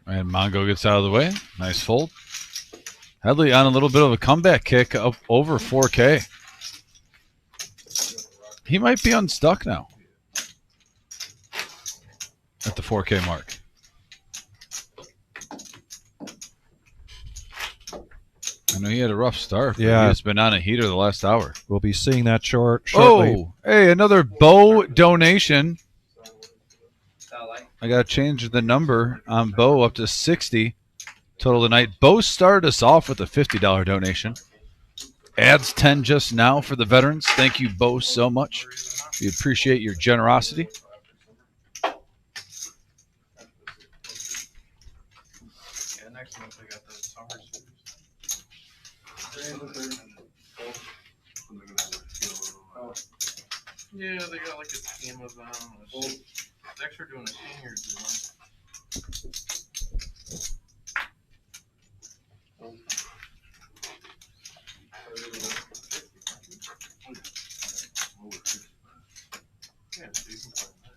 And Mongo gets out of the way. Nice fold. Headley on a little bit of a comeback kick up over 4K. He might be unstuck now at the 4K mark. I know he had a rough start. But Yeah. He's been on a heater the last hour. We'll be seeing that shortly. Oh, hey, another Bo donation. I got to change the number on Bo up to 60 total tonight. Bo started us off with a $50 donation. Adds 10 just now for the veterans. Thank you, Bo, so much. We appreciate your generosity. Yeah, next month we got the summer series. Yeah, they got like a team of next we're doing a seniors one. Yeah, so you can play that.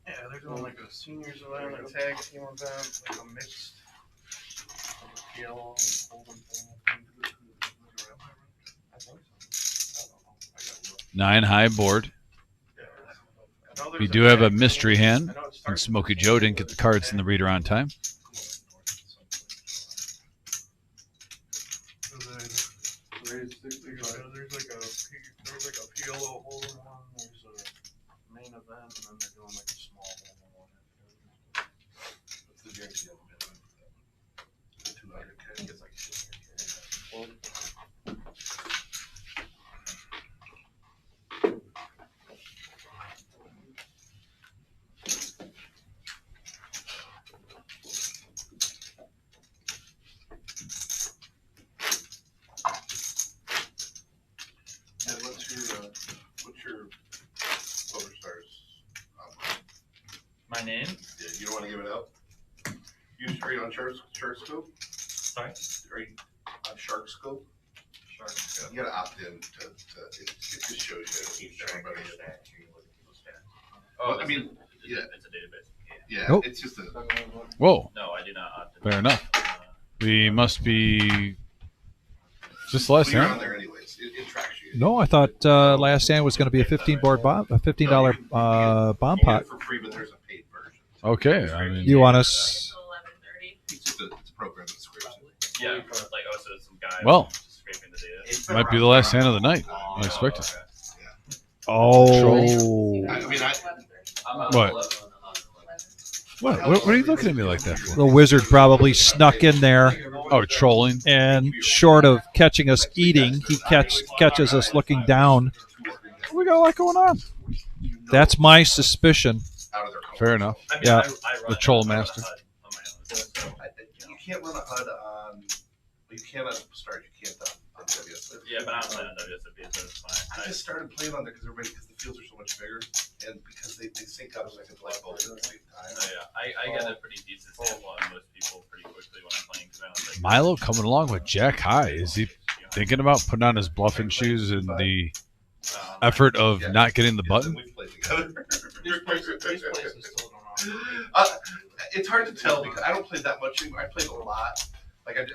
Yeah, they're doing like a seniors event, a tag team event, like a mixed PLO and Holden thing. I think so. I don't know. I gotta look. 9 high board. I know there's We do have a tag mystery team. hand. I know it And starts Smokey Joe didn't get the cards in the reader on time. There's like a PLO hole in one, there's a main event, and then they're doing like a small hole in one. What's the drink you have? 200K, it's like 200K. And what's your Silver Stars? My name? Yeah, you don't want to give it out? Are you on Shark Scope? Sorry? Are you on Shark Scope? Shark You gotta opt in to it just shows you everybody. Well, I mean, yeah. It's a database. Yeah, Nope. it's just a. Whoa. No, I do not opt in. Fair enough. We must be just less You're than. on there anyways. It tracks you. No, I thought Last Stand was going to be a $15 bomb You get pot. it for free, but there's a paid version. Okay. I mean, You want us? It's just it's a program that scrapes it. Yeah, like so it's some guy. Well, just scraping the data. might be the last hand of the night. Unexpected. Oh. I mean, What? What are you looking at me like that for? The wizard probably snuck in there, Oh, trolling. and short of catching us eating, he catches us looking down. We got a lot going on. That's my suspicion. out of their color. Fair enough. I mean, Yeah. I run The troll master. on my own, so. You can't run a HUD on. You can't on Stars. You can't on WS. Yeah, but I don't play on WSFP, so it's fine. I just started playing on there because the fields are so much bigger, and because they sync up so I can play both at the same time. Oh, yeah. I get a pretty decent sample on most people pretty quickly when I'm playing. 'Cause I don't, like, Milo coming along with Jack High. Is he thinking about putting on his bluffing shoes in the effort of not getting the button? We've played together. These places still don't know. It's hard to tell because I don't play that much anymore. I played a lot.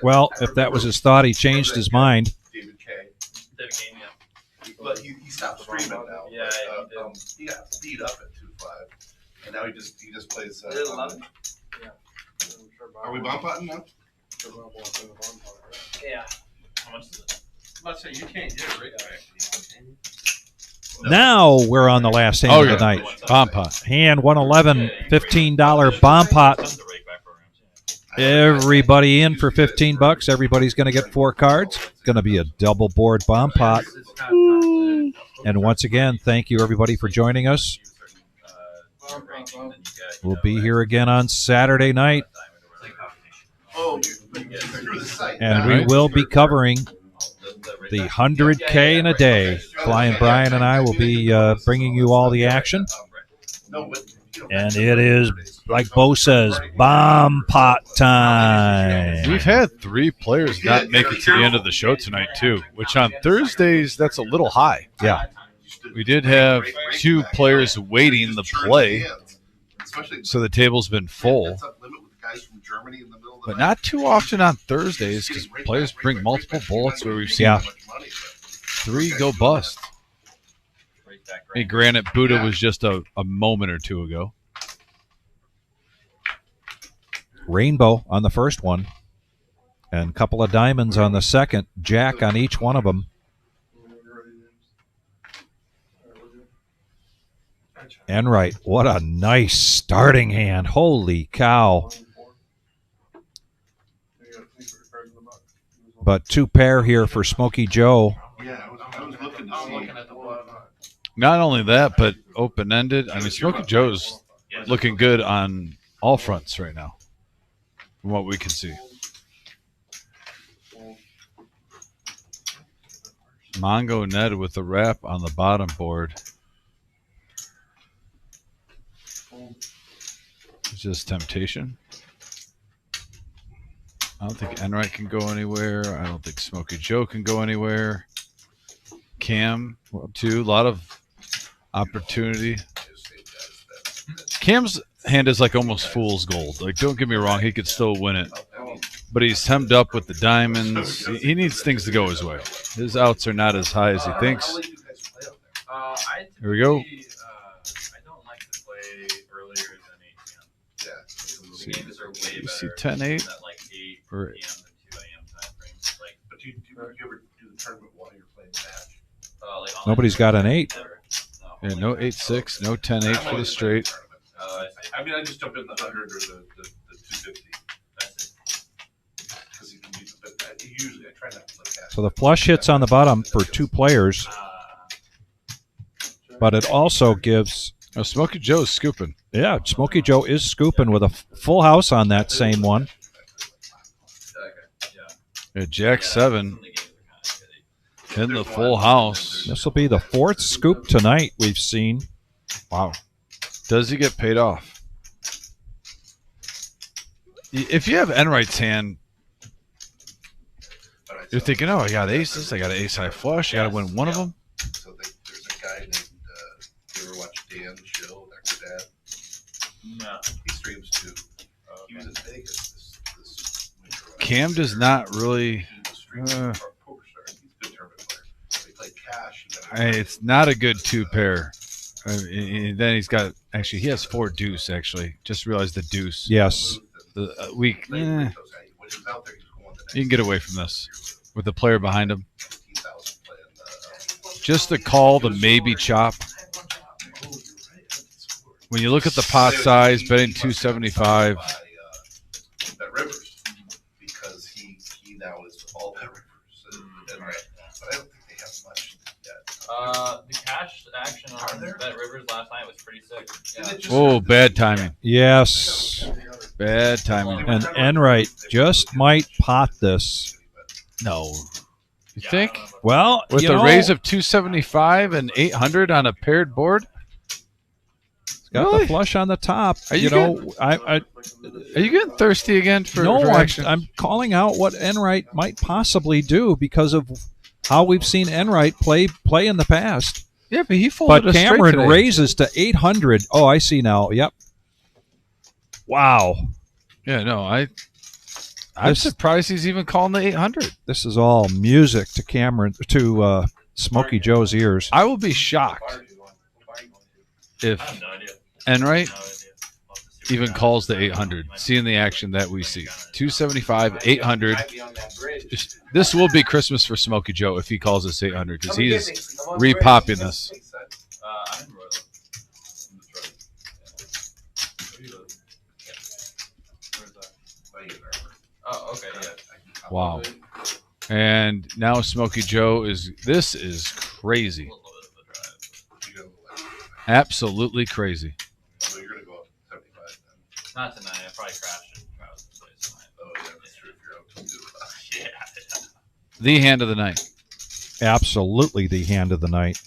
Well, if that was his thought, he changed his mind. David K. David Kane, yeah. But he stopped streaming now. Yeah, but, he got beat up at 2-5, and now he just plays. Is it 11? Are we bomb potting now? Yeah. How much is it? I'm about to say, you can't get it right back. Now we're on the last hand Oh, of yeah. the night. Bomb pot. Hand 111, $15 bomb pot. Everybody in for $15. Everybody's going to get 4 cards. It's going to be a double board bomb pot. And once again, thank you everybody for joining us. We'll be here again on Saturday night, Oh, through the site. and we will be covering the 100K in a day. Flying Brian and I will be bringing you all the action. And it is, like Bo says, bomb pot time. We've had 3 players not make it to the end of the show tonight, too, which on Thursdays, that's a little high. Yeah. We did have 2 players waiting to play, so the table's been full. But not too often on Thursdays because players bring multiple bullets where we've seen 3 go bust. Hey, granted, Buddha was just a moment or 2 ago. Rainbow on the first one, and a couple of diamonds on the second. Jack on each one of them. And right, what a nice starting hand. Holy cow. But 2 pair here for Smokey Joe. Yeah, I was looking to see. Not only that, but open-ended. I mean, Smokey Joe's looking good on all fronts right now, from what we can see. Mongo Ned with the wrap on the bottom board. It's just temptation. I don't think Enright can go anywhere. I don't think Smokey Joe can go anywhere. Cam, too. A lot of opportunity. Cam's hand is like almost fool's gold. Like, don't get me wrong, he could still win it. But he's hemmed up with the diamonds. He needs things to go his way. His outs are not as high as he thinks. Here we go. I don't like to play earlier than 8 p.m. Yeah. The games are way You see better 10-8? at like 8 Or p.m. to 2 a.m. time frames. Like, But you ever do the tournament while you're playing match? like Nobody's got an 8. yeah, no 8-6, no 10-8 for the straight. I mean, I just jump in the 100 or the 250. Because you can be, but usually I try not to look at. So the flush hits on the bottom for 2 players. But it also gives... Oh, Smokey Joe's scooping. Yeah, Smokey Joe is scooping with a full house on that same one. Yeah, Jack 7 in the full house. This will be the 4th scoop tonight we've seen. Wow. Does he get paid off? If you have Enright's hand, you're thinking, oh, I got aces, I got an ace-high flush, I got to win one of them. So there's a guy named, you ever watch Dan Chill? Your dad? No. He streams too. He was in Vegas this winter. Cam does not really. He was streaming for Poker Star. He's a good tournament player. They play cash. It's not a good two pair. And then he's got he has 4 deuce actually. Just realized the deuce. Yes. The week. You can get away from this with the player behind him. Just the call, the maybe chop. When you look at the pot size, betting 275. Bet Rivers, because he now is all Bet Rivers. But I don't think they have much yet. The cash action on Bet Rivers last night was pretty sick. Yeah. Oh, bad timing. Yes. Bad timing. And Enright just might pot this. No. You think? Well, with you a know, raise of 275 and 800 on a paired board? Got the flush on the top. Are you are you getting thirsty again for action? I'm calling out what Enright might possibly do because of how we've seen Enright play in the past. Yeah, but he folded But a straight Cameron today. raises to 800. Oh, I see now. Yep. Wow. Yeah, no, I'm surprised he's even calling the 800. This is all music to Cameron, to Smokey Joe's ears. I will be shocked if Enright even calls the 800, seeing the action that we see. 275, 800. This will be Christmas for Smokey Joe if he calls us 800, because he is repopping this. I'm in Royal. Oh, okay, yeah. Wow. And now Smokey Joe this is crazy. Absolutely crazy. So you're going to go up 75 then. Not tonight. I probably crashed it. Oh, yeah, that's true. If you're out to do Yeah. The hand of the night. Absolutely the hand of the night.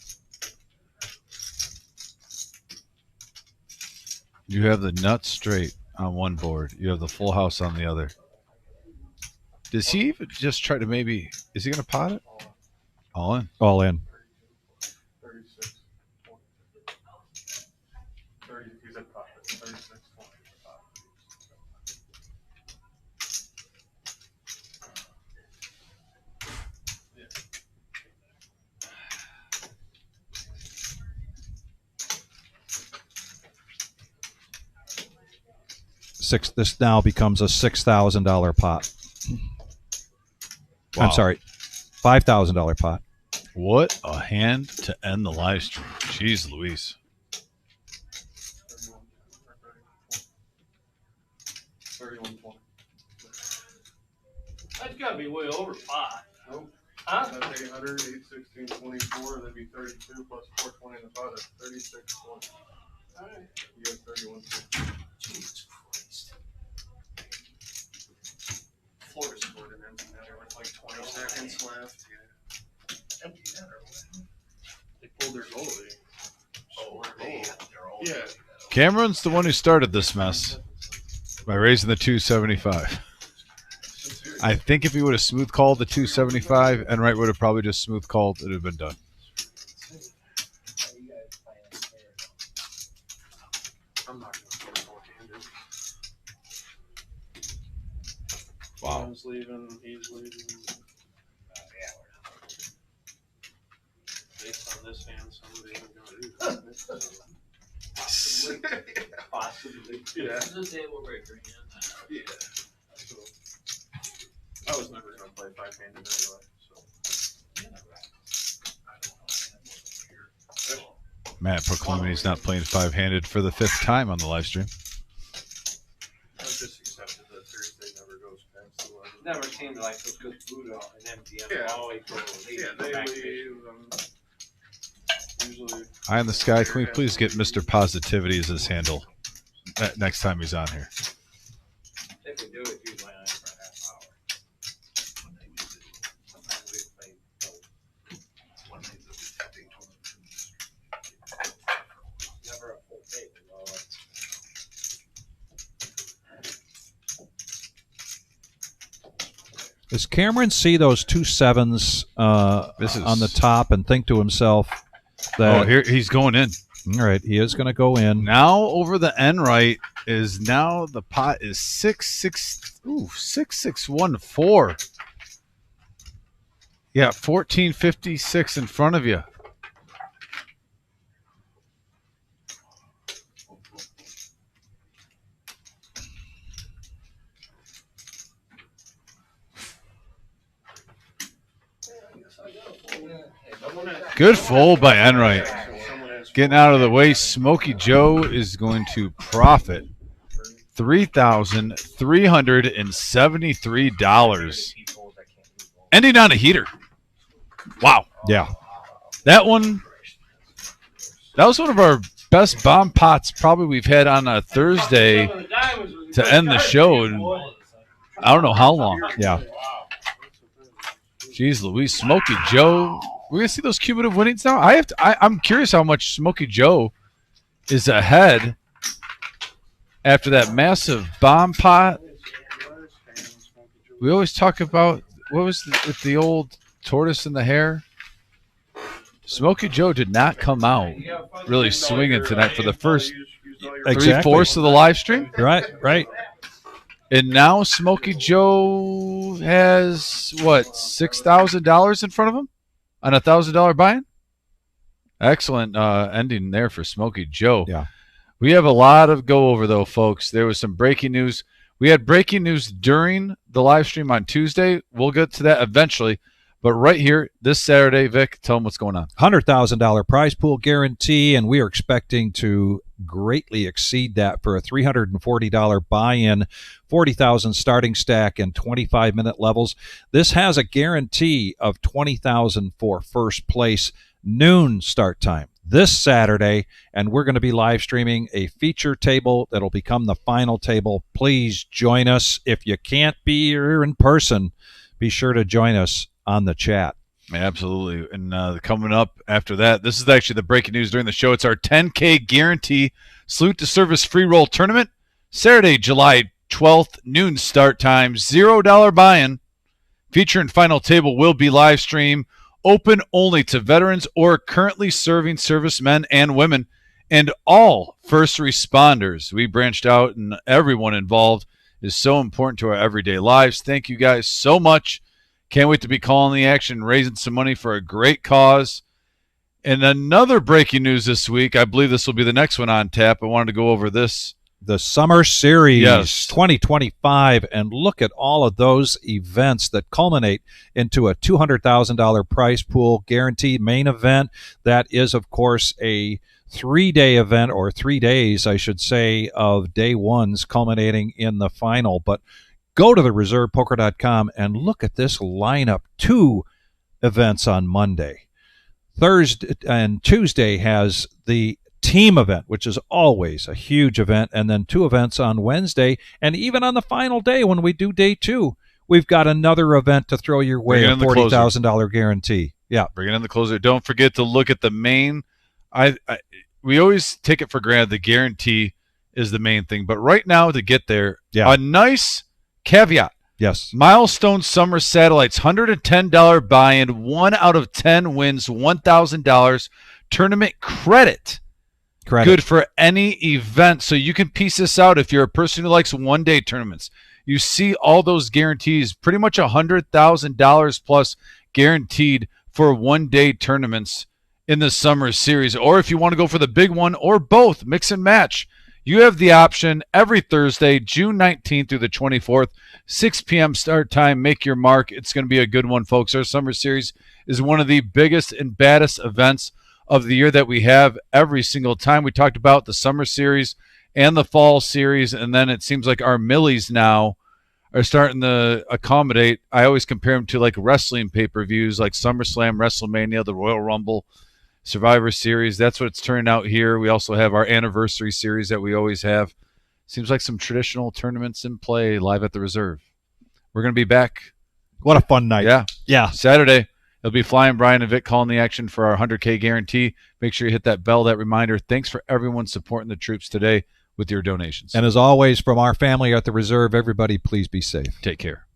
You have the nuts straight on one board. You have the full house on the other. Does he even just try to maybe... Is he going to pot it? All in. All in. 36, 30, he's at profit, 36, 20. This now becomes a $6,000 pot. Wow. I'm sorry, $5,000 pot. What a hand to end the live stream. Jeez Louise. 31.20. That's gotta be way over pot. Nope. Huh? That's 800, 816, 24, that'd be 32 plus 420 in the pot, that's 36.20. Alright. You got 31. Jesus Christ. Florida scored an empty netter with like 20 seconds left. Yeah. Empty netter. They pulled their goalie. Oh, they had their own. Yeah. Cameron's the one who started this mess by raising the 275. I think if he would have smooth called the 275, Enright would have probably just smooth called. It would have been done. I'm not going to go four-handed. Wow. Sam's leaving, he's leaving. Based on this hand, somebody isn't going to do that. Possibly. Yeah. This is a table breaker hand. Yeah. So, I was never going to play five-handed anyway, so. Matt proclaiming he's not playing five-handed for the 5th time on the live stream. I've just accepted that Thursday never goes past the 11. Never seemed like it was Budo and MTM. Yeah. Always go leave. Yeah, they leave. Usually. Eye in the sky. Can we please get Mr. Positivity as his handle next time he's on here? If we do it, usually on for a half hour. Sometimes we play never a full tape. Does Cameron see those 2 7s on the top and think to himself that here he's going in? All right, he is going to go in. Now over the Enright is now the pot is 6614. Yeah, 1456 in front of you. Good fold by Enright. Getting out of the way, Smokey Joe is going to profit $3,373. Ending on a heater. Wow. Yeah. That was one of our best bomb pots probably we've had on a Thursday to end the show in I don't know how long. Yeah. Jeez Louise, Smokey Joe. We're gonna see those cumulative winnings now. I'm curious how much Smokey Joe is ahead after that massive bomb pot. We always talk about what was the old tortoise and the hare. Smokey Joe did not come out really swinging tonight for the first three-fourths of the live stream. Right. And now Smokey Joe has what, $6,000 in front of him on a $1,000 buy-in. Excellent ending there for Smokey Joe. Yeah, we have a lot of go over though, folks. There was some breaking news. We had breaking news during the live stream on Tuesday. We'll get to that eventually. But right here, this Saturday, Vic, tell them what's going on. $100,000 prize pool guarantee, and we are expecting to greatly exceed that for a $340 buy-in, $40,000 starting stack, and 25-minute levels. This has a guarantee of $20,000 for first place, noon start time this Saturday, and we're going to be live streaming a feature table that'll become the final table. Please join us. If you can't be here in person, be sure to join us on the chat. Absolutely. And coming up after that, this is actually the breaking news during the show. It's our 10K guarantee salute to service free roll tournament. Saturday, July 12th, noon start time, $0 buy-in. Feature and final table will be live stream, open only to veterans or currently serving servicemen and women and all first responders. We branched out, and everyone involved is so important to our everyday lives. Thank you guys so much. Can't wait to be calling the action, raising some money for a great cause. And another breaking news this week, I believe this will be the next one on tap. I wanted to go over this. The Summer Series, yes, 2025, and look at all of those events that culminate into a $200,000 prize pool guaranteed main event. That is, of course, a 3-day event, or 3 days, I should say, of day ones culminating in the final. But go to the reservepoker.com and look at this lineup. 2 events on Monday. Thursday and Tuesday has the team event, which is always a huge event, and then 2 events on Wednesday. And even on the final day, when we do day 2, we've got another event to throw your way, a $40,000 guarantee. Yeah. Bringing in the closer. Don't forget to look at the main. We always take it for granted the guarantee is the main thing. But right now, to get there, a nice caveat. Yes. Milestone Summer Satellites, $110 buy-in, 1 out of 10 wins, $1,000 tournament credit. Good for any event. So you can piece this out if you're a person who likes one-day tournaments. You see all those guarantees, pretty much $100,000 plus guaranteed for one-day tournaments in the Summer Series. Or if you want to go for the big one or both, mix and match. You have the option every Thursday, June 19th through the 24th, 6 p.m. start time. Make your mark. It's going to be a good one, folks. Our Summer Series is one of the biggest and baddest events of the year that we have every single time. We talked about the Summer Series and the Fall Series, and then it seems like our Millies now are starting to accommodate. I always compare them to like wrestling pay-per-views like SummerSlam, WrestleMania, the Royal Rumble, Survivor Series. That's what it's turning out here. We also have our anniversary series that we always have. Seems like some traditional tournaments in play live at the Reserve. We're going to be back. What a fun night. Yeah. Saturday. It'll be Flying Brian and Vic calling the action for our 100K guarantee. Make sure you hit that bell, that reminder. Thanks for everyone supporting the troops today with your donations. And as always, from our family at the Reserve, everybody please be safe. Take care.